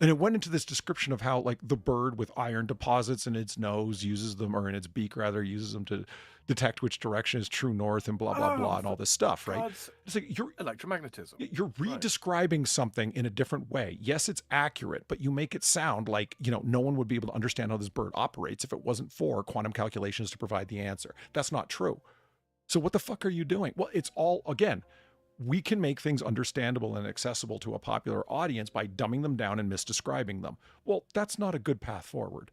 And it went into this description of how like the bird with iron deposits in its nose uses them, or in its beak rather, uses them to detect which direction is true north and blah, blah, blah, and all this stuff, right? It's like you're electromagnetism. You're redescribing something in a different way. Yes, it's accurate, but you make it sound like, no one would be able to understand how this bird operates if it wasn't for quantum calculations to provide the answer. That's not true. So what the fuck are you doing? Well, it's all, again, we can make things understandable and accessible to a popular audience by dumbing them down and misdescribing them. Well, that's not a good path forward.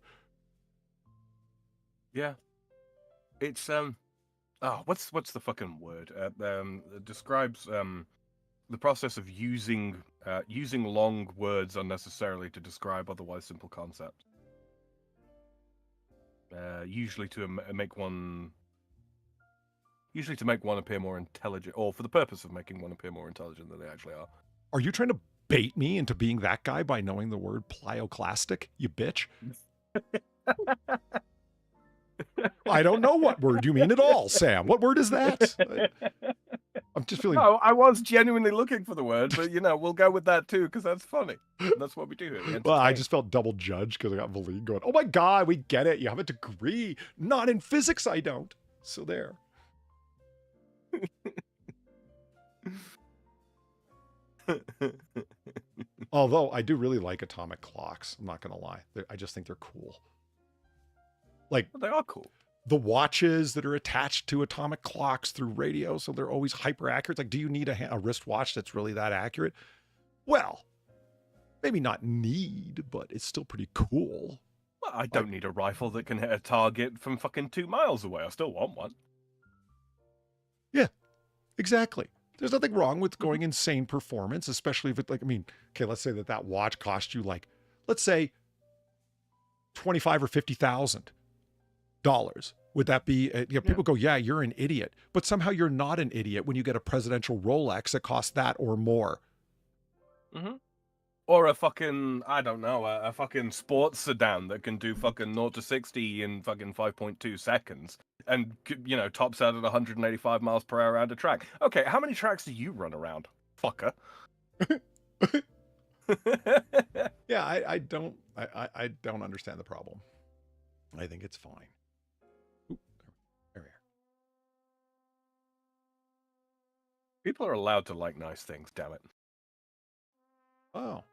Yeah. It's what's the fucking word? It describes the process of using long words unnecessarily to describe otherwise simple concepts. Usually to make one appear more intelligent, or for the purpose of making one appear more intelligent than they actually are. Are you trying to bait me into being that guy by knowing the word plioclastic, you bitch? I don't know what word you mean at all, Sam. What word is that? I'm just feeling... No, I was genuinely looking for the word, but, we'll go with that too, because that's funny. That's what we do here. Well, I just felt double judged because I got Valine going, oh my God, we get it. You have a degree. Not in physics, I don't. So there. Although I do really like atomic clocks. I'm not going to lie. I just think they're cool. Like, they are cool. The watches that are attached to atomic clocks through radio, so they're always hyper accurate. Like, do you need a wristwatch that's really that accurate? Well, maybe not need, but it's still pretty cool. Well, I don't need a rifle that can hit a target from fucking 2 miles away. I still want one. Yeah, exactly. There's nothing wrong with going insane performance, especially if let's say that watch cost you let's say $25,000 or $50,000. Would that be, people go, yeah, you're an idiot, but somehow you're not an idiot when you get a presidential Rolex that costs that or more. Mm-hmm. Or a fucking, I don't know, a fucking sports sedan that can do fucking 0 to 60 in fucking 5.2 seconds and, tops out at 185 miles per hour around a track. Okay, how many tracks do you run around, fucker? Yeah, I don't understand the problem. I think it's fine. Ooh, there we are. People are allowed to like nice things, damn it. Oh.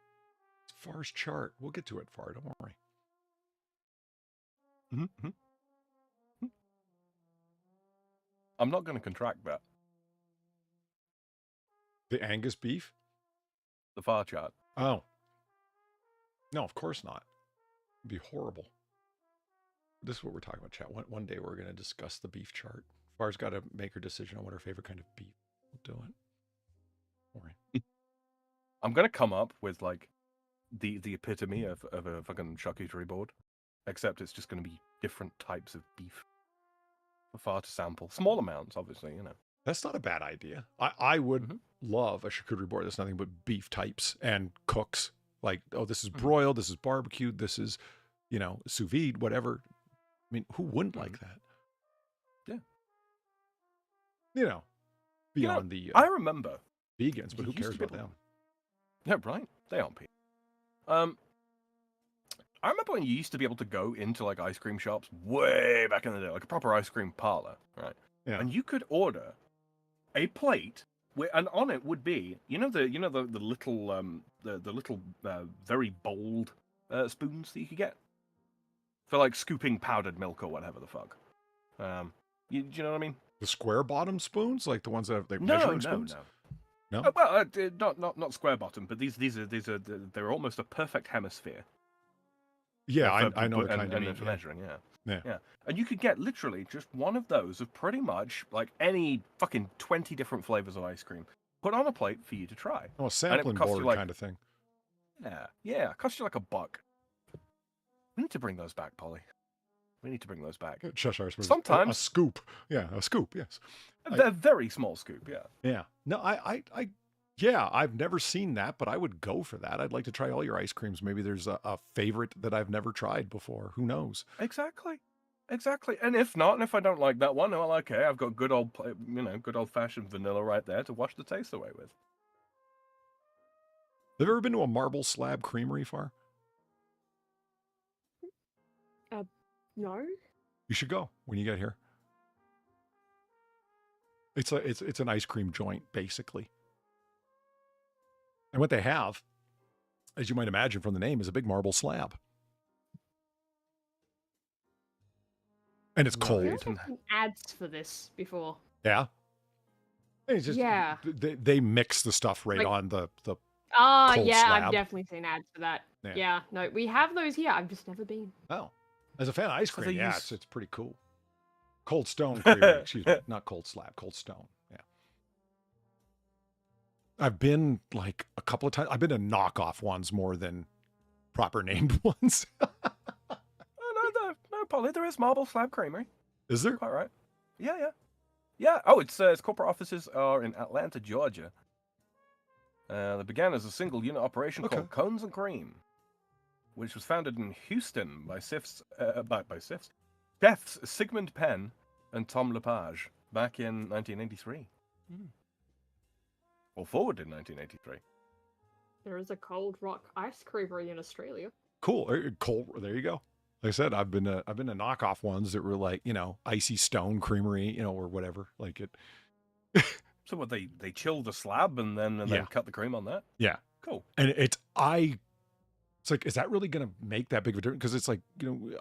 Far's chart. We'll get to it, Far. Don't worry. Mm-hmm. I'm not going to contract that. The Angus beef? The Far chart. Oh. No, of course not. It'd be horrible. This is what we're talking about, chat. One day we're going to discuss the beef chart. Far's got to make her decision on what her favorite kind of beef. We'll do it. Don't worry. I'm going to come up with, the epitome of a fucking charcuterie board, except it's just going to be different types of beef for Far to sample. Small amounts, obviously, That's not a bad idea. I would love a charcuterie board that's nothing but beef types and cooks. Like, oh, this is broiled, this is barbecued, this is, sous vide, whatever. I mean, who wouldn't like that? Yeah. Beyond the... I remember. Vegans, but who cares about them? Yeah, right. They aren't people. I remember when you used to be able to go into ice cream shops way back in the day, like a proper ice cream parlor, right? Yeah. And you could order a plate and on it would be, the little very bold spoons that you could get for scooping powdered milk or whatever the fuck. Do you know what I mean? The square bottom spoons, like the ones that have the No, measuring no, spoons. no. No? Well, not square bottom, but these are they're almost a perfect hemisphere. Yeah, for- I know the and- kind you and mean. for Yeah. measuring, Yeah. yeah. And you could get literally just one of those of pretty much like any fucking 20 different flavors of ice cream put on a plate for you to try. Oh, a sampling cost you, board like- kind of thing. Yeah, it costs you like $1. We need to bring those back, Polly. We need to bring those back. Cheshire spoons. A Sometimes scoop. Yeah, a scoop. Yes. they're very small scoop. Yeah. Yeah. No, yeah, I've never seen that, but I would go for that. I'd like to try all your ice creams. Maybe there's a favorite that I've never tried before. Who knows? Exactly. And if not, and if I don't like that one, well, okay, I've got good old fashioned vanilla right there to wash the taste away with. Have you ever been to a marble slab creamery, Far? No. You should go when you get here. It's an ice cream joint, basically. And what they have, as you might imagine from the name, is a big marble slab. And it's cold. I've seen ads for this before. Yeah. It's just, Yeah. They mix the stuff right Like- on the Oh, cold yeah, slab. I've definitely seen ads for that. Yeah. Yeah, no, we have those here. I've just never been. Oh. As a fan of ice So cream, they yeah, use- it's pretty cool. Cold Stone Creamery, excuse me. Not Cold Slab, Cold Stone. Yeah. I've been like a couple of times. I've been to knockoff ones more than proper named ones. No, Polly, there is Marble Slab Creamery. Is there? Quite right. Yeah. Oh, its corporate offices are in Atlanta, Georgia. They began as a single unit operation Okay. called Cones and Cream, which was founded in Houston by chefs Sigmund Penn and Tom Lepage back in 1983. Or forward in 1983. There is a Cold Rock ice creamery in Australia. Cool. Cold. There you go. Like I said, I've been to knockoff ones that were like, Icy Stone Creamery, or whatever. Like it. So what they chill the slab and then Yeah. cut the cream on that? Yeah. Cool. And it's like, is that really going to make that big of a difference? Because it's like,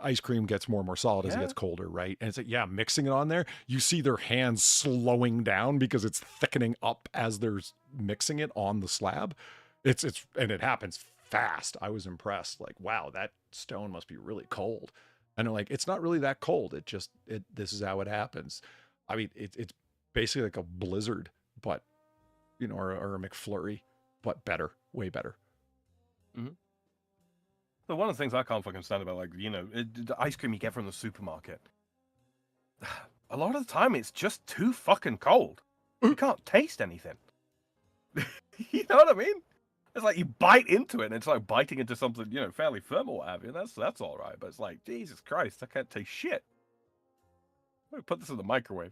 ice cream gets more and more solid as it Yeah. gets colder, right? And it's like, yeah, mixing it on there, you see their hands slowing down because it's thickening up as they're mixing it on the slab. And it happens fast. I was impressed. Like, wow, that stone must be really cold. And I'm like, it's not really that cold. This is how it happens. I mean, it's basically like a blizzard, but, or a McFlurry, but better, way better. So one of the things I can't fucking stand about, like, the ice cream you get from the supermarket, a lot of the time it's just too fucking cold. You can't taste anything. You know what I mean? It's like you bite into it and it's like biting into something, fairly firm or what have you. That's all right. But it's like, Jesus Christ, I can't taste shit. I'm going to put this in the microwave.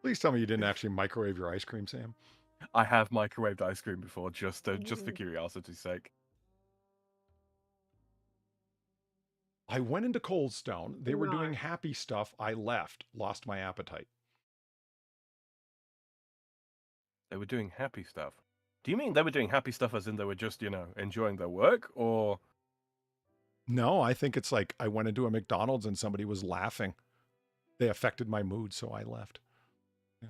Please tell me you didn't actually microwave your ice cream, Sam. I have microwaved ice cream before, just for curiosity's sake. I went into Cold Stone. They were doing Right. happy stuff. I left, lost my appetite. They were doing happy stuff. Do you mean they were doing happy stuff as in they were just, enjoying their work, or... No, I think it's like I went into a McDonald's and somebody was laughing. They affected my mood, so I left. Yeah.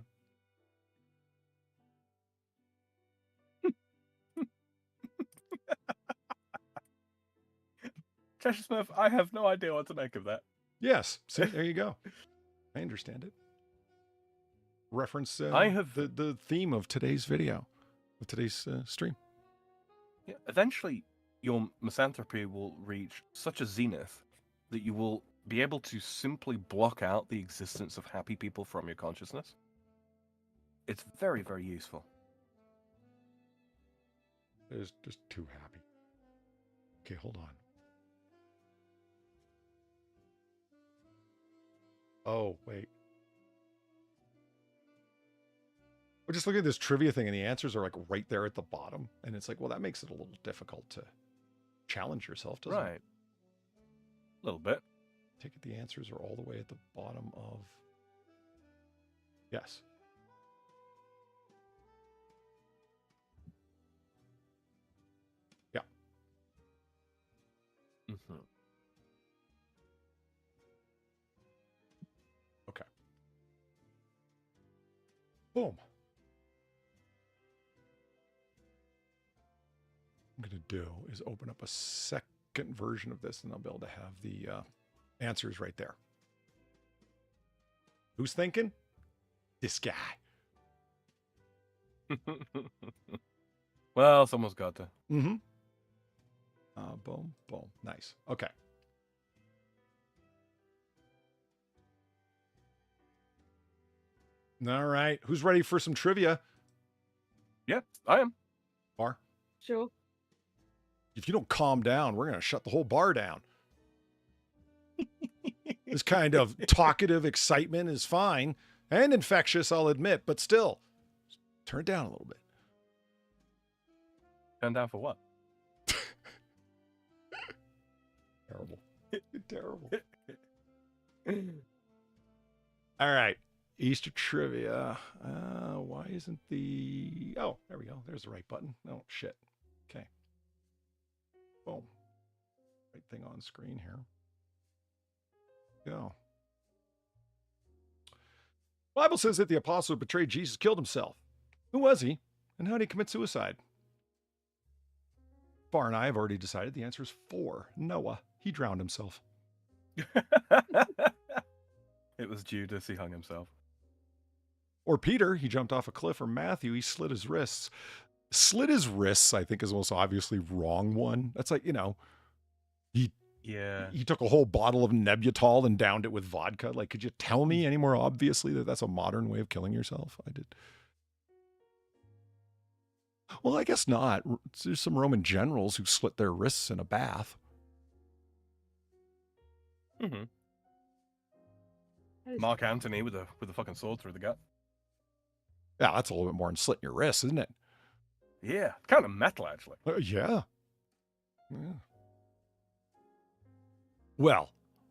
Cheshire Smurf, I have no idea what to make of that. Yes. See, there you go. I understand it. Reference I have- the theme of today's video, of today's stream. Yeah, eventually, your misanthropy will reach such a zenith that you will be able to simply block out the existence of happy people from your consciousness. It's very, very useful. It's just too happy. Okay, hold on. Oh, wait. We're just looking at this trivia thing and the answers are like right there at the bottom. And it's like, well, that makes it a little difficult to challenge yourself, doesn't it? Right. A little bit. Take it the answers are all the way at the bottom of... Yes. Yeah. Mm-hmm. Boom. What I'm going to do is open up a second version of this, and I'll be able to have the answers right there. Who's thinking? This guy. Well, someone's got to. Mm-hmm. Boom, boom. Nice. Okay. All right. Who's ready for some trivia? Yeah, I am. Bar? Sure. If you don't calm down, we're going to shut the whole bar down. This kind of talkative excitement is fine and infectious, I'll admit, but still, turn it down a little bit. Turn down for what? Terrible. Terrible. All right. Easter trivia. Why isn't the... Oh, there we go. There's the right button. Oh, shit. Okay. Boom. Right thing on screen here. Go. Bible says that the apostle who betrayed Jesus killed himself. Who was he? And how did he commit suicide? Bar and I have already decided the answer is 4. Noah. He drowned himself. It was Judas. He hung himself. Or Peter. He jumped off a cliff. Or Matthew. He slit his wrists. Slit his wrists, I think, is the most obviously wrong one. That's like, he took a whole bottle of Nebutol and downed it with vodka. Like, could you tell me any more obviously that that's a modern way of killing yourself? I did. Well, I guess not. There's some Roman generals who slit their wrists in a bath. Mm-hmm. Mark Antony with a fucking sword through the gut. Yeah, that's a little bit more than slitting your wrists, isn't it? Yeah, kind of metal, actually. Yeah. Well,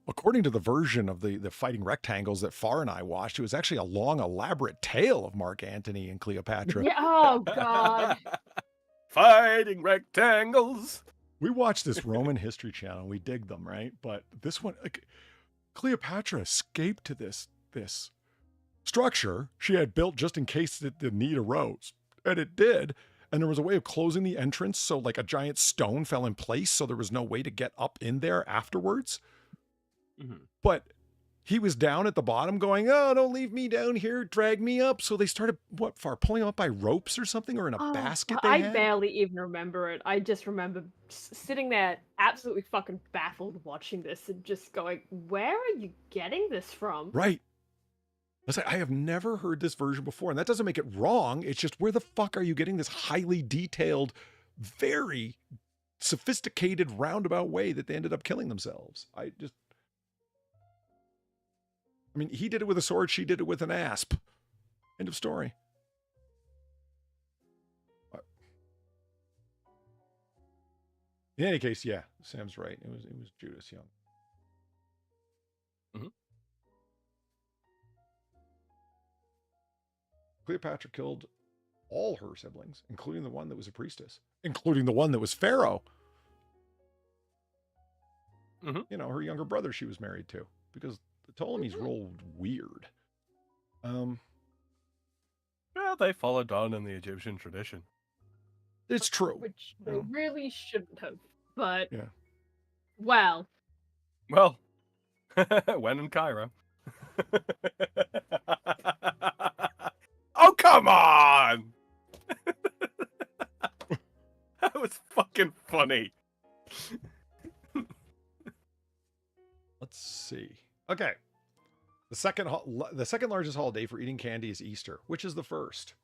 according to the version of the fighting rectangles that Far and I watched, it was actually a long, elaborate tale of Mark Antony and Cleopatra. Yeah, oh, God. Fighting rectangles. We watched this Roman history channel. We dig them, right? But this one, Cleopatra escaped to this structure she had built just in case the need arose. And it did. And there was a way of closing the entrance, so like a giant stone fell in place, so there was no way to get up in there afterwards. Mm-hmm. But he was down at the bottom going, oh, don't leave me down here, drag me up. So they started, pulling him up by ropes or something, or in a basket they had? Barely even remember it. I just remember sitting there absolutely fucking baffled watching this and just going, where are you getting this from? Right. I was like, I have never heard this version before, and that doesn't make it wrong. It's just, where the fuck are you getting this highly detailed, very sophisticated roundabout way that they ended up killing themselves? I mean, he did it with a sword, she did it with an asp. End of story. In any case, yeah, Sam's right. It was Judas Young. Mm-hmm. Cleopatra killed all her siblings, including the one that was a priestess, including the one that was Pharaoh. Mm-hmm. Her younger brother she was married to, because the Ptolemies rolled weird. Well, they followed on in the Egyptian tradition. It's true. Which they really shouldn't have, but... Yeah. Well. Well, when in Cairo. Oh, come on! That was fucking funny. Let's see. Okay. The second largest holiday for eating candy is Easter. Which is the first?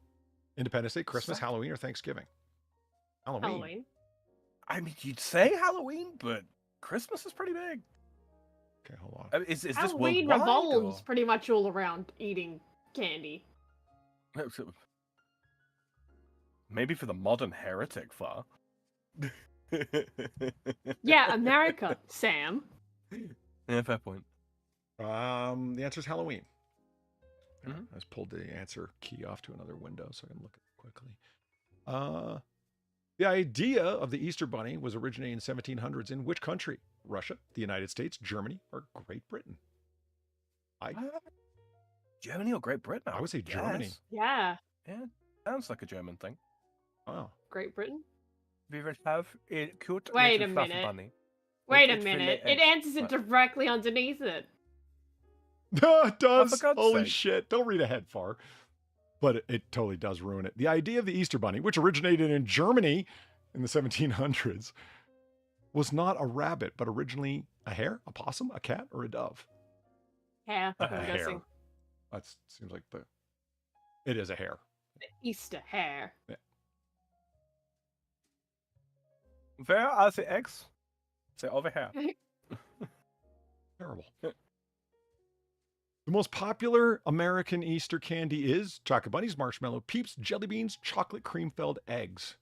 Independence Day, Christmas, Halloween, or Thanksgiving? Halloween. I mean, you'd say Halloween, but Christmas is pretty big. Okay, hold on. I mean, is this Halloween revolves pretty much all around eating candy. Maybe for the modern heretic, Far. Yeah, America, Sam. Yeah, fair point. The answer is Halloween. Mm-hmm. I just pulled the answer key off to another window so I can look at it quickly. The idea of the Easter Bunny was originated in 1700s in which country? Russia, the United States, Germany, or Great Britain? Germany or Great Britain? I would say Germany. guess. Yeah. Yeah, sounds like a German thing. Wow. Great Britain. We will have a cute Wait little a fluffy minute. bunny. Wait a It fillet minute. It eggs. answers it What? directly underneath it. It does. God's Holy sake. shit. Don't read ahead far. But it totally does ruin it. The idea of the Easter Bunny, which originated in Germany in the 1700s, was not a rabbit, but originally a hare, a possum, a cat, or a dove. Yeah, A I'm hare. guessing. That seems like it is a hare. The Easter hare. Where are the eggs? They're over here. Terrible. The most popular American Easter candy is chocolate bunnies, marshmallow peeps, jelly beans, chocolate cream-filled eggs.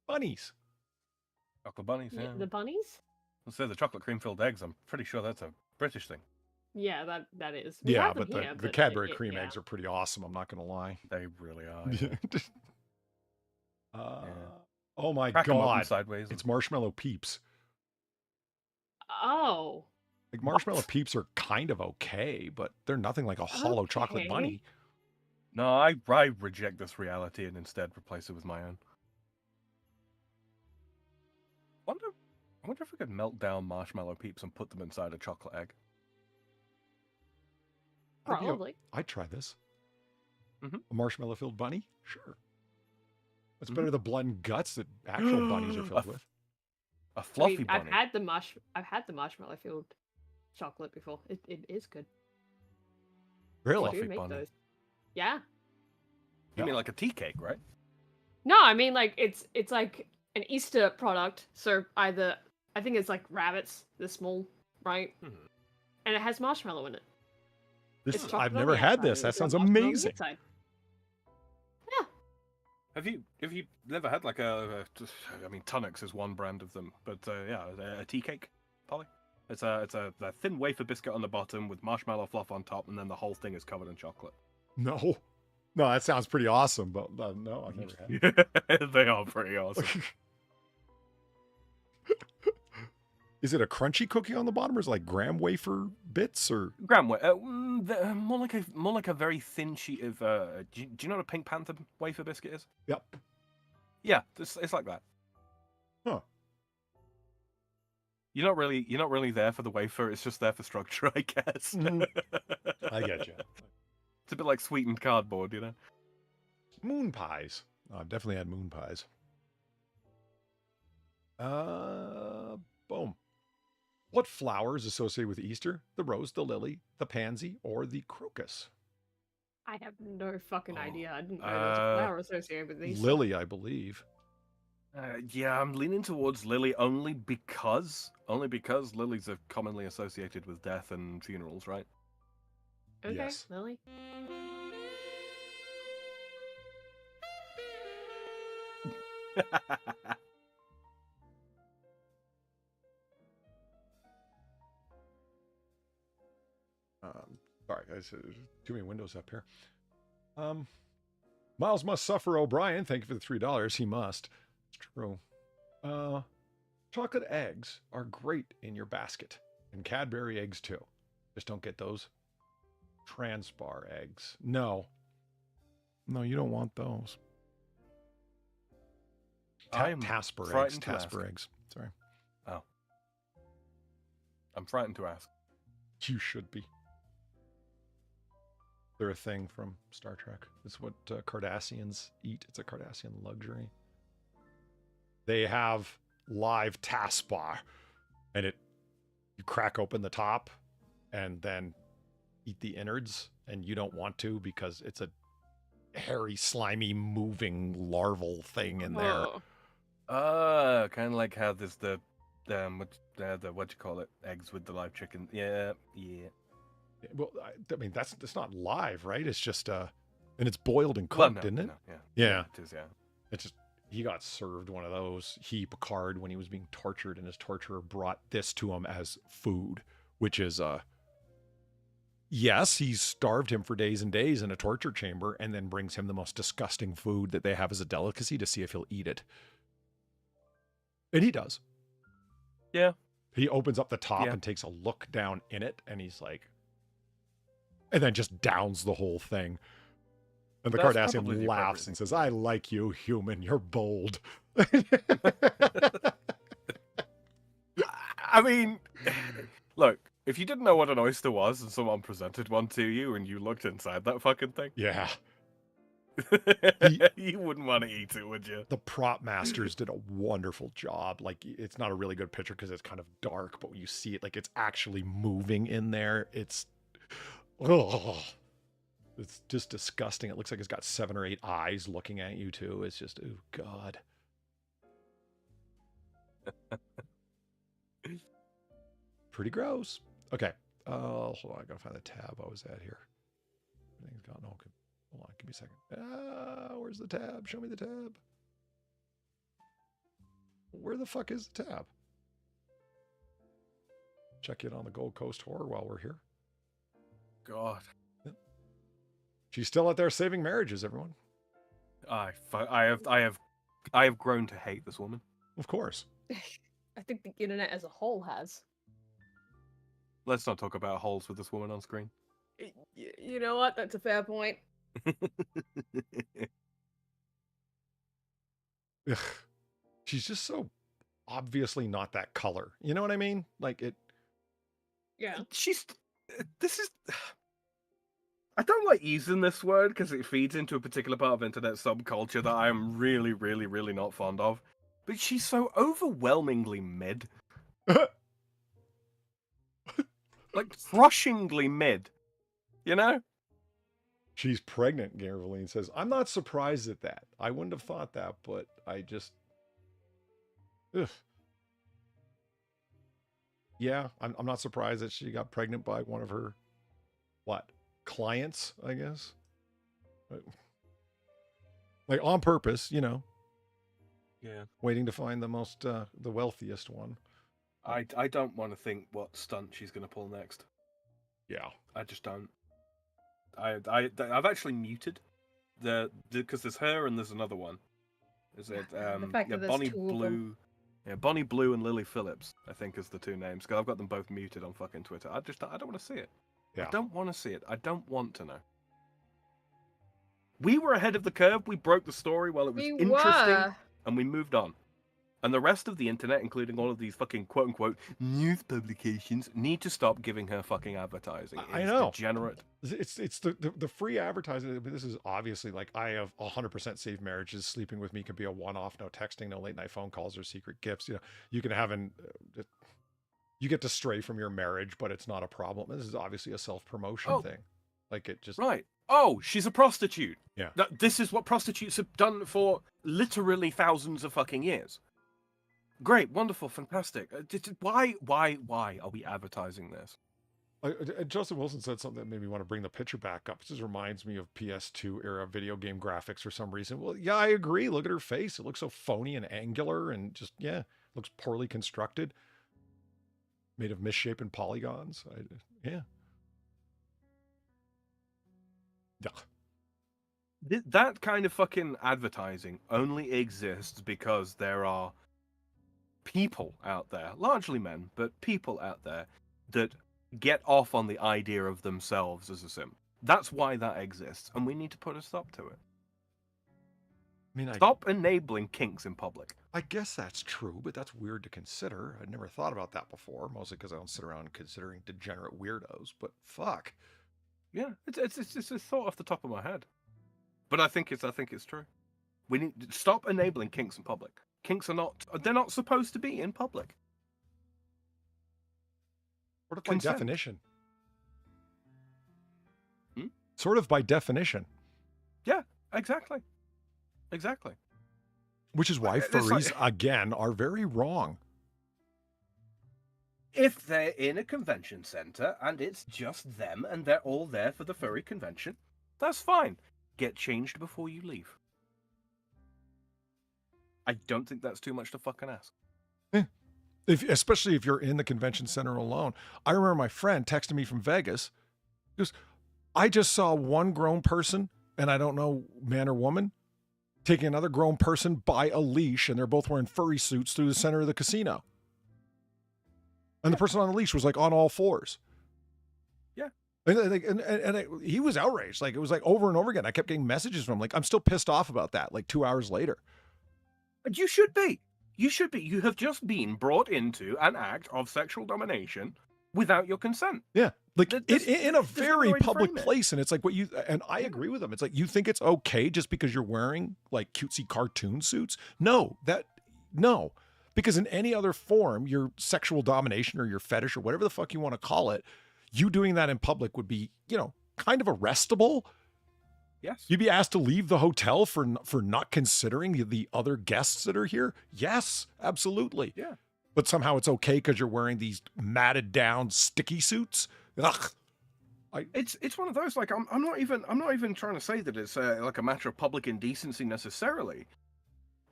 Bunnies. Chocolate bunnies, yeah. The bunnies? Let's say the chocolate cream-filled eggs. I'm pretty sure that's a British thing. Yeah, that is. We Yeah, have them but here, the but Cadbury it- cream yeah. eggs are pretty awesome. I'm not going to lie. They really are. Yeah. Oh my Crack 'em open God. sideways. It's marshmallow peeps. Oh. Like marshmallow peeps are kind of okay, but they're nothing like a hollow chocolate Okay. bunny. No, I reject this reality and instead replace it with my own. I wonder if we could melt down marshmallow peeps and put them inside a chocolate egg. Probably. I'd try this. Mhm. A marshmallow filled bunny? Sure. It's better than blood and guts that actual bunnies are filled with. A fluffy I mean, bunny. I've had the marshmallow filled chocolate before. It is good. Really? They do Fluffy make bunny. those. Yeah. You mean like a tea cake, right? No, I mean like it's like an Easter product. So either I think it's like rabbits, they're small, right? And it has marshmallow in it. This It's is, chocolate I've on never the had outside this. and That it's sounds marshmallow on the amazing. inside. Have you never had like I mean, Tunnocks is one brand of them, but yeah, a tea cake, Polly. It's a thin wafer biscuit on the bottom with marshmallow fluff on top, and then the whole thing is covered in chocolate. No. No, that sounds pretty awesome, but no, I've never had it. They are pretty awesome. Is it a crunchy cookie on the bottom, or is it like graham wafer bits, or More like a very thin sheet of. Do you know what a Pink Panther wafer biscuit is? Yep. Yeah, it's like that. Huh. You're not really there for the wafer. It's just there for structure, I guess. I get you. It's a bit like sweetened cardboard, you know. Moon pies. Oh, I've definitely had moon pies. Boom. What flower is associated with Easter? The rose, the lily, the pansy, or the crocus? I have no fucking idea. I didn't know there was a flower associated with these. Lily, I believe. Yeah, I'm leaning towards lily only because lilies are commonly associated with death and funerals, right? Okay, Yes. Lily. Sorry, there's too many windows up here. Miles must suffer O'Brien. Thank you for the $3. He must. It's true. Chocolate eggs are great in your basket, and Cadbury eggs too. Just don't get those Transbar eggs. No, you don't want those. I'm Tasper eggs. frightened to Tasper ask. eggs. Sorry. Oh. I'm frightened to ask. You should be. They're a thing from Star Trek. It's what Cardassians eat. It's a Cardassian luxury. They have live taspar, and you crack open the top and then eat the innards, and you don't want to because it's a hairy, slimy, moving larval thing in there. Oh. Kind of like how there's the what you call it, eggs with the live chicken. Yeah. Well, I mean that's not live, right? It's just and it's boiled and Well, cooked, no, isn't it? no, Yeah. It is, yeah. It's just he got served one of those. Picard, when he was being tortured, and his torturer brought this to him as food, which is yes, he starved him for days and days in a torture chamber, and then brings him the most disgusting food that they have as a delicacy to see if he'll eat it. And he does. Yeah. He opens up the top Yeah. and takes a look down in it, and he's like, and then just downs the whole thing. And the That's Cardassian probably the laughs appropriate and says, "I like you, human. You're bold." I mean, look, if you didn't know what an oyster was and someone presented one to you and you looked inside that fucking thing, Yeah. you wouldn't want to eat it, would you? The prop masters did a wonderful job. Like, it's not a really good picture because it's kind of dark, but when you see it, like, it's actually moving in there. It's just disgusting. It looks like it's got 7 or 8 eyes looking at you too. It's just, oh God. Pretty gross. Okay. Hold on. I gotta find the tab I was at here. Everything's gone. Okay. Hold on. Give me a second. Where's the tab? Show me the tab. Where the fuck is the tab? Check in on the Gold Coast Horror while we're here. God. She's still out there saving marriages, everyone. I have grown to hate this woman. Of course. I think the internet as a whole has. Let's not talk about holes with this woman on screen. You know what? That's a fair point. Ugh. She's just so obviously not that color. You know what I mean? Like it. Yeah. This is. I don't like using this word because it feeds into a particular part of internet subculture that I am really, really, really not fond of. But she's so overwhelmingly mid. Like, crushingly mid. You know? She's pregnant, Garoline says. I'm not surprised at that. I wouldn't have thought that, but I just... Ugh. Yeah, I'm not surprised that she got pregnant by one of her, clients, I guess? Like, on purpose, you know. Yeah. Waiting to find the wealthiest one. I don't want to think what stunt she's going to pull next. Yeah. I just don't. I've actually muted because there's her and there's another one. Is it the fact that there's Bonnie two of Blue? them. Yeah, Bonnie Blue and Lily Phillips, I think, is the two names. Because I've got them both muted on fucking Twitter. I don't want to see it. Yeah. I don't want to see it. I don't want to know. We were ahead of the curve. We broke the story while it was interesting, and we moved on. And the rest of the internet, including all of these fucking quote-unquote news publications, need to stop giving her fucking advertising. I know. Degenerate. It's the free advertising. This is obviously like, I have 100% saved marriages. Sleeping with me can be a one-off. No texting, no late night phone calls or secret gifts. You know, you can have you get to stray from your marriage, but it's not a problem. This is obviously a self-promotion thing. Like, it just... Right. Oh, she's a prostitute. Yeah. This is what prostitutes have done for literally thousands of fucking years. Great, wonderful, fantastic. Why are we advertising this? Joseph Wilson said something that made me want to bring the picture back up. It just reminds me of PS2 era video game graphics for some reason. Well, yeah, I agree. Look at her face. It looks so phony and angular and just, looks poorly constructed. Made of misshapen polygons. Yeah. That kind of fucking advertising only exists because there are people out there, largely men, but people out there that get off on the idea of themselves as a sim. That's why that exists, and we need to put a stop to it. I mean, Stop enabling kinks in public. I guess that's true, but that's weird to consider. I'd never thought about that before, mostly because I don't sit around considering degenerate weirdos, but fuck. Yeah, it's a thought off the top of my head. But I think it's true. We need to stop enabling kinks in public. Kinks they're not supposed to be in public. Sort of by Consent. definition. Hmm? Sort of by definition. Yeah, exactly. Exactly. Which is why It's furries, again, are very wrong. If they're in a convention center and it's just them and they're all there for the furry convention, that's fine. Get changed before you leave. I don't think that's too much to fucking ask. Especially if you're in the convention center alone. I remember my friend texting me from Vegas. He goes, I just saw one grown person, and I don't know, man or woman, taking another grown person by a leash, and they're both wearing furry suits through the center of the casino. And the person on the leash was like on all fours. Yeah. He was outraged. Like, it was like over and over again. I kept getting messages from him. Like, I'm still pissed off about that. Like 2 hours later. And you should be. You should be. You have just been brought into an act of sexual domination without your consent. Yeah. Like in a very way to public frame it. place. And it's like and I agree with him. It's like, you think it's okay just because you're wearing like cutesy cartoon suits? No. Because in any other form, your sexual domination or your fetish or whatever the fuck you want to call it, you doing that in public would be, kind of arrestable. Yes. You'd be asked to leave the hotel for not considering the other guests that are here. Yes, absolutely. Yeah. But somehow it's okay because you're wearing these matted down sticky suits. Ugh. It's one of those, like, I'm not even trying to say that it's like a matter of public indecency necessarily.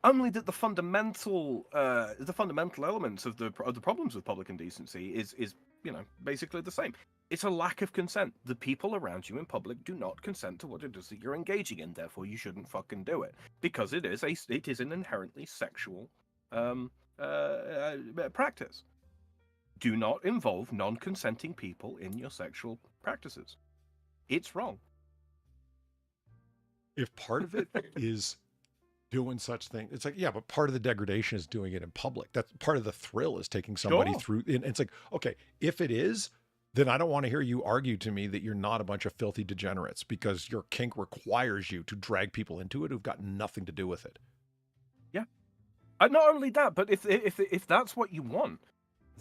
Only that the fundamental elements of the problems with public indecency is basically the same. It's a lack of consent. The people around you in public do not consent to what it is that you're engaging in. Therefore, you shouldn't fucking do it, because it is an inherently sexual practice. Do not involve non-consenting people in your sexual practices. It's wrong. If part of it is doing such thing, it's like, yeah, but part of the degradation is doing it in public. That's part of the thrill, is taking somebody through. And it's like, okay, if it is, then I don't want to hear you argue to me that you're not a bunch of filthy degenerates because your kink requires you to drag people into it who've got nothing to do with it. Yeah. Not only that, but if that's what you want,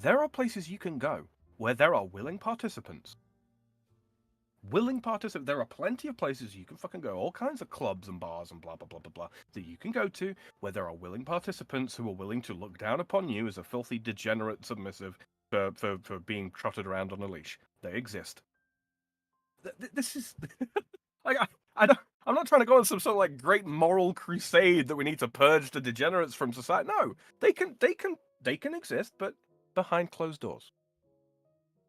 there are places you can go where there are willing participants. There are plenty of places you can fucking go, all kinds of clubs and bars and blah, blah, blah, blah, blah, that you can go to where there are willing participants who are willing to look down upon you as a filthy, degenerate submissive for being trotted around on a leash. They exist. This is... like, I'm not trying to go on some sort of like great moral crusade that we need to purge the degenerates from society. No, they can exist, but behind closed doors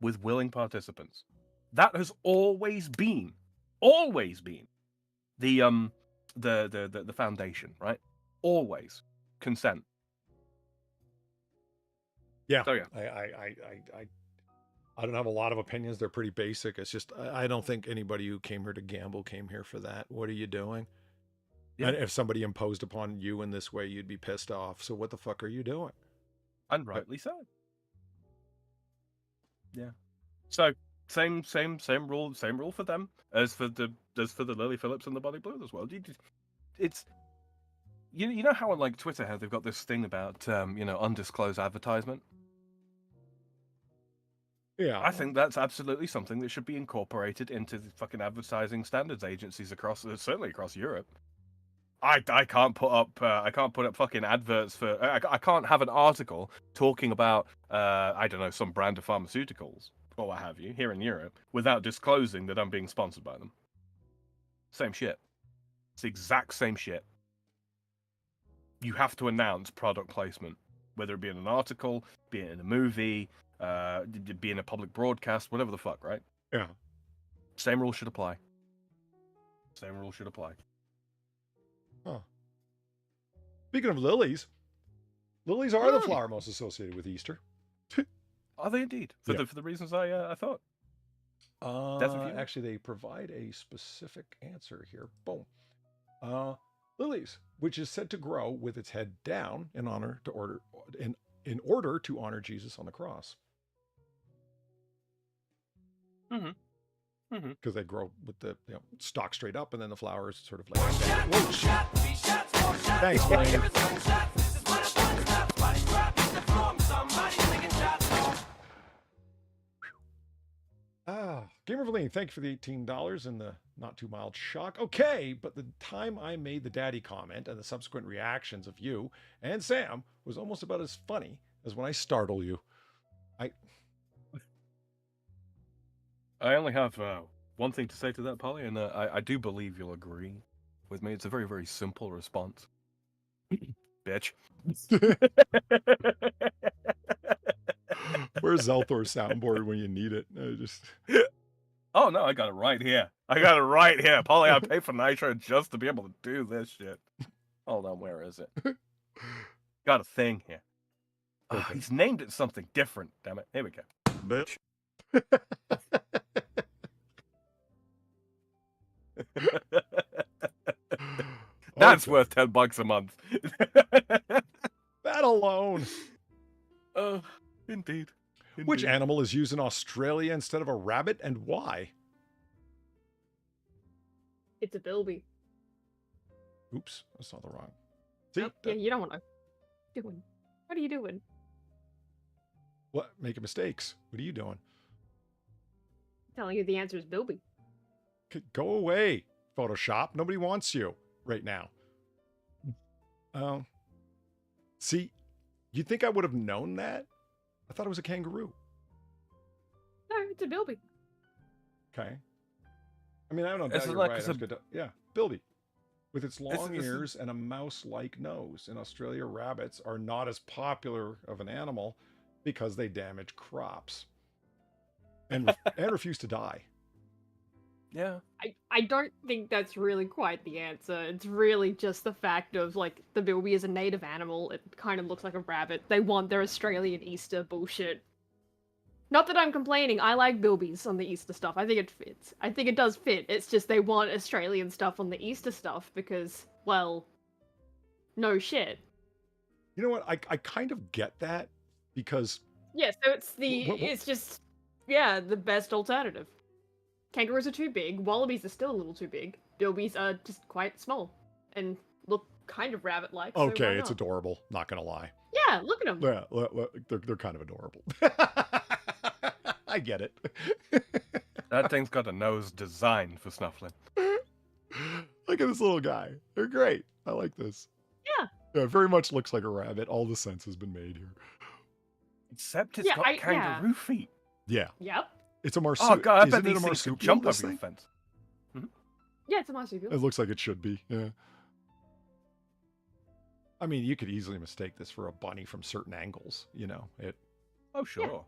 with willing participants. That has always been the foundation, right? Always consent. Yeah. So yeah, I don't have a lot of opinions. They're pretty basic. It's just, I don't think anybody who came here to gamble came here for that. What are you doing? Yeah. And if somebody imposed upon you in this way, you'd be pissed off. So what the fuck are you doing? And rightly so. Yeah. So same rule for them as for the Lily Phillips and the Body Blue as well. It's you know how on like Twitter how they've got this thing about undisclosed advertisement. Yeah, I think that's absolutely something that should be incorporated into the fucking advertising standards agencies certainly across Europe. I can't put up fucking adverts for I can't have an article talking about I don't know, some brand of pharmaceuticals or what have you here in Europe without disclosing that I'm being sponsored by them. Same shit. It's the exact same shit. You have to announce product placement, whether it be in an article, be it in a movie, be in a public broadcast, whatever the fuck, right? Yeah. Same rule should apply. Huh. Speaking of lilies are the flower most associated with Easter. Are they indeed? For the reasons I thought. Actually, they provide a specific answer here. Boom. Lilies, which is said to grow with its head down in order to honor Jesus on the cross. Mm-hmm. Because they grow with the stalk straight up, and then the flowers sort of like. Whoa, shit. Thanks, Blaine. Gamer Valine, thank you for the $18 and the not too mild shock. Okay, but the time I made the daddy comment and the subsequent reactions of you and Sam was almost about as funny as when I startle you. I only have one thing to say to that, Polly, and I do believe you'll agree with me. It's a very, very simple response. Bitch. Where's Zelthor's soundboard when you need it? Oh, no, I got it right here. Polly, I pay for Nitro just to be able to do this shit. Hold on, where is it? Got a thing here. Okay. Oh, he's named it something different, damn it. Here we go. Bitch. That's Okay. worth $10 a month. That alone. Oh, indeed. Which Indeed. animal is used in Australia instead of a rabbit, and why? It's a bilby. Oops, that's not the wrong. See, Nope. Yeah, you don't want to. Doing. What are you doing? what? Making mistakes. What are you doing? Telling you the answer is bilby. Go away, Photoshop. Nobody wants you right now. See, you think I would have known that? I thought it was a kangaroo. No, it's a bilby. Okay. I mean, I don't know. It's You're like- right. it's I was a- good to- yeah, bilby. With its long it's- ears and a mouse-like nose. In Australia, rabbits are not as popular of an animal because they damage crops and refuse to die. Yeah. I don't think that's really quite the answer. It's really just the fact of, like, the bilby is a native animal. It kind of looks like a rabbit. They want their Australian Easter bullshit. Not that I'm complaining. I like bilbies on the Easter stuff. I think it fits. I think it does fit. It's just they want Australian stuff on the Easter stuff because, well, no shit. You know what? I kind of get that because Yeah, so it's the What- it's just yeah, the best alternative. Kangaroos are too big, wallabies are still a little too big, bilbies are just quite small and look kind of rabbit-like. so okay, why it's not? adorable. Not gonna lie. Yeah, look at them. Yeah, they're kind of adorable. I get it. That thing's got a nose designed for snuffling. Look at this little guy. They're great. I like this. Yeah. Yeah, it very much looks like a rabbit. All the sense has been made here. Except it's Yeah, got yeah. kangaroo feet. Yeah. Yep. It's a marsupial. Oh god, I bet Isn't it these a things could marsupial, jump this over your thing? fence. Yeah, it's a marsupial. It looks like it should be. Yeah. I mean, you could easily mistake this for a bunny from certain angles. You know, it. Oh sure.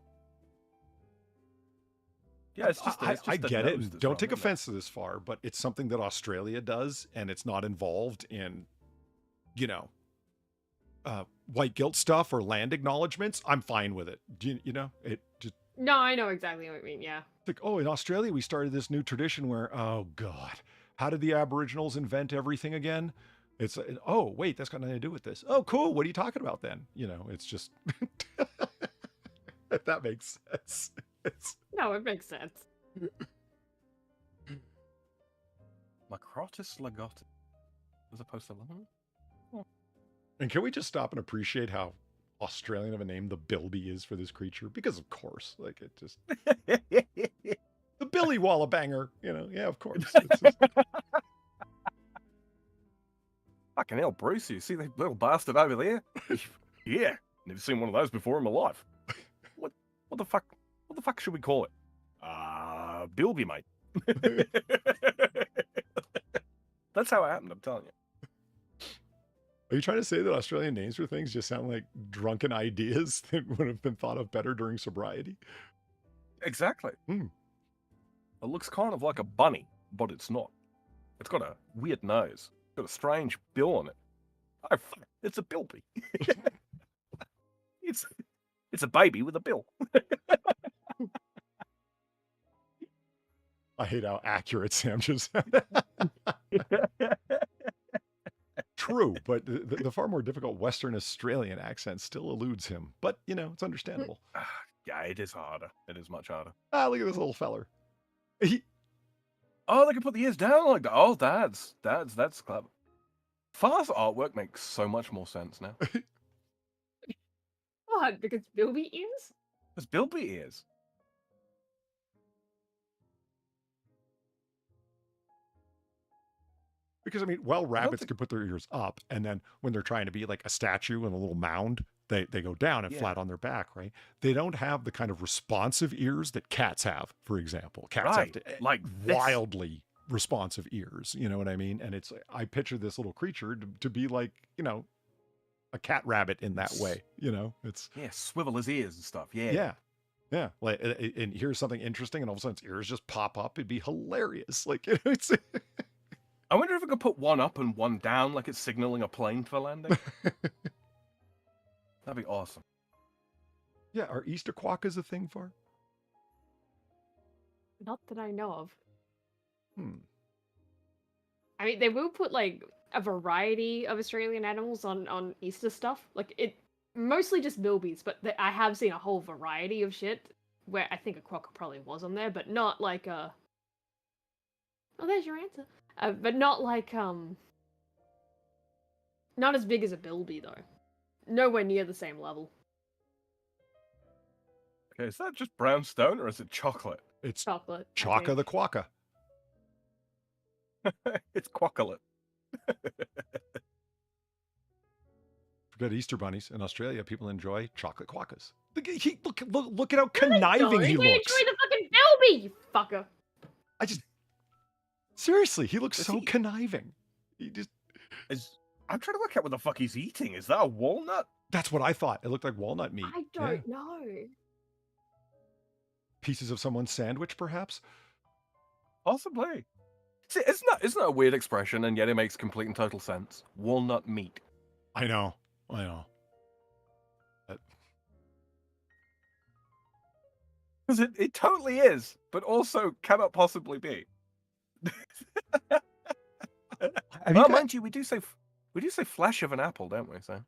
Yeah, it's just, I it's just the get it. nose And that's don't wrong, take isn't it? offense to this far, but it's something that Australia does, and it's not involved in, you know, white guilt stuff or land acknowledgements. I'm fine with it. You know, it just No, I know exactly what you mean, yeah. like, oh, in Australia we started this new tradition where, oh God, how did the Aboriginals invent everything again? It's oh wait, that's got nothing to do with this. Oh cool, what are you talking about then? You know, it's just if that makes sense. No, it makes sense. Macrotus legatus. As opposed to And can we just stop and appreciate how Australian of a name the bilby is for this creature? Because of course, like it just the Billy Wallabanger, you know, yeah, of course. It's just- Fucking hell, Bruce, you see that little bastard over there? Yeah. Never seen one of those before in my life. What the fuck should we call it? Bilby, mate. That's how it happened, I'm telling you. Are you trying to say that Australian names for things just sound like drunken ideas that would have been thought of better during sobriety? Exactly. Hmm. It looks kind of like a bunny, but it's not. It's got a weird nose. It's got a strange bill on it. Oh, fuck. It's a bilby. it's a baby with a bill. I hate how accurate Sam just True, but the far more difficult Western Australian accent still eludes him. But, you know, it's understandable. Yeah, it is harder. It is much harder. Ah, look at this little feller. He, Oh, they can put the ears down like that. Oh, that's clever. Far's artwork makes so much more sense now. What? Because bilby ears? There's bilby ears. because, I mean, while rabbits think- can put their ears up, and then when they're trying to be like a statue in a little mound, they go down and Yeah. flat on their back, right? They don't have the kind of responsive ears that cats have, for example. Cats Right, have like this. wildly responsive ears, you know what I mean? And it's, I picture this little creature to be like, you know, a cat rabbit in that way, you know? It's, Yeah, swivel his ears and stuff. Yeah. yeah. Yeah. Like, and here's something interesting, and all of a sudden its ears just pop up. It'd be hilarious. Like, you know, it's, I wonder if I could put one up and one down like it's signaling a plane for landing. That'd be awesome. yeah. Are Easter quokkas a thing for? Not that I know of. I mean, they will put like a variety of Australian animals on Easter stuff. Like it mostly just bilbies, but I have seen a whole variety of shit where I think a quokka probably was on there, but not like a. Oh, there's your answer. But not like not as big as a bilby though. Nowhere near the same level. Okay, is that just brown stone or is it chocolate? It's Chocolate. I Chaka think. the Quokka. It's quackolet. Forget Easter bunnies. In Australia, people enjoy chocolate quokkas. Look at how No, they conniving don't. he They looks. enjoy the fucking bilby, you fucker. I just seriously, he looks Does so he- conniving. He just I'm trying to work out what the fuck he's eating. Is that a walnut? that's what I thought. It looked like walnut meat. I Yeah. don't know. Pieces of someone's sandwich, perhaps? Possibly. See, isn't that a weird expression, and yet it makes complete and total sense? Walnut meat. I know. Because it totally is, but also cannot possibly be. I mean, Well, mind you, we do say flesh of an apple, don't we? So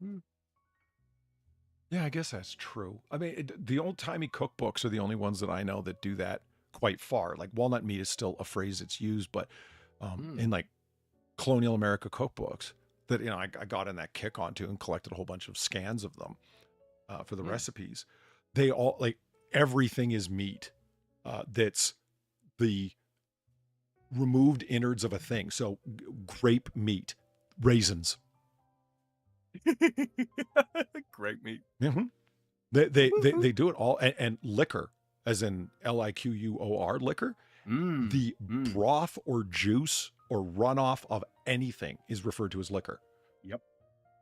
yeah, I guess that's true. I mean, the old-timey cookbooks are the only ones that I know that do that quite far. Like walnut meat is still a phrase that's used, but in like colonial America cookbooks that I got in that kick onto and collected a whole bunch of scans of them for the recipes. They all like everything is meat that's the removed innards of a thing. So grape meat, raisins. Great meat. Mm-hmm. They do it all, and liquor, as in liquor, liquor. The broth or juice or runoff of anything is referred to as liquor.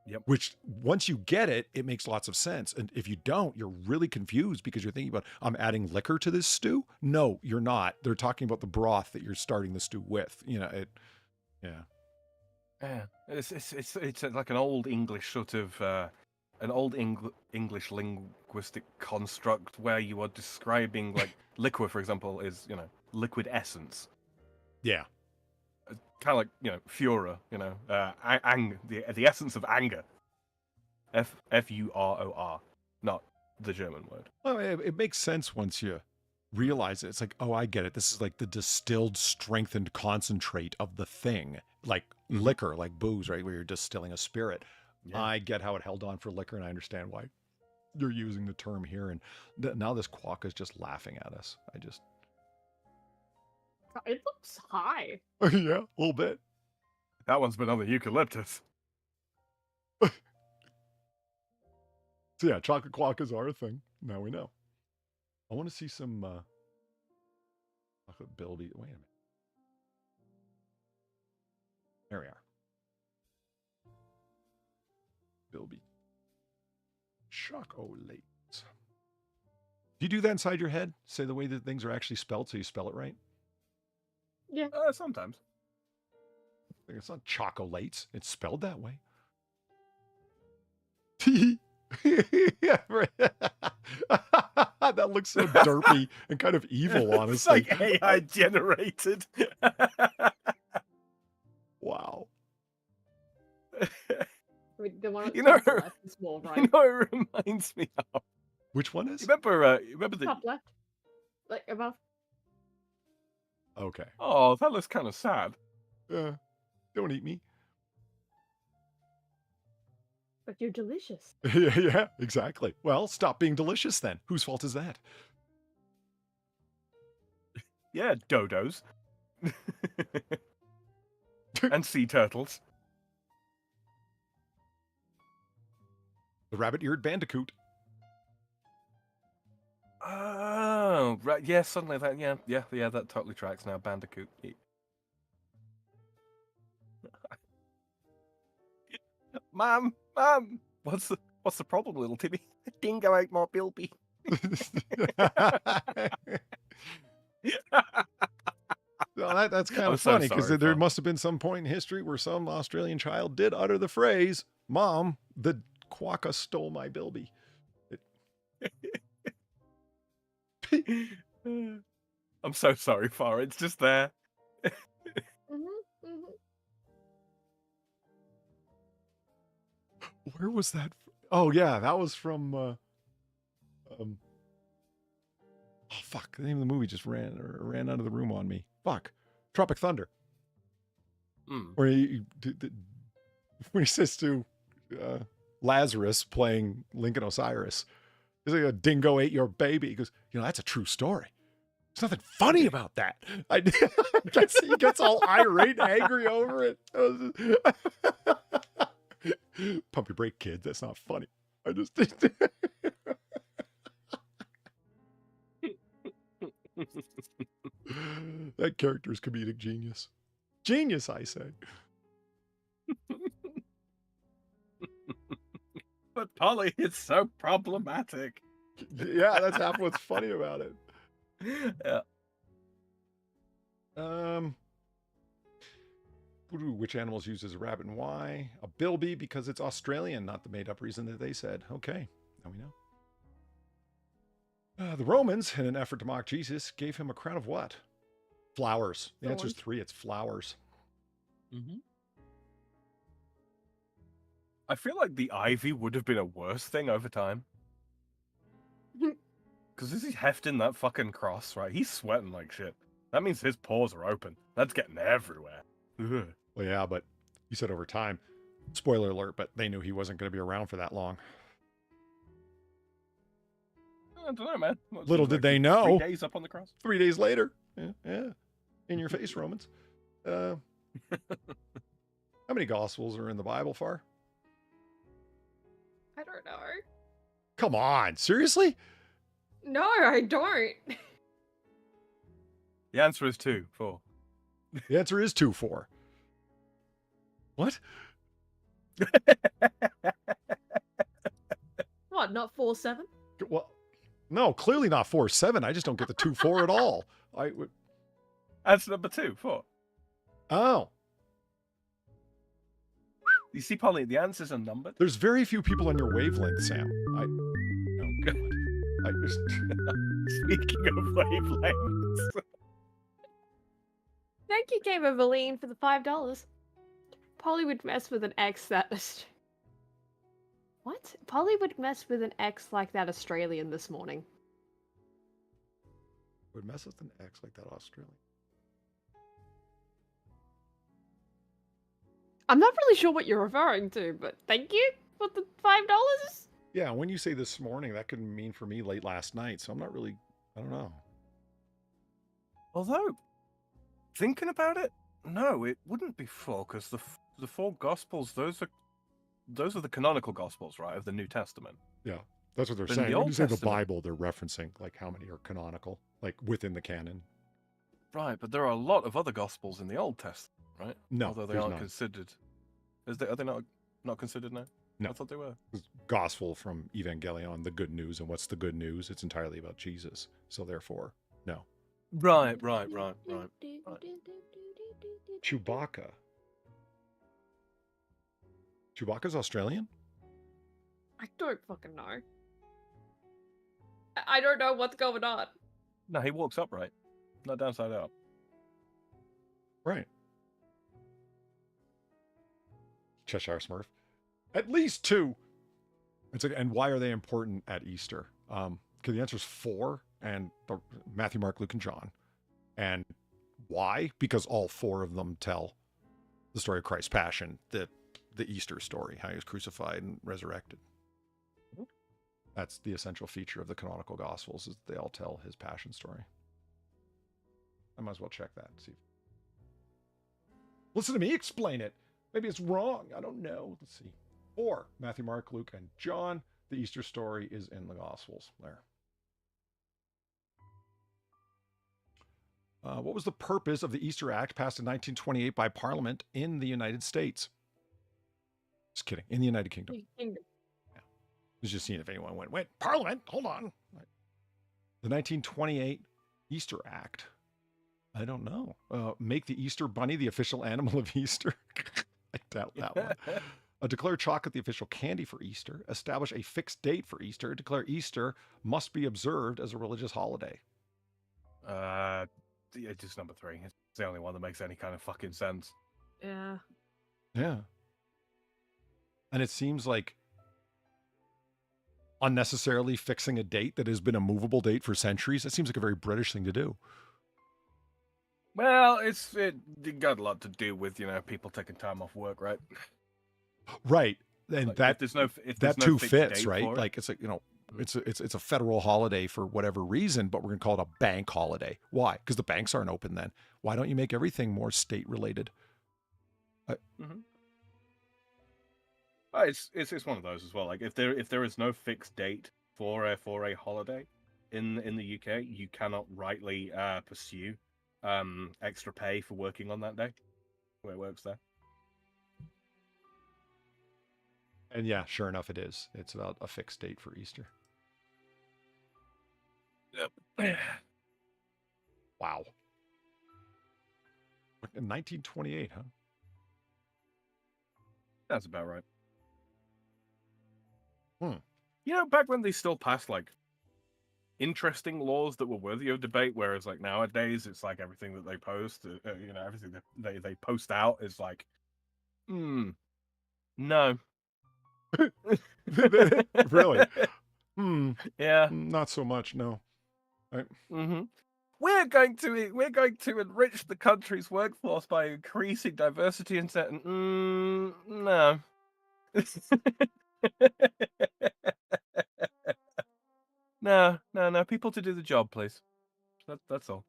Yep. Which once you get it, it makes lots of sense. And if you don't, you're really confused because you're thinking about, I'm adding liquor to this stew. No, you're not. They're talking about the broth that you're starting the stew with. Yeah. It's like an old English sort of English linguistic construct where you are describing like liquid, for example, is liquid essence. Yeah. Kind of like furor, the essence of anger. Furor, not the German word. Well, it makes sense once you realize it. It's like, oh, I get it. This is like the distilled, strengthened concentrate of the thing, like liquor, like booze, right? Where you're distilling a spirit. Yeah. I get how it held on for liquor, and I understand why you're using the term here. And now this quokka is just laughing at us. It looks high. Yeah, a little bit. That one's been on the eucalyptus. So yeah, chocolate quokkas are a thing. Now we know. I want to see some chocolate bilby. Wait a minute. There we are. Bilby. Chocolate. Do you do that inside your head? Say the way that things are actually spelled so you spell it right? Yeah. Sometimes. It's not chocolates. It's spelled that way. Yeah, right. That looks so derpy and kind of evil, honestly. It's like AI generated. Wow. The one You know, top left is more right. You know what it reminds me of? Which one is? You remember the Top left, like above. Okay. Oh, that looks kind of sad. Don't eat me. But you're delicious. Yeah, exactly. Well, stop being delicious then. Whose fault is that? Yeah, dodos. And sea turtles. The rabbit-eared bandicoot. Oh, right. Yeah, suddenly that. Yeah, that totally tracks now. Bandicoot. Mom, what's the problem, little Timmy? Dingo ate my bilby. Well, that's kind of funny because there must have been some point in history where some Australian child did utter the phrase, "Mom, the quokka stole my bilby." I'm so sorry, Farah. It's just there. Where was that? Oh yeah, that was from. Oh fuck! The name of the movie just ran out of the room on me. Fuck, Tropic Thunder. Where when he says to Lazarus playing Lincoln Osiris, he's like, a dingo ate your baby. He goes, that's a true story. There's nothing funny about that. He gets all irate and angry over it. Pump your brake, kid. That's not funny. I just that character is comedic genius. Genius, I say. But Polly, it's so problematic. Yeah, that's half what's funny about it. Yeah. Which animals used as a rabbit and why? A bilby because it's Australian, not the made-up reason that they said. Okay, now we know. The Romans, in an effort to mock Jesus, gave him a crown of what? Flowers. The answer is 3. It's flowers. I feel like the ivy would have been a worse thing over time. Because as he's hefting that fucking cross, right? He's sweating like shit. That means his pores are open. That's getting everywhere. Ugh. Well, yeah, but you said over time. Spoiler alert, but they knew he wasn't going to be around for that long. I don't know, man. Little did they know. 3 days up on the cross. 3 days later. Yeah. In your face, Romans. How many Gospels are in the Bible, Far? I don't know. Come on. Seriously? No, I don't. The answer is 2, 4. The answer is 2, 4. What? What, not 4, 7? Well, no, clearly not 4, 7. I just don't get the 2, 4 at all. Answer number 2, 4. Oh. You see, Polly, the answers are numbered. There's very few people on your wavelength, Sam. Oh, God. Speaking of wavelengths. Thank you, Game of Valine, for the $5. Polly would mess with an ex that... What? Polly would mess with an ex like that Australian this morning. Would mess with an ex like that Australian. I'm not really sure what you're referring to, but thank you for the $5. Yeah, when you say this morning, that could mean for me late last night, so I'm not really... I don't know. Although, thinking about it, no, it wouldn't be 4, because the 4 Gospels, those are the canonical Gospels, right, of the New Testament. Yeah, that's what they're But in saying. the When Old you say the Testament- Bible, they're referencing like how many are canonical, like within the canon. Right, but there are a lot of other Gospels in the Old Testament, right? No, Although they there's aren't not. considered. Are they not considered now? No. I thought they were. Gospel from Evangelion, the good news. And what's the good news? It's entirely about Jesus. So therefore, no. Right. Chewbacca. Chewbacca's Australian? I don't fucking know. I don't know what's going on. No, he walks upright, not downside up. Right. Cheshire Smurf. At least 2. It's like, and why are they important at Easter? Because the answer is 4, and Matthew, Mark, Luke, and John. And why? Because all 4 of them tell the story of Christ's passion, the Easter story, how he was crucified and resurrected. That's the essential feature of the canonical Gospels, is they all tell his passion story. I might as well check that and see. Listen to me explain it. Maybe it's wrong. I don't know. Let's see. 4, Matthew, Mark, Luke, and John. The Easter story is in the Gospels. There. What was the purpose of the Easter Act passed in 1928 by Parliament in the United States? Just kidding. In the United Kingdom. Yeah. I was just seeing if anyone went, Parliament? Hold on. Right. The 1928 Easter Act. I don't know. Make the Easter bunny the official animal of Easter. I doubt that one. Declare chocolate the official candy for Easter. Establish a fixed date for Easter. Declare Easter must be observed as a religious holiday. Yeah, just number 3. It's the only one that makes any kind of fucking sense. Yeah. Yeah. And it seems like unnecessarily fixing a date that has been a movable date for centuries. That seems like a very British thing to do. Well, it got a lot to do with, people taking time off work, right? Right. And Like, that if there's no too fixed fits, date right? for it. Like it's it's a federal holiday for whatever reason, but we're going to call it a bank holiday. Why? Because the banks aren't open then. Why don't you make everything more state related? It's one of those as well. Like if there is no fixed date for a holiday in the UK, you cannot rightly pursue extra pay for working on that day. Where it works there. And yeah, sure enough, it is. It's about a fixed date for Easter. Yep. Wow. In 1928, huh? That's about right. Hmm. Back when they still passed like interesting laws that were worthy of debate, whereas like nowadays it's like everything that they post, everything that they post out is like, no. Really? Yeah. Not so much, no. Right. We're going to enrich the country's workforce by increasing diversity and certain. No. No. People to do the job, please. That's all.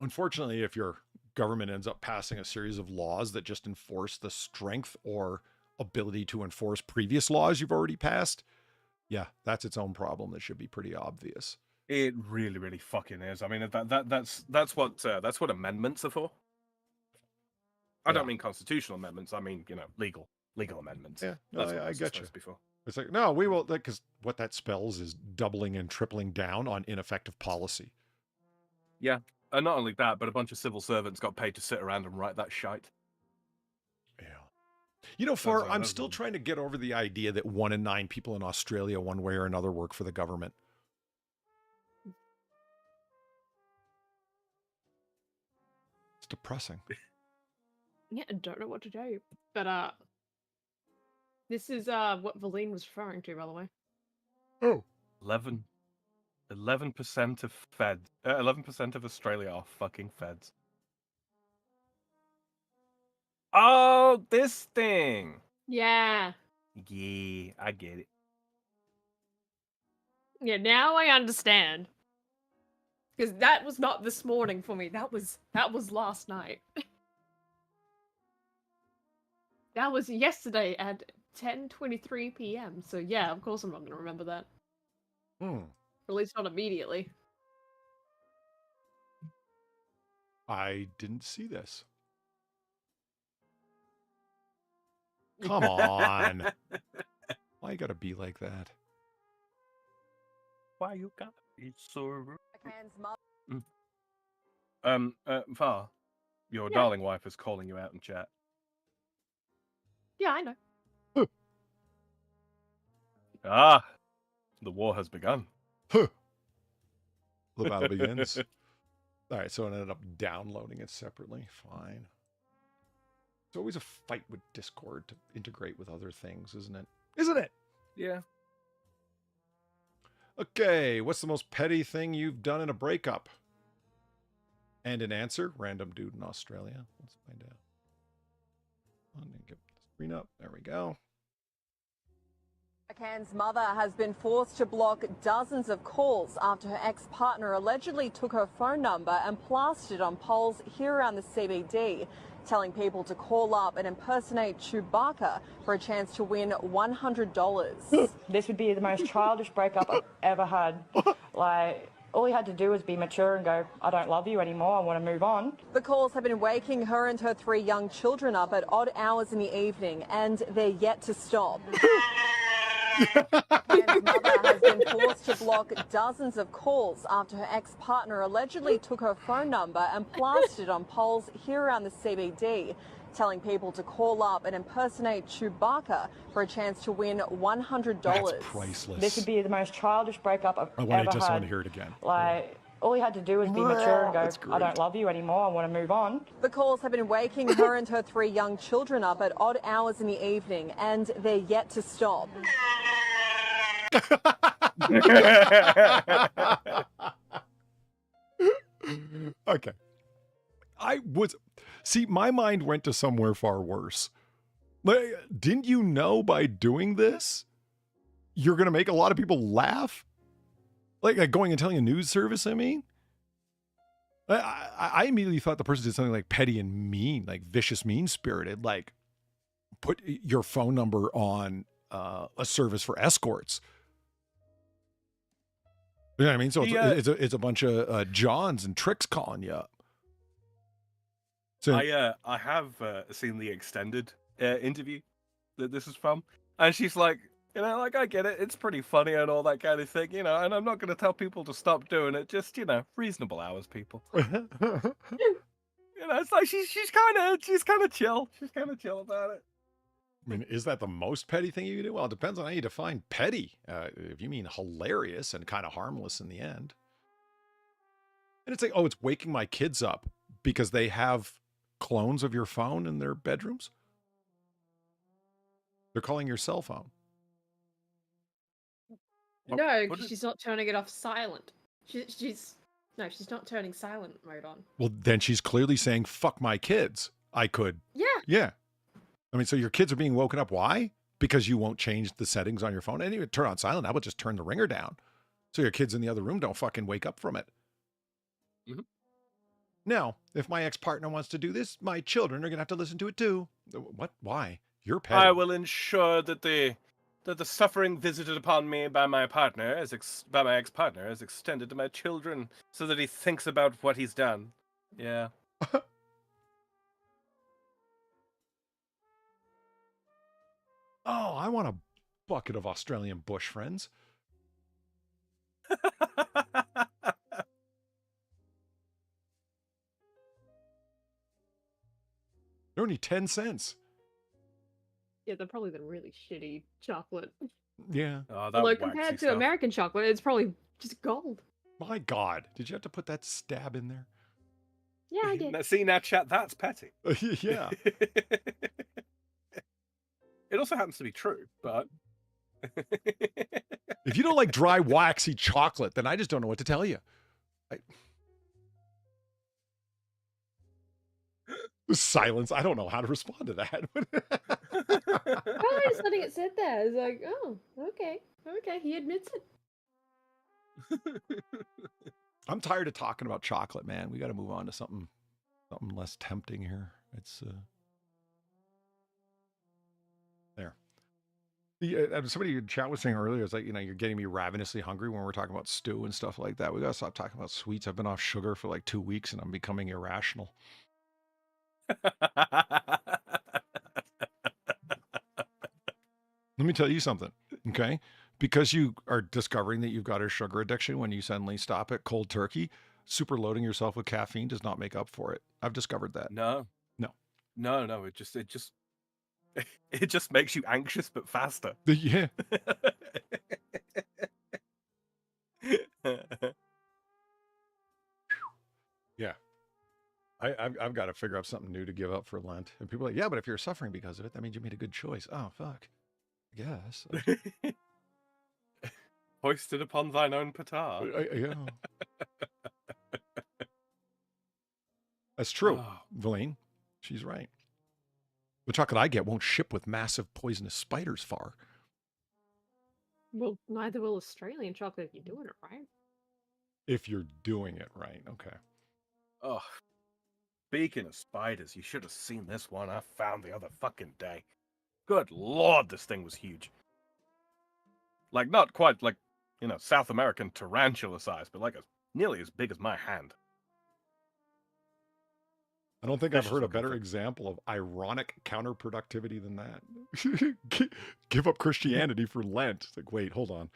Unfortunately, if your government ends up passing a series of laws that just enforce the strength or ability to enforce previous laws you've already passed, yeah, that's its own problem that should be pretty obvious. It really, really fucking is. I mean, that's what amendments are for. I don't mean constitutional amendments. I mean, legal amendments. Yeah, that's what I get you. Before. It's like, no, we will, because what that spells is doubling and tripling down on ineffective policy. Yeah, and not only that, but a bunch of civil servants got paid to sit around and write that shite. Yeah. Far, I'm still trying to get over the idea that 1 in 9 people in Australia, one way or another, work for the government. It's depressing. Yeah, I don't know what to tell you. But this is what Valine was referring to, by the way. Oh. 11% of feds. 11% of Australia are fucking feds. Oh, this thing. Yeah. Yeah, I get it. Yeah, now I understand. Because that was not this morning for me. That was last night. That was yesterday at 10:23 p.m. So yeah, of course I'm not going to remember that. Or at least not immediately. I didn't see this. Come on. Why you gotta be like that? Why you gotta be so rude? Far, your darling wife is calling you out in chat. Yeah, I know. Ah, the war has begun. The battle begins. All right, so it ended up downloading it separately. Fine. It's always a fight with Discord to integrate with other things, isn't it? Isn't it? Yeah. Okay, what's the most petty thing you've done in a breakup? And an answer, random dude in Australia. Let's find out. I'm gonna get the screen up. There we go. Can's mother has been forced to block dozens of calls after her ex-partner allegedly took her phone number and plastered on poles here around the CBD, telling people to call up and impersonate Chewbacca for a chance to win $100. This would be the most childish breakup I've ever had. Like, all he had to do was be mature and go, I don't love you anymore, I want to move on. The calls have been waking her and her 3 young children up at odd hours in the evening, and they're yet to stop. Can's mother has been forced to block dozens of calls after her ex-partner allegedly took her phone number and plastered on poles here around the CBD, telling people to call up and impersonate Chewbacca for a chance to win $100. That's priceless. This would be the most childish breakup I've ever had. I just want to hear it again. Like, all he had to do was be mature and go, I don't love you anymore, I want to move on. The calls have been waking her and her 3 young children up at odd hours in the evening, and they're yet to stop. Okay. My mind went to somewhere far worse. Like, didn't you know by doing this, you're going to make a lot of people laugh? Like going and telling a news service, I mean? I immediately thought the person did something like petty and mean, like vicious, mean-spirited, like put your phone number on a service for escorts. You know what I mean? So it's a bunch of Johns and Tricks calling you up. So I have seen the extended interview that this is from, and she's like, you know, like, I get it, it's pretty funny and all that kind of thing, you know, and I'm not going to tell people to stop doing it, just, you know, reasonable hours, people. You know, it's like she's kind of chill. She's kind of chill about it. I mean, is that the most petty thing you can do? Well, it depends on how you define petty. If you mean hilarious and kind of harmless in the end. And it's like, oh, it's waking my kids up because they have clones of your phone in their bedrooms. They're calling your cell phone. No, because she's not turning it off silent. She's not turning silent mode on. Well, then she's clearly saying, fuck my kids. I could. Yeah. Yeah. I mean, so your kids are being woken up. Why? Because you won't change the settings on your phone. And even turn on silent. How about just turn the ringer down? So your kids in the other room don't fucking wake up from it. Mm-hmm. Now, if my ex-partner wants to do this, my children are going to have to listen to it too. What? Why? You're petty. I will ensure that the suffering visited upon me by my partner, by my ex-partner, is extended to my children, so that he thinks about what he's done. Yeah. Oh, I want a bucket of Australian bush, friends. They're only 10 cents. Yeah, they're probably the really shitty chocolate. Yeah. Oh, although compared to American chocolate, it's probably just gold. My God. Did you have to put that stab in there? Yeah, I did. See, now, chat, that's petty. Yeah. It also happens to be true, but... If you don't like dry, waxy chocolate, then I just don't know what to tell you. Silence. I don't know how to respond to that. Probably just letting it sit there. It's like, oh, okay. Okay, he admits it. I'm tired of talking about chocolate, man. We got to move on to something less tempting here. It's there. Somebody in chat was saying earlier, it's like, you know, you're getting me ravenously hungry when we're talking about stew and stuff like that. We got to stop talking about sweets. I've been off sugar for like 2 weeks and I'm becoming irrational. Let me tell you something, okay? Because you are discovering that you've got a sugar addiction when you suddenly stop it cold turkey, super loading yourself with caffeine does not make up for it. I've discovered that. No. It just makes you anxious but faster. Yeah. Yeah. I've got to figure out something new to give up for Lent. And people are like, yeah, but if you're suffering because of it, that means you made a good choice. Oh, fuck. I guess. Hoisted upon thine own petard. Yeah. That's true, Valine. She's right. The chocolate I get won't ship with massive poisonous spiders far. Well, neither will Australian chocolate if you're doing it right. If you're doing it right, okay. Oh, speaking of spiders, you should have seen this one I found the other fucking day. Good Lord, this thing was huge. Like, not quite like, you know, South American tarantula size, but like nearly as big as my hand. I don't think I've heard a better example of ironic counterproductivity than that. Give up Christianity for Lent. It's like, wait, hold on.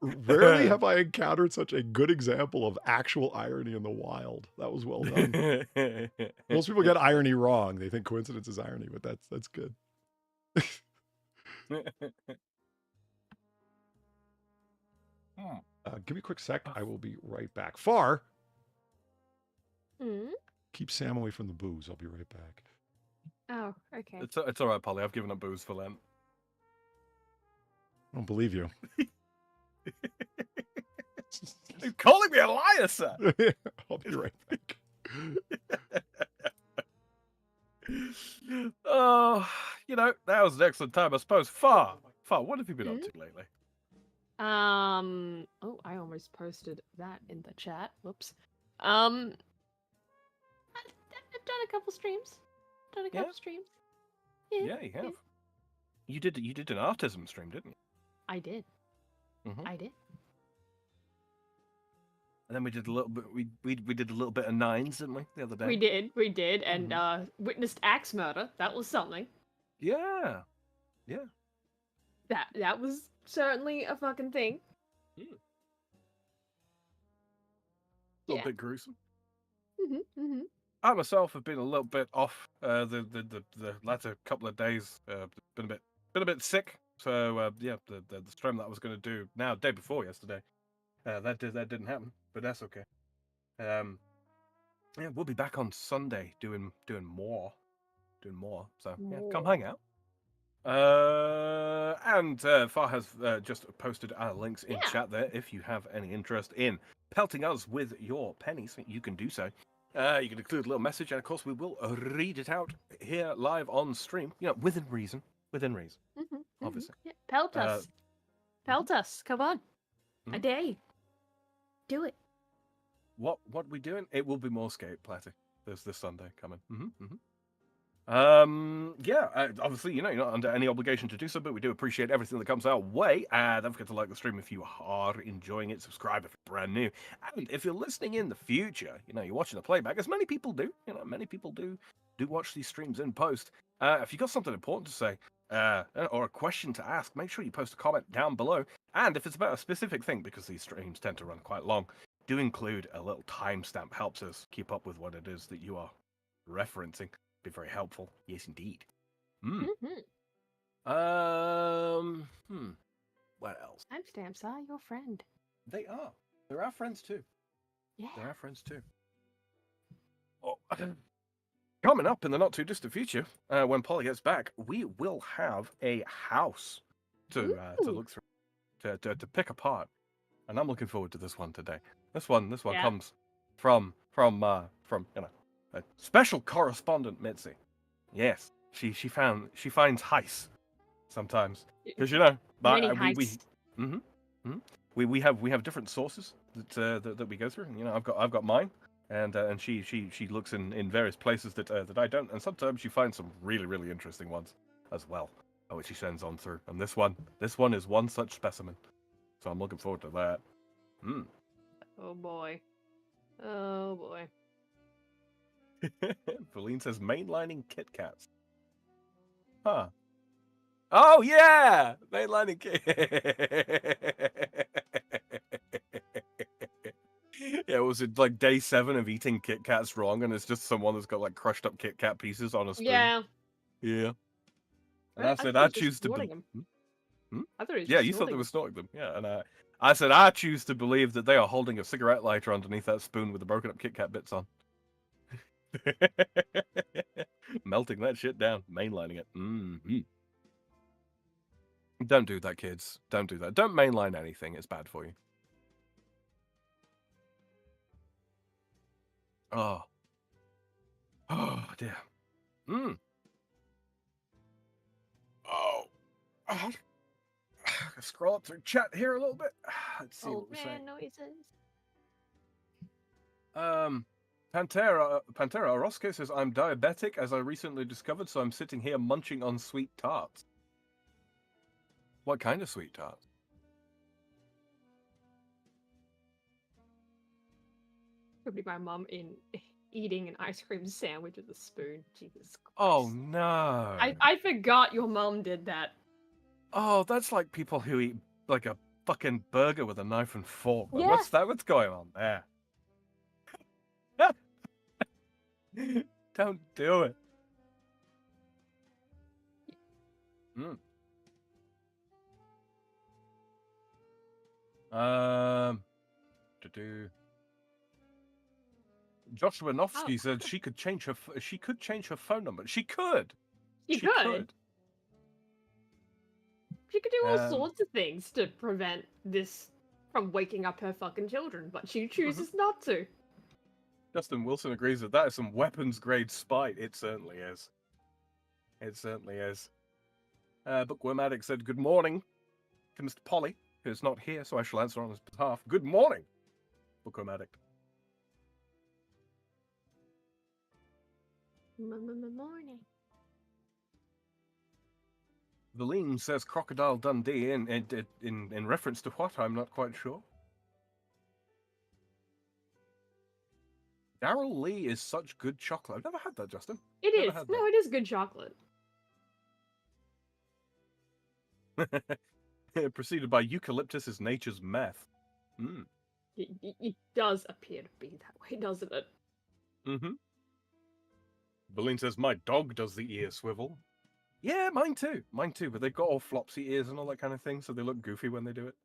Rarely have I encountered such a good example of actual irony in the wild. That was well done. Most people get irony wrong. They think coincidence is irony, but that's good. Give me a quick sec. I will be right back. Keep Sam away from the booze. I'll be right back. Oh, okay. It's all right, Polly. I've given up booze for Lent. I don't believe you. You're calling me a liar, sir. I'll be right back. Oh, that was an excellent time, I suppose. Far, what have you been up to lately? Oh, I almost posted that in the chat. Whoops. I've done a couple streams. Yeah, you have. Yeah. You did an autism stream, didn't you? I did. Mm-hmm. I did. And then we did a little bit. We did a little bit of nines, didn't we, the other day? We did, and witnessed axe murder. That was something. Yeah. That was certainly a fucking thing. A little bit gruesome. I myself have been a little bit off the latter couple of days. Been a bit sick. So the stream that I was going to do now, day before yesterday, that didn't happen. But that's okay. We'll be back on Sunday doing more. So yeah, come hang out. And Far has just posted our links in chat there. If you have any interest in pelting us with your pennies, you can do so. You can include a little message, and of course we will read it out here live on stream. Within reason. Obviously. Yeah. Pelt us. Pelt us. Come on. A day. Do it. What we doing? It will be more skate, Platty. There's this Sunday coming. Obviously, you're not under any obligation to do so, but we do appreciate everything that comes our way. Don't forget to like the stream if you are enjoying it. Subscribe if you're brand new, and if you're listening in the future, you're watching the playback, as many people do. Many people do watch these streams in post. If you've got something important to say or a question to ask, make sure you post a comment down below. And if it's about a specific thing, because these streams tend to run quite long, do include a little timestamp. Helps us keep up with what it is that you are referencing. Be very helpful. Yes, indeed. What else? Timestamps are your friend. They are. They're our friends too. Yeah. They're our friends too. Oh, coming up in the not too distant future, when Polly gets back, we will have a house to look through, to pick apart, and I'm looking forward to this one today. This one comes from a special correspondent Mitzi. Yes, she finds heist sometimes, because we have different sources that we go through. And, I've got mine, and she looks in various places that I don't, and sometimes she finds some really, really interesting ones as well, which she sends on through. And this one is one such specimen, so I'm looking forward to that. Oh boy. Pauline says mainlining Kit Kats. Huh. Oh yeah! Mainlining Kit. Yeah, was it like day 7 of eating Kit Kats wrong, and it's just someone that's got like crushed up Kit Kat pieces on a spoon? Yeah. And I said I choose to believe. I thought he was you thought they were snorting them. Yeah, and I said I choose to believe that they are holding a cigarette lighter underneath that spoon with the broken up Kit Kat bits on. Melting that shit down, mainlining it. Don't do that, kids. Don't do that. Don't mainline anything. It's bad for you. Oh dear. Scroll up through chat here a little bit. Let's see what we're saying. Noises. Pantera Orozco says, I'm diabetic as I recently discovered, so I'm sitting here munching on sweet tarts. What kind of sweet tarts? Probably my mum eating an ice cream sandwich with a spoon. Jesus Christ. Oh no. I forgot your mum did that. Oh, that's like people who eat like a fucking burger with a knife and fork. Like, Yeah. What's that? What's going on there? Don't do it. Joshua Nofsky said she could change her phone number. She could. She could. She could do all sorts of things to prevent this from waking up her fucking children, but she chooses not to. Justin Wilson agrees that that is some weapons-grade spite. It certainly is. It certainly is. Bookworm Addict said, good morning to Mr. Polly, who is not here, so I shall answer on his behalf. Good morning, Bookworm Addict. Morning. Valine says Crocodile Dundee in reference to what? I'm not quite sure. Daryl Lee is such good chocolate. I've never had that, Justin. It is. No, it is good chocolate. Preceded by Eucalyptus is nature's meth. Mm. It does appear to be that way, doesn't it? Mm-hmm. Valine says, my dog does the ear swivel. Yeah, mine too. Mine too, but they've got all flopsy ears and all that kind of thing, so they look goofy when they do it.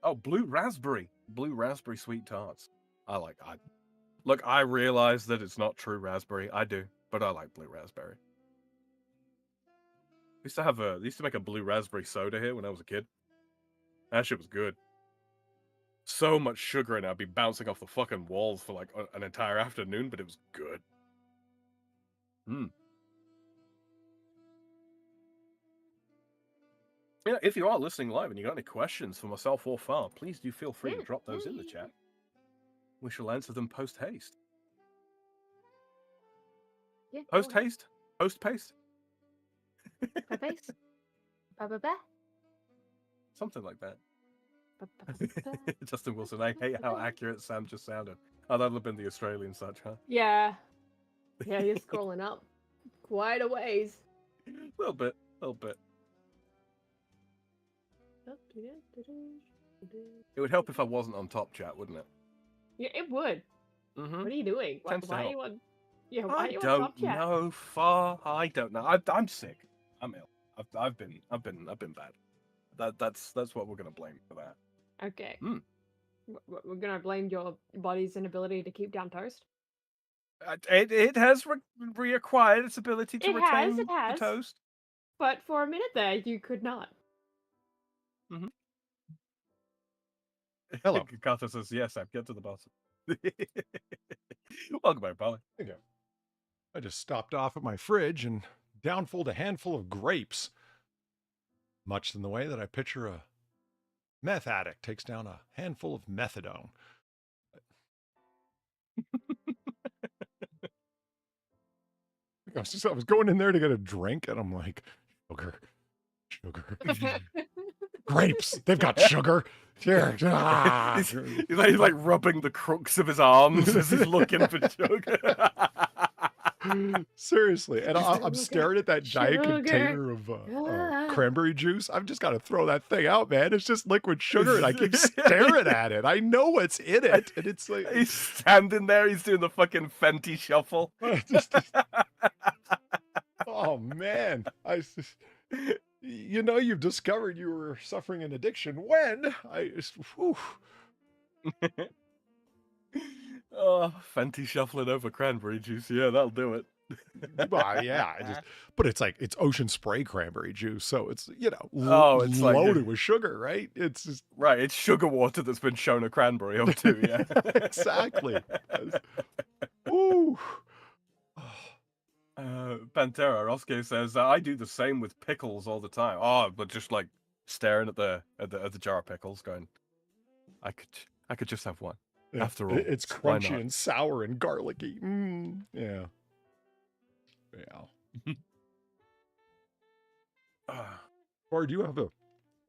Oh, blue raspberry. Blue raspberry sweet tarts. Look, I realize that it's not true raspberry. I do, but I like blue raspberry. They used to make a blue raspberry soda here when I was a kid. That shit was good. So much sugar in it, I'd be bouncing off the fucking walls for like an entire afternoon, but it was good. Yeah, if you are listening live and you got any questions for myself or Far, please do feel free to drop those in the chat. We shall answer them post-haste. Yeah, post-haste? Post-paste? Post-paste? Something like that. Justin Wilson, I hate how accurate Sam just sounded. Oh, that'll have been the Australian such, huh? Yeah. Yeah, you're scrolling up quite a ways. A little bit. It would help if I wasn't on top chat, wouldn't it? Yeah, it would. Mm-hmm. What are you doing? Why are you on? Yeah, why are you on top chat? I don't know, Far. I don't know. I'm sick. I'm ill. I've been bad. That's what we're gonna blame for that. Okay. We're gonna blame your body's inability to keep down toast. It has reacquired its ability to retain it has. the toast. But for a minute there, you could not. Mm-hmm. Hello. Garters says, yes, I've get to the bottom. Welcome back, Polly. There you go. I just stopped off at my fridge and downfilled a handful of grapes. Much in the way that I picture a meth addict takes down a handful of methadone. I was going in there to get a drink, and I'm like, sugar. Grapes, they've got sugar. Here. He's like rubbing the crooks of his arms as he's looking for sugar. Seriously, and I'm staring at that giant container of cranberry juice. I've just got to throw that thing out, man. It's just liquid sugar, and I keep staring at it. I know what's in it, and it's like he's standing there. He's doing the fucking Fenty shuffle. Oh man, you've discovered you were suffering an addiction when Oh, Fenty shuffling over cranberry juice. Yeah, that'll do it. Yeah, but it's like it's ocean spray cranberry juice, so it's it's loaded with sugar, right? It's just right. It's sugar water that's been shown a cranberry or two. Yeah, exactly. Ooh. Pantera Roscoe says I do the same with pickles all the time. Oh, but just like staring at the jar of pickles, going, I could just have one. Yeah, after all, it's crunchy and sour and garlicky. Yeah. Or do you have a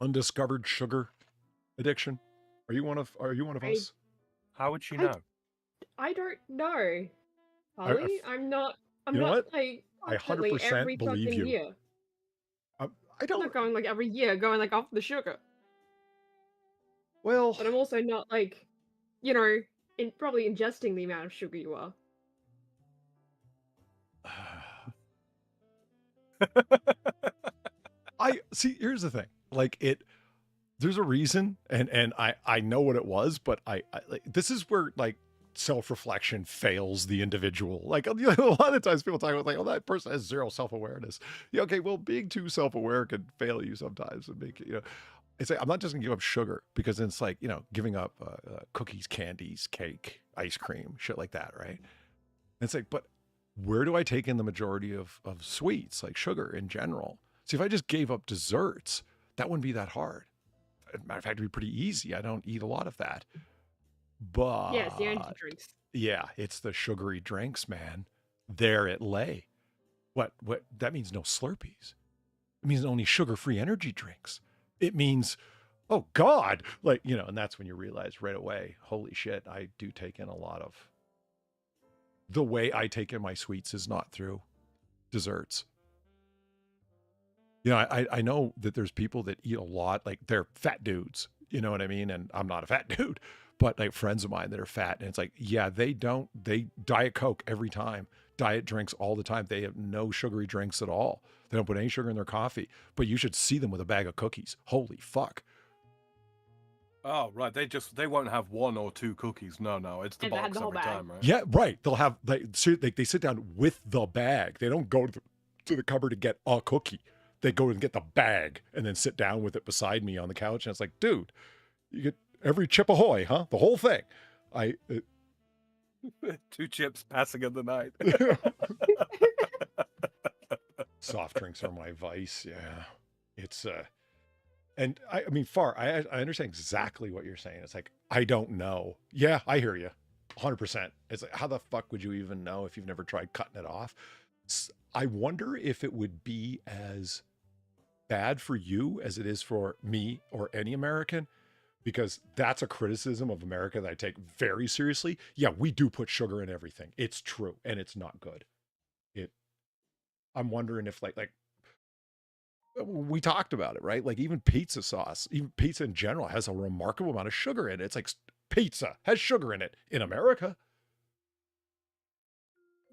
undiscovered sugar addiction? Are you one of us? How would she know? I don't know. Holly, I'm not like I 100% every believe fucking you. year. I I'm don't not going like every year, going like off the sugar. Well, but I'm also not like, probably ingesting the amount of sugar you are. here's the thing. Like there's a reason, and I know what it was, but I like, this is where like self-reflection fails the individual. Like, you know, a lot of times people talk about like, oh, that person has zero self-awareness. Yeah, okay, well, being too self-aware can fail you sometimes and make it, you know. It's like, I'm not just gonna give up sugar, because it's like, you know, giving up cookies, candies, cake, ice cream, shit like that, right? And it's like, but where do I take in the majority of sweets, like sugar in general? See, if I just gave up desserts, that wouldn't be that hard. As a matter of fact, it'd be pretty easy. I don't eat a lot of that. But Yeah, it's the energy drinks. yeah, it's the sugary drinks, man. There it lay. What that means no Slurpees. It means only sugar-free energy drinks. It means, oh God, like, you know, and that's when you realize right away, holy shit, I do take in a lot of, the way I take in my sweets is not through desserts. You know, I know that there's people that eat a lot, like they're fat dudes, you know what I mean? And I'm not a fat dude, but like friends of mine that are fat, and it's like, yeah, they Diet Coke every time, diet drinks all the time. They have no sugary drinks at all. They don't put any sugar in their coffee, but you should see them with a bag of cookies. Holy fuck. Oh, right. They won't have one or two cookies. No, it's the And they have box the whole every bag. time, right? Yeah, right. They'll have, they sit down with the bag. They don't go to the cupboard to get a cookie. They go and get the bag and then sit down with it beside me on the couch. And it's like, dude, you get every chip ahoy, huh? The whole thing. 2 chips passing in the night. Soft drinks are my vice. Yeah. It's, and I mean, I understand exactly what you're saying. It's like, I don't know. Yeah, I hear you. 100%. It's like, how the fuck would you even know if you've never tried cutting it off? I wonder if it would be as bad for you as it is for me or any American, because that's a criticism of America that I take very seriously. Yeah, we do put sugar in everything. It's true, and it's not good. I'm wondering if like we talked about it, right? Like even pizza sauce, even pizza in general has a remarkable amount of sugar in it. It's like pizza has sugar in it in America.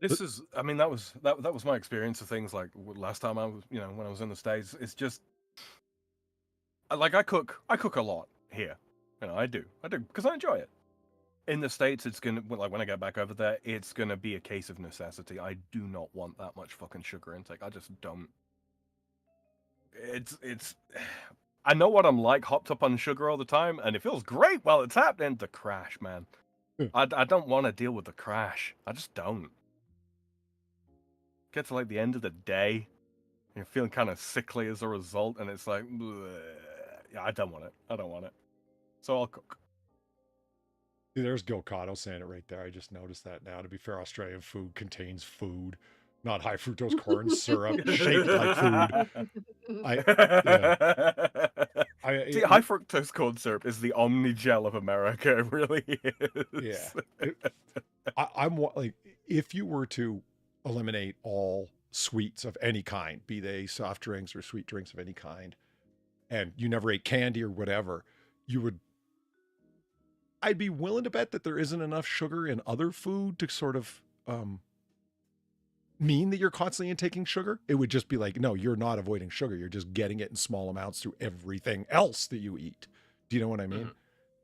This is, I mean, that was my experience of things like last time I was, you know, when I was in the States. It's just, like I cook a lot here. You know, I do because I enjoy it. In the States, it's gonna, like when I get back over there, it's gonna be a case of necessity. I do not want that much fucking sugar intake. I just don't. It's. I know what I'm like, hopped up on sugar all the time, and it feels great while it's happening. The crash, man. I don't want to deal with the crash. I just don't. Get to like the end of the day, and you're feeling kind of sickly as a result, and it's like, bleh. Yeah, I don't want it. So I'll cook. See, there's Gilcotto saying it right there. I just noticed that now. To be fair, Australian food contains food, not high fructose corn syrup shaped like food. See, high fructose corn syrup is the omni-gel of America. It really is. Yeah. I'm like, if you were to eliminate all sweets of any kind, be they soft drinks or sweet drinks of any kind, and you never ate candy or whatever, I'd be willing to bet that there isn't enough sugar in other food to sort of mean that you're constantly intaking sugar. It would just be like, no, you're not avoiding sugar. You're just getting it in small amounts through everything else that you eat. Do you know what I mean? Mm-hmm.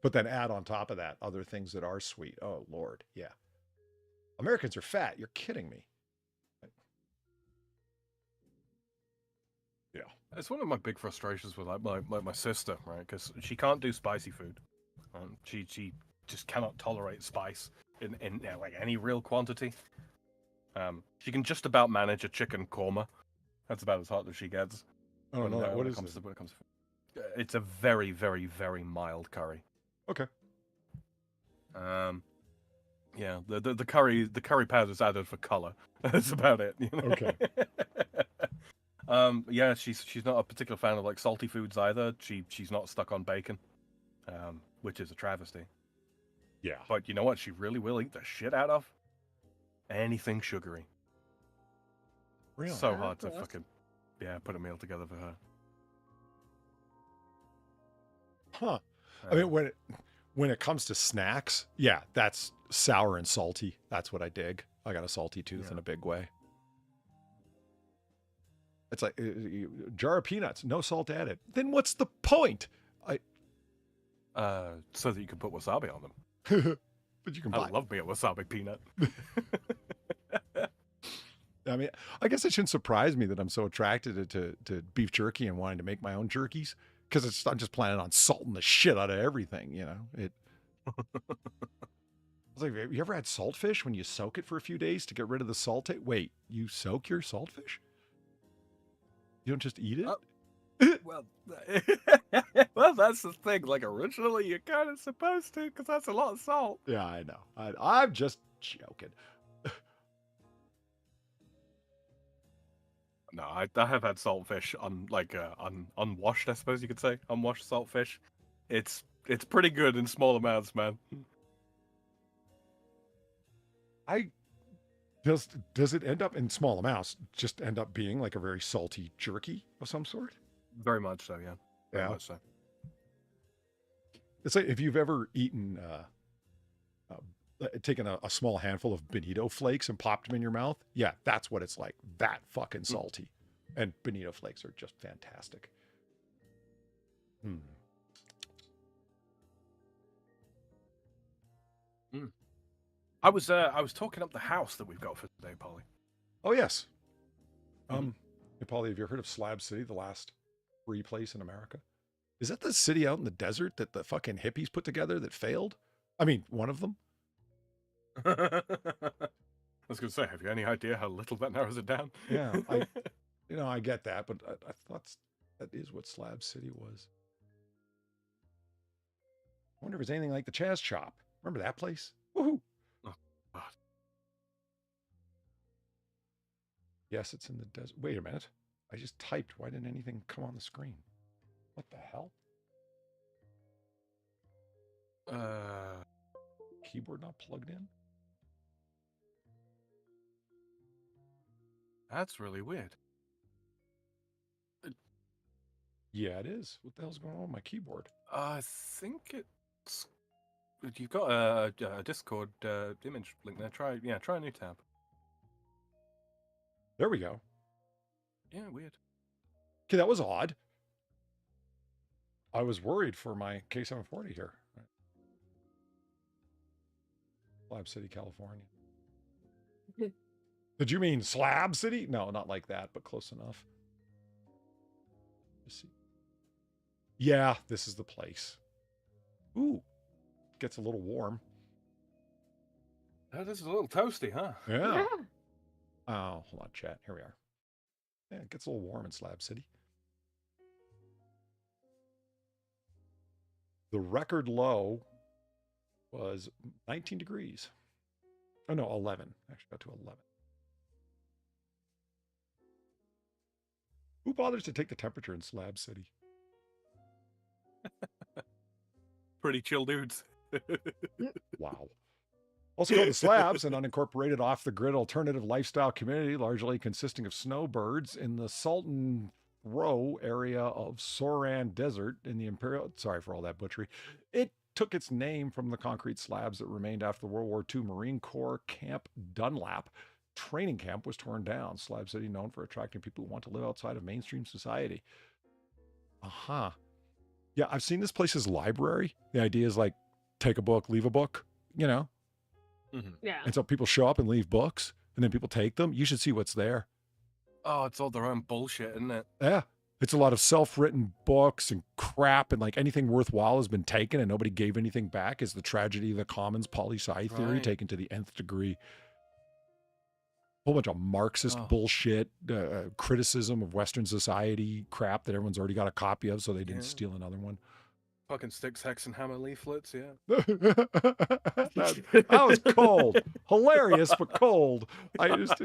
But then add on top of that other things that are sweet. Oh, Lord. Yeah. Americans are fat. You're kidding me. Yeah. It's one of my big frustrations with like my sister, right? Because she can't do spicy food. She just cannot tolerate spice in like any real quantity. She can just about manage a chicken korma. That's about as hot as she gets. Oh no! What is it? When it comes to, it's a very, very, very mild curry. Okay. Yeah, the curry powder's added for color. That's about it. You know? Okay. Yeah, she's not a particular fan of like salty foods either. She's not stuck on bacon, which is a travesty. Yeah. But you know what? She really will eat the shit out of anything sugary. Really? So hard to fucking put a meal together for her. Huh. I mean, when it comes to snacks, yeah, that's sour and salty. That's what I dig. I got a salty tooth in a big way. It's like jar of peanuts, no salt added. Then what's the point? So that you can put wasabi on them. But you can buy. I love me a wasabi peanut. I mean, I guess it shouldn't surprise me that I'm so attracted to beef jerky and wanting to make my own jerkies, because I'm just planning on salting the shit out of everything, you know. I was like, have you ever had saltfish when you soak it for a few days to get rid of the salt? Wait, you soak your saltfish? You don't just eat it? Well, well, that's the thing. Like, originally, you're kind of supposed to, because that's a lot of salt. Yeah, I know. I'm just joking. No, I have had saltfish unwashed, I suppose you could say. Unwashed saltfish. It's pretty good in small amounts, man. Does it end up in small amounts? Just end up being like a very salty jerky of some sort? Very much so, yeah. Very much so. It's like if you've ever eaten, taken a small handful of bonito flakes and popped them in your mouth. Yeah, that's what it's like. That fucking salty. And bonito flakes are just fantastic. I was talking up the house that we've got for today, Polly. Oh yes. Hey, Polly, have you heard of Slab City, the last free place in America? Is that the city out in the desert that the fucking hippies put together that failed? I mean, one of them. I was going to say, have you any idea how little that narrows it down? Yeah, I get that, but I thought that is what Slab City was. I wonder if it's anything like the Chaz Shop. Remember that place? Woohoo! Oh, God. Yes, it's in the desert. Wait a minute. I just typed. Why didn't anything come on the screen? What the hell? Keyboard not plugged in? That's really weird. Yeah, it is. What the hell's going on with my keyboard? I think it's... You've got a Discord image link there. Try a new tab. There we go. Yeah, weird. Okay, that was odd. I was worried for my K740 here. Slab City, California. Did you mean Slab City? No, not like that, but close enough. Let's see. Yeah, this is the place. Ooh, gets a little warm. Oh, this is a little toasty, huh? Yeah. Oh, hold on, chat. Here we are. Yeah, it gets a little warm in Slab City. The record low was 19 degrees. Oh, no, 11. Actually got to 11. Who bothers to take the temperature in Slab City? Pretty chill dudes. Wow. Also called the Slabs, an unincorporated off-the-grid alternative lifestyle community largely consisting of snowbirds in the Salton Row area of Soran Desert in the Imperial... Sorry for all that butchery. It took its name from the concrete slabs that remained after the World War II Marine Corps Camp Dunlap training camp was torn down. Slab City known for attracting people who want to live outside of mainstream society. Uh-huh. Yeah, I've seen this place's library. The idea is like, take a book, leave a book, you know? Mm-hmm. Yeah. And so people show up and leave books, and then people take them. You should see what's there. Oh, it's all their own bullshit, isn't it? Yeah. It's a lot of self-written books and crap, and like anything worthwhile has been taken and nobody gave anything back. Is the tragedy of the commons poli-sci theory taken to the nth degree. Whole bunch of Marxist bullshit, criticism of Western society crap that everyone's already got a copy of, so they didn't steal another one. Fucking sticks, hex, and hammer leaflets, yeah. that was cold. Hilarious, but cold. I just...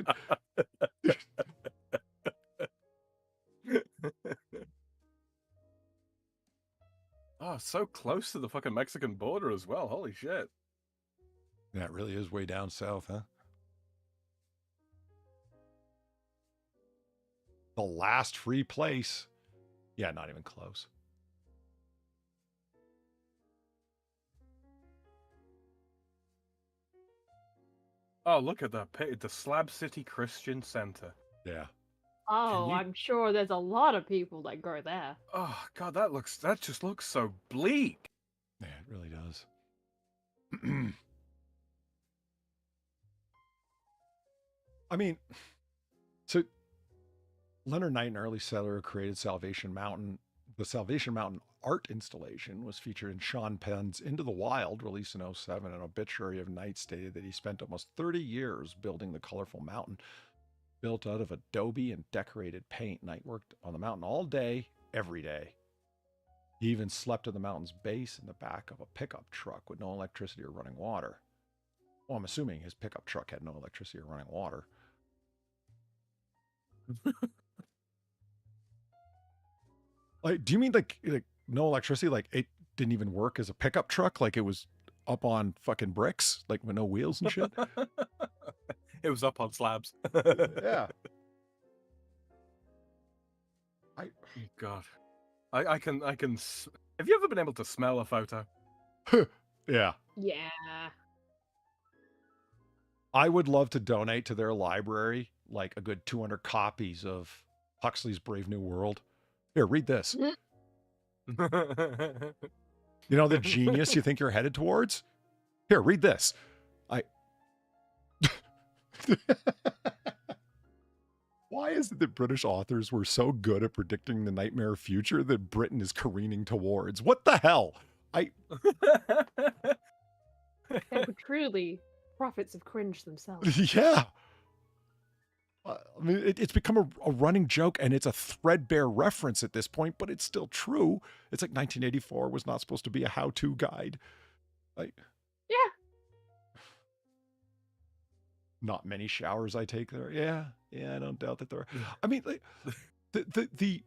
Oh, so close to the fucking Mexican border as well. Holy shit. That really is way down south, huh? The last free place. Yeah, not even close. Oh, look at that. The Slab City Christian Center. Yeah. Oh, I'm sure there's a lot of people that go there. Oh, God, that just looks so bleak. Yeah. I mean, so Leonard Knight, an early settler who created Salvation Mountain. The Salvation Mountain art installation was featured in Sean Penn's Into the Wild, released in 2007. An obituary of Knight stated that he spent almost 30 years building the colorful mountain. Built out of adobe and decorated paint, Knight worked on the mountain all day, every day. He even slept at the mountain's base in the back of a pickup truck with no electricity or running water. Well, I'm assuming his pickup truck had no electricity or running water. Like, do you mean like no electricity? Like it didn't even work as a pickup truck? Like it was up on fucking bricks, like with no wheels and shit? It was up on slabs. Yeah. God. I can. Have you ever been able to smell a photo? Yeah. Yeah. I would love to donate to their library like a good 200 copies of Huxley's Brave New World. Here, read this. You know the genius you think you're headed towards? Here, read this. Why is it that British authors were so good at predicting the nightmare future that Britain is careening towards? What the hell? They were truly prophets of cringe themselves. Yeah. I mean, it's become a running joke, and it's a threadbare reference at this point, but it's still true. It's like 1984 was not supposed to be a how-to guide. Like, yeah. Not many showers I take there. Yeah, I don't doubt that there are. I mean, like, the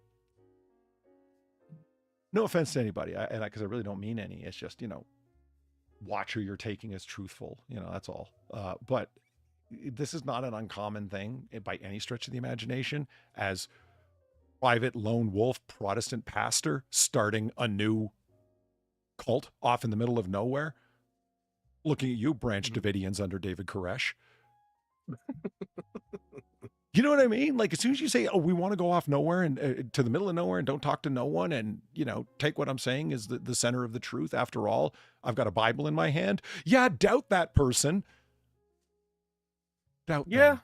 no offense to anybody, because I really don't mean any. It's just, watch who you're taking as truthful. That's all. But this is not an uncommon thing by any stretch of the imagination, as private lone wolf Protestant pastor starting a new cult off in the middle of nowhere. Looking at you, Branch Davidians under David Koresh. You know what I mean? Like, as soon as you say, oh, we want to go off nowhere and to the middle of nowhere and don't talk to no one and, take what I'm saying as the center of the truth. After all, I've got a Bible in my hand. Yeah, doubt that person. Doubt them.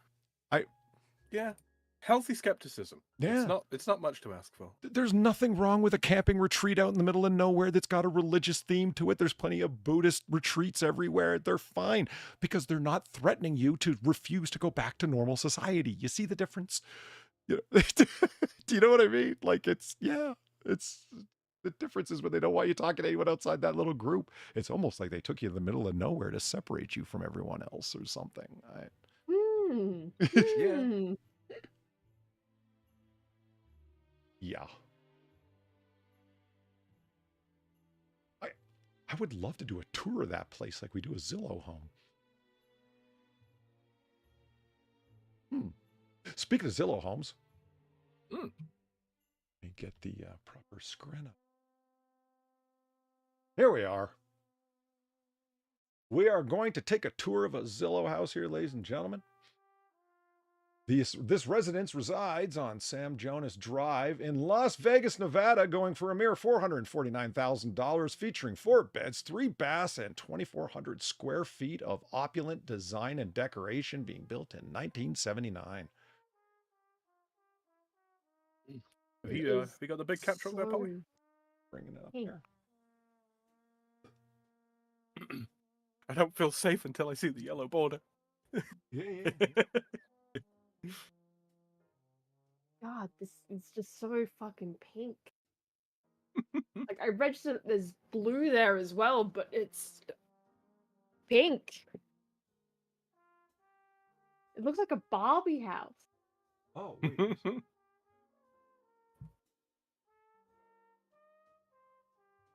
Yeah. Healthy skepticism. Yeah. It's not much to ask for. There's nothing wrong with a camping retreat out in the middle of nowhere that's got a religious theme to it. There's plenty of Buddhist retreats everywhere. They're fine because they're not threatening you to refuse to go back to normal society. You see the difference? Do you know what I mean? Like, it's the difference is when they don't want you talking to anyone outside that little group. It's almost like they took you to the middle of nowhere to separate you from everyone else or something. Yeah. Yeah. I would love to do a tour of that place like we do a Zillow home. Speaking of Zillow homes, let me get the proper screen up. Here we are. We are going to take a tour of a Zillow house here, ladies and gentlemen. This residence resides on Sam Jonas Drive in Las Vegas, Nevada, going for a mere $449,000, featuring 4 beds, 3 baths, and 2,400 square feet of opulent design and decoration, being built in 1979. Have you got the big capture up there, Polly? Bringing it up here. I don't feel safe until I see the yellow border. Yeah. God, this is just so fucking pink. Like, I registered that there's blue there as well, but it's pink. It looks like a Barbie house. Oh, wait. Hold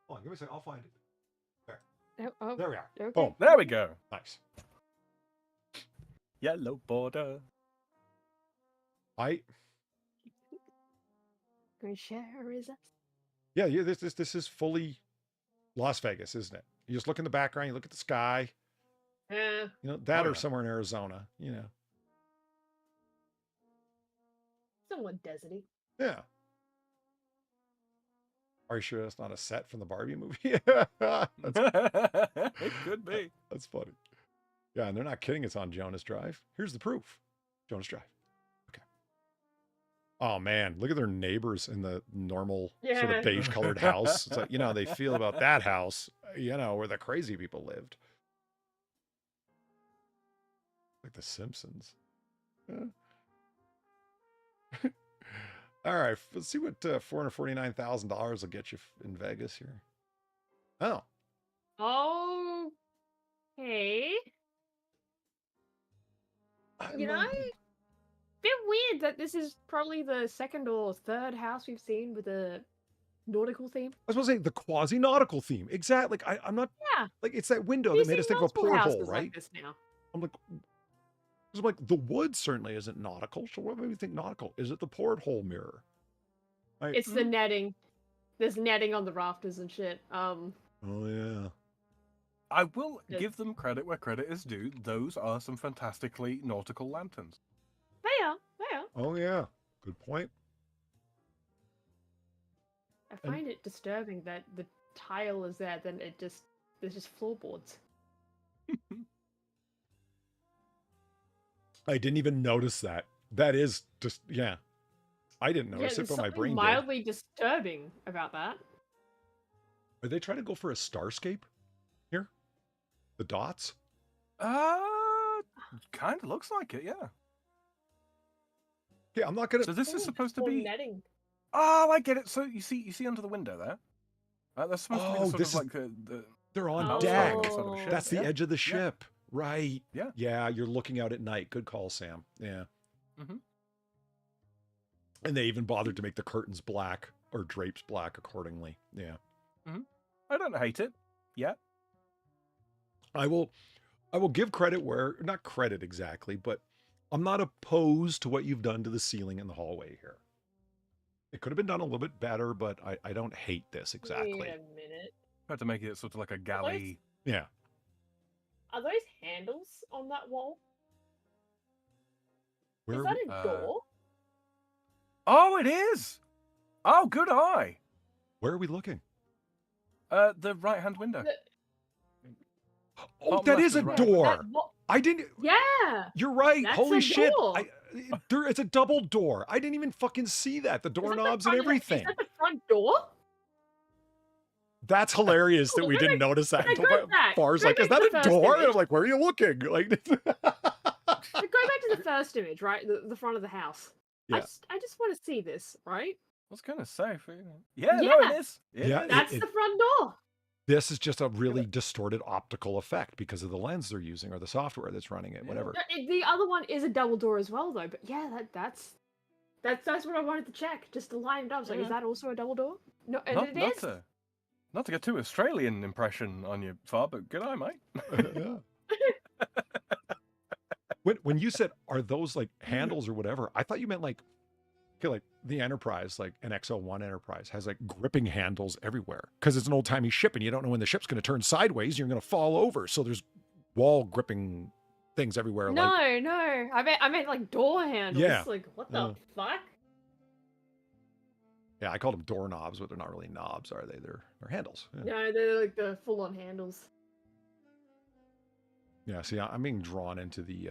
on, give me a second. I'll find it. There. Oh, There we are. okay. Boom. There we go. Nice. Yellow border. Gonna share is us. Yeah, this is fully Las Vegas, isn't it? You just look in the background, you look at the sky. Yeah. That or somewhere in Arizona, Somewhat deserty. Yeah. Are you sure that's not a set from the Barbie movie? It could be. That's funny. Yeah, and they're not kidding. It's on Jonas Drive. Here's the proof. Jonas Drive. Okay. Oh, man. Look at their neighbors in the normal sort of beige-colored house. It's like, you know, they feel about that house, you know, where the crazy people lived. Like the Simpsons. Yeah. All right. Let's see what $449,000 will get you in Vegas here. Oh. Okay. You know, bit weird that this is probably the second or third house we've seen with a nautical theme. I was supposed to say the quasi-nautical theme. Exactly. Like, I'm not. Yeah. Like, it's that window We've that made us seen think of a multiple porthole, houses right? like this now. I'm like, the wood certainly isn't nautical. So what made me think nautical? Is it the porthole mirror? Right? It's the netting. There's netting on the rafters and shit. Oh yeah. I will give them credit where credit is due. Those are some fantastically nautical lanterns. They are. They are. Oh yeah. Good point. I find it disturbing that the tile is there, then there's just floorboards. I didn't even notice that. That is just, yeah. I didn't notice it, but my brain did. Mildly disturbing about that. Are they trying to go for a starscape here? The dots? Kind of looks like it, yeah. Yeah, I'm not gonna. So this is supposed to be netting. Oh, I get it. So you see under the window there. That's supposed to be the sort of like they're on outside deck. sort of ship. That's the edge of the ship, right? Yeah. Yeah, you're looking out at night. Good call, Sam. Yeah. Mm-hmm. And they even bothered to make the curtains black or drapes black accordingly. Yeah. Mm-hmm. I don't hate it. Yeah. I will give credit where, not credit exactly, but I'm not opposed to what you've done to the ceiling in the hallway here. It could have been done a little bit better, but I don't hate this exactly. Wait a minute. Had to make it sort of like a galley. Yeah. Are those handles on that wall? Where is that a door? Oh, it is. Oh, good eye. Where are we looking? The right-hand window. Oh, that is a door. I didn't. Yeah. You're right. That's Holy a shit. door. It's a double door. I didn't even fucking see that. The doorknobs and everything. Is that the front door? That's hilarious that we didn't notice that until Far's like, is that a door? And I'm like, where are you looking? Like, go back to the first image, right? The front of the house. Yeah. I just want to see this, right? I was gonna say, yeah, no, it is. Yeah, that's the front door. This is just a really distorted optical effect because of the lens they're using or the software that's running it, whatever. The other one is a double door as well, though. But yeah, that's what I wanted to check, just to line it up. Like, is that also a double door? No, it is. Not to get too Australian impression on you, Far, but good eye, mate. Yeah. When you said, are those like handles or whatever, I thought you meant like, okay, like the Enterprise, like an XO1 Enterprise has like gripping handles everywhere because it's an old timey ship and you don't know when the ship's going to turn sideways, you're going to fall over. So there's wall gripping things everywhere. No, I meant like door handles. Yeah. Like, what the fuck? Yeah, I called them doorknobs, but they're not really knobs, are they? They're handles. Yeah. No, they're like the full-on handles. Yeah, see, I'm being drawn into the.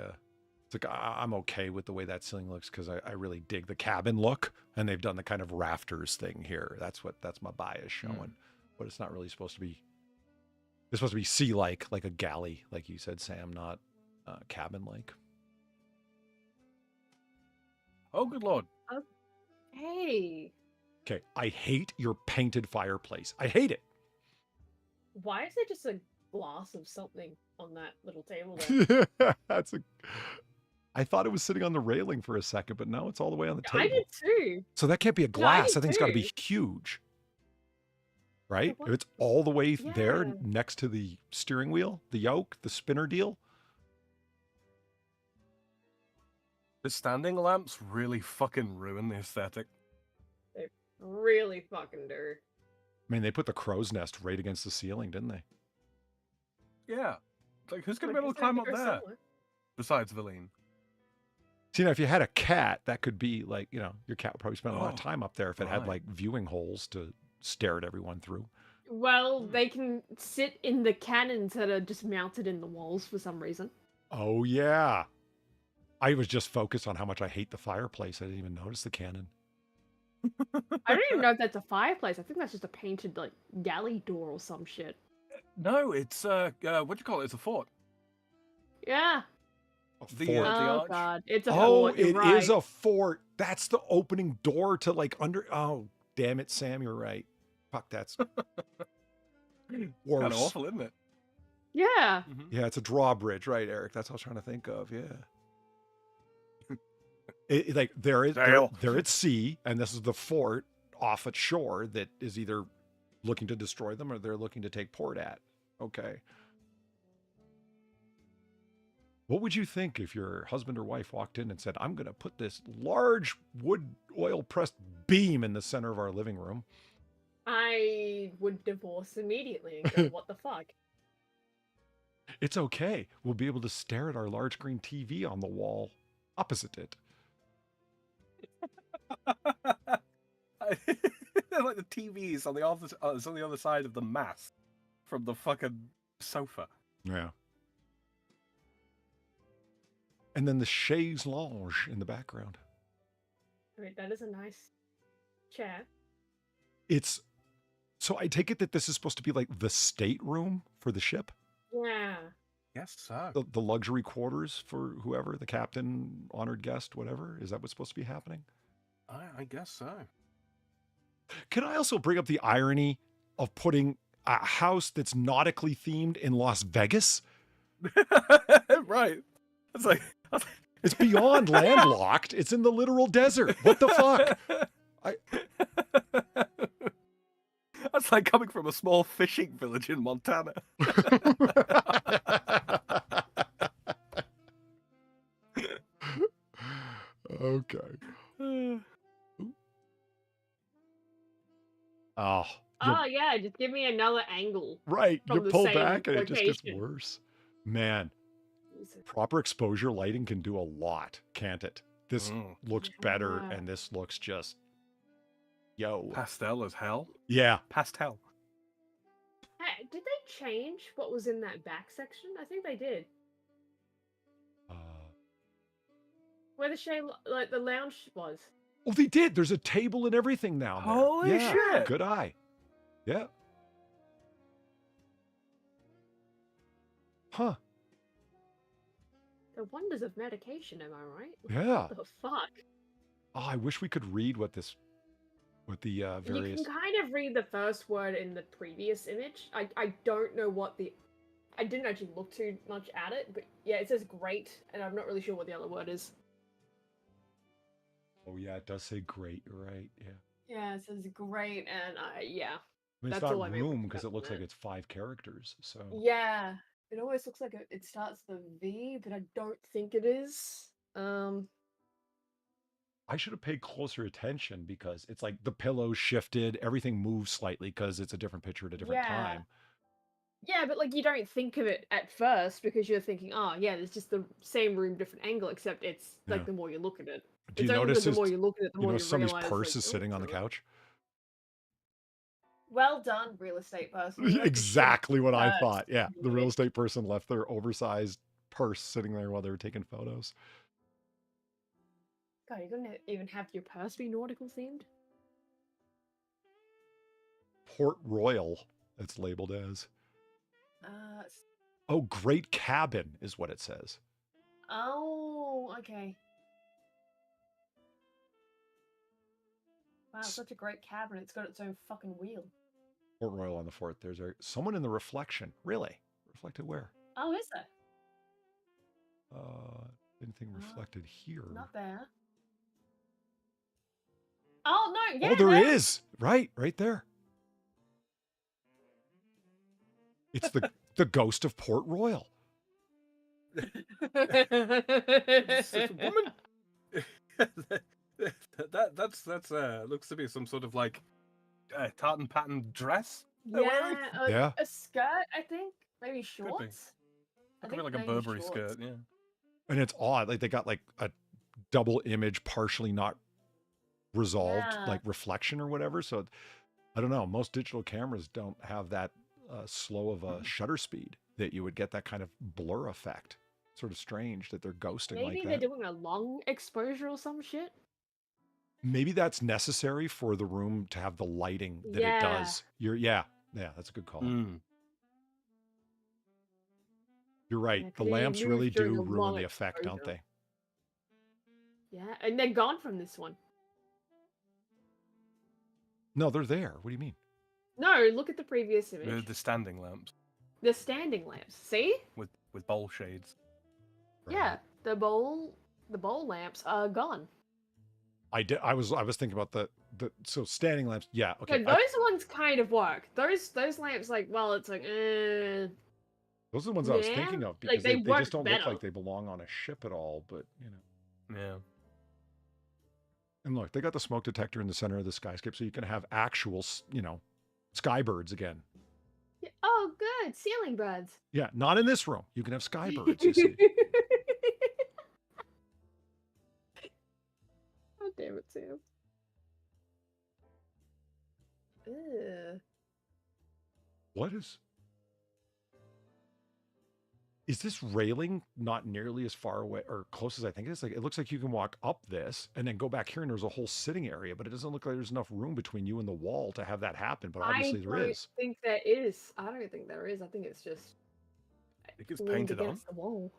It's like I'm okay with the way that ceiling looks because I really dig the cabin look, and they've done the kind of rafters thing here. That's my bias showing, but it's not really supposed to be. It's supposed to be sea-like, like a galley, like you said, Sam, not cabin-like. Oh, good lord! Hey. Okay, I hate your painted fireplace. I hate it. Why is there just a glass of something on that little table there? I thought it was sitting on the railing for a second, but no, it's all the way on the table. I did too. So that can't be a glass. No, I think it's got to be huge. Right? If it's all the way there next to the steering wheel, the yoke, the spinner deal. The standing lamps really fucking ruin the aesthetic. They really fucking do. I mean, they put the crow's nest right against the ceiling, didn't they? Yeah. It's like, who's going to be able to climb up there? Besides Valine. See, now, if you had a cat, that could be like, your cat would probably spend a lot of time up there if it had like viewing holes to stare at everyone through. Well, they can sit in the cannons that are just mounted in the walls for some reason. Oh, yeah. I was just focused on how much I hate the fireplace. I didn't even notice the cannon. I don't even know if that's a fireplace. I think that's just a painted, like, galley door or some shit. No, it's what do you call it? It's a fort. Yeah. The arch. God, it's a Oh, fort. You're it right. is a fort. That's the opening door to like under. Oh, damn it, Sam, you're right. Fuck, that's Kind worse. of awful, isn't it? Yeah. Yeah, it's a drawbridge, right, Eric? That's what I was trying to think of. Yeah. Like they're at sea, and this is the fort off at shore that is either looking to destroy them or they're looking to take port at. Okay. What would you think if your husband or wife walked in and said, I'm going to put this large wood oil pressed beam in the center of our living room? I would divorce immediately and go, what the fuck? It's okay. We'll be able to stare at our large screen TV on the wall opposite it. Like the TV's on the other side of the mast from the fucking sofa. Yeah. And then the chaise lounge in the background. Wait, that is a nice chair. It's so I take it that this is supposed to be like the stateroom for the ship. Yeah. Yes, so. The luxury quarters for whoever, the captain, honored guest, whatever. Is that what's supposed to be happening? I guess so. Can I also bring up the irony of putting a house that's nautically themed in Las Vegas? Right. It's like it's beyond landlocked. It's in the literal desert. What the fuck? That's like coming from a small fishing village in Montana. Okay. Oh. Oh, yeah, just give me another angle. Right. You from the pull same back and it just gets location. worse. Man, proper exposure lighting can do a lot, can't it? This looks better Yeah. and this looks just, yo. Pastel as hell. Yeah. Pastel. Hey, did they change what was in that back section? I think they did. Where the like the lounge was. Oh, they did. There's a table and everything now. There. Holy yeah. shit. Good eye. Yeah. Huh. The wonders of medication, am I right? Yeah. What the fuck? Oh, I wish we could read what the various. You can kind of read the first word in the previous image. I don't know what I didn't actually look too much at it, but yeah, it says great, and I'm not really sure what the other word is. Oh yeah, it does say great. You're right. Yeah. Yeah, it says great, and yeah. I mean, it's That's all not I'm able room to because get it looks from like it's 5 characters. So. Yeah, it always looks like it starts with a V, but I don't think it is. I should have paid closer attention because it's like the pillows shifted, everything moves slightly because it's a different picture at a different time. Yeah, but like you don't think of it at first because you're thinking, oh yeah, it's just the same room, different angle, except it's like Yeah. the more you look at it. Do you It's only notice the more you look at it, the more you somebody's realize, purse like, is sitting oh, on the couch? Well done, real estate person. That's Exactly what I purse. thought. Yeah, the real estate person left their oversized purse sitting there while they were taking photos. God, you're gonna even have your purse be nautical themed? Port Royal, it's labeled as. Oh, Great Cabin is what it says. Oh, okay. Wow, such a great cabin. It's got its own fucking wheel. Port Royal on the fort. There's someone in the reflection. Really? Reflected where? Oh, is there? Anything reflected here? Not there. Oh no! Yeah, Oh, there is. Right there. It's the ghost of Port Royal. It's a woman. that's looks to be some sort of like tartan pattern dress. Yeah, a skirt, I think. Maybe shorts. Could be like a Burberry skirt, yeah. And it's odd. Like they got like a double image partially not resolved, like reflection or whatever. So I don't know. Most digital cameras don't have that slow of a shutter speed that you would get that kind of blur effect. Sort of strange that they're ghosting like Maybe that. they're doing a long exposure or some shit. Maybe that's necessary for the room to have the lighting that it does. Yeah, that's a good call. You're right. Yeah, the 'cause they lamps move really during do a ruin long the effect, don't exposure. they? Yeah, and they're gone from this one. No, they're there. What do you mean? No, look at the previous image. The standing lamps The standing lamps. See? with bowl shades. Yeah, the bowl lamps are gone. I was thinking about the so standing lamps. Yeah, okay. So those ones kind of work. Those lamps, like, well, it's like, those are the ones I was yeah, thinking of like, because they they work just don't better. look like they belong on a ship at all. But you know, Yeah. and look, they got the smoke detector in the center of the skyscape, so you can have actual, skybirds again. Yeah, oh, good, ceiling birds. Yeah, not in this room. You can have skybirds. You see. God damn it, Sam. Ugh. What is this railing not nearly as far away or close as I think it is? Like, it looks like you can walk up this and then go back here and there's a whole sitting area, but it doesn't look like there's enough room between you and the wall to have that happen. But obviously there is. I think there is. I don't think there is. I think it's just It gets leaned painted on. against the wall.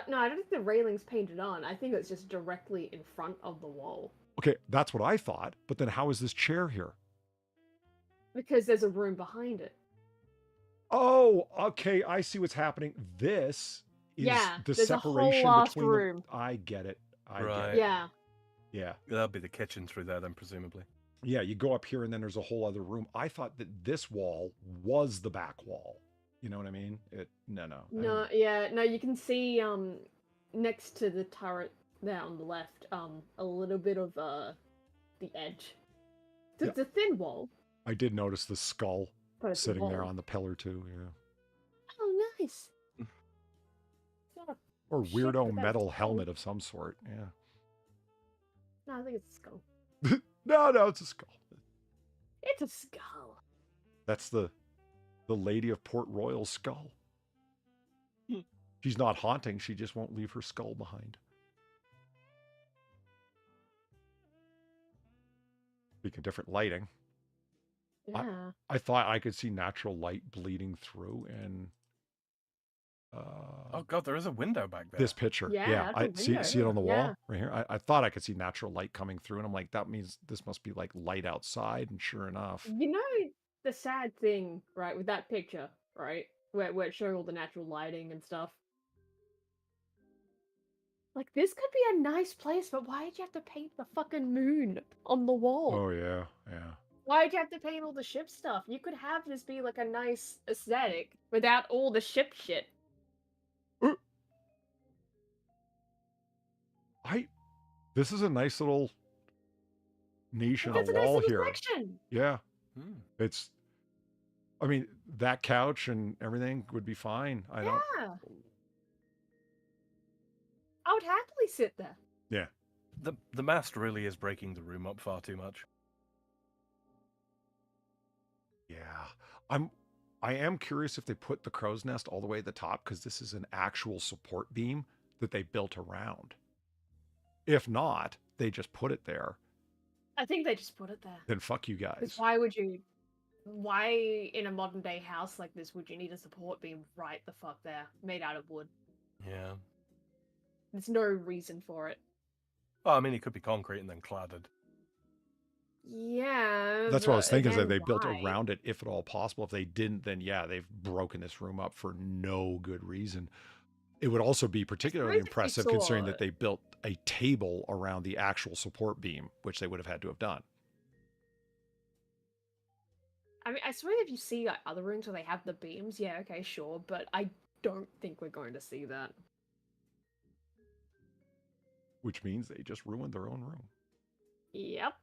No, I don't think the railing's painted on. I think it's just directly in front of the wall. Okay, that's what I thought. But then how is this chair here? Because there's a room behind it. Oh, okay. I see what's happening. This is the there's separation a whole last between room. I get it. I Right. get it. Yeah. Yeah. That'll be the kitchen through there then, presumably. Yeah, you go up here and then there's a whole other room. I thought that this wall was the back wall. You know what I mean? No. No, yeah, no, you can see next to the turret there on the left, a little bit of the edge. It's a thin wall. I did notice the skull But it's a sitting there wall. on the pillar too. Yeah. Oh, nice. It's not a Or ship, weirdo but that's metal cool. helmet of some sort. Yeah. No, I think it's a skull. No, it's a skull. It's a skull. That's the Lady of Port Royal's skull. She's not haunting. She just won't leave her skull behind. Speaking of different lighting, Yeah. I thought I could see natural light bleeding through in Oh god, there is a window back there. this picture. Yeah, I that's a see window. it on the wall Yeah. right here. I thought I could see natural light coming through, and I'm like, that means this must be like light outside. And sure enough, You know the sad thing, right, with that picture, right? Where it's showing all the natural lighting and stuff. Like, this could be a nice place, but why'd you have to paint the fucking moon on the wall? oh yeah. Why'd you have to paint all the ship stuff? You could have this be like a nice aesthetic without all the ship shit. This is a nice little niche in a That's a nice wall little here. section. Yeah, Hmm. it's. I mean, that couch and everything would be fine. I don't. Yeah. I would happily sit there. Yeah. The mast really is breaking the room up far too much. Yeah. I am curious if they put the crow's nest all the way at the top because this is an actual support beam that they built around. If not, they just put it there. I think they just put it there. Then fuck you 'Cause guys. why in a modern day house like this would you need a support beam right the fuck there, made out of wood? Yeah. There's no reason for it. Well, I mean, it could be concrete and then cladded. Yeah. That's what I was but thinking is that again, they built why? around it if at all possible. If they didn't, then yeah, they've broken this room up for no good reason. It would also be particularly Suppose if you impressive considering saw- that they built a table around the actual support beam, which they would have had to have done. I mean, I swear if you see like other rooms where they have the beams, yeah, okay, sure, but I don't think we're going to see that. Which means they just ruined their own room. Yep.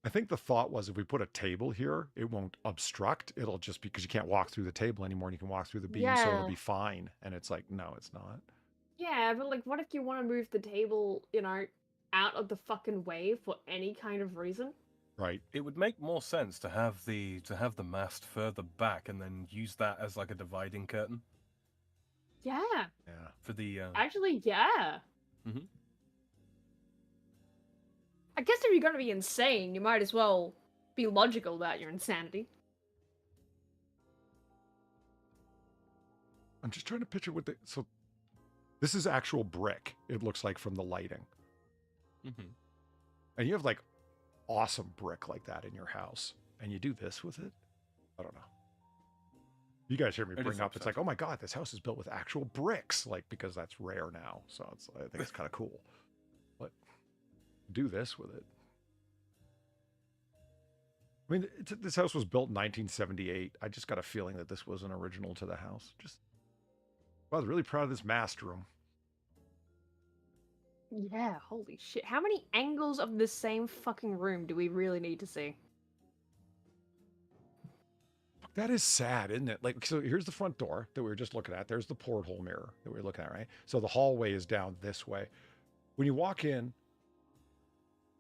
I think the thought was if we put a table here, it won't obstruct. It'll just because you can't walk through the table anymore and you can walk through the beam, so it'll Yeah. be fine. And it's like, no, it's not. Yeah, but like, what if you want to move the table, out of the fucking way for any kind of reason? Right. It would make more sense to have the mast further back and then use that as like a dividing curtain. Yeah. Yeah. For the Actually, yeah. Mhm. I guess if you're gonna be insane, you might as well be logical about your insanity. I'm just trying to picture what the so. This is actual brick. It looks like from the lighting, and you have like awesome brick like that in your house, and you do this with it. I don't know. You guys hear me bring up? It's like, oh my god, this house is built with actual bricks, like because that's rare now. So I think it's kind of cool. But do this with it. I mean, this house was built in 1978. I just got a feeling that this was an original to the house. I was really proud of this mast room. Yeah, holy shit. How many angles of the same fucking room do we really need to see? That is sad, isn't it? Like, so here's the front door that we were just looking at. There's the porthole mirror that we were looking at, right? So the hallway is down this way. When you walk in,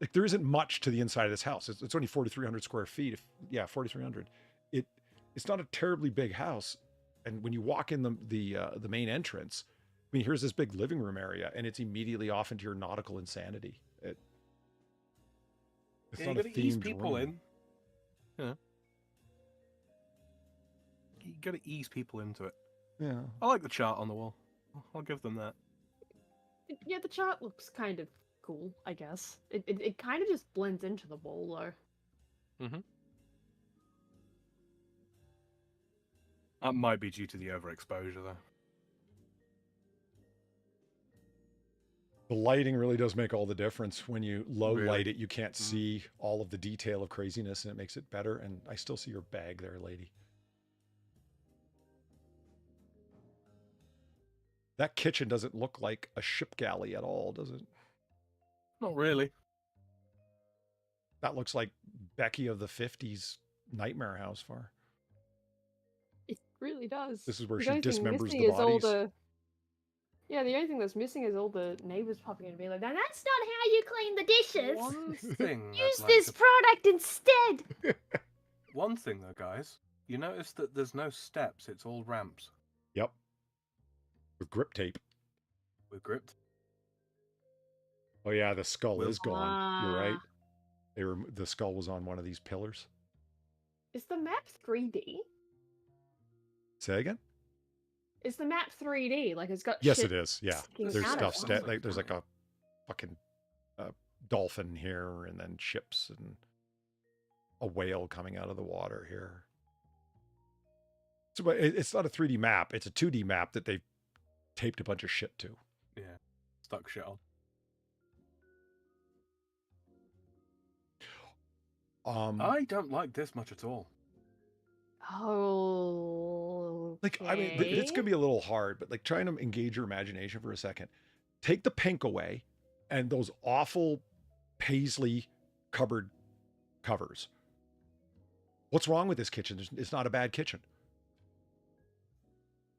like there isn't much to the inside of this house. It's only 4,300 square feet. 4,300. It's not a terribly big house. And when you walk in the main entrance, I mean, here's this big living room area, and it's immediately off into your nautical insanity. It's not a themed ease people room. in. Yeah. You gotta ease people into it. Yeah. I like the chart on the wall. I'll give them that. Yeah, the chart looks kind of cool, I guess. It kind of just blends into the wall, though. That might be due to the overexposure, though. The lighting really does make all the difference. When you low light it, you can't see all of the detail of craziness, and it makes it better. And I still see your bag there, lady. That kitchen doesn't look like a ship galley at all, does it? Not really. That looks like Becky of the 50s Nightmare House far. It really does. This is where The she only thing dismembers missing the is all bodies. Yeah, the only thing that's missing is all the neighbors popping in and being like, "Now that's not how you clean the dishes. One thing. Use this product instead." One thing, though, guys. You notice that there's no steps. It's all ramps. Yep. With grip tape. With grip. Oh yeah, the skull is gone. You're right. Ah. The skull was on one of these pillars. Is the map 3D? Say again? Is the map 3D? Like it's got Yes, shit it is. Yeah. sticking There's out of stuff. it. Like there's like a fucking dolphin here, and then ships, and a whale coming out of the water here. So, but it's not a 3D map. It's a 2D map that they've taped a bunch of shit to. Yeah. Stuck shit on. I don't like this much at all. Oh. Like, I mean, it's going to be a little hard, but like trying to engage your imagination for a second. Take the pink away and those awful paisley cupboard covers. What's wrong with this kitchen? It's not a bad kitchen.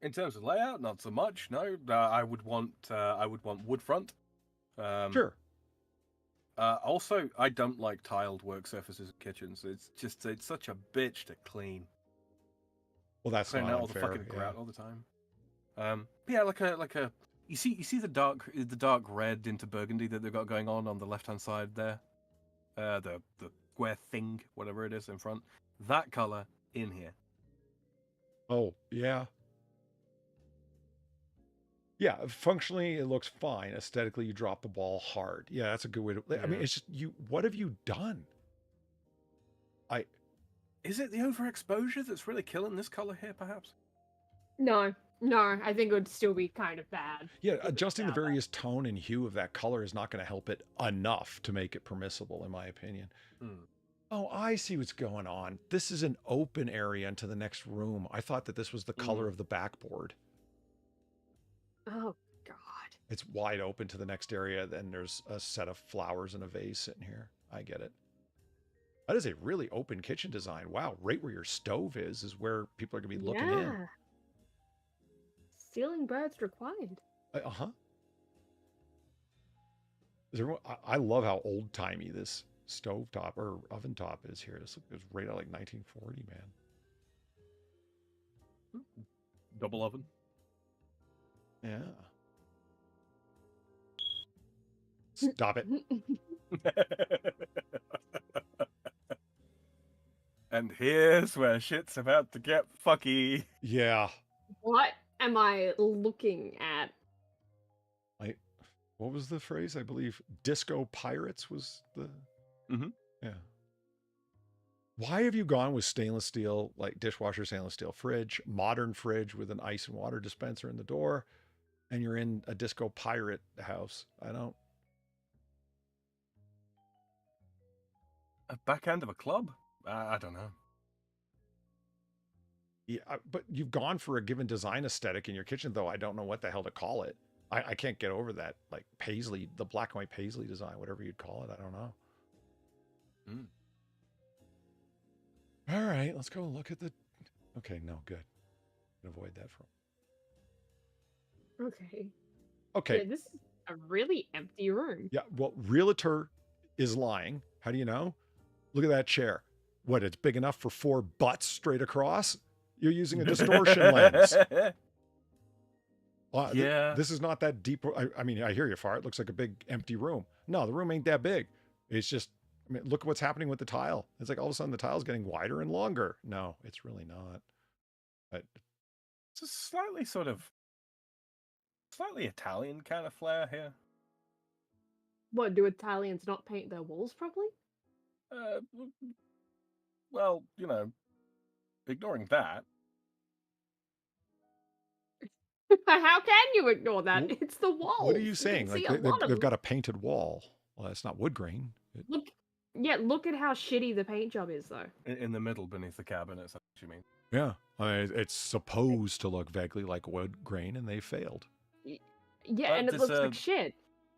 In terms of layout, not so much. No, I would want wood front. Sure. Also, I don't like tiled work surfaces in kitchens. It's such a bitch to clean. Well, that's not all the unfair, fucking grout all the time. Yeah, like a you see the dark red into burgundy that they've got going on the left hand side there. The square thing, whatever it is in front. That color in here. Oh yeah. Yeah, functionally it looks fine. Aesthetically, you drop the ball hard. Yeah, that's a good way to. I mean, it's just what have you done? Is it the overexposure that's really killing this color here, perhaps? No, I think it would still be kind of bad. Yeah, adjusting the various tone and hue of that color is not going to help it enough to make it permissible, in my opinion. Oh, I see what's going on. This is an open area into the next room. I thought that this was the color of the backboard. Oh, God. It's wide open to the next area. Then there's a set of flowers and a vase sitting here. I get it. That is a really open kitchen design. Wow, right where your stove is where people are going to be looking in. Ceiling birds required. I love how old-timey this stove top or oven top is here. This is right out like 1940, man. Double oven. Yeah. Stop it. And here's where shit's about to get fucky. Yeah. What am I looking at? What was the phrase? I believe disco pirates was the... Yeah. Why have you gone with stainless steel, like dishwasher stainless steel fridge, modern fridge with an ice and water dispenser in the door, and you're in a disco pirate house? I don't... A back end of a club? I don't know. Yeah, but you've gone for a given design aesthetic in your kitchen, though. I don't know what the hell to call it. I can't get over that, like paisley, the black and white paisley design, whatever you'd call it. I don't know. All right, let's go look at the... Okay, no, good. Avoid that for... Okay. Okay. Yeah, this is a really empty room. Yeah, well, realtor is lying. How do you know? Look at that chair. What, it's big enough for 4 butts straight across? You're using a distortion lens. Yeah. This is not that deep. I mean, I hear you, Far. It looks like a big empty room. No, the room ain't that big. It's just, I mean, look at what's happening with the tile. It's like all of a sudden the tile's getting wider and longer. No, it's really not. But it's a slightly Italian kind of flair here. What, do Italians not paint their walls properly? Well, you know, ignoring that. How can you ignore that? It's the wall. What are you saying? Like they've got a painted wall. Well, it's not wood grain. Look at how shitty the paint job is, though. In the middle, beneath the cabinets, that's what you mean. Yeah, I mean, it's supposed to look vaguely like wood grain, and they failed. Yeah, and it looks like shit.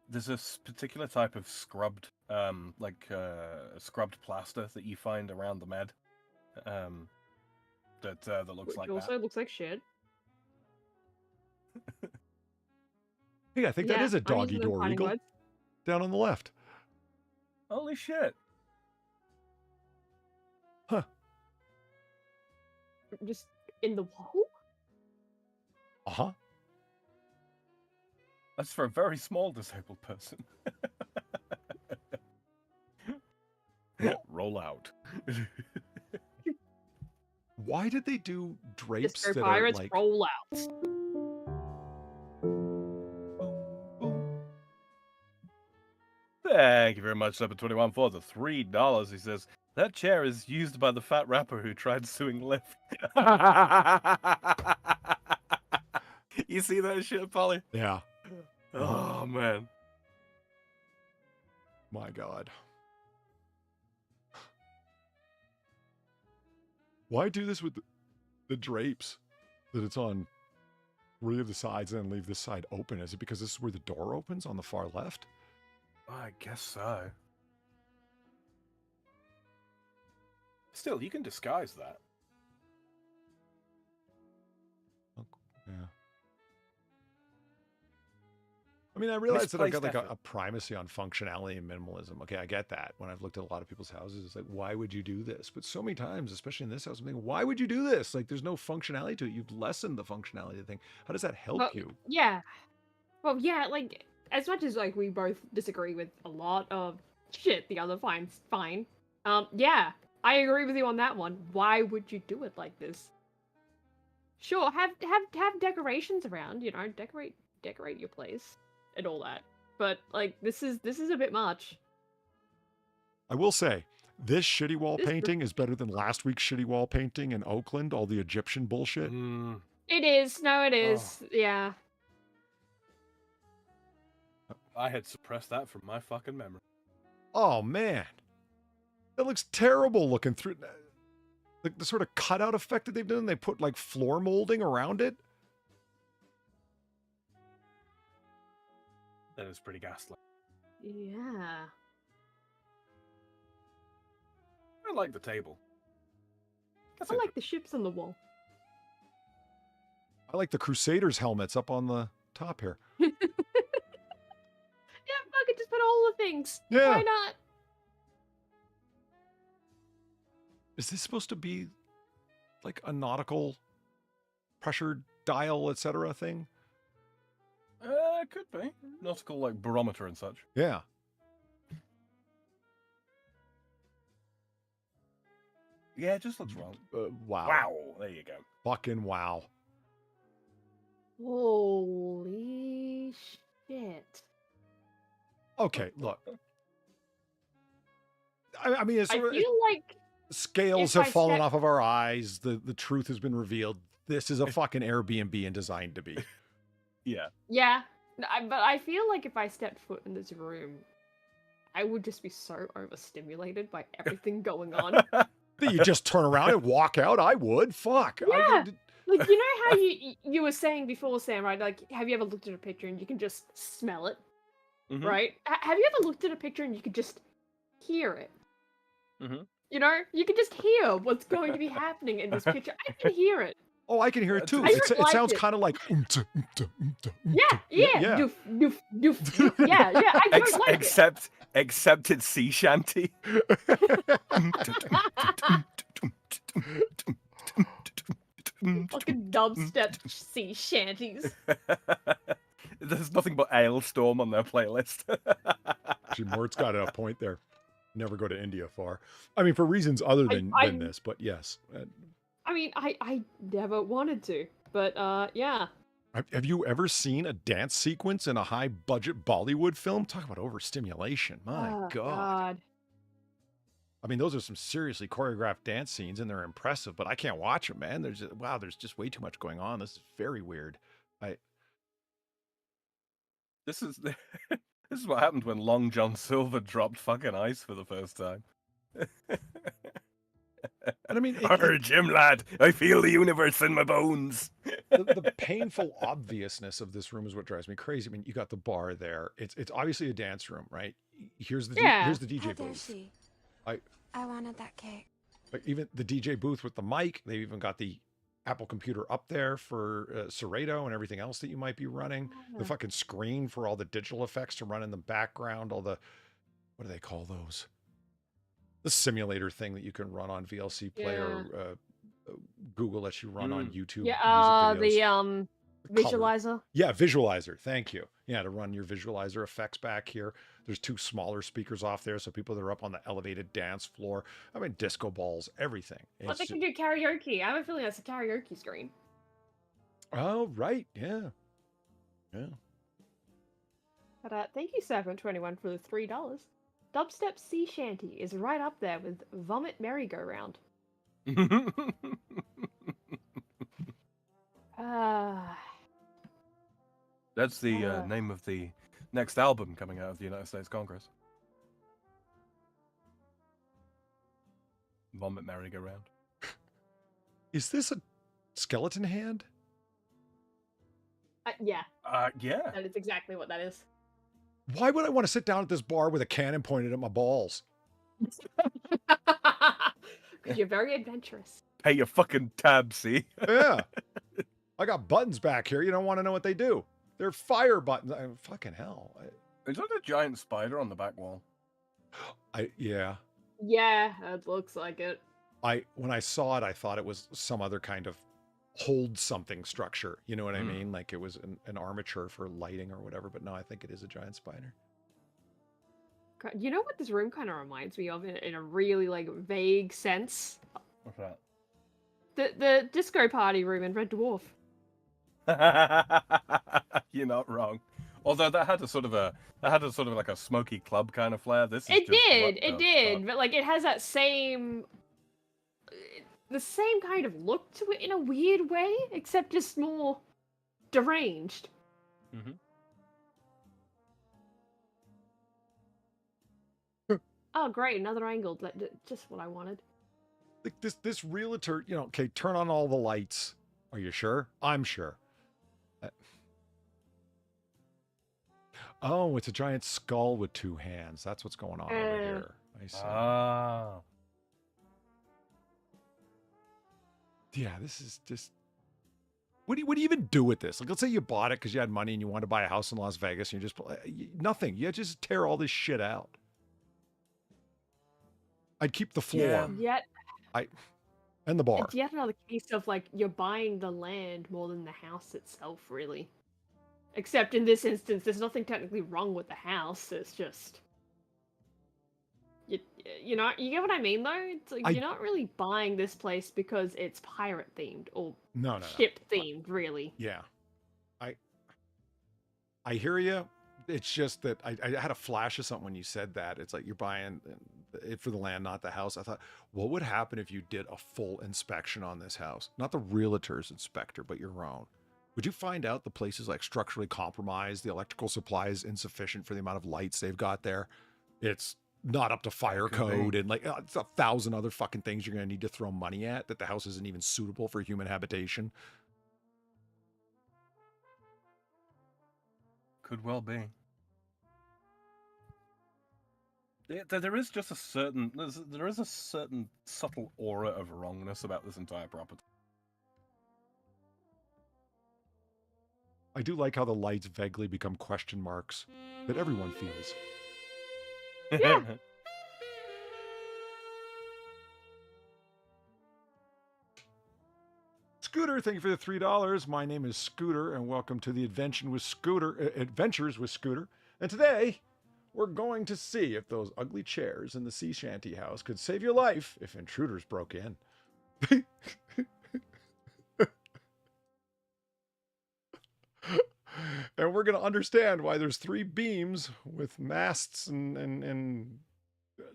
There's a particular type of scrubbed, scrubbed plaster that you find around the med, that looks like that. It also looks like shit. Hey, I think that is a doggy door eagle. Down on the left. Holy shit. Huh. Just in the wall? Uh-huh. That's for a very small disabled person. Roll out. Why did they do drapes Mr. that Pirates are like... roll out. Thank you very much, Number21 for the $3. He says, that chair is used by the fat rapper who tried suing Lyft. You see that shit, Polly? Yeah. Oh, man. My God. Why do this with the drapes? That it's on 3 of the sides and then leave this side open? Is it because this is where the door opens on the far left? I guess so. Still, you can disguise that. Yeah. I mean, I realize that I've got like a primacy on functionality and minimalism. Okay, I get that. When I've looked at a lot of people's houses, it's like, why would you do this? But so many times, especially in this house, I'm thinking, why would you do this? Like, there's no functionality to it. You've lessened the functionality of the thing. How does that help you? Yeah. Well, yeah, like, as much as, like, we both disagree with a lot of shit the other finds fine. Yeah, I agree with you on that one. Why would you do it like this? Sure, have decorations around, you know, decorate your place and all that. But like this is a bit much. I will say, this shitty wall painting is better than last week's shitty wall painting in Oakland, all the Egyptian bullshit. It is. No, it is. Oh. Yeah. I had suppressed that from my fucking memory. Oh man. It looks terrible looking through the sort of cutout effect that they've done. They put like floor molding around it. That is pretty ghastly. Yeah. I like the table. I like the ships on the wall. I like the Crusaders helmets up on the top here. Yeah, fucking just put all the things. Yeah. Why not? Is this supposed to be like a nautical pressure dial, etc. thing? Could be. Nautical, like, barometer and such. Yeah. Yeah, it just looks wrong. Wow. Wow. There you go. Fucking wow. Holy shit. Okay, look. I mean, it's I sort of, feel like scales if have I fallen step- off of our eyes. The truth has been revealed. This is a fucking Airbnb and designed to be. Yeah. Yeah, but I feel like if I stepped foot in this room, I would just be so overstimulated by everything going on. That you just turn around and walk out? I would. Fuck. Yeah. Like, you know how you were saying before, Sam, right? Like, have you ever looked at a picture and you can just smell it, right? Have you ever looked at a picture and you could just hear it? You know, you can just hear what's going to be happening in this picture. I can hear it. Oh, I can hear it too. I It like sounds it. kind of like. Yeah. Doof, doof, doof. Yeah. I don't like Except it's sea shanty. Fucking dubstep sea shanties. There's nothing but Ailstorm on their playlist. Actually, Mort's got a point there. Never go to India far. I mean, for reasons other than this, but yes. I mean, I never wanted to, but yeah. Have you ever seen a dance sequence in a high-budget Bollywood film? Talk about overstimulation. My Oh, God. I mean, those are some seriously choreographed dance scenes, and they're impressive, but I can't watch them, man. There's just way too much going on. This is very weird. This is what happened when Long John Silver dropped fucking ice for the first time. And I mean, Jim lad, I feel the universe in my bones. the painful obviousness of this room is what drives me crazy. I mean, you got the bar there. It's obviously a dance room, right? Here's the DJ booth. I wanted that cake. Like even the DJ booth with the mic. They've even got the Apple computer up there for Laredo and everything else that you might be running. The fucking screen for all the digital effects to run in the background. All the, what do they call those? The simulator thing that you can run on VLC Player. Google lets you run on YouTube. Yeah, music videos. the visualizer. Yeah, visualizer. Thank you. Yeah, to run your visualizer effects back here. There's two smaller speakers off there, so people that are up on the elevated dance floor. I mean, disco balls, everything. Well, they can do karaoke. I have a feeling that's a karaoke screen. Oh, right. Yeah. Yeah. But thank you, Serpent21, for the $3. Dubstep Sea Shanty is right up there with Vomit Merry-Go-Round. That's the name of the next album coming out of the United States Congress. Vomit Merry-Go-Round. Is this a skeleton hand? Yeah. Yeah. That is exactly what that is. Why would I want to sit down at this bar with a cannon pointed at my balls? Because you're very adventurous. Pay your fucking tab, see? Yeah. I got buttons back here. You don't want to know what they do. They're fire buttons. Fucking hell. Is that a giant spider on the back wall? Yeah. Yeah, it looks like it. When I saw it, I thought it was some other kind of hold something structure. You know what I mean? Like it was an armature for lighting or whatever. But no, I think it is a giant spider. You know what this room kind of reminds me of in a really like vague sense? What's that? The disco party room in Red Dwarf. You're not wrong. Although that had a sort of like a smoky club kind of flair. This is It did, but like it has that the same kind of look to it in a weird way, except just more deranged. Mm-hmm. Oh, great! Another angle. Just what I wanted. Like this realtor, okay, turn on all the lights. Are you sure? I'm sure. Oh, it's a giant skull with two hands. That's what's going on over here. I see. Ah. Yeah, this is just... What do you even do with this? Like, let's say you bought it because you had money and you wanted to buy a house in Las Vegas and you just... Nothing. You just tear all this shit out. I'd keep the floor. Yeah. And the bar. It's yet another case of like you're buying the land more than the house itself, really. Except in this instance, there's nothing technically wrong with the house. It's just you know, you get what I mean though. It's like you're not really buying this place because it's pirate themed or ship themed, really. Yeah, I hear you. It's just that I had a flash of something when you said that. It's like you're buying it for the land, not the house. I thought, what would happen if you did a full inspection on this house? Not the realtor's inspector, but your own. Would you find out the place is like structurally compromised? The electrical supply is insufficient for the amount of lights they've got there. It's not up to fire code and like it's 1,000 other fucking things you're going to need to throw money at, that the house isn't even suitable for human habitation. Could well be. There is just a certain there is a certain subtle aura of wrongness about this entire property. I do like how the lights vaguely become question marks that everyone feels. Yeah. Scooter, thank you for the $3. My name is Scooter, and welcome to the Adventures with Scooter. And today, we're going to see if those ugly chairs in the sea shanty house could save your life if intruders broke in. And we're going to understand why there's 3 beams with masts and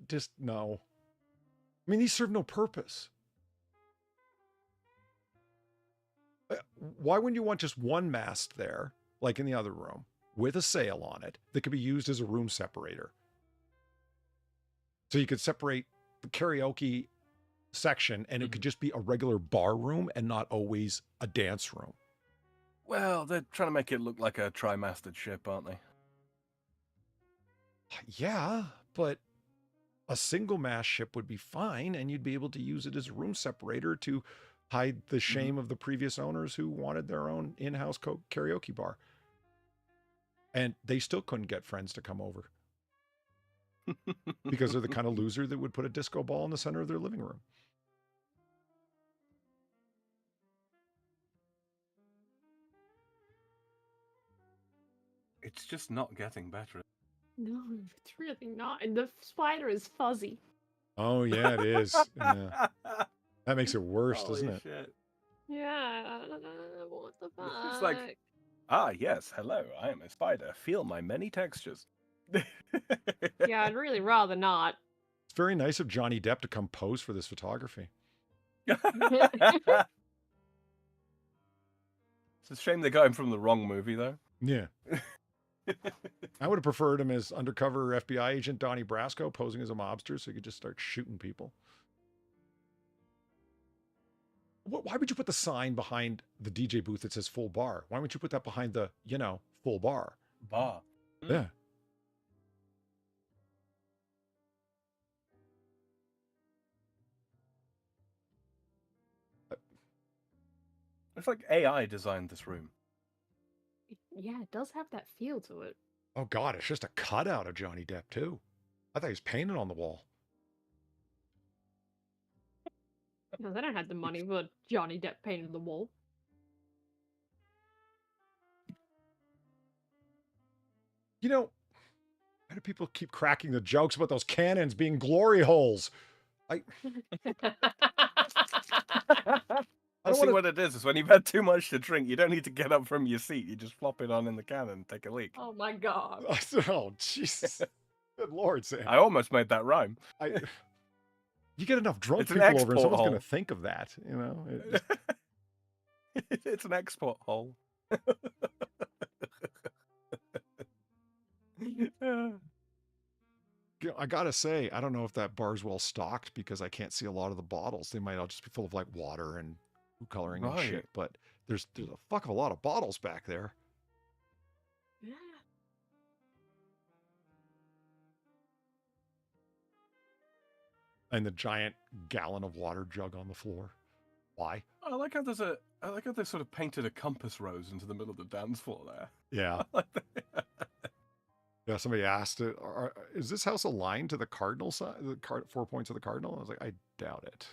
just no. I mean, these serve no purpose. Why wouldn't you want just one mast there, like in the other room, with a sail on it that could be used as a room separator? So you could separate the karaoke section and it could just be a regular bar room and not always a dance room. Well, they're trying to make it look like a tri-masted ship, aren't they? Yeah, but a single mast ship would be fine, and you'd be able to use it as a room separator to hide the shame of the previous owners who wanted their own in-house karaoke bar. And they still couldn't get friends to come over. Because they're the kind of loser that would put a disco ball in the center of their living room. It's just not getting better. No, it's really not. And the spider is fuzzy. Oh, yeah, it is. Yeah. That makes it worse, doesn't it? Shit. Yeah. What the fuck? It's like, yes, hello, I am a spider. Feel my many textures. Yeah, I'd really rather not. It's very nice of Johnny Depp to come pose for this photography. It's a shame they got him from the wrong movie, though. Yeah. I would have preferred him as undercover FBI agent Donnie Brasco posing as a mobster so he could just start shooting people. Why would you put the sign behind the DJ booth that says full bar? Why wouldn't you put that behind the, full bar? Bar. Yeah. It's like AI designed this room. Yeah, it does have that feel to it. Oh, God, it's just a cutout of Johnny Depp, too. I thought he was painted on the wall. No, they don't have the money for Johnny Depp painted on the wall. Why do people keep cracking the jokes about those cannons being glory holes? I see what it is. It's when you've had too much to drink, you don't need to get up from your seat. You just flop it on in the can and take a leak. Oh my god. Oh, Jesus. Good Lord, Sam. I almost made that rhyme. You get enough drunk It's people an over and someone's export going to think of that, It's an export hole. I gotta say, I don't know if that bar's well stocked because I can't see a lot of the bottles. They might all just be full of like water and food coloring and shit, but there's a fuck of a lot of bottles back there. Yeah. And the giant gallon of water jug on the floor. Why? I like how they sort of painted a compass rose into the middle of the dance floor there. Yeah. Yeah, somebody asked, is this house aligned to the cardinal side, the 4 points of the cardinal? I was like, I doubt it.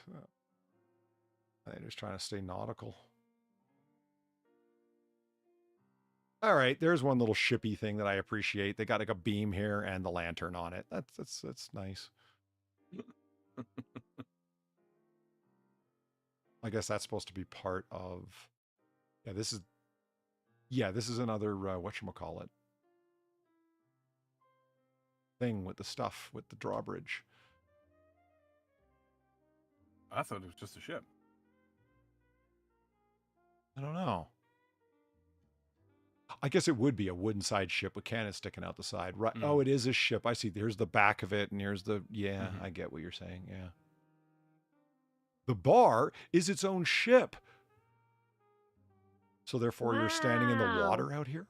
They're just trying to stay nautical. All right, there's one little shippy thing that I appreciate. They got like a beam here and the lantern on it. That's nice. I guess that's supposed to be part of. This is another whatchamacallit thing with the stuff with the drawbridge. I thought it was just a ship. I don't know. I guess it would be a wooden side ship with cannons sticking out the side. Right. Mm. Oh, it is a ship. I see. Here's the back of it, and here's the... Yeah, I get what you're saying. Yeah. The bar is its own ship. So therefore, you're standing in the water out here?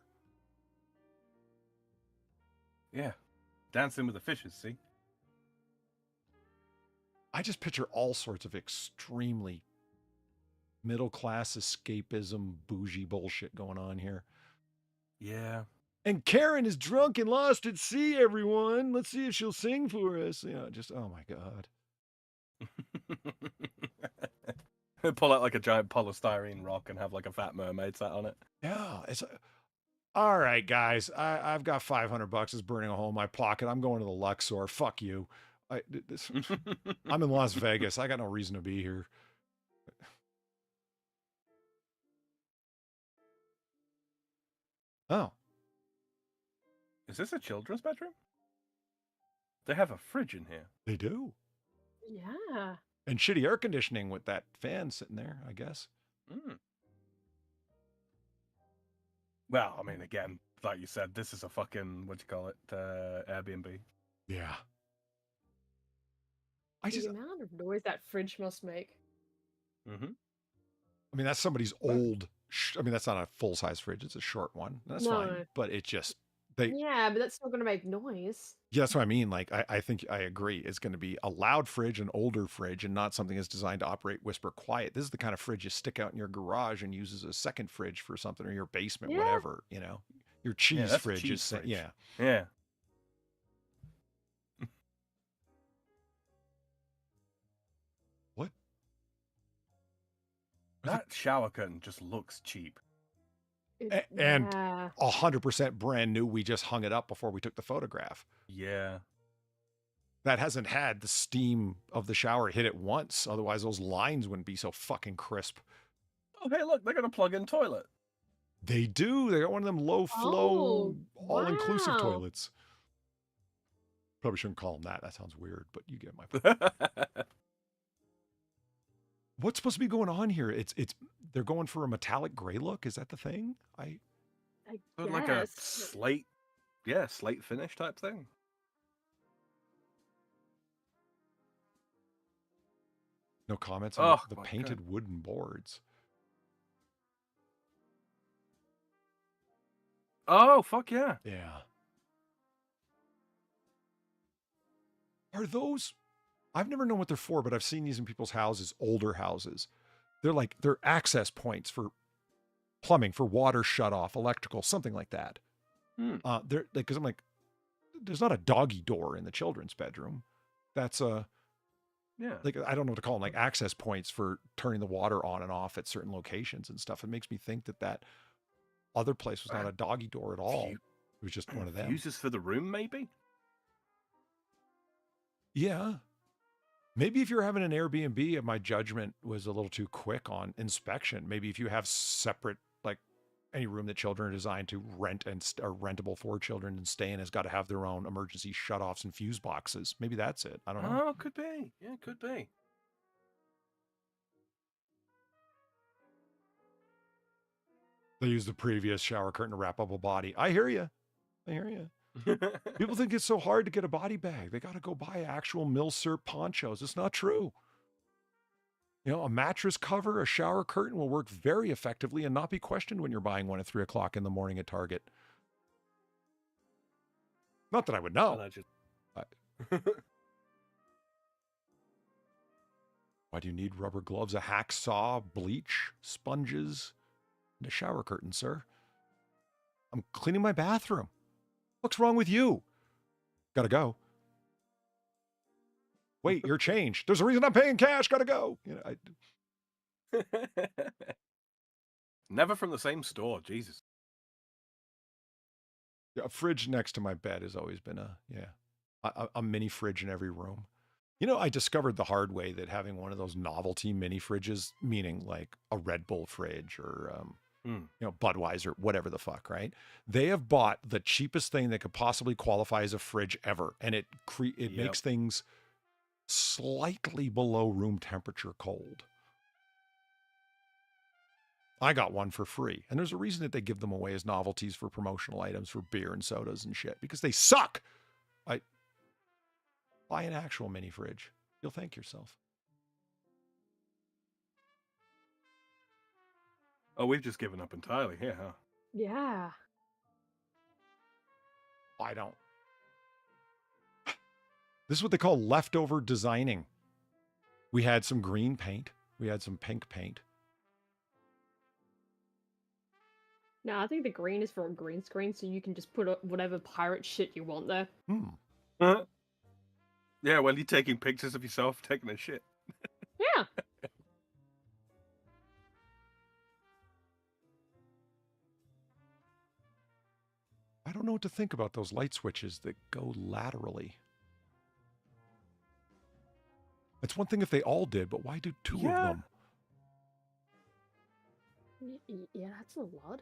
Yeah. Dancing with the fishes, see? I just picture all sorts of extremely middle-class escapism, bougie bullshit going on here. Yeah. And Karen is drunk and lost at sea, everyone. Let's see if she'll sing for us. You know, just, oh my God. Pull out like a giant polystyrene rock and have like a fat mermaid sat on it. Yeah. All right, guys. I've got $500. It's burning a hole in my pocket. I'm going to the Luxor. Fuck you. I'm in Las Vegas. I got no reason to be here. Oh. Is this a children's bedroom? They have a fridge in here. They do. Yeah. And shitty air conditioning with that fan sitting there, I guess. Mm. Well, I mean, again, like you said, this is a fucking, Airbnb. Yeah. The amount of noise that fridge must make. Mm-hmm. I mean, that's somebody's old... I mean, that's not a full-size fridge. It's a short one. That's fine. But it just... Yeah, but that's still going to make noise. Yeah, that's what I mean. Like, I think I agree. It's going to be a loud fridge, an older fridge, and not something that's designed to operate whisper quiet. This is the kind of fridge you stick out in your garage and use as a second fridge for something, or your basement, whatever, you know. Your cheese fridge is... Fridge. Yeah. Yeah. What? That shower curtain just looks cheap. And 100% brand new. We just hung it up before we took the photograph. Yeah. That hasn't had the steam of the shower hit it once. Otherwise, those lines wouldn't be so fucking crisp. Oh, hey, look, they got a plug-in toilet. They do. They got one of them low-flow, all-inclusive toilets. Probably shouldn't call them that. That sounds weird, but you get my point. What's supposed to be going on here? They're going for a metallic gray look. Is that the thing? I guess. Like a slate finish type thing. No comments on the painted wooden boards. Oh, fuck yeah. Yeah. Are those... I've never known what they're for, but I've seen these in people's houses, older houses. They're access points for plumbing, for water shut off, electrical, something like that. They're like, because I'm like, there's not a doggy door in the children's bedroom. That's like, I don't know what to call them, like access points for turning the water on and off at certain locations and stuff. It makes me think that other place was not a doggy door at all. It was just one of them. Uses for the room, maybe? Yeah. Maybe if you're having an Airbnb, my judgment was a little too quick on inspection. Maybe if you have separate, like any room that children are designed to rent and are rentable for children and stay in has got to have their own emergency shutoffs and fuse boxes. Maybe that's it. I don't know. Oh, could be. Yeah, could be. They use the previous shower curtain to wrap up a body. I hear you. People think it's so hard to get a body bag. They got to go buy actual Milsurp ponchos. It's not true. You know, a mattress cover, a shower curtain will work very effectively and not be questioned when you're buying one at 3 o'clock in the morning at Target. Not that I would know. Why do you need rubber gloves, a hacksaw, bleach, sponges, and a shower curtain, sir? I'm cleaning my bathroom. What's wrong with you? Gotta go. Wait, your change. There's a reason I'm paying cash. Gotta go. You know, Never from the same store, Jesus. A fridge next to my bed has always been a mini fridge in every room. You know, I discovered the hard way that having one of those novelty mini fridges, meaning like a Red Bull fridge or you know, Budweiser, whatever the fuck, right? They have bought the cheapest thing that could possibly qualify as a fridge ever, and it makes things slightly below room temperature cold. I got one for free, and there's a reason that they give them away as novelties for promotional items for beer and sodas and shit, because they suck. Buy an actual mini fridge. You'll thank yourself. Oh, we've just given up entirely here, huh? Yeah. I don't. This is what they call leftover designing. We had some green paint. We had some pink paint. No, I think the green is for a green screen, so you can just put whatever pirate shit you want there. Yeah, well, you're taking pictures of yourself taking a shit. Yeah. I don't know what to think about those light switches that go laterally. It's one thing if they all did, but why do two of them? Yeah, that's a lot.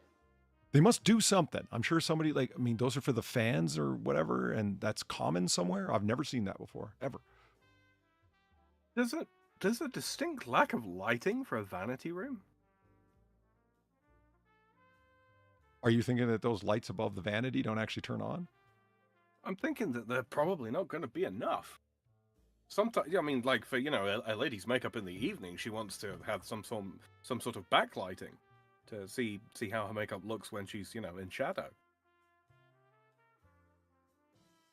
They must do something. I'm sure somebody those are for the fans or whatever, and that's common somewhere. I've never seen that before, ever. There's a distinct lack of lighting for a vanity room. Are you thinking that those lights above the vanity don't actually turn on? I'm thinking that they're probably not going to be enough. Sometimes, I mean, like for a lady's makeup in the evening, she wants to have some sort of backlighting to see how her makeup looks when she's in shadow.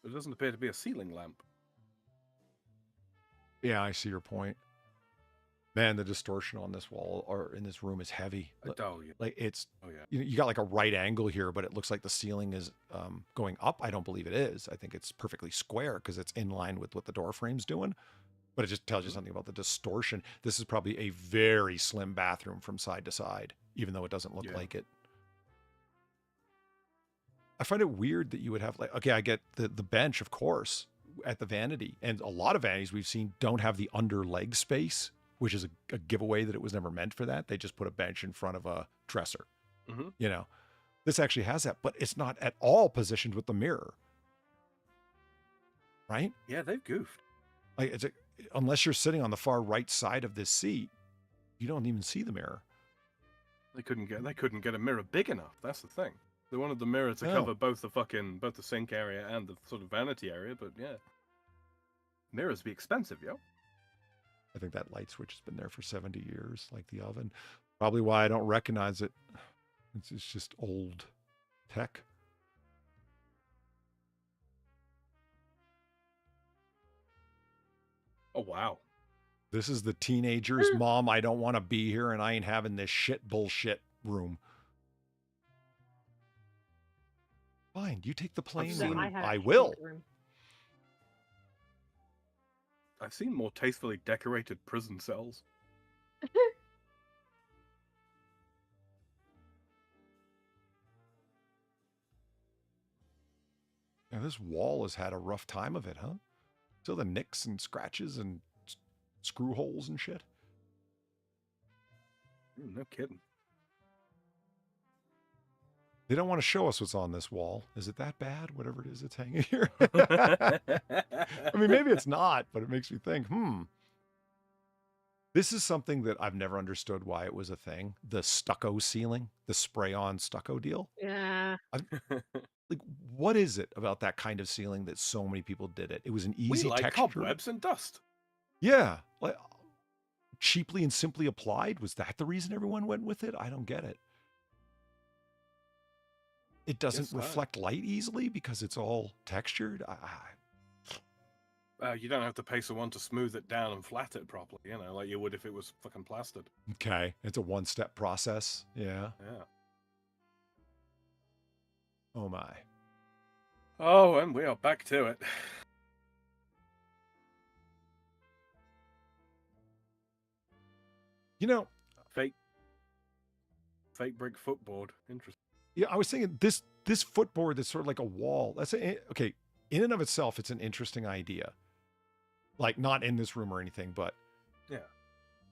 There doesn't appear to be a ceiling lamp. Yeah, I see your point. Man, the distortion on this wall or in this room is heavy. Like it's, you got like a right angle here, but it looks like the ceiling is going up. I don't believe it is. I think it's perfectly square because it's in line with what the door frame's doing. But it just tells you something about the distortion. This is probably a very slim bathroom from side to side, even though it doesn't look like it. I find it weird that you would have I get the bench, of course, at the vanity. And a lot of vanities we've seen don't have the under leg space, which is a giveaway that it was never meant for that. They just put a bench in front of a dresser. This actually has that, but it's not at all positioned with the mirror. Right? Yeah, they've goofed. Unless you're sitting on the far right side of this seat, you don't even see the mirror. They couldn't get a mirror big enough. That's the thing. They wanted the mirror to cover both the sink area and the sort of vanity area, but yeah. Mirrors be expensive, yo. I think that light switch has been there for 70 years, like the oven. Probably why I don't recognize it. It's just old tech. Oh, wow. This is the teenager's mom, I don't want to be here and I ain't having this shit bullshit room. Fine, you take the plain one. I will. I've seen more tastefully decorated prison cells. Now, this wall has had a rough time of it, huh? Still the nicks and scratches and screw holes and shit. No kidding. They don't want to show us what's on this wall. Is it that bad? Whatever it is that's hanging here. I mean, maybe it's not, but it makes me think, This is something that I've never understood why it was a thing. The stucco ceiling, the spray-on stucco deal. Yeah. What is it about that kind of ceiling that so many people did it? It was an easy texture. Cobwebs and dust. Yeah. Cheaply and simply applied. Was that the reason everyone went with it? I don't get it. It doesn't reflect light easily because it's all textured. You don't have to pay someone to smooth it down and flat it properly, like you would if it was fucking plastered. Okay. It's a one-step process. Yeah. Yeah. Oh my. Oh, and we are back to it. Fake brick footboard. Interesting. Yeah, I was thinking this footboard that's sort of like a wall. Okay. In and of itself, it's an interesting idea. Like not in this room or anything, but yeah,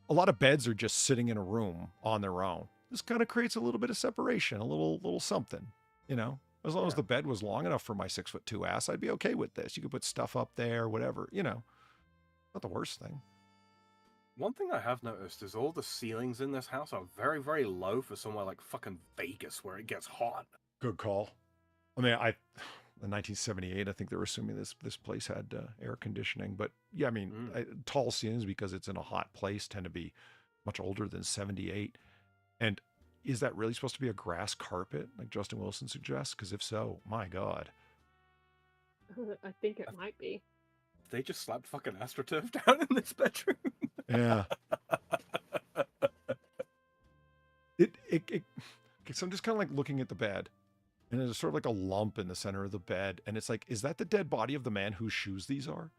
a lot of beds are just sitting in a room on their own. This kind of creates a little bit of separation, a little something, you know. As long as the bed was long enough for my 6'2" ass, I'd be okay with this. You could put stuff up there, whatever, you know. Not the worst thing. One thing I have noticed is all the ceilings in this house are very, very low for somewhere like fucking Vegas where it gets hot. Good call. I mean, in 1978, I think they were assuming this place had air conditioning. But yeah, I mean, tall ceilings, because it's in a hot place, tend to be much older than 78. And is that really supposed to be a grass carpet, like Justin Wilson suggests? Because if so, my God. I think it might be. They just slapped fucking AstroTurf down in this bedroom. Yeah. So I'm just kind of like looking at the bed, and there's sort of like a lump in the center of the bed, and it's like, is that the dead body of the man whose shoes these are?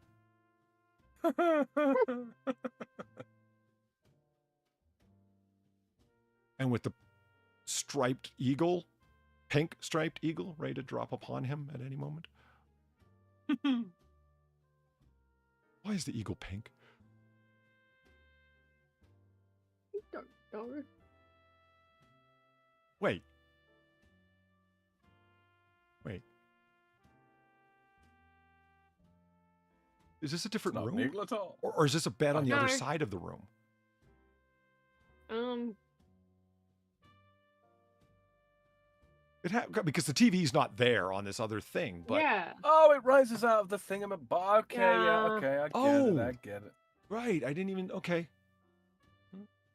And with the striped eagle, pink striped eagle, ready to drop upon him at any moment. Why is the eagle pink? I don't know. Wait. Is this a different room? At all. Or is this a bed on the other side of the room? Because the TV's not there on this other thing, but yeah. Oh, it rises out of the thingamabob. Okay, okay, I get it. Right, I didn't even. Okay,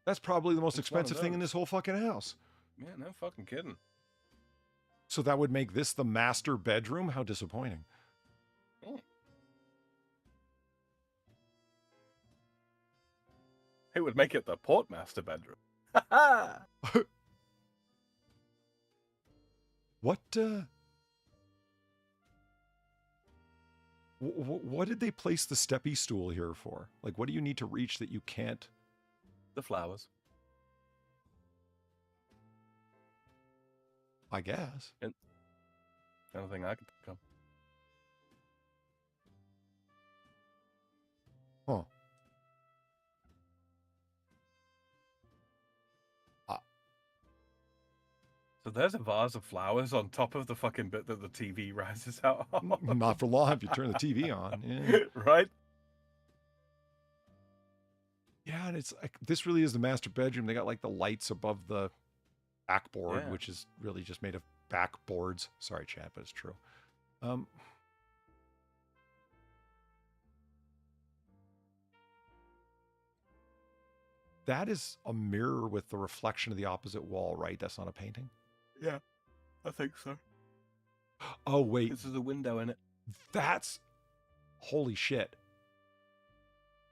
that's probably the most expensive thing in this whole fucking house. Yeah, no fucking kidding. So that would make this the master bedroom? How disappointing. It would make it the portmaster bedroom. What did they place the steppy stool here for? Like, what do you need to reach that you can't? The flowers. I guess. And the only thing I could think of. Huh. So there's a vase of flowers on top of the fucking bit that the TV rises out of. Not for long if you turn the TV on. Yeah. Right? Yeah, and it's like, this really is the master bedroom. They got like the lights above the backboard, which is really just made of backboards. Sorry, chat, but it's true. That is a mirror with the reflection of the opposite wall, right? That's not a painting? Yeah, I think so. Oh, wait. This is a window in it. That's... Holy shit.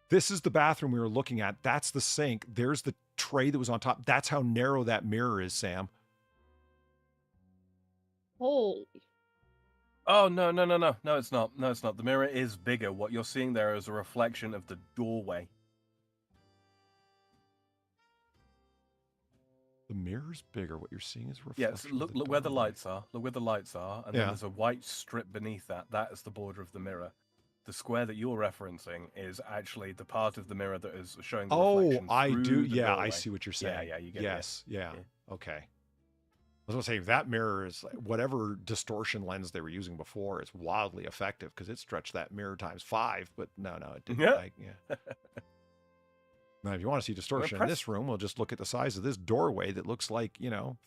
This is the bathroom we were looking at. That's the sink. There's the tray that was on top. That's how narrow that mirror is, Sam. Holy. Oh, no, it's not. No, it's not. The mirror is bigger. What you're seeing there is a reflection of the doorway. The mirror's bigger. What you're seeing is a reflection. Yes, look where the lights are. Look where the lights are. And then there's a white strip beneath that. That is the border of the mirror. The square that you're referencing is actually the part of the mirror that is showing the reflection I through do. the Yeah, doorway. I see what you're saying. Yeah, you get it. Yeah. Okay. I was going to say, that mirror is like, whatever distortion lens they were using before, it's wildly effective because it stretched that mirror times 5, but no, it didn't. Yeah. Now, if you want to see distortion in this room, we'll just look at the size of this doorway that looks like,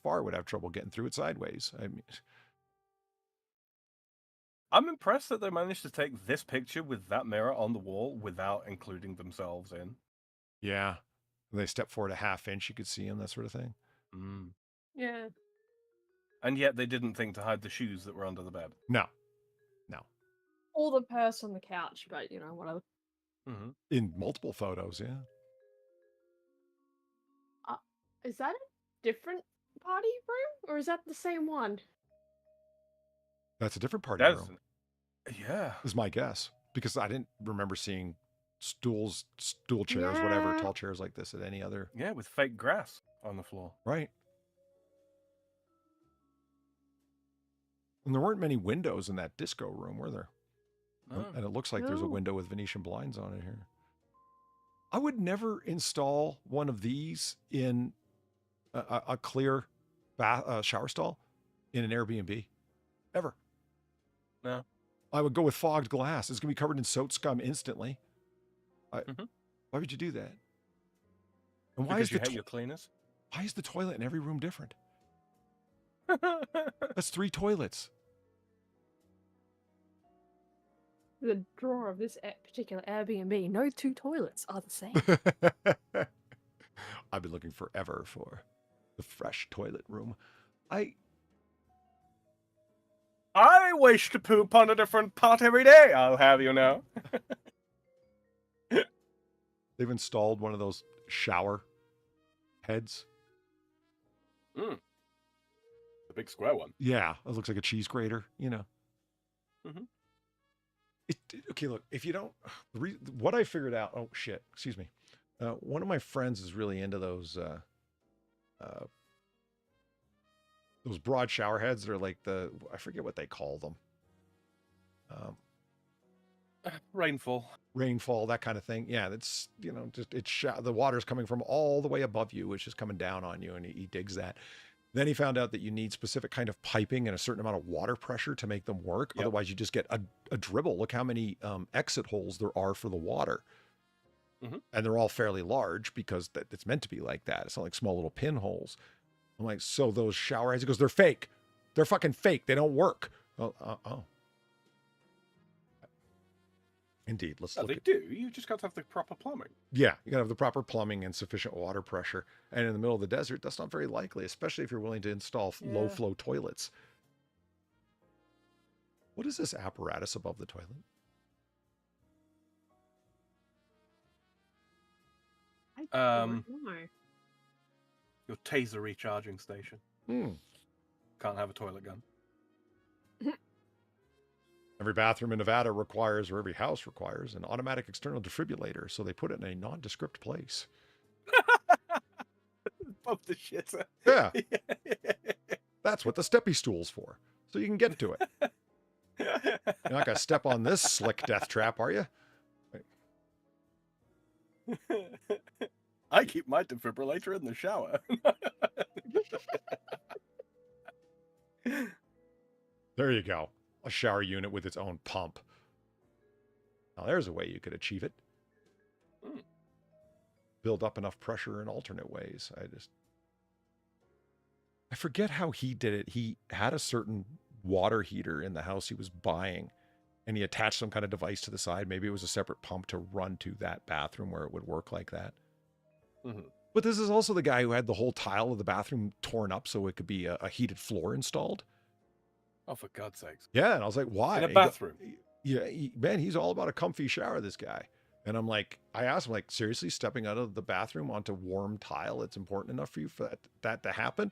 Far would have trouble getting through it sideways. I mean, I'm impressed that they managed to take this picture with that mirror on the wall without including themselves in. Yeah. They step forward a ½ inch, you could see them, that sort of thing. Yeah. And yet they didn't think to hide the shoes that were under the bed. No. Or the purse on the couch, but, whatever. In multiple photos, yeah. Is that a different party room? Or is that the same one? That's a different party room. Yeah. Is my guess. Because I didn't remember seeing stool chairs, whatever, tall chairs like this at any other. Yeah, with fake grass on the floor. Right. And there weren't many windows in that disco room, were there? No. And it looks like there's a window with Venetian blinds on it here. I would never install one of these in a clear shower stall in an Airbnb. Ever. No. I would go with fogged glass. It's going to be covered in soap scum instantly. Why would you do that? And why Because is you hate your cleaners? Why is the toilet in every room different? That's 3 toilets. The drawer of this particular Airbnb, no 2 toilets are the same. I've been looking forever for the fresh toilet room. I wish to poop on a different pot every day, I'll have you know. They've installed one of those shower heads. The big square one. Yeah, it looks like a cheese grater, you know. Mm-hmm. Okay, look, if you don't... what I figured out... Oh, shit, excuse me. One of my friends is really into those broad shower heads that are like I forget what they call them. Rainfall, that kind of thing. Yeah, that's, you know, just the water's coming from all the way above you, which is coming down on you, and he digs that. Then he found out that you need specific kind of piping and a certain amount of water pressure to make them work. Yep. Otherwise, you just get a dribble. Look how many exit holes there are for the water. Mm-hmm. And they're all fairly large because it's meant to be like that. It's not like small little pinholes. I'm like, so those shower heads, he goes, they're fake. They're fucking fake. They don't work. Oh. Indeed. Let's look. They do. You just got to have the proper plumbing. Yeah, you got to have the proper plumbing and sufficient water pressure. And in the middle of the desert, that's not very likely, especially if you're willing to install low-flow toilets. What is this apparatus above the toilet? I don't know. Your taser recharging station. Can't have a toilet gun. Every bathroom in Nevada requires, or every house requires, an automatic external defibrillator, so they put it in a nondescript place. Pump the shit. Yeah. That's what the steppy stool's for, so you can get to it. You're not going to step on this slick death trap, are you? I keep my defibrillator in the shower. There you go. A shower unit with its own pump. Now there's a way you could achieve it. Build up enough pressure in alternate ways. I forget how he did it. He had a certain water heater in the house he was buying, and he attached some kind of device to the side. Maybe it was a separate pump to run to that bathroom where it would work like that. Mm-hmm. But this is also the guy who had the whole tile of the bathroom torn up so it could be a heated floor installed. Oh, for God's sakes. Yeah, and I was like, why? In a bathroom? Man, he's all about a comfy shower, this guy. And I'm like, I asked him, like, seriously, stepping out of the bathroom onto warm tile, it's important enough for you for that to happen?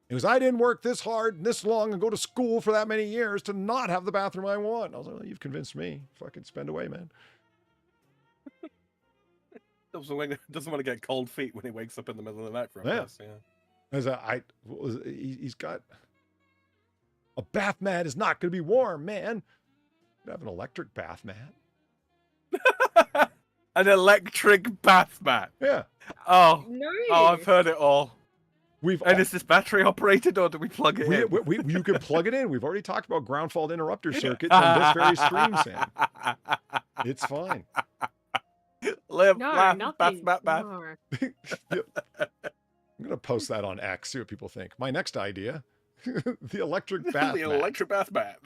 He goes, I didn't work this hard and this long and go to school for that many years to not have the bathroom I want. And I was like, well, you've convinced me. Fucking spend away, man. Doesn't want to get cold feet when he wakes up in the middle of the night for a piss. Yeah. He's got... A bath mat is not going to be warm, man. You have an electric bath mat. An electric bath mat? Yeah. Oh. No. Oh, I've heard it all. Is this battery operated or do we plug it in? You can plug it in. We've already talked about ground fault interrupter circuits on this very stream, Sam. It's fine. Bath. No. I'm going to post that on X, see what people think. My next idea. The electric bath the mat. electric bath mat.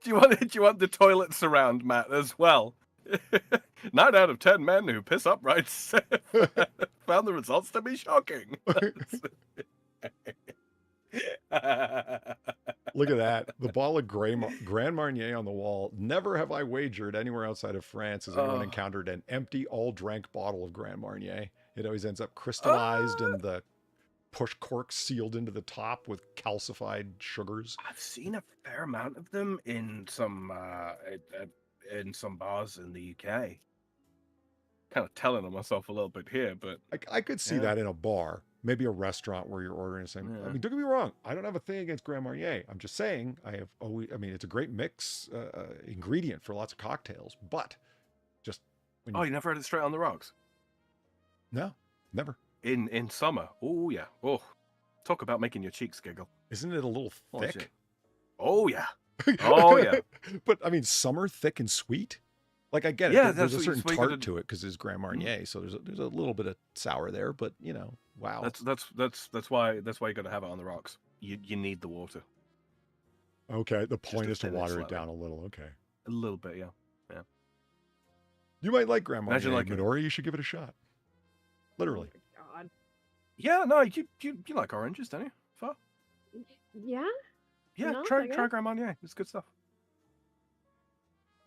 Do you want the toilet surround mat as well? 9 out of 10 men who piss upright found the results to be shocking. Look at that. The bottle of Grand Marnier on the wall. Never have I wagered anywhere outside of France has anyone encountered an empty, all-drank bottle of Grand Marnier. It always ends up crystallized and the push cork sealed into the top with calcified sugars. I've seen a fair amount of them in some bars in the UK. Kind of telling on myself a little bit here, but I could see that in a bar. maybe a restaurant where you're ordering something. I mean, don't get me wrong. I don't have a thing against Grand Marnier. I'm just saying I have always, I mean, it's a great mix ingredient for lots of cocktails, but just when you never had it straight on the rocks? No, never. In summer. Oh, yeah. Oh, talk about making your cheeks giggle. Isn't it a little thick? Oh, yeah. Oh, yeah. But I mean, summer, thick and sweet. Like I get it. Yeah, there's a certain tart to it because it's Grand Marnier, so there's a little bit of sour there. But you know, wow. That's why you got to have it on the rocks. You need the water. Okay, the point is to water it down a little. Okay, a little bit, yeah. You might like Grand Marnier, like Midori. You should give it a shot. Literally. Oh my God. Yeah, no, you like oranges, don't you? Far? Yeah. Yeah, No, try Grand Marnier. It's good stuff.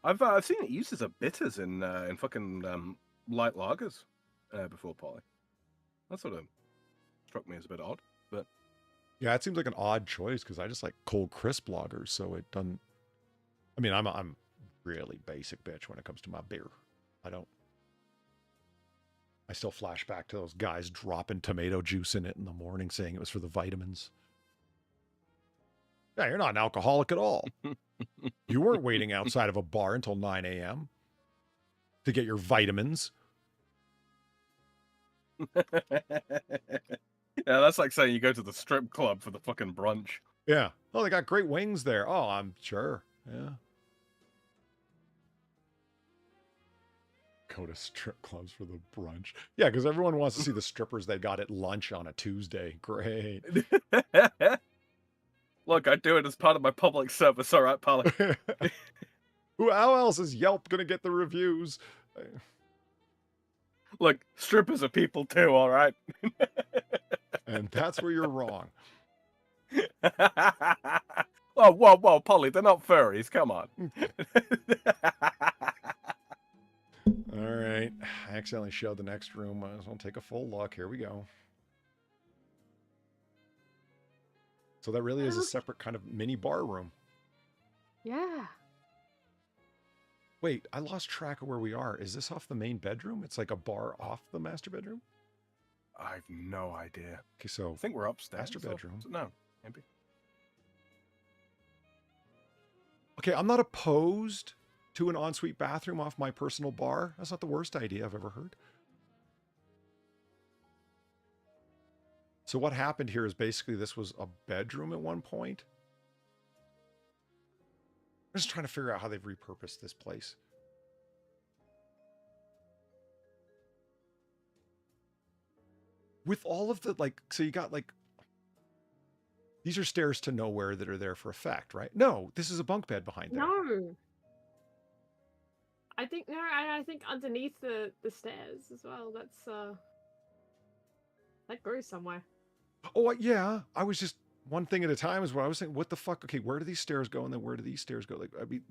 I've seen it used as a bitters in fucking light lagers before, Polly. That sort of struck me as a bit odd, but yeah, it seems like an odd choice because I just like cold crisp lagers, so it doesn't. I mean, I'm really basic bitch when it comes to my beer. I still flash back to those guys dropping tomato juice in it in the morning, saying it was for the vitamins. Yeah, you're not an alcoholic at all. You weren't waiting outside of a bar until 9 a.m. to get your vitamins. Yeah, that's like saying you go to the strip club for the fucking brunch. Yeah. Oh, they got great wings there. Oh, I'm sure. Yeah. Go to strip clubs for the brunch. Yeah, because everyone wants to see the strippers they got at lunch on a Tuesday. Great. Look, I do it as part of my public service. All right, Polly. How else is Yelp going to get the reviews? Look, strippers are people too, all right? And that's where you're wrong. Oh, whoa, Polly, they're not furries. Come on. All right. I accidentally showed the next room. Might as well take a full look. Here we go. So that really is a separate kind of mini bar room. Yeah. Wait, I lost track of where we are. Is this off the main bedroom? It's like a bar off the master bedroom? I have no idea. Okay, so I think we're upstairs. Master bedroom. No, maybe. Okay, I'm not opposed to an ensuite bathroom off my personal bar. That's not the worst idea I've ever heard. So what happened here is basically this was a bedroom at one point. I'm just trying to figure out how they've repurposed this place. With all of the, like, so you got like, these are stairs to nowhere that are there for effect, right? No, this is a bunk bed behind there. No. I think underneath the stairs as well. That's that goes somewhere. Oh yeah, I was just one thing at a time is what I was saying. What the fuck? Okay, where do these stairs go, and then where do these stairs go? Like, I mean,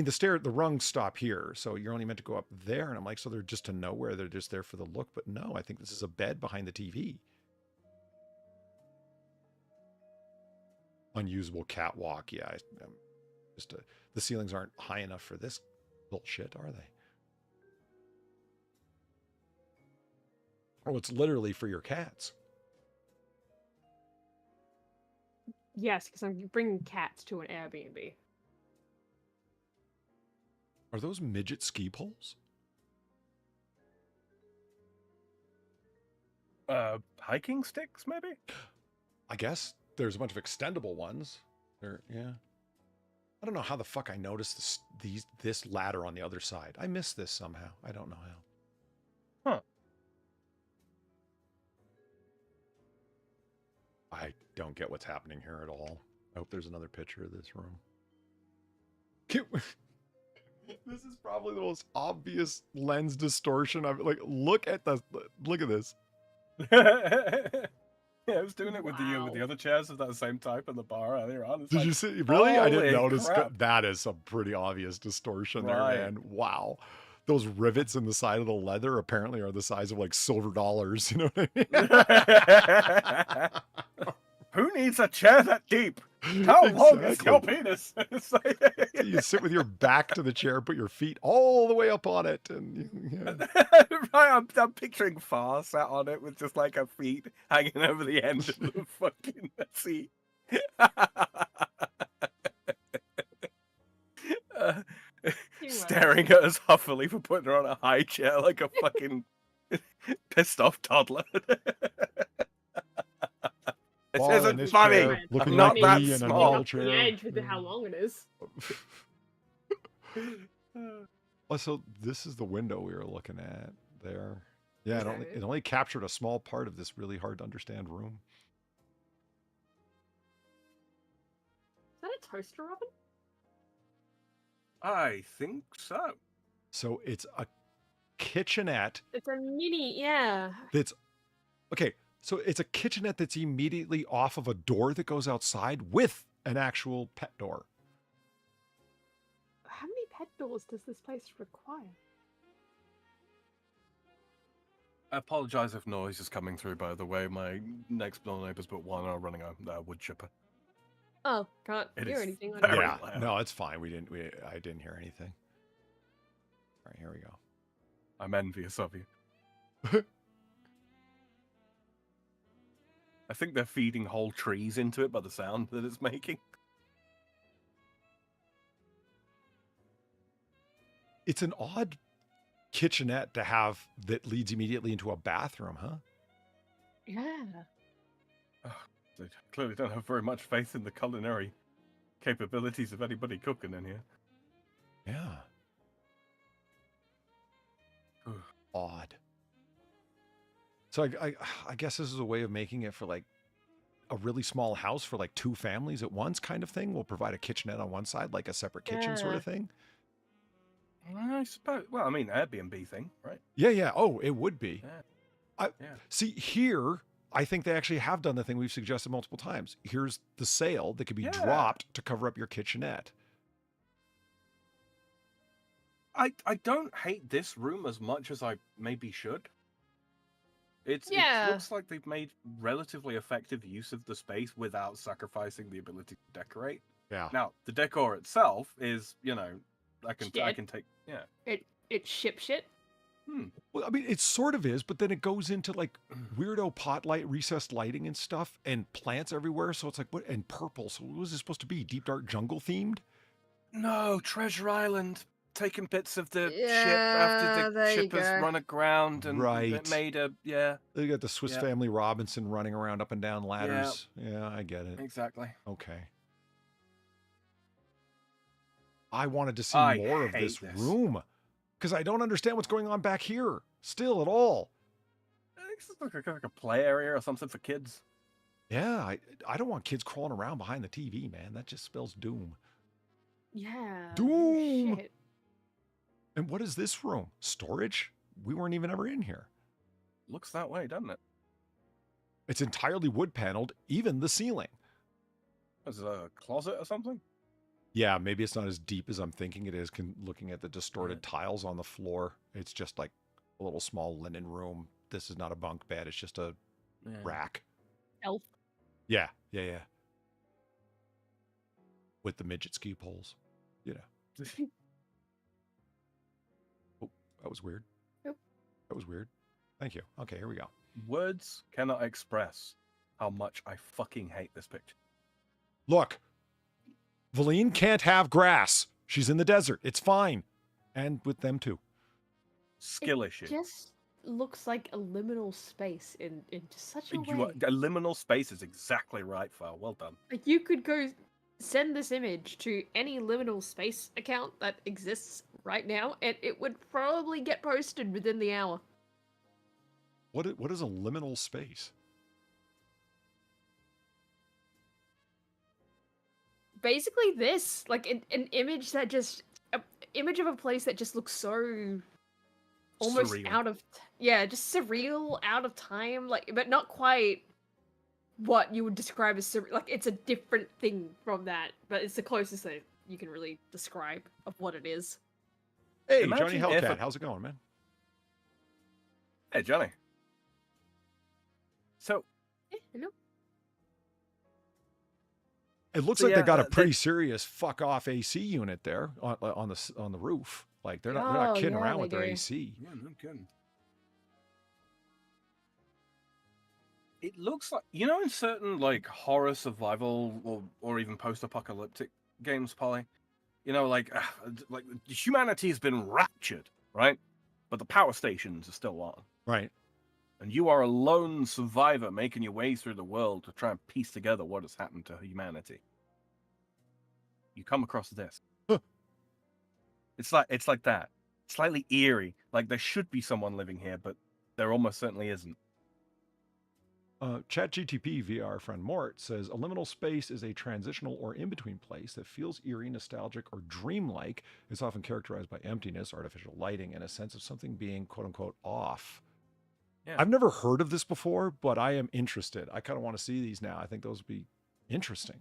the rungs stop here, so you're only meant to go up there. And I'm like, so they're just to nowhere. They're just there for the look. But no, I think this is a bed behind the TV. Unusable catwalk. Yeah, the ceilings aren't high enough for this bullshit, are they? Oh, it's literally for your cats. Yes, because I'm bringing cats to an Airbnb. Are those midget ski poles? Hiking sticks, maybe? I guess there's a bunch of extendable ones. Yeah. I don't know how the fuck I noticed this ladder on the other side. I missed this somehow. I don't know how. Huh. I don't get what's happening here at all. I hope there's another picture of this room. This is probably the most obvious lens distortion I've like. Look at this. Yeah, I was doing it with the other chairs of that same type in the bar earlier on. Did you see? Really? I didn't notice. That is some pretty obvious distortion there, man. Wow. Those rivets in the side of the leather apparently are the size of like silver dollars. You know what I mean? Who needs a chair that deep? How long is your penis? You sit with your back to the chair, put your feet all the way up on it, and right, I'm picturing Far sat on it with just like her feet hanging over the end of the fucking seat. Staring at us huffily for putting her on a high chair like a fucking pissed off toddler. This isn't funny. I'm not that small. The edge with how long it is. Also, this is the window we were looking at there. Yeah, it only captured a small part of this really hard to understand room. Is that a toaster oven? I think so. So it's a kitchenette. It's a mini, yeah. That's okay. So it's a kitchenette that's immediately off of a door that goes outside with an actual pet door. How many pet doors does this place require? I apologize if noise is coming through, by the way. My next door neighbors but one are running a wood chipper. Oh, can't hear anything. Yeah, no, it's fine. I didn't hear anything. All right, here we go. I'm envious of you. I think they're feeding whole trees into it by the sound that it's making. It's an odd kitchenette to have that leads immediately into a bathroom, huh? Yeah. They clearly don't have very much faith in the culinary capabilities of anybody cooking in here. Yeah. Odd. So I guess this is a way of making it for like a really small house for like 2 families at once kind of thing. We'll provide a kitchenette on one side, like a separate kitchen sort of thing. I suppose. Well, I mean, Airbnb thing, right? Yeah. Oh, it would be. Yeah. See, here, I think they actually have done the thing we've suggested multiple times. Here's the sail that could be dropped to cover up your kitchenette. I don't hate this room as much as I maybe should. It looks like they've made relatively effective use of the space without sacrificing the ability to decorate. Yeah. Now, the decor itself is, I can take. Yeah. It's shit. Well, I mean, it sort of is, but then it goes into like weirdo pot light, recessed lighting and stuff, and plants everywhere. So it's like, what? And purple. So what was it supposed to be? Deep dark jungle themed? No, Treasure Island. Taking bits of the ship after the ship has run aground and it made a They got the Swiss Family Robinson running around up and down ladders. Yeah, I get it. Exactly. Okay. I wanted to see more of this room because I don't understand what's going on back here still at all. It's like a play area or something for kids. Yeah, I don't want kids crawling around behind the TV, man. That just spells doom. Yeah. Doom. Shit. And what is this room? Storage? We weren't even ever in here. Looks that way, doesn't it? It's entirely wood paneled, even the ceiling. Is it a closet or something? Yeah, maybe it's not as deep as I'm thinking it is. Looking at the distorted tiles on the floor, it's just like a little small linen room. This is not a bunk bed. It's just a rack. Elf. Yeah. With the midget ski poles. Oh, that was weird. Nope. That was weird. Thank you. Okay, here we go. Words cannot express how much I fucking hate this picture. Look, Valine can't have grass. She's in the desert. It's fine. And with them too. Skill issue. It just looks like a liminal space in just such a way. A liminal space is exactly right, Far. Well done. Like you could go send this image to any liminal space account that exists right now, and it would probably get posted within the hour. What is a liminal space? Basically this, like an image that image of a place that just looks so almost surreal. out of just surreal, out of time, like, but not quite what you would describe as like it's a different thing from that, but it's the closest that you can really describe of what it is. Hey, Imagine Johnny Hellcat, how's it going, man? Hey, Johnny. So, hello. It looks So like they yeah, got a they- pretty serious fuck off AC unit there on the roof. Like they're not Oh, kidding yeah, around they with their do. AC. Yeah, no kidding. It looks like, you know, in certain like horror survival or even post-apocalyptic games, Polly, you know, like humanity has been raptured, right? But the power stations are still on. Right. And you are a lone survivor making your way through the world to try and piece together what has happened to humanity. You come across this. Huh. It's like that. Slightly eerie. Like there should be someone living here, but there almost certainly isn't. ChatGTP via our friend Mort says a liminal space is a transitional or in-between place that feels eerie, nostalgic, or dreamlike. It's often characterized by emptiness, artificial lighting, and a sense of something being quote-unquote off. Yeah. I've never heard of this before, but I am interested. I kind of want to see these now. I think those would be interesting.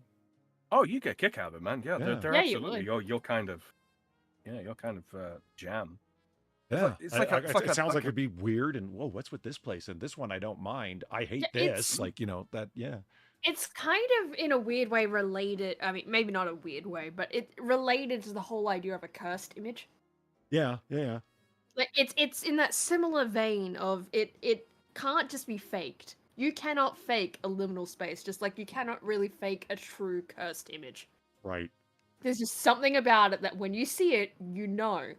Oh, you get a kick out of it, man. Yeah, Yeah. they're Yeah, you absolutely would. your kind of jam. Yeah, It's like it sounds like it'd be weird. And whoa, what's with this place? And this one I don't mind. I hate Yeah, this. it's- Like that. Yeah. It's kind of in a weird way related. I mean, maybe not a weird way, but it related to the whole idea of a cursed image. Yeah. Like it's in that similar vein of it can't just be faked. You cannot fake a liminal space, just like you cannot really fake a true cursed image. Right. There's just something about it that when you see it, you know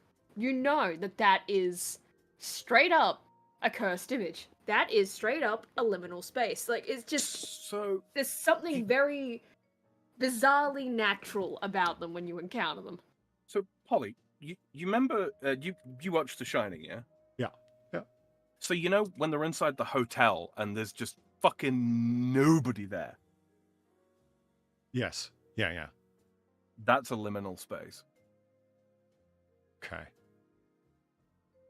that is straight up a cursed image. That is straight up a liminal space. Like it's just So there's something very bizarrely natural about them when you encounter them. So Polly, you remember you watched The Shining, yeah? Yeah. So you know when they're inside the hotel and there's just fucking nobody there. Yes. Yeah. That's a liminal space. Okay.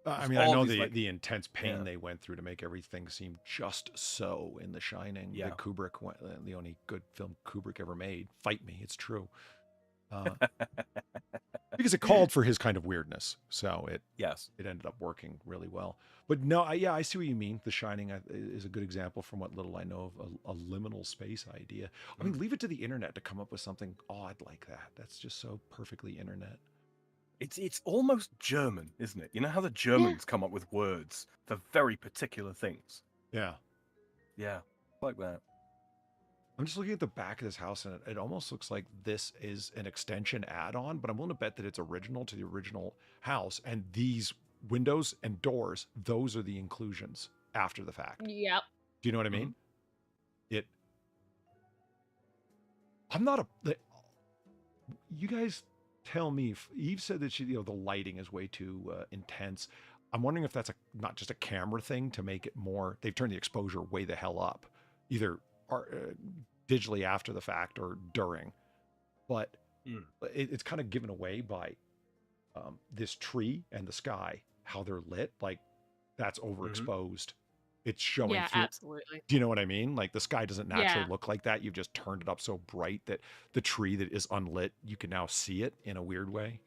I It's mean, I know all these, the intense pain Yeah. they went through to make everything seem just so in The Shining. Yeah. That Kubrick, the only good film Kubrick ever made. Fight me, it's true. Because it called for his kind of weirdness, so it ended up working really well. But no, I see what you mean. The Shining is a good example from what little I know of a liminal space idea. I mean, leave it to the internet to come up with something odd like that. That's just so perfectly internet. It's almost German, isn't it? You know how the Germans come up with words for very particular things. Yeah. Yeah, like that. I'm just looking at the back of this house, and it almost looks like this is an extension add-on, but I'm willing to bet that it's original to the original house, and these windows and doors, those are the inclusions after the fact. Yep. Do you know what I mean? I'm not you guys tell me. If Eve said that the lighting is way too intense. I'm wondering if that's not just a camera thing to make it more. They've turned the exposure way the hell up, either digitally after the fact or during, but it's kind of given away by this tree and the sky, how they're lit. Like that's overexposed. It's showing Yeah, through. absolutely. Do you know what I mean? Like the sky doesn't naturally Yeah. look like that. You've just turned it up so bright that the tree that is unlit, you can now see it in a weird way,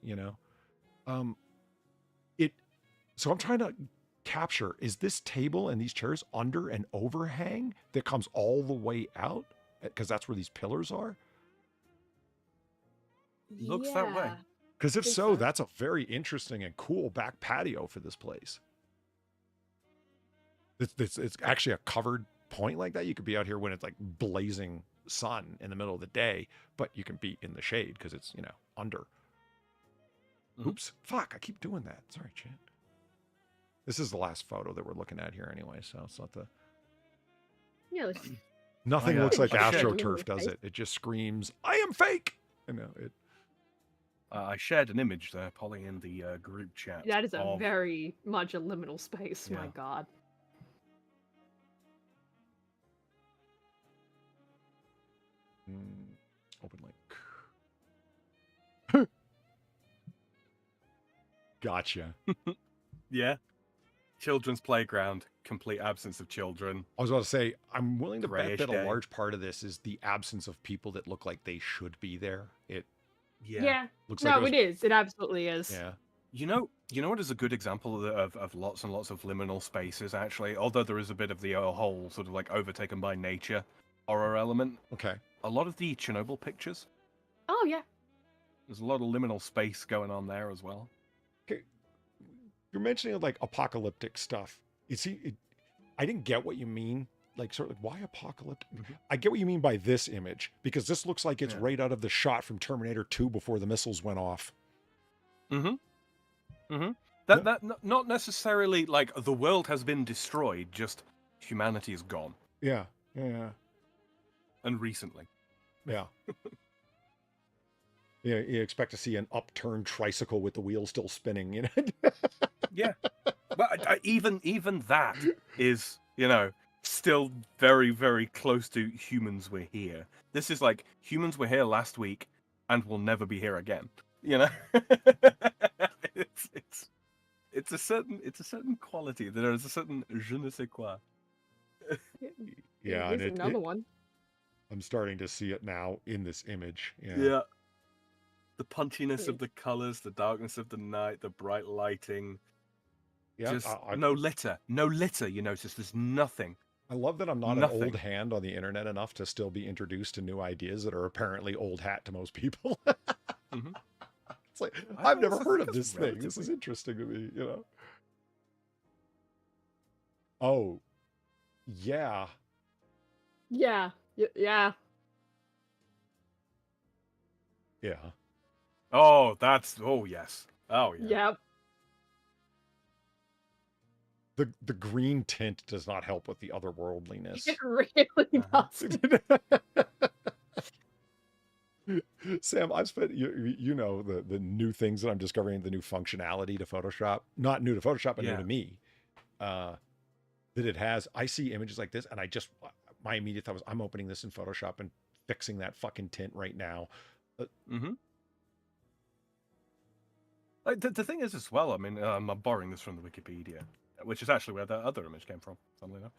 so I'm trying to capture, is this table and these chairs under an overhang that comes all the way out? Because that's where these pillars are? Looks that way. Because if think so, so. that's a very interesting and cool back patio for this place. It's actually a covered point like that. You could be out here when it's like blazing sun in the middle of the day, but you can be in the shade because it's, under. Oops. Fuck, I keep doing that. Sorry, chat. This is the last photo that we're looking at here anyway, so it's not the... Yeah. Nothing yeah. looks like I shared- AstroTurf, does it? It just screams, I am fake! I shared an image there, Polly, in the group chat. That is a of- very much a liminal space. My Yeah. God. Open link. Gotcha. Yeah. Children's playground, complete absence of children. I was about to say, I'm willing to bet Grayish that a day. large part of this is the absence of people that look like they should be there. It Yeah. looks No, like it is. It absolutely is. Yeah. You know what is a good example of lots and lots of liminal spaces, actually? Although there is a bit of the whole sort of like overtaken by nature horror element. Okay. a lot of the Chernobyl pictures. Oh yeah. There's a lot of liminal space going on there as well. Okay. You're mentioning like apocalyptic stuff. I didn't get what you mean. Like, sort of, why apocalyptic? I get what you mean by this image, because this looks like it's right out of the shot from Terminator 2 before the missiles went off. That not necessarily like the world has been destroyed, just humanity is gone. Yeah. And recently. Yeah. Yeah, you expect to see an upturned tricycle with the wheels still spinning, you know? Yeah. But even that is, you know, still very, very close to humans were here. This is like humans were here last week and will never be here again. You know? it's a certain quality. There is a certain je ne sais quoi. Yeah, Here's another one. I'm starting to see it now in this image. Yeah. The punchiness of the colors, the darkness of the night, the bright lighting. Yeah, just no litter. You notice there's nothing. I love that I'm not an old hand on the internet enough to still be introduced to new ideas that are apparently old hat to most people. It's like, I've never heard of this thing. This is interesting to me, you know? Oh, yeah. Yeah. Yeah. Yeah. Oh, yes. Oh, yeah. Yep. The green tint does not help with the otherworldliness. It really does. Sam, I've spent, you know, the new things that I'm discovering, the new functionality to Photoshop, not new to Photoshop, but new to me, that it has. I see images like this and my immediate thought was, I'm opening this in Photoshop and fixing that fucking tint right now. Like, the thing is as well, I mean, I'm borrowing this from the Wikipedia, which is actually where that other image came from, funnily enough.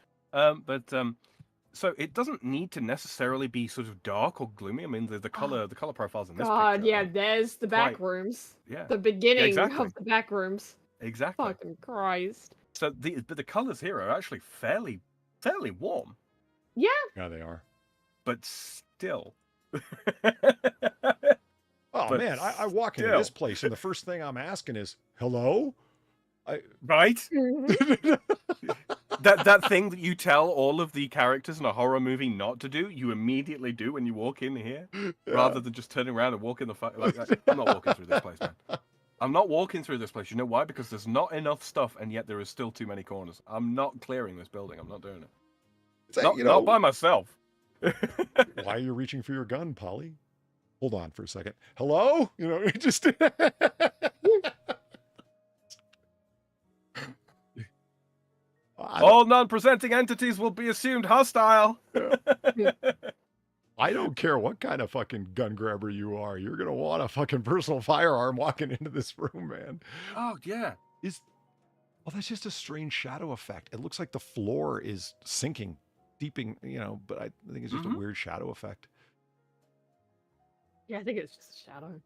So it doesn't need to necessarily be sort of dark or gloomy. I mean, the color profiles in this picture. Yeah, there's the back rooms. Yeah. The beginning exactly. of the back rooms. Exactly. Fucking Christ. So the colors here are actually fairly warm. Yeah. Yeah, they are. But still. Oh, man, I walk into this place and the first thing I'm asking is, hello? Right? that thing that you tell all of the characters in a horror movie not to do, you immediately do when you walk in here, rather than just turning around and walking I'm not walking through this place, man. I'm not walking through this place. You know why? Because there's not enough stuff, and yet there is still too many corners. I'm not clearing this building. I'm not doing it. Not by myself. Why are you reaching for your gun, Polly? Hold on for a second. Hello? You know, just... All non-presenting entities will be assumed hostile. I don't care what kind of fucking gun grabber you are. You're going to want a fucking personal firearm walking into this room, man. Oh, yeah. Well, that's just a strange shadow effect. It looks like the floor is sinking, deeping, you know, but I think it's just a weird shadow effect. Yeah, I think it's just a shadow.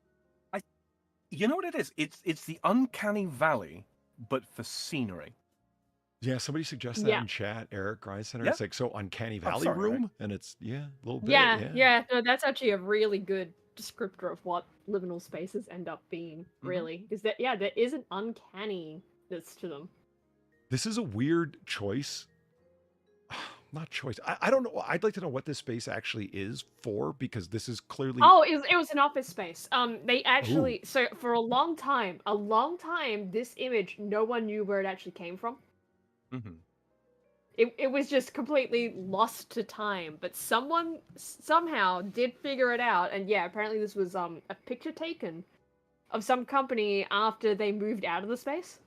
You know what it is? It's the uncanny valley, but for scenery. Yeah, somebody suggested that in chat, Eric Grindcenter. It's like, so uncanny valley room, and it's a little bit. Yeah. No, that's actually a really good descriptor of what liminal spaces end up being, really, because there is an uncanniness to them. This is a weird choice. Not choice. I don't know. I'd like to know what this space actually is for, because this is clearly. Oh, it was an office space. They actually so for a long time, this image, no one knew where it actually came from. It was just completely lost to time, but someone somehow did figure it out, and apparently this was a picture taken of some company after they moved out of the space,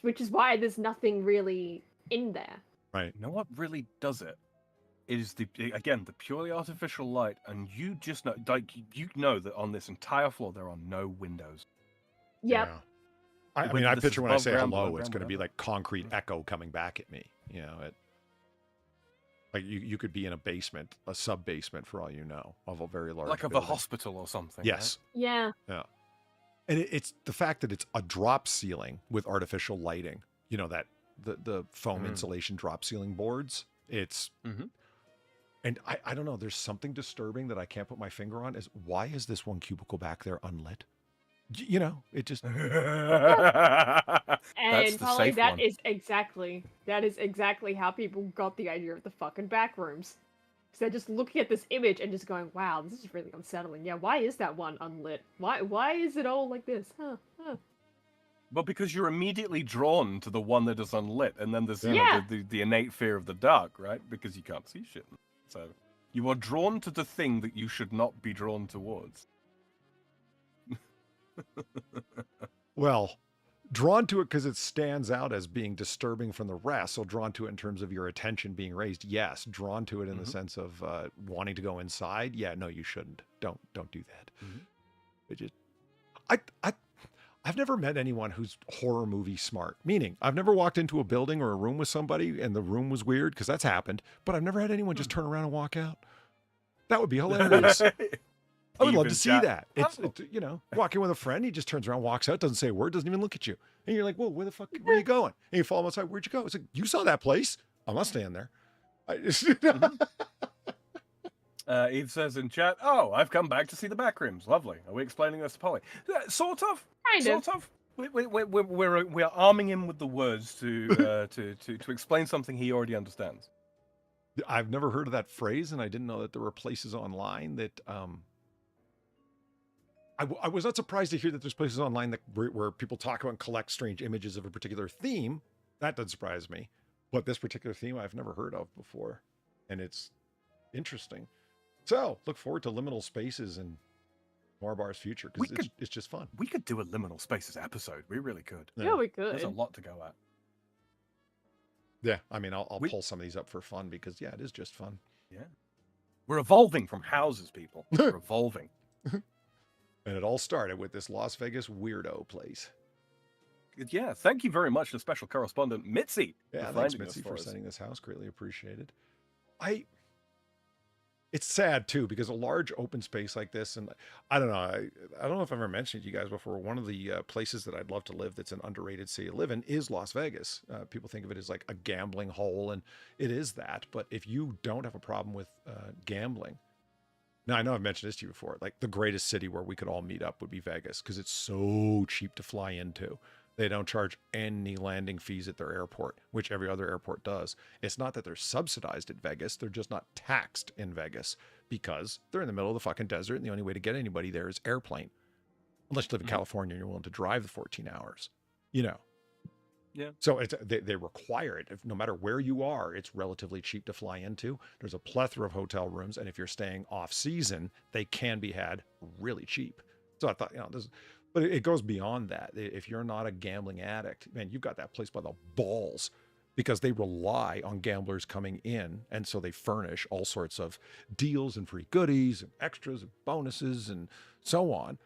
which is why there's nothing really in there. Right. You know what really does it? It is the purely artificial light, and you just know, that on this entire floor there are no windows. Yep. Yeah. I mean, I picture when I say hello, it's going to be like concrete echo coming back at me. You know, like you could be in a basement, a sub basement, for all you know, of a very large, like of a hospital or something. Yes. Right? Yeah. Yeah. And it's the fact that it's a drop ceiling with artificial lighting. You know, that the foam insulation drop ceiling boards. It's And I don't know, there's something disturbing that I can't put my finger on is why is this one cubicle back there unlit? You know, it just... And the probably safe that one. is exactly how people got the idea of the fucking back rooms. So they're just looking at this image and just going, wow, this is really unsettling. Yeah, why is that one unlit? Why is it all like this? Huh. Well, because you're immediately drawn to the one that is unlit, and then there's you Yeah. know, the innate fear of the dark, right? Because you can't see shit. So you are drawn to the thing that you should not be drawn towards. Well, drawn to it because it stands out as being disturbing from the rest. So drawn to it in terms of your attention being raised. Yes. Drawn to it in the sense of wanting to go inside. Yeah, no, you shouldn't. Don't do that. It just, I've never met anyone who's horror movie smart. Meaning, I've never walked into a building or a room with somebody and the room was weird because that's happened. But I've never had anyone just turn around and walk out. That would be hilarious. I would love to see that. It's, you know, walk in with a friend, he just turns around, walks out, doesn't say a word, doesn't even look at you. And you're like, whoa, where are you going? And you follow him outside, where'd you go? It's like, you saw that place. I'm not staying there. Eve says in chat, oh, I've come back to see the back rooms. Lovely. Are we explaining this to Polly? Sort of. Sort of. We're arming him with the words to explain something he already understands. I've never heard of that phrase, and I didn't know that there were places online that... I was not surprised to hear that there's places online that where people talk about and collect strange images of a particular theme. That doesn't surprise me. But this particular theme I've never heard of before. And it's interesting. So, look forward to liminal spaces in Morbar's future, because it's just fun. We could do a liminal spaces episode. We really could. Yeah, we could. There's a lot to go at. Yeah, I mean, I'll pull some of these up for fun, because, yeah, it is just fun. Yeah. We're evolving from houses, people. We're evolving. And it all started with this Las Vegas weirdo place. Yeah, thank you very much to special correspondent Mitzi. Yeah, thanks Mitzi for sending this house. Greatly appreciated. It's sad too, because a large open space like this, and I don't know, I don't know if I've ever mentioned it to you guys before. One of the places that I'd love to live that's an underrated city to live in is Las Vegas. People think of it as like a gambling hole, and it is that. But if you don't have a problem with gambling, now I know I've mentioned this to you before, like the greatest city where we could all meet up would be Vegas, because it's so cheap to fly into. They don't charge any landing fees at their airport, which every other airport does. It's not that they're subsidized at Vegas. They're just not taxed in Vegas, because they're in the middle of the fucking desert, and the only way to get anybody there is airplane. Unless you live in California and you're willing to drive the 14 hours, you know. Yeah. So they require it. No matter where you are, it's relatively cheap to fly into. There's a plethora of hotel rooms, and if you're staying off season, they can be had really cheap. So I thought, you know, but it goes beyond that. If you're not a gambling addict, man, you've got that place by the balls, because they rely on gamblers coming in. And so they furnish all sorts of deals and free goodies and extras and bonuses and so on,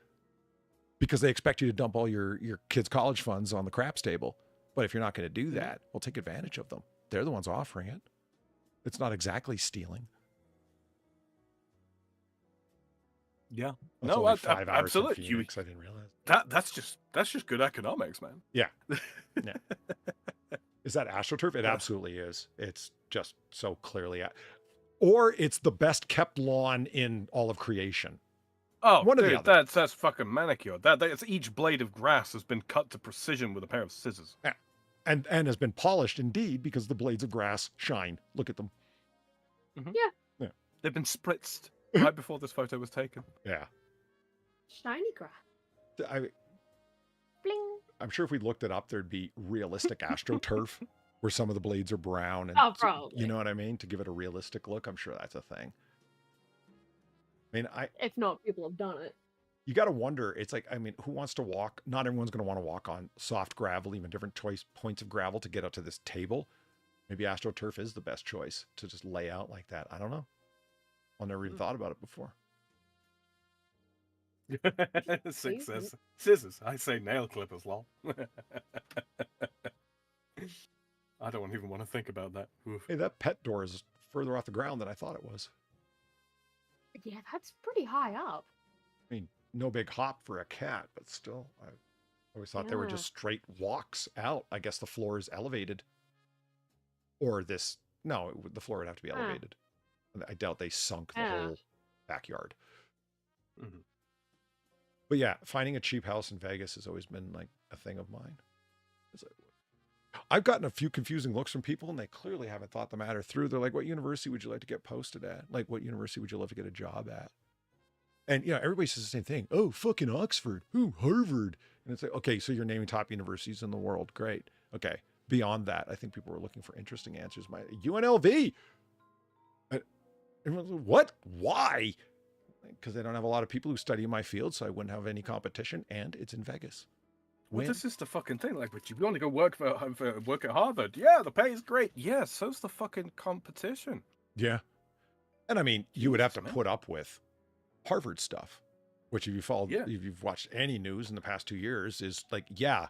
because they expect you to dump all your kids' college funds on the craps table. But if you're not going to do that, well, take advantage of them. They're the ones offering it. It's not exactly stealing. Yeah. That's no, only 5 hours in absolutely. Phoenix, I didn't realize. That's just good economics, man. Yeah. Yeah. Is that AstroTurf? It absolutely is. It's just so clearly, or it's the best kept lawn in all of creation. Oh, one dude, or the other. That's fucking manicured. It's each blade of grass has been cut to precision with a pair of scissors. Yeah. And has been polished indeed, because the blades of grass shine. Look at them. Mm-hmm. Yeah. They've been spritzed right before this photo was taken. Yeah. Shiny grass. Bling. I'm sure if we looked it up, there'd be realistic AstroTurf where some of the blades are brown. And probably. You know what I mean? To give it a realistic look. I'm sure that's a thing. I mean, if not, people have done it. You got to wonder, it's like, I mean, who wants to walk? Not everyone's going to want to walk on soft gravel, even different points of gravel to get up to this table. Maybe AstroTurf is the best choice to just lay out like that. I don't know. I've never even thought about it before. Six says, scissors. I say nail clippers, lol. I don't even want to think about that. Oof. Hey, that pet door is further off the ground than I thought it was. Yeah, that's pretty high up. I mean, no big hop for a cat, but still, I always thought they were just straight walks out. I guess the floor is elevated. Or this, no, the floor would have to be elevated. I doubt they sunk the whole backyard. Mm-hmm. But yeah, finding a cheap house in Vegas has always been like a thing of mine. I've gotten a few confusing looks from people, and they clearly haven't thought the matter through. They're like, what university would you like to get posted at? Like, what university would you love to get a job at? And, you know, everybody says the same thing. Oh, fucking Oxford. Ooh, Harvard. And it's like, okay, so you're naming top universities in the world. Great. Okay. Beyond that, I think people were looking for interesting answers. My UNLV. What? Why? Because they don't have a lot of people who study in my field, so I wouldn't have any competition, and it's in Vegas. Well, this is the fucking thing. Like, but you want to go work work at Harvard? Yeah, the pay is great. Yeah, so's the fucking competition. Yeah, and I mean, you would have to put up with Harvard stuff, which if you followed, if you've watched any news in the past 2 years, is like, yeah,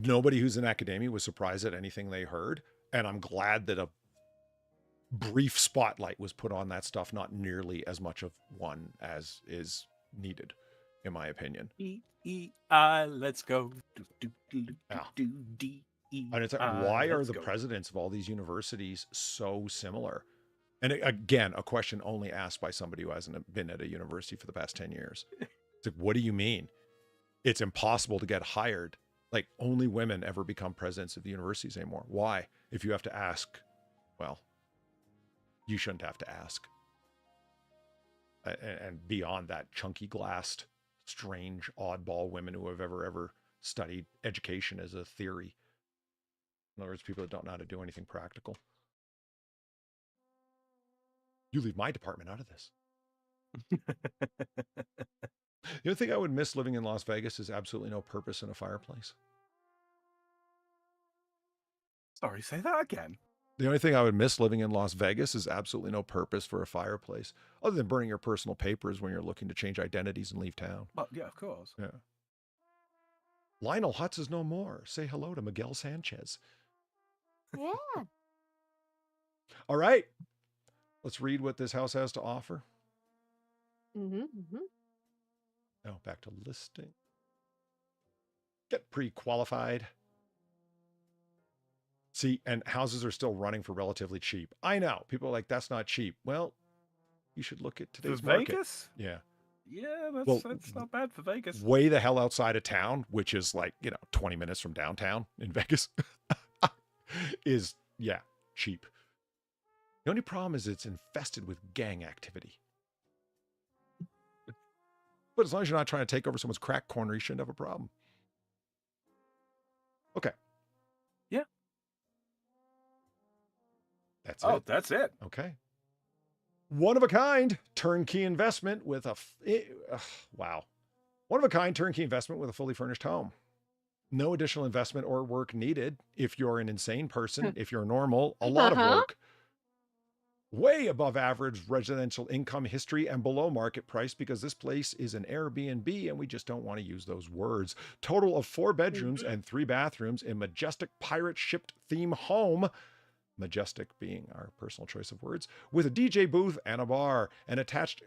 nobody who's in academia was surprised at anything they heard, and I'm glad that a brief spotlight was put on that stuff, not nearly as much of one as is needed, in my opinion. E-E-I, let's go. And it's like, why are the presidents of all these universities so similar? And again, a question only asked by somebody who hasn't been at a university for the past 10 years. It's like, what do you mean? It's impossible to get hired. Like, only women ever become presidents of the universities anymore. Why? If you have to ask, well, you shouldn't have to ask. And beyond that, chunky glassed, strange, oddball women who have ever studied education as a theory. In other words, people that don't know how to do anything practical. You leave my department out of this. The other thing I would miss living in Las Vegas is absolutely no purpose in a fireplace. Sorry, say that again. The only thing I would miss living in Las Vegas is absolutely no purpose for a fireplace, other than burning your personal papers when you're looking to change identities and leave town. Well, yeah, of course. Yeah. Lionel Hutz is no more. Say hello to Miguel Sanchez. Yeah. All right. Let's read what this house has to offer. Now back to listing. Get pre-qualified. See, and houses are still running for relatively cheap. I know. People are like, that's not cheap. Well, you should look at today's market. Vegas? Yeah. Yeah, that's not bad for Vegas. Way the hell outside of town, which is like, 20 minutes from downtown in Vegas, is, cheap. The only problem is it's infested with gang activity. But as long as you're not trying to take over someone's crack corner, you shouldn't have a problem. Okay. Yeah. That's it. That's it. Okay. One of a kind turnkey investment with wow. One of a kind turnkey investment with a fully furnished home. No additional investment or work needed. If you're an insane person, if you're normal, a lot of work. Way above average residential income history and below market price because this place is an Airbnb and we just don't want to use those words. Total of 4 bedrooms and 3 bathrooms in majestic pirate ship theme home. Majestic being our personal choice of words, with a DJ booth and a bar, and attached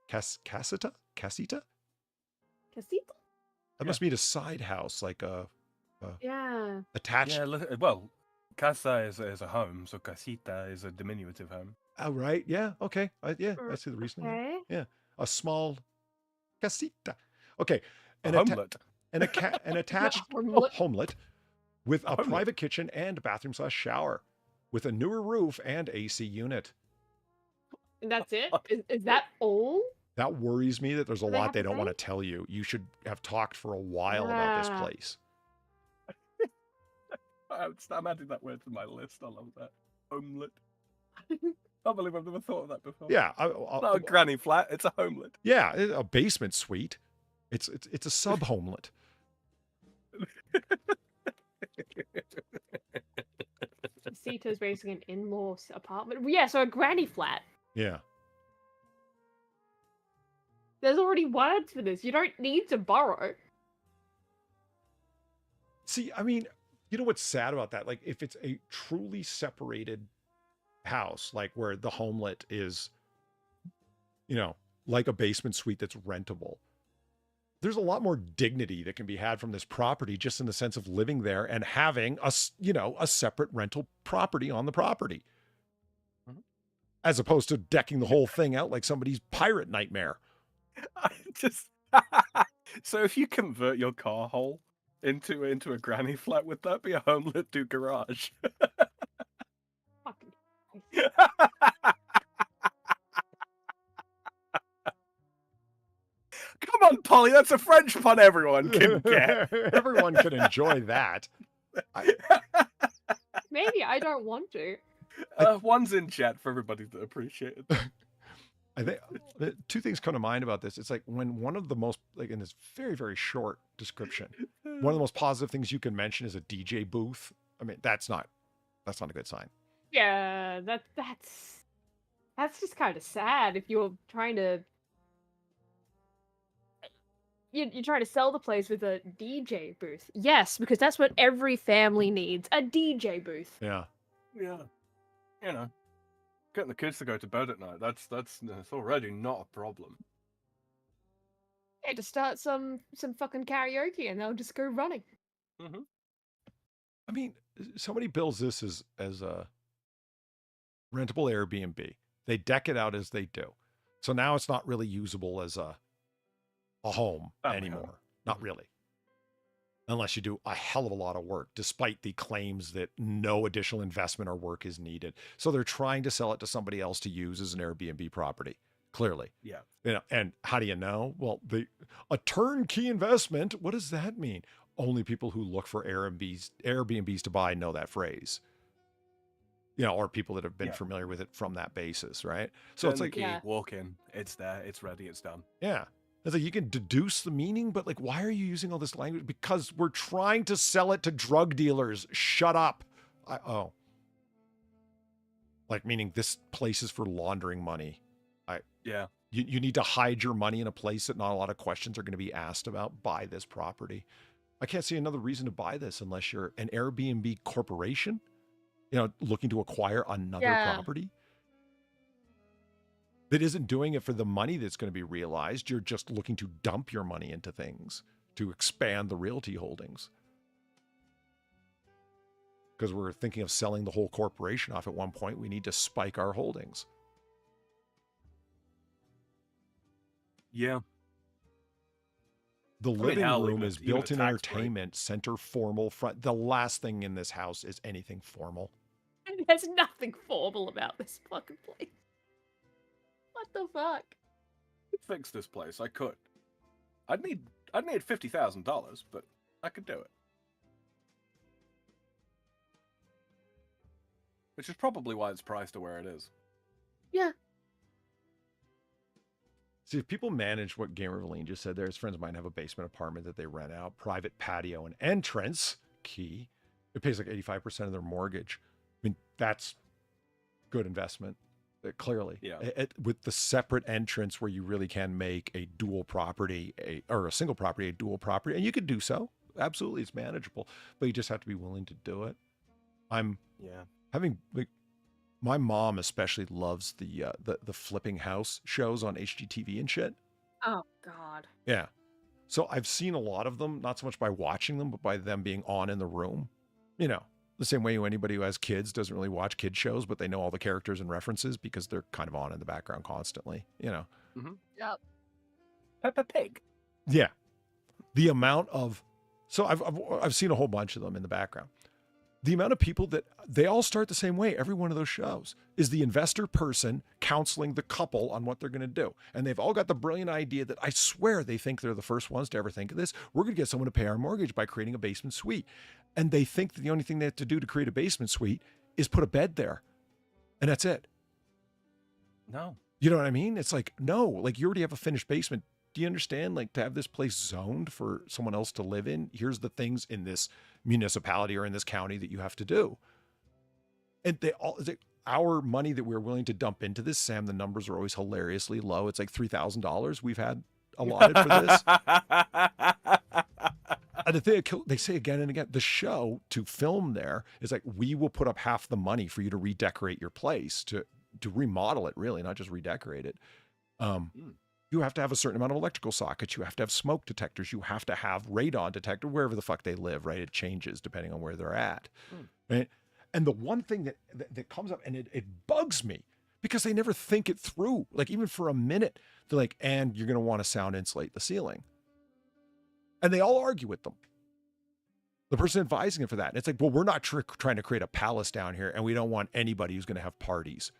casita? Casita? That must mean a side house, like a attached. Yeah, well, casa is a home, so casita is a diminutive home. Oh, right. Yeah. Okay. I see the reasoning. Okay. Yeah. A small casita. Okay. An homelet. An attached homelet. With a private kitchen and bathroom/shower, with a newer roof and AC unit. That's it? Is that all? That worries me that there's a lot they don't want to tell you. You should have talked for a while about this place. I'm adding that word to my list. I love that. Homelet. I believe I've never thought of that before. Yeah. Not a granny flat. It's a homelet. Yeah. A basement suite. It's a sub-homelet. Casita's basically an in-law apartment. Yeah, so a granny flat. Yeah. There's already words for this. You don't need to borrow. See, I mean, you know what's sad about that? Like, if it's a truly separated house, like where the homelet is, like a basement suite that's rentable, there's a lot more dignity that can be had from this property just in the sense of living there and having a separate rental property on the property. as opposed to decking the whole thing out like somebody's pirate nightmare. I just so if you convert your car hole into a granny flat, would that be a home lit to garage? Fucking. Come on, Polly, that's a French pun everyone can get. Everyone can enjoy that. Maybe I don't want to. One's in chat for everybody that appreciated. I think two things come to mind about this. It's like when one of the most, like in this very, very short description, one of the most positive things you can mention is a DJ booth. I mean, that's not a good sign. Yeah, that's just kind of sad if you're trying to you're trying to sell the place with a DJ booth. Yes, because that's what every family needs, a DJ booth. Yeah. Yeah. You know, getting the kids to go to bed at night, that's already not a problem. Yeah, to start some fucking karaoke and they'll just go running. Mm-hmm. I mean, somebody bills this as a rentable Airbnb. They deck it out as they do. So now it's not really usable as a home anymore. Home. Not really. Unless you do a hell of a lot of work, despite the claims that no additional investment or work is needed. So they're trying to sell it to somebody else to use as an Airbnb property. Clearly. Yeah. You know, and how do you know? Well, a turnkey investment, what does that mean? Only people who look for Airbnbs to buy know that phrase. You know, or people that have been familiar with it from that basis, right? So it's like walk in, it's there, it's ready, it's done. Yeah. It's like you can deduce the meaning, but like, why are you using all this language? Because we're trying to sell it to drug dealers. Shut up. Like, meaning this place is for laundering money. You need to hide your money in a place that not a lot of questions are going to be asked about. Buy this property. I can't see another reason to buy this unless you're an Airbnb corporation, you know, looking to acquire another property. That isn't doing it for the money that's going to be realized. You're just looking to dump your money into things to expand the realty holdings. Because we're thinking of selling the whole corporation off at one point. We need to spike our holdings. Yeah. The living room is built-in entertainment, center formal front. The last thing in this house is anything formal. There's nothing formal about this fucking place. What the fuck? I could fix this place. I could. I'd need $50,000, but I could do it. Which is probably why it's priced to where it is. Yeah. See, if people manage what Gamer Valine just said there, his friends of mine have a basement apartment that they rent out, private patio and entrance, key. It pays like 85% of their mortgage. I mean, that's good investment. Clearly, with the separate entrance where you really can make a dual property, or a single property, a dual property, and you could do so. Absolutely, it's manageable, but you just have to be willing to do it. My mom especially loves the flipping house shows on HGTV and shit. Oh God. Yeah, so I've seen a lot of them, not so much by watching them, but by them being on in the room. You know. The same way anybody who has kids doesn't really watch kid shows, but they know all the characters and references because they're kind of on in the background constantly, you know? Mm-hmm. Yep. Peppa Pig. Yeah. The amount of, so I've seen a whole bunch of them in the background. The amount of people that they all start the same way. Every one of those shows is the investor person counseling the couple on what they're going to do. And they've all got the brilliant idea that I swear they think they're the first ones to ever think of this. We're going to get someone to pay our mortgage by creating a basement suite. And they think that the only thing they have to do to create a basement suite is put a bed there. And that's it. No. You know what I mean? It's like, no, like you already have a finished basement. Do you understand? Like to have this place zoned for someone else to live in, here's the things in this municipality or in this county that you have to do. And our money that we're willing to dump into this, Sam, the numbers are always hilariously low. It's like $3,000 we've had allotted for this. And the thing they say again and again, the show to film there is like, we will put up half the money for you to redecorate your place, to remodel it, really, not just redecorate it. You have to have a certain amount of electrical sockets. You have to have smoke detectors. You have to have radon detector, wherever the fuck they live, right? It changes depending on where they're at. Right? And the one thing that comes up, and it bugs me, because they never think it through. Like even for a minute, they're like, and you're going to want to sound insulate the ceiling. And they all argue with them. The person advising it for that. And it's like, well, we're not trying to create a palace down here, and we don't want anybody who's going to have parties.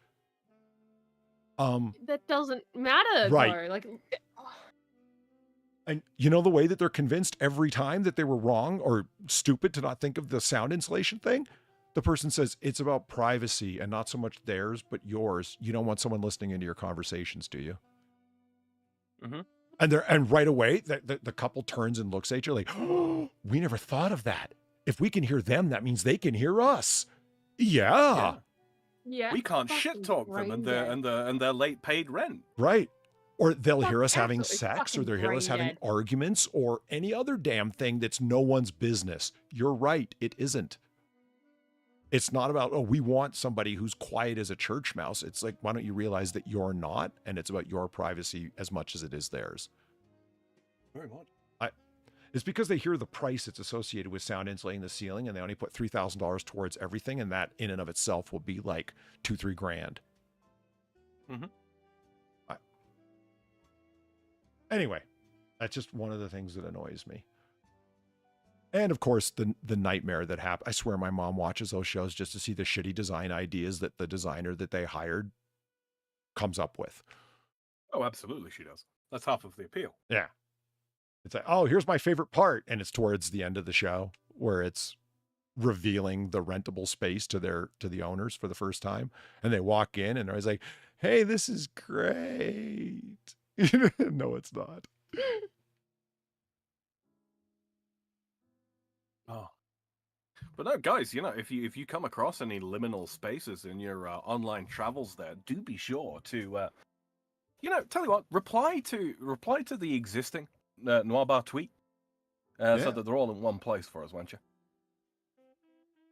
That doesn't matter, right. though. Like, and you know the way that they're convinced every time that they were wrong or stupid to not think of the sound insulation thing? The person says, it's about privacy and not so much theirs, but yours. You don't want someone listening into your conversations, do you? Mm-hmm. And right away, the couple turns and looks at you like, oh, we never thought of that. If we can hear them, that means they can hear us. Yeah. Yeah. We can't shit talk them and their late paid rent. Right. Or they'll hear us Fuck, having absolutely sex, or fucking they'll hear us brain having dead. arguments, or any other damn thing that's no one's business. You're right. It isn't. It's not about, oh, we want somebody who's quiet as a church mouse. It's like, why don't you realize that you're not? And it's about your privacy as much as it is theirs. Very much. It's because they hear the price that's associated with sound insulating the ceiling, and they only put $3,000 towards everything, and that in and of itself will be like $2-3 grand. Mm-hmm. Anyway, that's just one of the things that annoys me. And of course, the nightmare that happened. I swear my mom watches those shows just to see the shitty design ideas that the designer that they hired comes up with. Oh, absolutely she does. That's half of the appeal. Yeah. It's like, oh, here's my favorite part. And it's towards the end of the show where it's revealing the rentable space to the owners for the first time. And they walk in and they're always like, hey, this is great. No, it's not. Oh, but no, guys, you know, if you come across any liminal spaces in your online travels, there, do be sure to, tell you what, reply to the existing Noir Bar tweet, so that they're all in one place for us, won't you?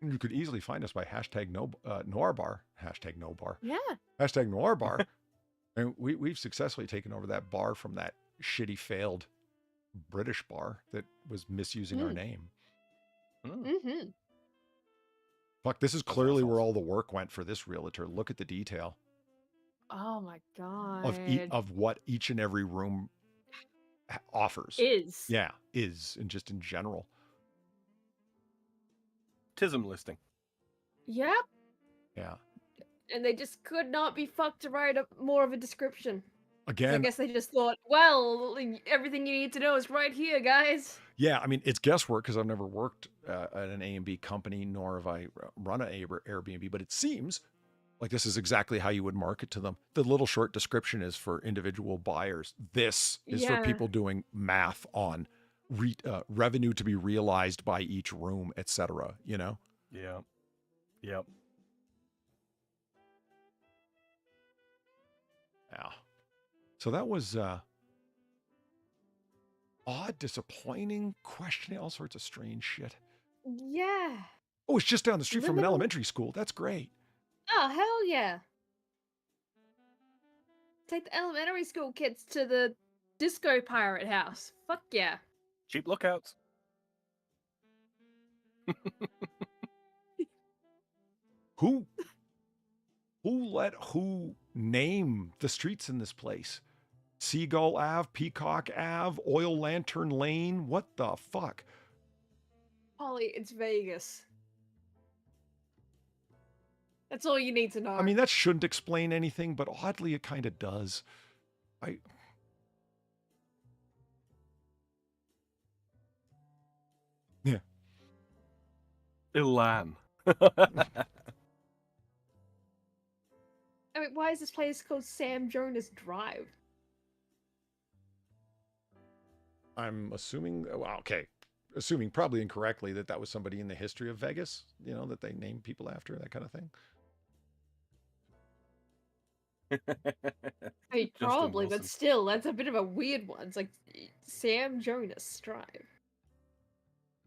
You could easily find us by hashtag Noir Bar, hashtag No Bar, Yeah. hashtag Noir Bar, and we've successfully taken over that bar from that shitty failed British bar that was misusing our name. Mm-hmm. Fuck, this is clearly where all the work went for this realtor. Look at the detail Oh my god. of what each and every room offers. is. And just in general. TISM listing. Yep. Yeah. And they just could not be fucked to write more of a description. Again, I guess they just thought, well, everything you need to know is right here, guys. yeah, I mean, it's guesswork because I've never worked at an A&B company, nor have I run an Airbnb, but it seems like this is exactly how you would market to them. The little short description is for individual buyers. This is for people doing math on revenue to be realized by each room, etc. You know? Yeah. Yep. Yeah. So that was odd, disappointing, questioning, all sorts of strange shit. Yeah. Oh, it's just down the street from an elementary school. That's great. Oh, hell yeah. Take the elementary school kids to the disco pirate house. Fuck yeah. Cheap lookouts. Who let who name the streets in this place? Seagull Ave, Peacock Ave, Oil Lantern Lane. What the fuck? Polly, it's Vegas. That's all you need to know. I mean, that shouldn't explain anything, but oddly, it kind of does. Yeah. Ilan. I mean, why is this place called Sam Jonas Drive? I'm assuming, well, okay, assuming probably incorrectly that was somebody in the history of Vegas, you know, that they named people after, that kind of thing. I mean, probably, but still, that's a bit of a weird one. It's like Sam Jonas Drive.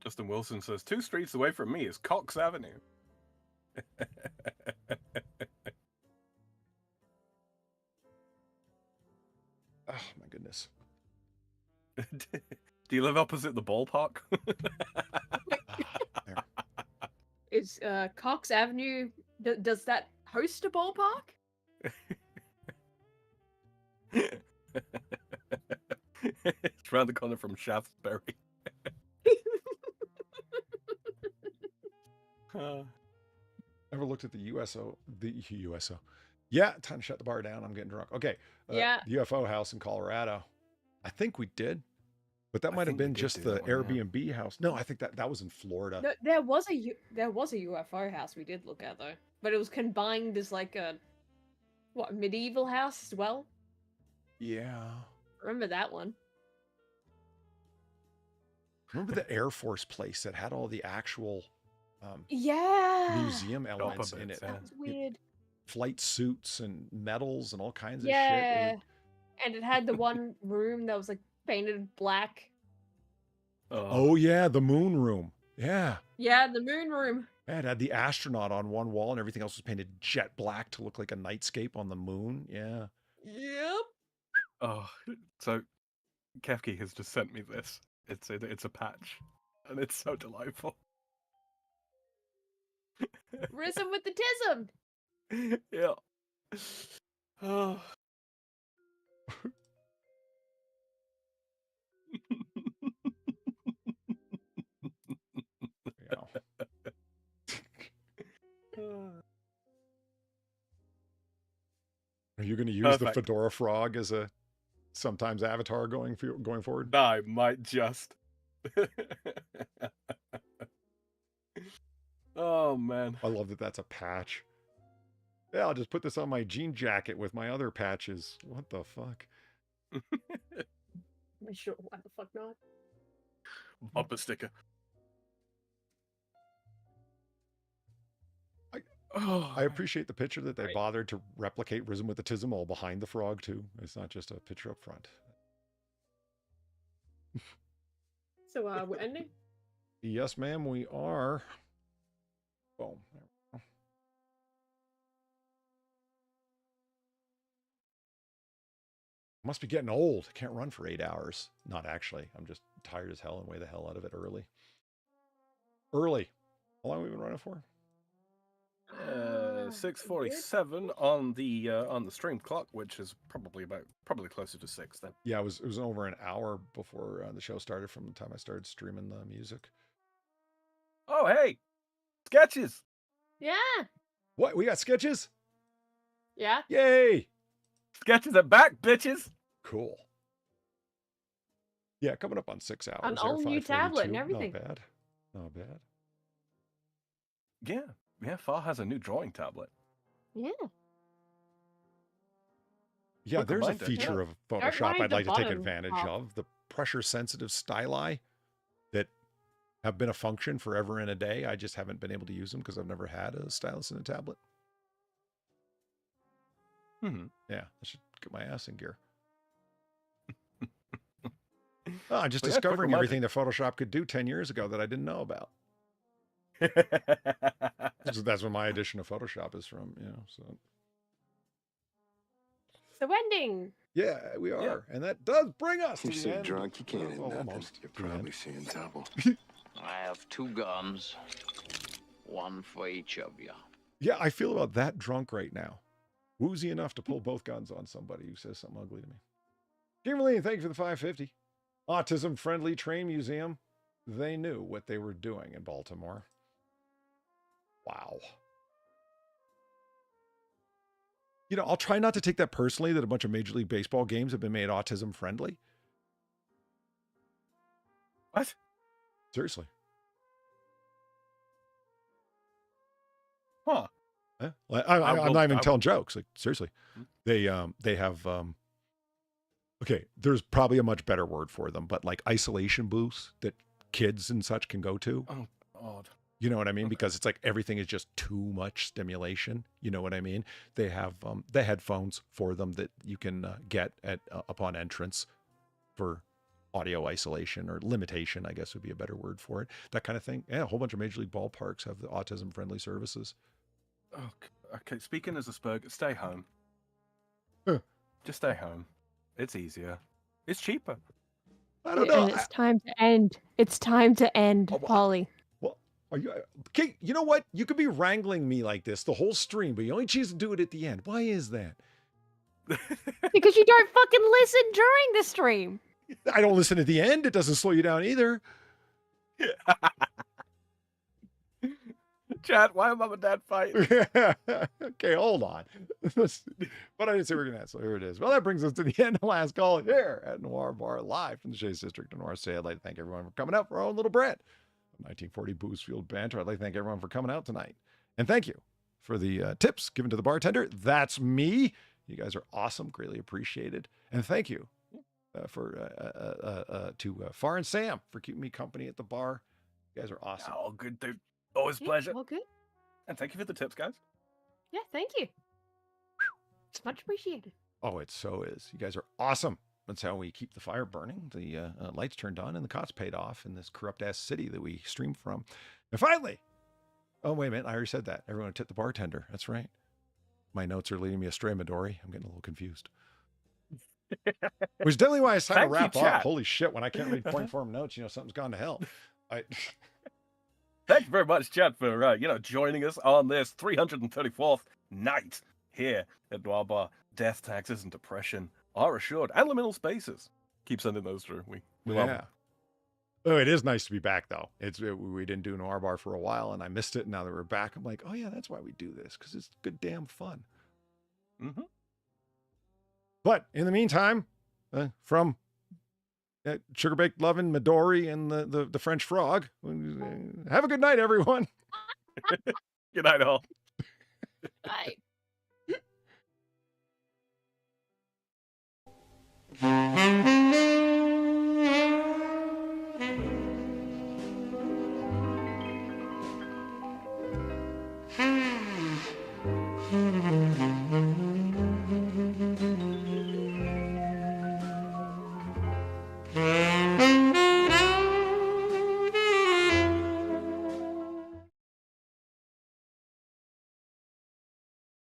Justin Wilson says, 2 streets away from me is Cox Avenue. Oh, my goodness. Do you live opposite the ballpark? Is Cox Avenue, does that host a ballpark? It's round the corner from Shaftesbury. Never looked at the USO. The USO. Yeah, time to shut the bar down. I'm getting drunk. Okay. Yeah. The UFO house in Colorado. I think we did. But that might have been just the Airbnb house. No, I think that was in Florida. No, there was a UFO house we did look at though, but it was combined as like a medieval house as well. Yeah. Remember that one? Remember the Air Force place that had all the actual museum elements in it? That was weird. Flight suits and medals and all kinds of shit. Yeah. And it had the one room that was like painted black. Oh yeah, the moon room. Yeah. Yeah, the moon room. Yeah, it had the astronaut on one wall and everything else was painted jet black to look like a nightscape on the moon. Yeah. Yep. Oh, so Kefki has just sent me this. It's a patch, and it's so delightful. Risen with the tism. Yeah. Oh. Are you going to use the Fedora frog as a sometimes avatar going forward? I might just. Oh man, I love that that's a patch. Yeah, I'll just put this on my jean jacket with my other patches. What the fuck? Sure, why the fuck not? Bumper sticker. I appreciate the picture that they bothered to replicate Risen with the Tism all behind the frog too. It's not just a picture up front. So we're ending? Yes, ma'am, we are. Boom. There we go. Must be getting old. Can't run for 8 hours. Not actually. I'm just tired as hell and way the hell out of it early. Early. How long have we been running for? 6:47 on the stream clock, which is probably closer to 6 then. Yeah, it was over an hour before the show started from the time I started streaming the music. Oh hey, sketches. Yeah. What, we got sketches? Yeah. Yay! Sketches are back, bitches. Cool. Yeah, coming up on 6 hours. An all new tablet and everything. Not bad. Not bad. Yeah, Far has a new drawing tablet. Yeah. Yeah, Quick there's reminder. a feature of Photoshop I'd like to take advantage of. The pressure-sensitive styli that have been a function forever and a day. I just haven't been able to use them because I've never had a stylus in a tablet. Mm-hmm. Yeah, I should get my ass in gear. I'm just Well, yeah, discovering quick everything that Photoshop could do 10 years ago that I didn't know about. That's what my edition of Photoshop is from, you know. So ending. Yeah, we are, and that does bring us. You're to so the end. drunk you can't hit nothing. Almost. You're probably seeing double. I have 2 guns, 1 for each of you. Yeah, I feel about that drunk right now. Woozy enough to pull both guns on somebody who says something ugly to me. Kimberly, thank you for the 550. Autism-friendly train museum. They knew what they were doing in Baltimore. Wow. You know, I'll try not to take that personally that a bunch of Major League Baseball games have been made autism-friendly. What? Seriously. Huh. Yeah. I'm not even telling jokes. Like, seriously. They have okay, there's probably a much better word for them, but like isolation booths that kids and such can go to. Oh, God. You know what I mean? Okay. Because it's like everything is just too much stimulation. You know what I mean? They have the headphones for them that you can get at upon entrance for audio isolation or limitation, I guess would be a better word for it. That kind of thing. Yeah, a whole bunch of Major League ballparks have the autism-friendly services. Oh, okay. Speaking as a Spurg, stay home. Huh. Just stay home. It's easier. It's cheaper. I don't know. And it's time to end. It's time to end, Polly. Well, Are you, okay, you know what? You could be wrangling me like this the whole stream, but you only choose to do it at the end. Why is that? Because you don't fucking listen during the stream. I don't listen at the end. It doesn't slow you down either. Chat, why are Mom and Dad fighting? Okay, hold on. But I didn't say we we're going to. So here it is. Well, that brings us to the end of last call here at Noir Bar, live from the Chase District of Noir State. I'd like to thank everyone for coming out for our own little brand of 1940 booze fueled banter. I'd like to thank everyone for coming out tonight. And thank you for the tips given to the bartender. That's me. You guys are awesome. Greatly appreciated. And thank you to Far and Sam for keeping me company at the bar. You guys are awesome. Oh, good dude. Always a pleasure. All good. And thank you for the tips, guys. Yeah, thank you. It's much appreciated. Oh, it so is. You guys are awesome. That's how we keep the fire burning, the lights turned on, and the cots paid off in this corrupt-ass city that we stream from. And finally, oh, wait a minute. I already said that. Everyone tip the bartender. That's right. My notes are leading me astray, Midori. I'm getting a little confused. Which is definitely why it's time to wrap up. Holy shit, when I can't read point form notes, something's gone to hell. Thank you very much, Chad, for joining us on this 334th night here at Noir Bar. Death, taxes, and depression are assured. And liminal spaces. Keep sending those through. We love them. Oh, it is nice to be back, though. We didn't do Noir Bar for a while, and I missed it. And now that we're back, I'm like, oh, yeah, that's why we do this, because it's good damn fun. Mm-hmm. But in the meantime, from Sugar Baked Lovin' Midori and the French Frog, have a good night, everyone. Good night, all. Bye.